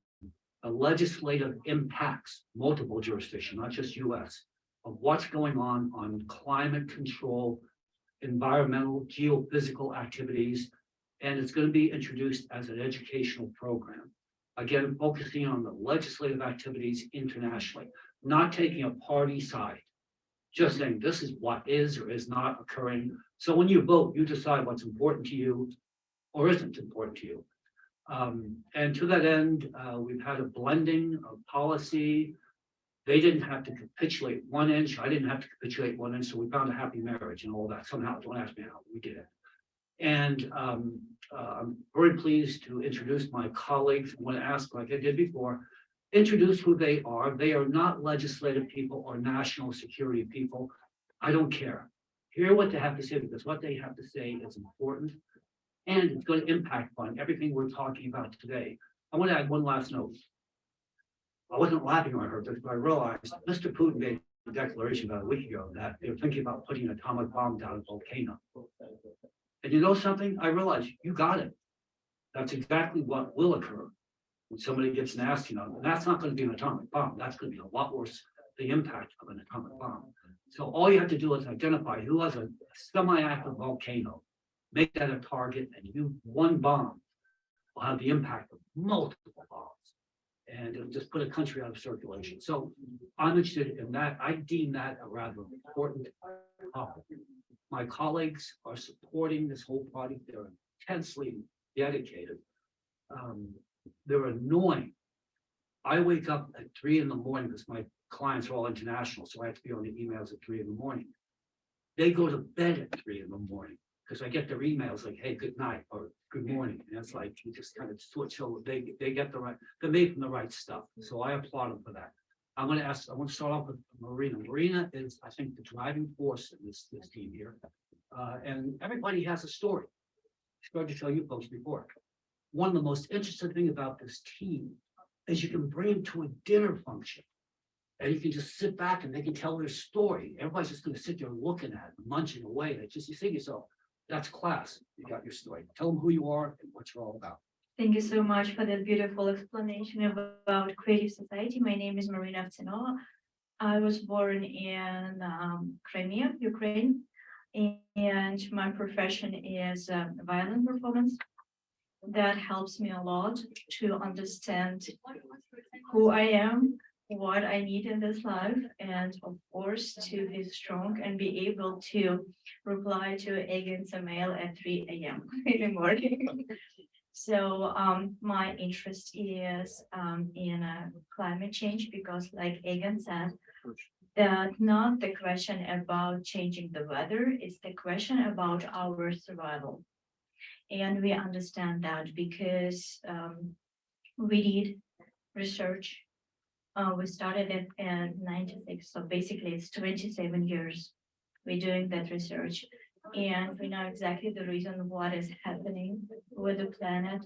A: the legislative impacts, multiple jurisdictions, not just US, of what's going on climate control, environmental, geophysical activities, and it's going to be introduced as an educational program. Again, focusing on the legislative activities internationally, not taking a party side, just saying this is what is or is not occurring. So when you vote, you decide what's important to you or isn't important to you. And to that end, we've had a blending of policy. They didn't have to capitulate 1 inch. I didn't have to capitulate 1 inch. So we found a happy marriage and all that. Somehow, don't ask me how, we did it. And I'm very pleased to introduce my colleagues. I want to ask, like I did before, introduce who they are. They are not legislative people or national security people. I don't care. Hear what they have to say, because what they have to say is important. And it's going to impact on everything we're talking about today. I want to add one last note. I wasn't laughing when I heard this, but I realized Mr. Putin made a declaration about a week ago that they were thinking about putting an atomic bomb down a volcano. And you know something? I realized you got it. That's exactly what will occur when somebody gets nasty enough. And that's not going to be an atomic bomb. That's going to be a lot worse, the impact of an atomic bomb. So all you have to do is identify who has a semi-active volcano, make that a target, and you one bomb will have the impact of multiple bombs. And it'll just put a country out of circulation. So I'm interested in that. I deem that a rather important topic. My colleagues are supporting this whole project. They're intensely dedicated. They're annoying. I wake up at 3 in the morning because my clients are all international, so I have to be on the emails at 3 in the morning. They go to bed at 3 in the morning because I get their emails like, hey, good night or good morning. And it's like you just kind of switch. So they get the right, they're made from the right stuff. So I applaud them for that. I want to start off with Marina. Marina is, I think, the driving force in this team here. And everybody has a story. I tried to tell you folks before. One of the most interesting things about this team is you can bring them to a dinner function and you can just sit back and they can tell their story. Everybody's just going to sit there looking at it, munching away. And you say to yourself, that's class. You got your story. Tell them who you are and what you're all about.
N: Thank you so much for that beautiful explanation about Creative Society. My name is Marina Avtsinova. I was born in Crimea, Ukraine, and my profession is violin performance. That helps me a lot to understand who I am, what I need in this life, and of course to be strong and be able to reply to Egan's email at 3 a.m. in the morning. So my interest is in climate change because, like Egan said, that not the question about changing the weather, it's the question about our survival. And we understand that because we did research. We started it in 96, so basically it's 27 years we're doing that research. And we know exactly the reason what is happening with the planet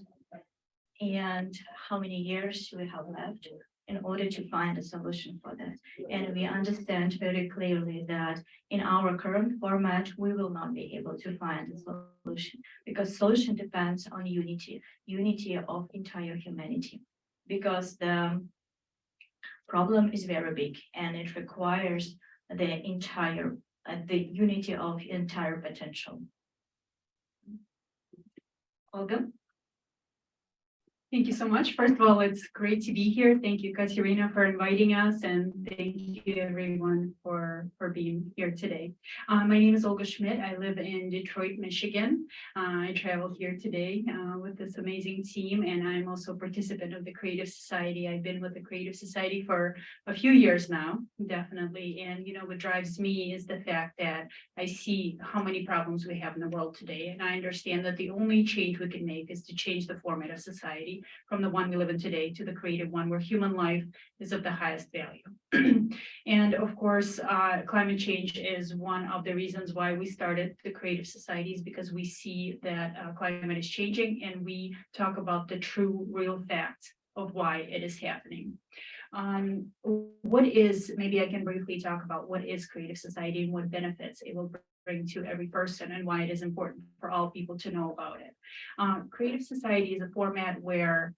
N: and how many years we have left in order to find a solution for that. And we understand very clearly that in our current format, we will not be able to find a solution because solution depends on unity of entire humanity, because the problem is very big and it requires the entire the unity of entire potential. Olga?
P: Thank you so much. First of all, it's great to be here. Thank you, Katerina, for inviting us, and thank you everyone for being here today. My name is Olga Schmidt. I live in Detroit, Michigan. I traveled here today with this amazing team, and I'm also a participant of the Creative Society. I've been with the Creative Society for a few years now, definitely. And what drives me is the fact that I see how many problems we have in the world today, and I understand that the only change we can make is to change the format of society from the one we live in today to the creative one where human life is of the highest value. And of course, climate change is one of the reasons why we started the Creative Societies, because we see that climate is changing and we talk about the true real facts of why it is happening. What is, maybe I can briefly talk about what is creative society and what benefits it will bring to every person and why it is important for all people to know about it. Creative society is a format where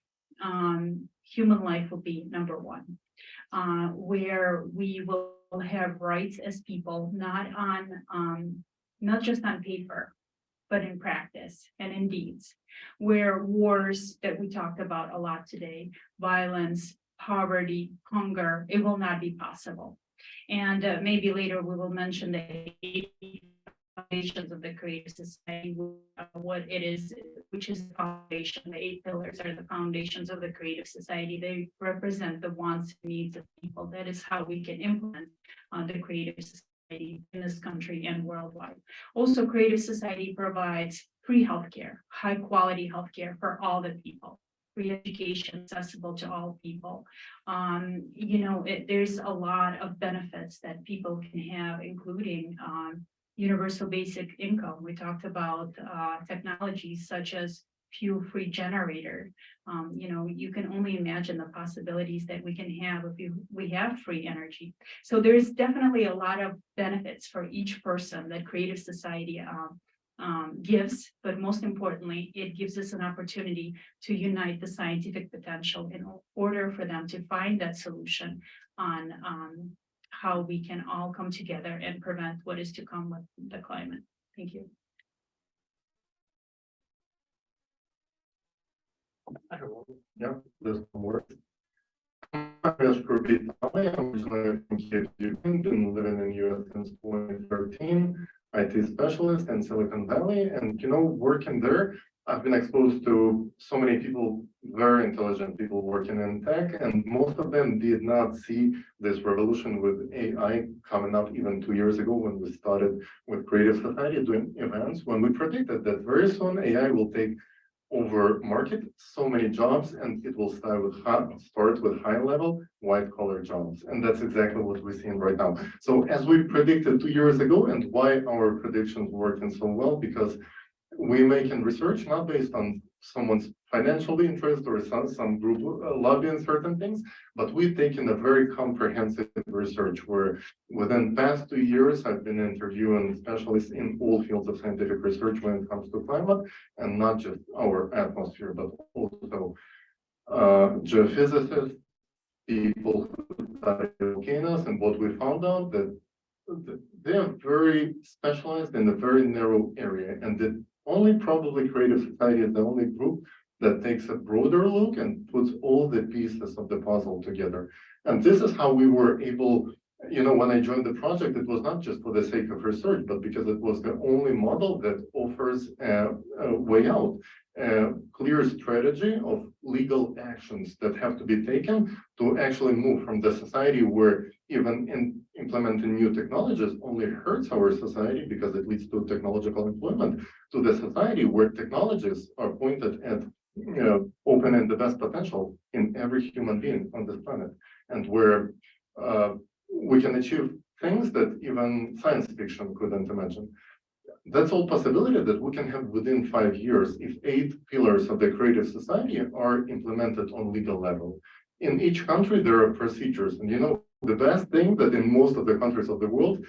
P: human life will be number one, where we will have rights as people, not just on paper, but in practice and in deeds, where wars that we talked about a lot today, violence, poverty, hunger, it will not be possible. And maybe later we will mention the 8 foundations of the creative society, what it is, which is the foundation. The 8 pillars are the foundations of the creative society. They represent the wants and needs of people. That is how we can implement the creative society in this country and worldwide. Also, creative society provides free healthcare, high quality healthcare for all the people. Free education accessible to all people. There's a lot of benefits that people can have, including universal basic income. We talked about technologies such as fuel-free generator. You can only imagine the possibilities that we can have if we have free energy. So there's definitely a lot of benefits for each person that creative society gives, but most importantly, it gives us an opportunity to unite the scientific potential in order for them to find that solution on how we can all come together and prevent what is to come with the climate. Thank you.
H: Yeah, this works. I'm originally from Kiev, Ukraine, been living in the US since 2013. IT specialist in Silicon Valley, and working there, I've been exposed to so many people, very intelligent people working in tech, and most of them did not see this revolution with AI coming up even 2 years ago when we started with Creative Society doing events, when we predicted that very soon AI will take over market so many jobs, and it will start with high level white collar jobs, and that's exactly what we're seeing right now. So as we predicted 2 years ago, and why our predictions working so well, because we making research not based on someone's financial interest or some group lobbying certain things, but we've taken a very comprehensive research where within past 2 years, I've been interviewing specialists in all fields of scientific research when it comes to climate, and not just our atmosphere, but also geophysicists, people who study volcanoes, and what we found out that they are very specialized in a very narrow area, and that only probably Creative Society is the only group that takes a broader look and puts all the pieces of the puzzle together. And this is how we were able, when I joined the project, it was not just for the sake of research, but because it was the only model that offers a way out, a clear strategy of legal actions that have to be taken to actually move from the society where even in implementing new technologies only hurts our society because it leads to technological employment, to the society where technologies are pointed at opening the best potential in every human being on this planet, and where we can achieve things that even science fiction couldn't imagine. That's all possibility that we can have within 5 years if 8 pillars of the creative society are implemented on legal level. In each country, there are procedures, and the best thing that in most of the countries of the world,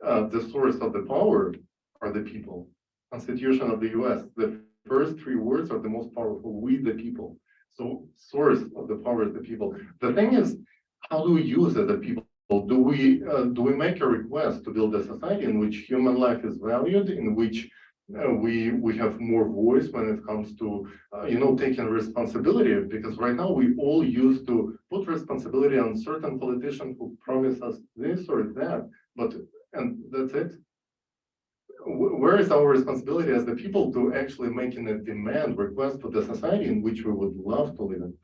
H: the source of the power are the people. Constitution of the US, the first 3 words are the most powerful, we the people. So source of the power is the people. The thing is, how do we use it, the people? Do we make a request to build a society in which human life is valued, in which we have more voice when it comes to taking responsibility? Because right now we all used to put responsibility on certain politicians who promise us this or that, and that's it. Where is our responsibility as the people to actually making a demand request for the society in which we would love to live in?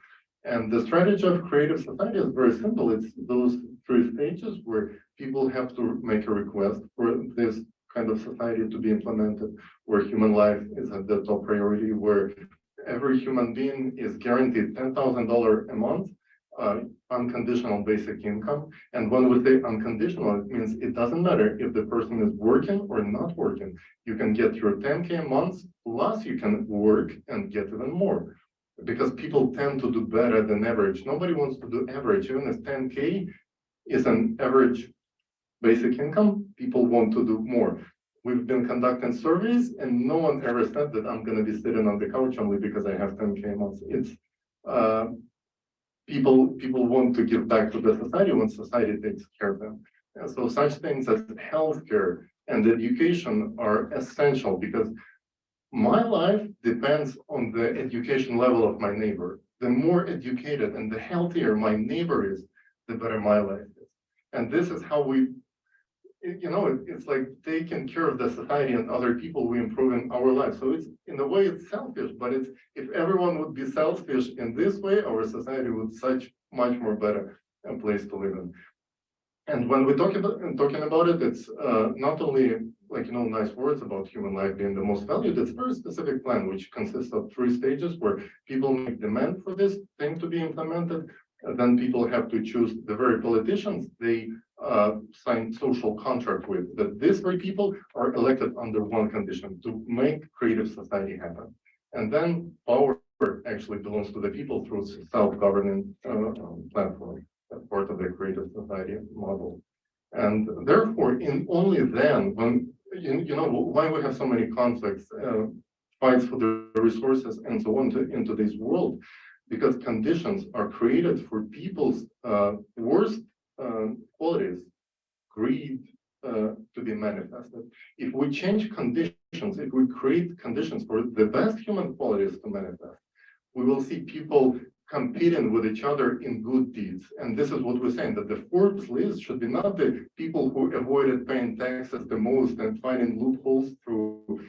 H: And the strategy of creative society is very simple. It's those 3 stages where people have to make a request for this kind of society to be implemented, where human life is at the top priority, where every human being is guaranteed $10,000 a month, unconditional basic income. And when we say unconditional, it means it doesn't matter if the person is working or not working. You can get your 10K a month, plus you can work and get even more. because people tend to do better than average. Nobody wants to do average, even if 10K is an average basic income, people want to do more. We've been conducting surveys and no one ever said that I'm going to be sitting on the couch only because I have 10K months. It's people want to give back to the society when society takes care of them. And so such things as healthcare and education are essential because my life depends on the education level of my neighbor. The more educated and the healthier my neighbor is, the better my life is. And this is how we, it's like taking care of the society and other people, we improve in our lives. So it's, in a way, it's selfish, but it's, if everyone would be selfish in this way, our society would such much more better a place to live in. And when we're talking about it, it's not only like, nice words about human life being the most valued, it's a very specific plan, which consists of 3 stages where people make demand for this thing to be implemented. And then people have to choose the very politicians they sign social contract with, that these 3 people are elected under one condition, to make creative society happen. And then power actually belongs to the people through self-governing platform, as part of the creative society model. And therefore, in only then, when, why we have so many conflicts, fights for the resources and so on in today's world, because conditions are created for people's worst qualities, greed, to be manifested. If we change conditions, if we create conditions for the best human qualities to manifest, we will see people competing with each other in good deeds. And this is what we're saying, that the Forbes list should be not the people who avoided paying taxes the most and finding loopholes through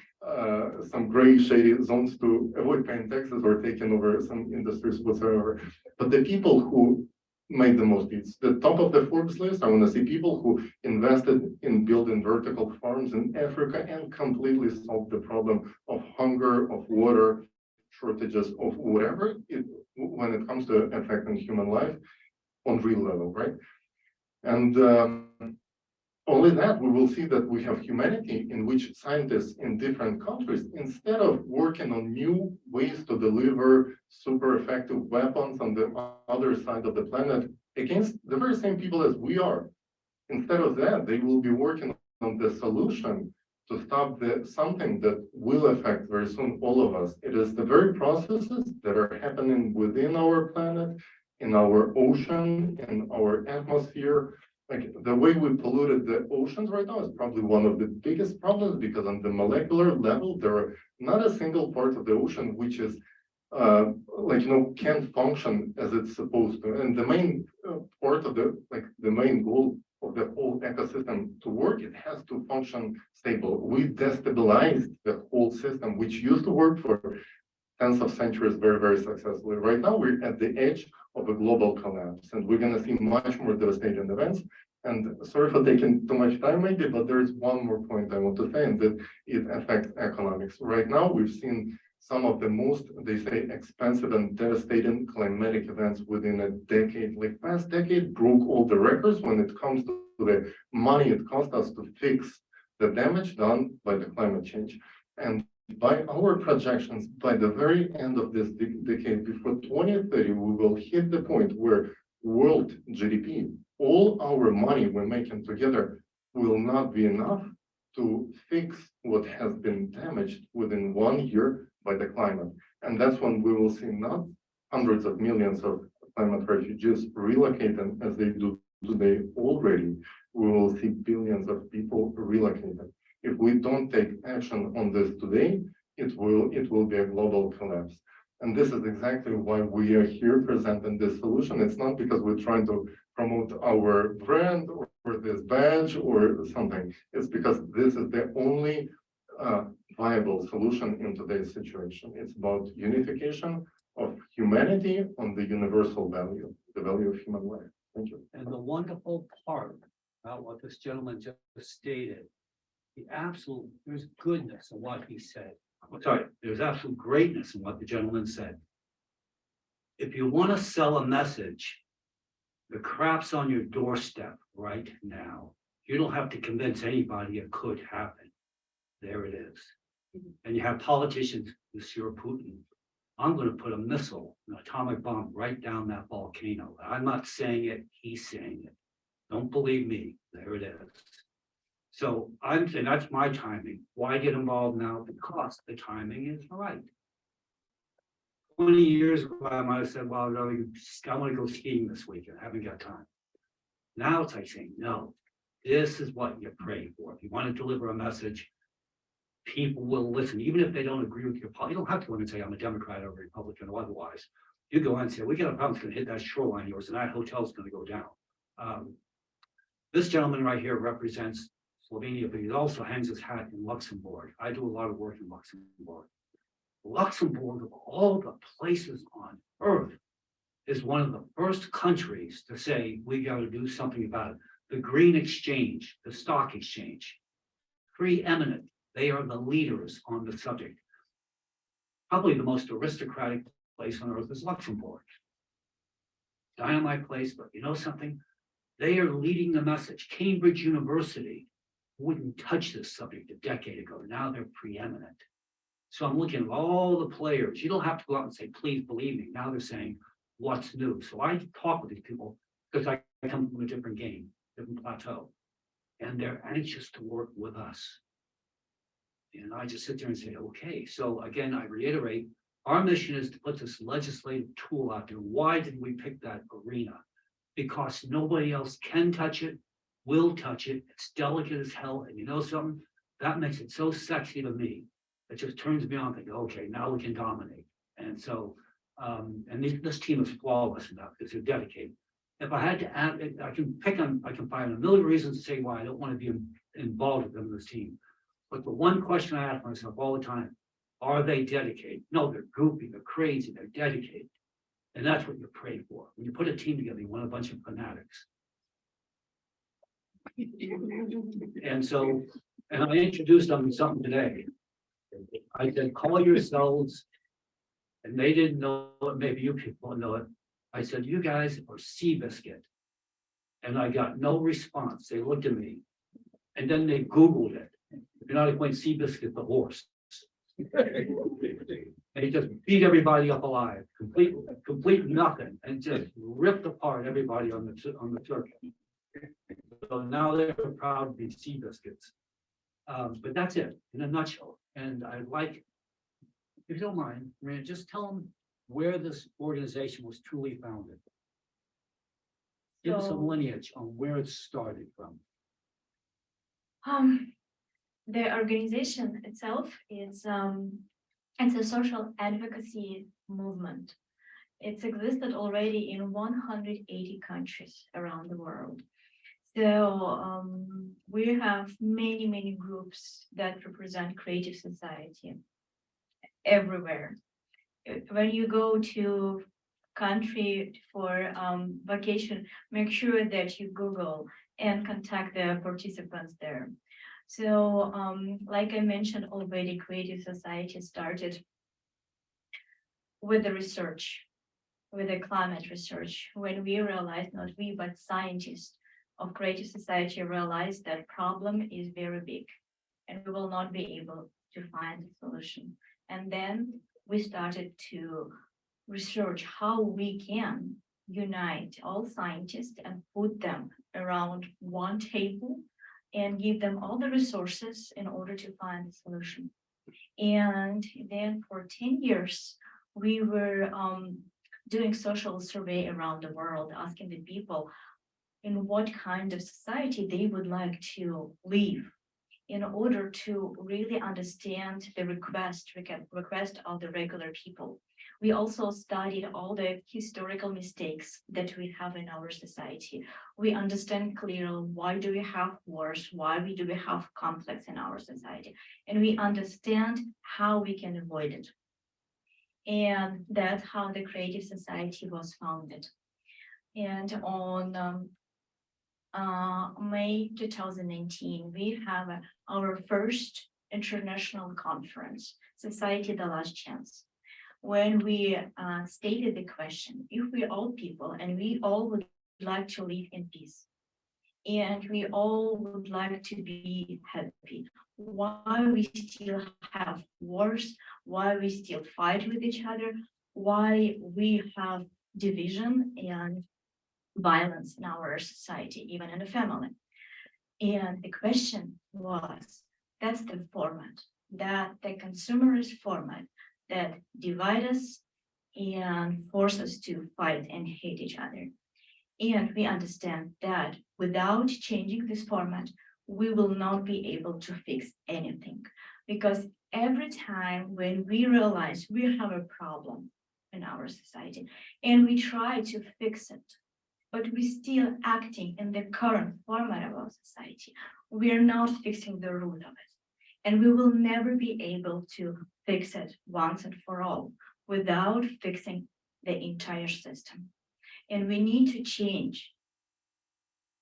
H: some gray shady zones to avoid paying taxes or taking over some industries whatsoever, but the people who made the most deeds. The top of the Forbes list, I want to see people who invested in building vertical farms in Africa and completely solved the problem of hunger, of water, shortages, of whatever, when it comes to affecting human life on real level, right? And only that, we will see that we have humanity in which scientists in different countries, instead of working on new ways to deliver super effective weapons on the other side of the planet against the very same people as we are, instead of that, they will be working on the solution to stop something that will affect very soon all of us. It is the very processes that are happening within our planet, in our ocean, in our atmosphere. Like the way we polluted the oceans right now is probably one of the biggest problems, because on the molecular level, there are not a single part of the ocean which is can't function as it's supposed to. And the main part of the main goal of the whole ecosystem to work, it has to function stable. We destabilized the whole system, which used to work for tens of centuries very, very successfully. Right now, we're at the edge of a global collapse, and we're going to see much more devastating events. And sorry for taking too much time, maybe, but there is one more point I want to say, and that it affects economics. Right now, we've seen some of the most, they say, expensive and devastating climatic events within a decade. Like past decade broke all the records when it comes to the money it cost us to fix the damage done by the climate change. And by our projections, by the very end of this decade, before 2030, we will hit the point where world GDP, all our money we're making together, will not be enough to fix what has been damaged within 1 year by the climate. And that's when we will see not hundreds of millions of climate refugees relocating as they do today already. We will see billions of people relocated. If we don't take action on this today, it will be a global collapse. And this is exactly why we are here presenting this solution. It's not because we're trying to promote our brand or this badge or something. It's because this is the only viable solution in today's situation. It's about unification of humanity on the universal value, the value of human life. Thank you.
A: And the wonderful part about what this gentleman just stated, there's goodness in what he said. Sorry, there's absolute greatness in what the gentleman said. If you want to sell a message, the crap's on your doorstep right now. You don't have to convince anybody it could happen. There it is. And you have politicians, Monsieur Putin, I'm going to put a missile, an atomic bomb right down that volcano. I'm not saying it, he's saying it. Don't believe me, there it is. So I'm saying that's my timing. Why get involved now? Because the timing is right. 20 years ago, I might have said, well, I want to go skiing this weekend. I haven't got time. Now it's like saying, no, this is what you pray for. If you want to deliver a message, people will listen, even if they don't agree with your policy. You don't have to go in and say, I'm a Democrat or a Republican or otherwise. You go in and say, we got a problem that's going to hit that shoreline of yours and that hotel's going to go down. This gentleman right here represents Slovenia, but he also hangs his hat in Luxembourg. I do a lot of work in Luxembourg. Luxembourg, of all the places on earth, is one of the first countries to say, we got to do something about it. The green exchange, the stock exchange, preeminent. They are the leaders on the subject. Probably the most aristocratic place on earth is Luxembourg. Dynamite place, but you know something? They are leading the message. Cambridge University wouldn't touch this subject a decade ago. Now they're preeminent. So I'm looking at all the players. You don't have to go out and say, please believe me. Now they're saying, what's new? So I talk with these people because I come from a different game, different plateau. And they're anxious to work with us. And I just sit there and say, okay. So again, I reiterate, our mission is to put this legislative tool out there. Why did we pick that arena? Because nobody else can touch it, will touch it. It's delicate as hell. And you know something? That makes it so sexy to me. It just turns me on. Think, okay, now we can dominate. And so, this team is flawless enough because they're dedicated. If I had to add, I can find a million reasons to say why I don't want to be involved with them in this team. But the one question I ask myself all the time, are they dedicated? No, they're goofy, they're crazy, they're dedicated. And that's what you pray for. When you put a team together, you want a bunch of fanatics. And so, and I introduced them to something today. I said, call yourselves, and they didn't know it, maybe you people know it. I said, you guys are Seabiscuit. And I got no response. They looked at me. And then they Googled it. If you're not acquainted, Seabiscuit the horse. They just beat everybody up alive, complete nothing, and just ripped apart everybody on the turkey. So now they're proud to be Seabiscuits. But that's it in a nutshell. And I'd like, if you don't mind, Maria, just tell them where this organization was truly founded. Give us a lineage on where it started from.
N: The organization itself is it's a social advocacy movement. It's existed already in 180 countries around the world. So we have many groups that represent creative society everywhere. When you go to country for vacation, make sure that you Google and contact the participants there. So like I mentioned already, creative society started with the research, with the climate research, when we realized, not we, but scientists of creative society realized that problem is very big and we will not be able to find a solution. And then we started to research how we can unite all scientists and put them around one table and give them all the resources in order to find a solution. And then for 10 years, we were doing social survey around the world, asking the people in what kind of society they would like to live in order to really understand the request of the regular people. We also studied all the historical mistakes that we have in our society. We understand clearly why do we have wars, why do we have conflicts in our society, and we understand how we can avoid it. And that's how the creative society was founded. And on May 2019, we have our first international conference, Society the Last Chance, when we stated the question, if we all people and we all would like to live in peace, and we all would like to be happy. Why we still have wars, why we still fight with each other, why we have division and violence in our society, even in the family. And the question was, that's the format, that the consumerist format that divide us and force us to fight and hate each other. And we understand that without changing this format, we will not be able to fix anything. Because every time when we realize we have a problem in our society and we try to fix it, but we're still acting in the current format of our society, we are not fixing the root of it. And we will never be able to fix it once and for all without fixing the entire system. And we need to change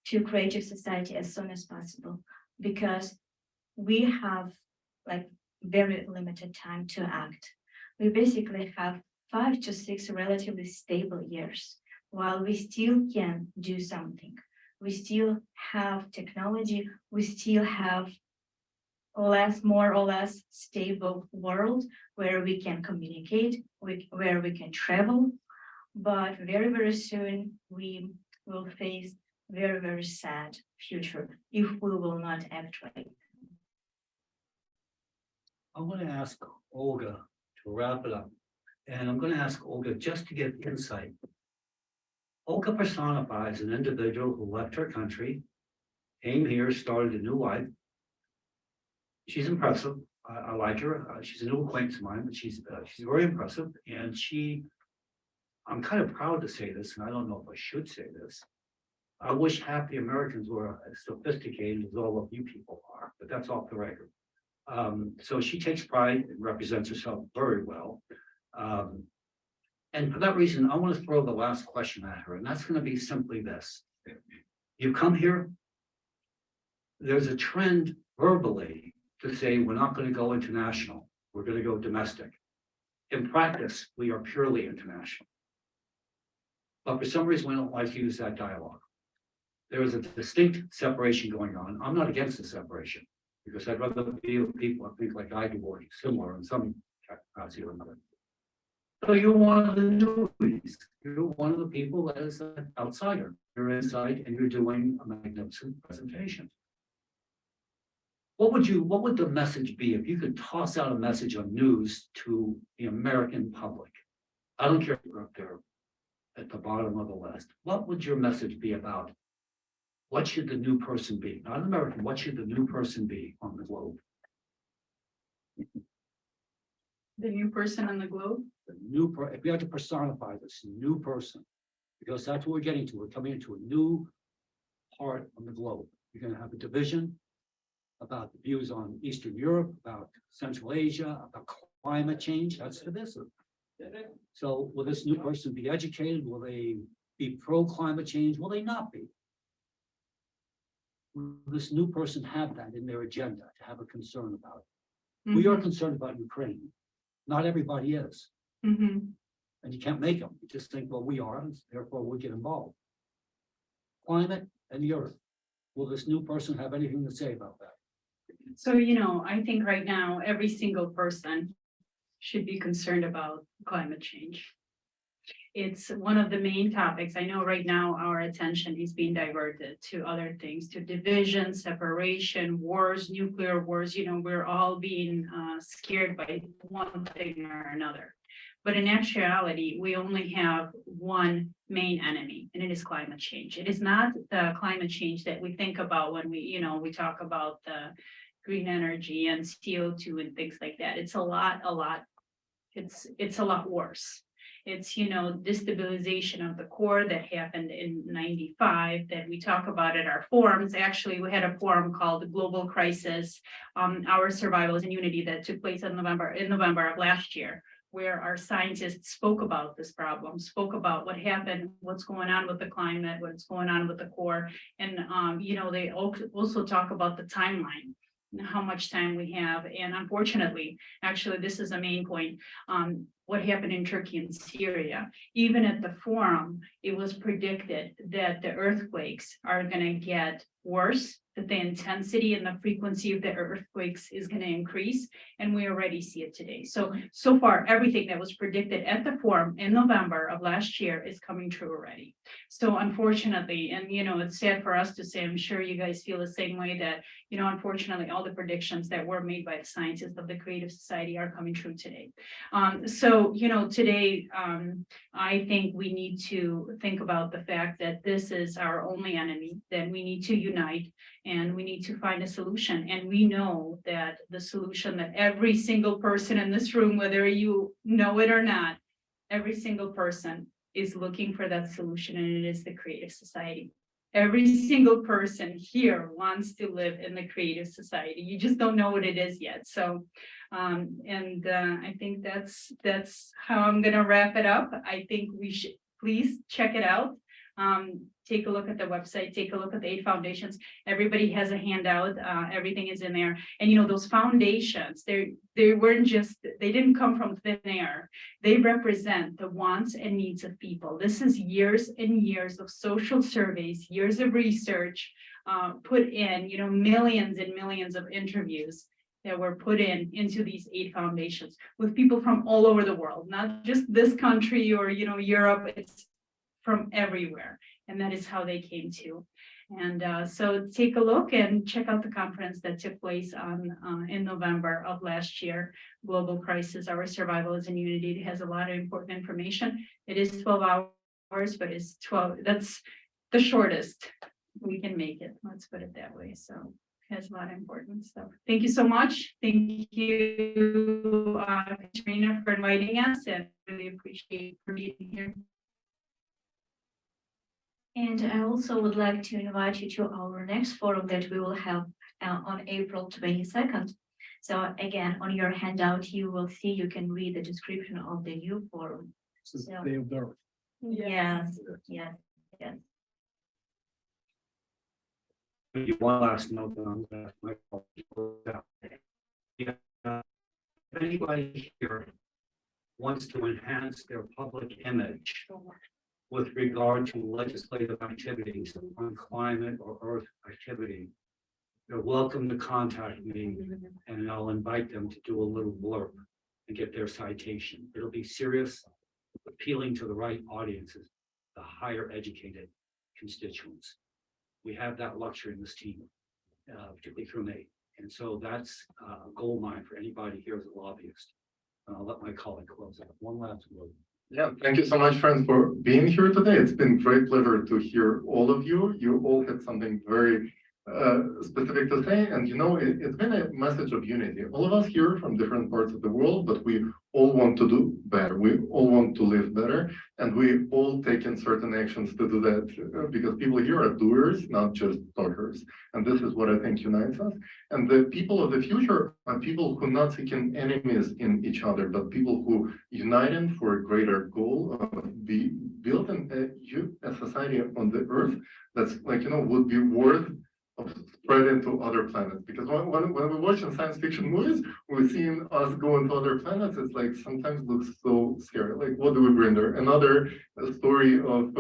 N: to creative society as soon as possible, because we have like very limited time to act. We basically have 5 to 6 relatively stable years while we still can do something. We still have technology, we still have more or less stable world where we can communicate, where we can travel, but very, very soon we will face very, very sad future if we will not act right.
A: I want to ask Olga to wrap it up. And I'm going to ask Olga just to get insight. Olga personifies an individual who left her country, came here, started a new life. She's impressive. I like her. She's a new acquaintance of mine, but she's very impressive. And I'm kind of proud to say this, and I don't know if I should say this. I wish half the Americans were as sophisticated as all of you people are, but that's off the record. So she takes pride and represents herself very well. And for that reason, I want to throw the last question at her, and that's going to be simply this. You come here, there's a trend verbally to say we're not going to go international, we're going to go domestic. In practice, we are purely international. But for some reason, we don't like to use that dialogue. There is a distinct separation going on. I'm not against the separation, because I'd rather be with people I think like I do, or similar in some capacity or another. So you're one of the newbies. You're one of the people that is an outsider. You're inside and you're doing a magnificent presentation. What would the message be if you could toss out a message on news to the American public? I don't care if you're up there at the bottom of the list. What would your message be about? What should the new person be? Not an American, what should the new person be on the globe?
P: The new person on the globe?
A: If you had to personify this new person, because that's what we're getting to. We're coming into a new part of the globe. You're going to have a division about the views on Eastern Europe, about Central Asia, about climate change. That's divisive. So will this new person be educated? Will they be pro-climate change? Will they not be? Will this new person have that in their agenda to have a concern about it? We are concerned about Ukraine. Not everybody is. And you can't make them. You just think, well, we are, and therefore we get involved. Climate and the earth. Will this new person have anything to say about that?
P: So, I think right now, every single person should be concerned about climate change. It's one of the main topics. I know right now our attention is being diverted to other things, to division, separation, wars, nuclear wars. We're all being scared by one thing or another. But in actuality, we only have one main enemy, and it is climate change. It is not the climate change that we think about when we talk about the green energy and CO2 and things like that. It's a lot, it's a lot worse. It's, destabilization of the core that happened in '95 that we talk about at our forums. Actually, we had a forum called the Global Crisis, Our Survivals and Unity, that took place in November of last year, where our scientists spoke about this problem, spoke about what happened, what's going on with the climate, what's going on with the core. And, they also talk about the timeline, how much time we have. And unfortunately, actually, this is a main point. what happened in Turkey and Syria. Even at the forum, it was predicted that the earthquakes are going to get worse, that the intensity and the frequency of the earthquakes is going to increase, and we already see it today. So far, everything that was predicted at the forum in November of last year is coming true already. So unfortunately, and it's sad for us to say, I'm sure you guys feel the same way, that unfortunately, all the predictions that were made by the scientists of the Creative Society are coming true today. Today, I think we need to think about the fact that this is our only enemy, that we need to unite and we need to find a solution. And we know that the solution that every single person in this room, whether you know it or not, every single person is looking for that solution, and it is the Creative Society. Every single person here wants to live in the Creative Society. You just don't know what it is yet. So, I think that's how I'm gonna wrap it up. I think we should please check it out. Take a look at the website, take a look at the 8 foundations. Everybody has a handout, everything is in there. And those foundations, they didn't come from thin air. They represent the wants and needs of people. This is years and years of social surveys, years of research, put in, millions and millions of interviews that were put into these 8 foundations with people from all over the world, not just this country or, Europe, it's from everywhere. And that is how they came to. And so take a look and check out the conference that took place in November of last year, Global Crisis, Our Survival is in Unity. It has a lot of important information. It is 12 hours, but it's 12, that's the shortest we can make it. Let's put it that way. So it has a lot of important stuff. Thank you so much. Thank you, Katrina, for inviting us, and really appreciate for being here.
N: And I also would like to invite you to our next forum that we will have on April 22nd. So again, on your handout, you will see, you can read the description of the new forum.
O: This is Day of the Earth.
N: Yes.
R: One last note on that. My if anybody here wants to enhance their public image with regard to legislative activities on climate or earth activity, they're welcome to contact me, and I'll invite them to do a little blurb and get their citation. It'll be serious, appealing to the right audiences, the higher educated constituents. We have that luxury in this team, particularly through me. And so that's a gold mine for anybody here as a lobbyist. And I'll let my colleague close out. One last word.
H: Yeah, thank you so much, friends, for being here today. It's been a great pleasure to hear all of you. You all had something very specific to say, and it's been a message of unity. All of us here from different parts of the world, but we all want to do better. We all want to live better, and we all taken certain actions to do that because people here are doers, not just talkers. And this is what I think unites us. And the people of the future are people who are not seeking enemies in each other, but people who united for a greater goal of building a society on the earth that's would be worth of spreading to other planets. Because when we're watching science fiction movies, we're seeing us going to other planets. It's like sometimes looks so scary. Like, what do we bring there? Another story of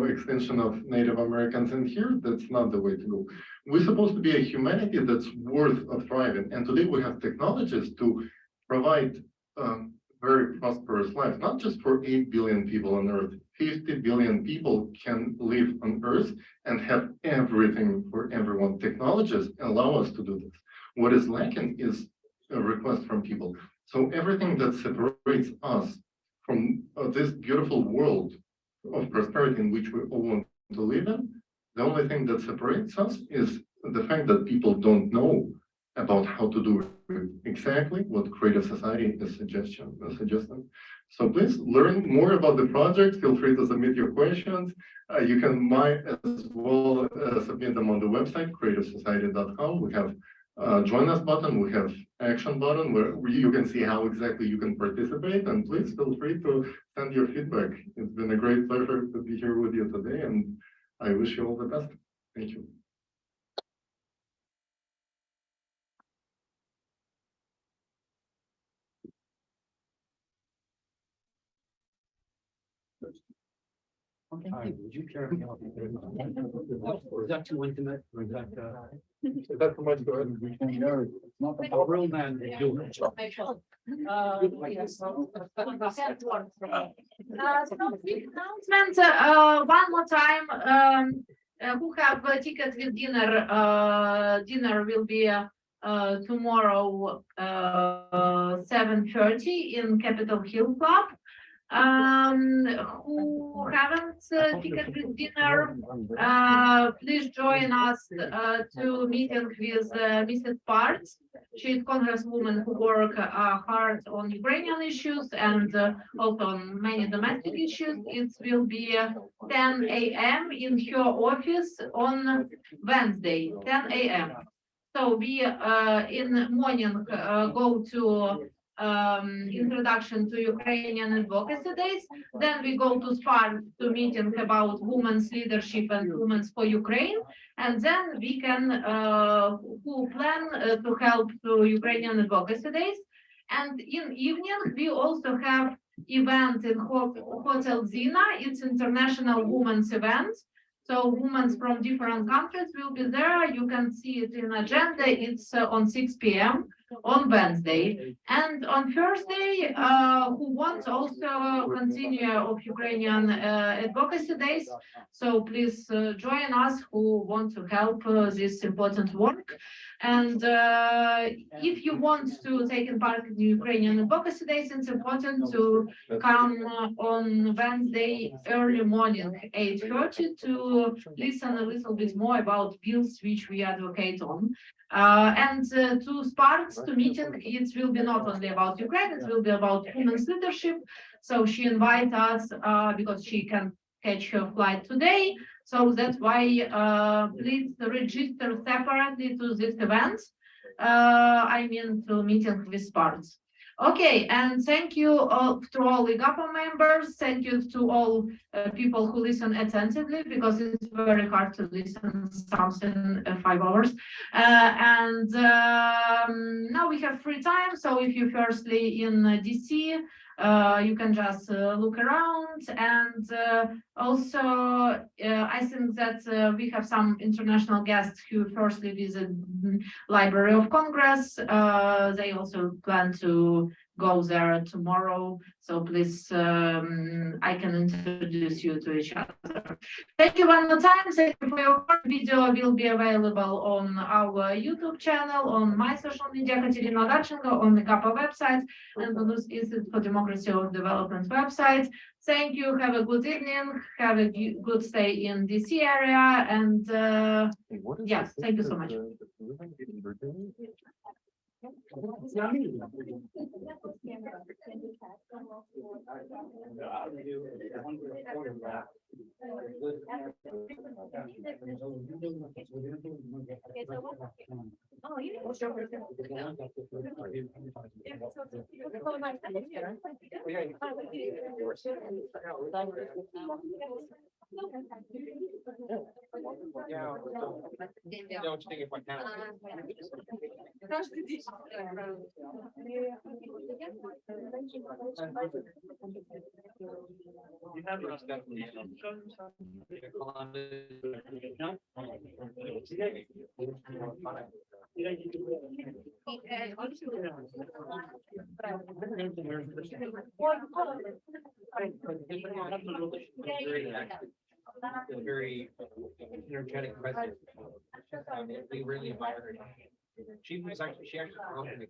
H: extinction of Native Americans, and here that's not the way to go. We're supposed to be a humanity that's worth of thriving, and today we have technologies to provide very prosperous life, not just for 8 billion people on Earth. 50 billion people can live on Earth and have everything for everyone. Technologies allow us to do this. What is lacking is a request from people. So everything that separates us from this beautiful world of prosperity in which we all want to live in, the only thing that separates us is the fact that people don't know about how to do exactly what Creative Society is suggesting. So please learn more about the project. Feel free to submit your questions. You can as well submit them on the website, creativesociety.com. We have join us button, we have action button where you can see how exactly you can participate, and please feel free to send your feedback. It's been a great pleasure to be here with you today, and I wish you all the best. Thank you.
A: Okay, would you care? Is that too intimate? Or is that,
H: That's too much to it.
A: a real man would do it?
M: Some quick announcement, one more time, who have a ticket with dinner, dinner will be tomorrow, 7:30 in Capitol Hill Club. Who haven't ticket with dinner, please join us to meeting with Mrs. Parts. She is Congresswoman who work hard on Ukrainian issues and also on many domestic issues. It will be 10 a.m. in her office on Wednesday, 10 a.m. So we in morning go to introduction to Ukrainian advocacy days. Then we go to Spark to meeting about women's leadership and women's for Ukraine. And then we can who plan to help to Ukrainian advocacy days. And in evening, we also have event in Hotel Zina. It's international women's event. So women from different countries will be there. You can see it in agenda. It's on 6 p.m. on Wednesday. And on Thursday, who wants also continue of Ukrainian advocacy days. So please join us who want to help this important work. And if you want to take part in the Ukrainian advocacy days, it's important to come on Wednesday early morning, 8:30, to listen a little bit more about bills which we advocate on. And to start to meeting, it will be not only about Ukraine, it will be about women's leadership. So she invited us because she can catch her flight today. So that's why please register separately to this event. I mean to meeting with parts. Okay, and thank you to all IGAPA members. Thank you to all people who listen attentively because it's very hard to listen something 5 hours. And now we have free time. So if you firstly in DC, you can just look around. And also, I think that we have some international guests who firstly visit Library of Congress. They also plan to go there tomorrow. So please, I can introduce you to each other. Thank you one more time. Thank you for your work. Video will be available on our YouTube channel, on my social media, Katerina Radchenko, on the IGAPA website, and on the Institute for Democracy of Development website. Thank you. Have a good evening. Have a good stay in DC area. And yes, thank you so much.
A: Very energetic president. We really admire her. She actually grew up in the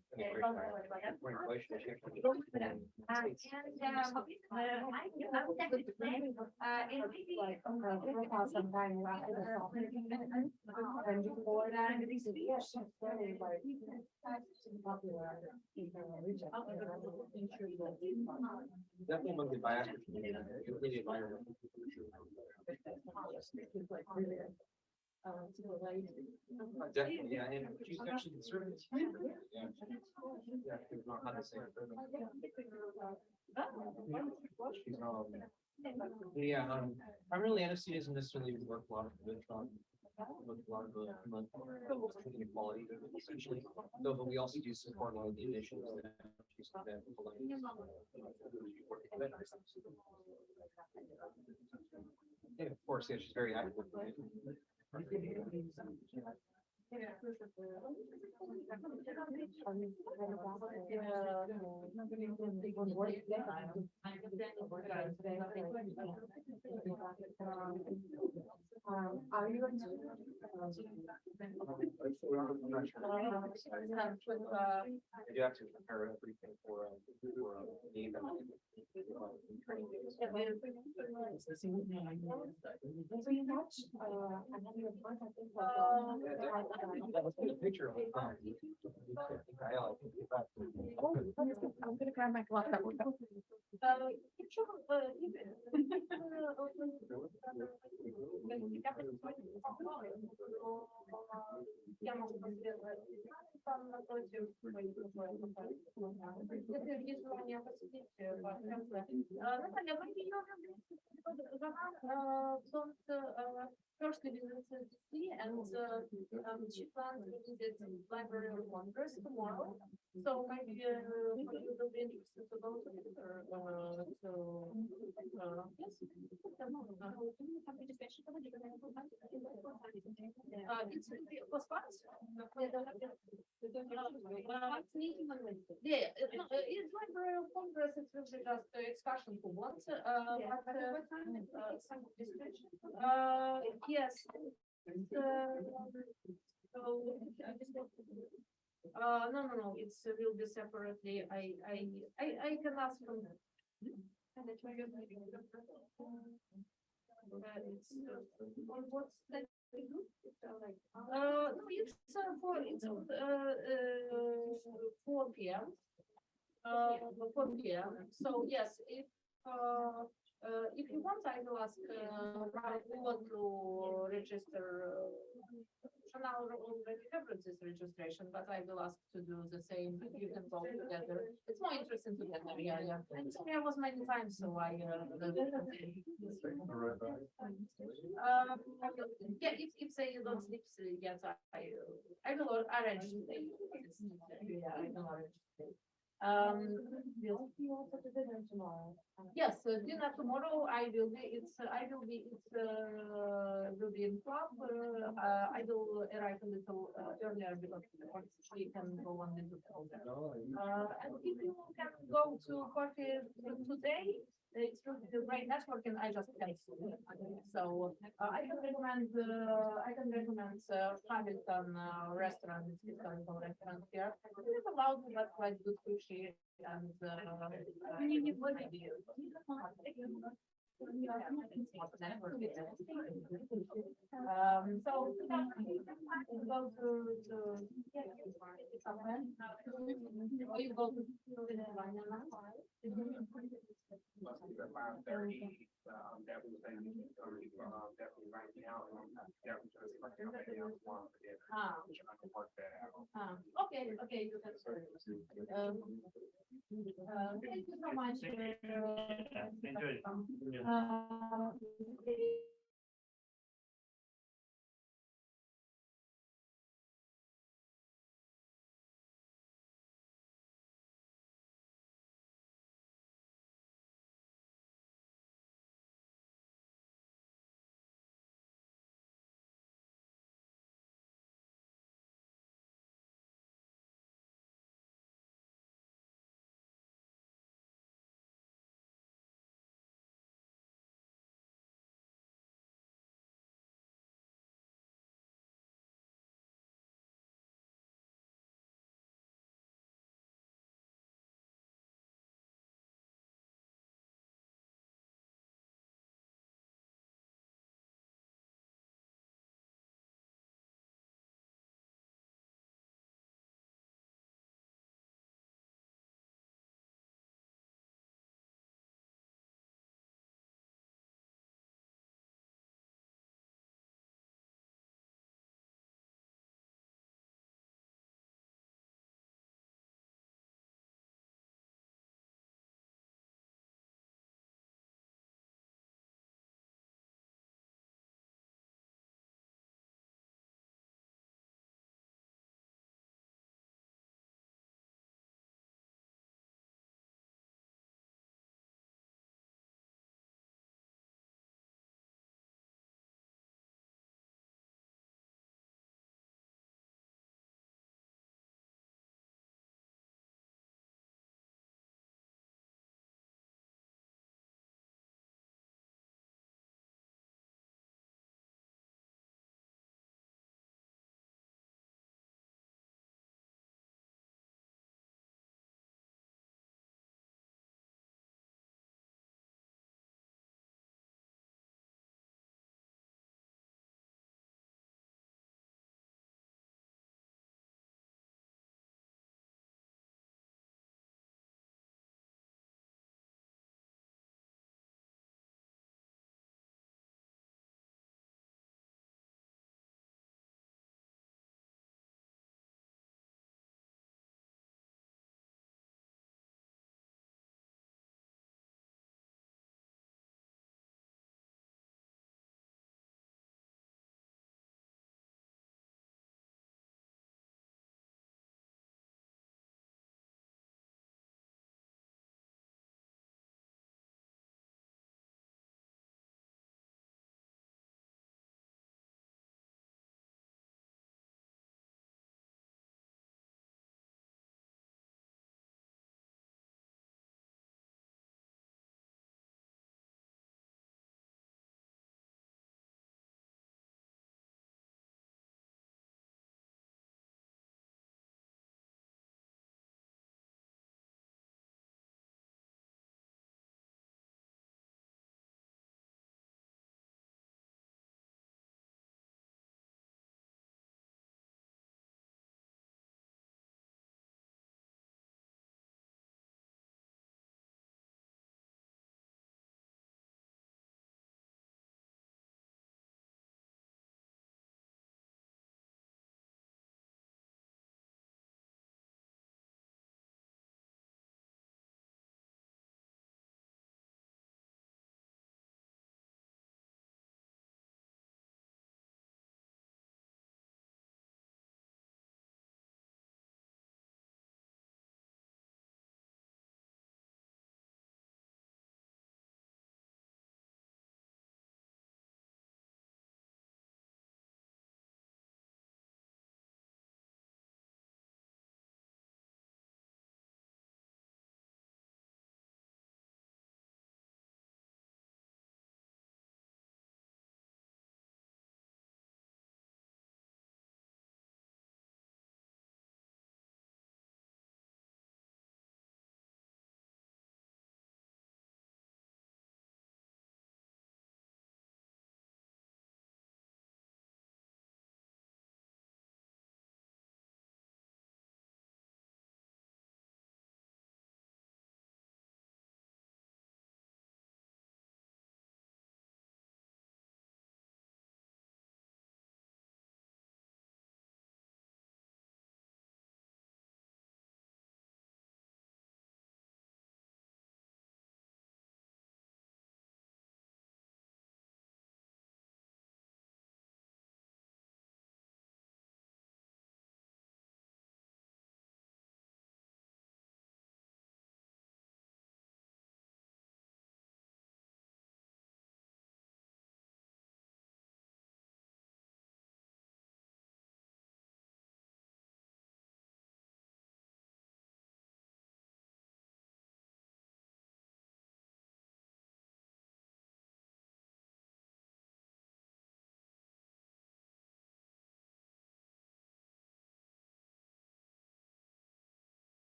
A: definitely among the biases. You really admire her. Definitely, yeah, and she's actually conservative. Yeah, she's not how to say it. Yeah, primarily NFC doesn't necessarily work a lot of with a lot of the inequality, essentially. No, but we also do support a lot of the initiatives that she's been of course, yeah, she's very active.
I: Are you?
A: You have to prepare everything for the event. Picture of it.
I: I'm gonna grab my laptop. First we visit DC and she plans to visit Library of Congress tomorrow. So maybe you will be interested to go together. Yes. It was fast. Yeah, it's Library of Congress. It's really just a discussion for once. Some description. Yes. No. It's will be separately. I can ask from. What's that? No, it's 4 p.m. 4 p.m. So yes, if you want, I will ask everyone to register. Now already have this registration, but I will ask to do the same. You can go together. It's more interesting together. Yeah. And so I was many times, so I. Yeah, if they don't sleep yet, I will arrange today. Yeah, I will arrange today. Yes, dinner tomorrow. I will be. Will be in club. I will arrive a little earlier because we can go on the older. And if you can go to coffee today, it's really great networking. I just can't. So I can recommend. Hamilton restaurant. It's historical restaurant here. It is allowed, but quite good sushi and. So go to somewhere. Or you go to Okay, you can start. Thank you so much.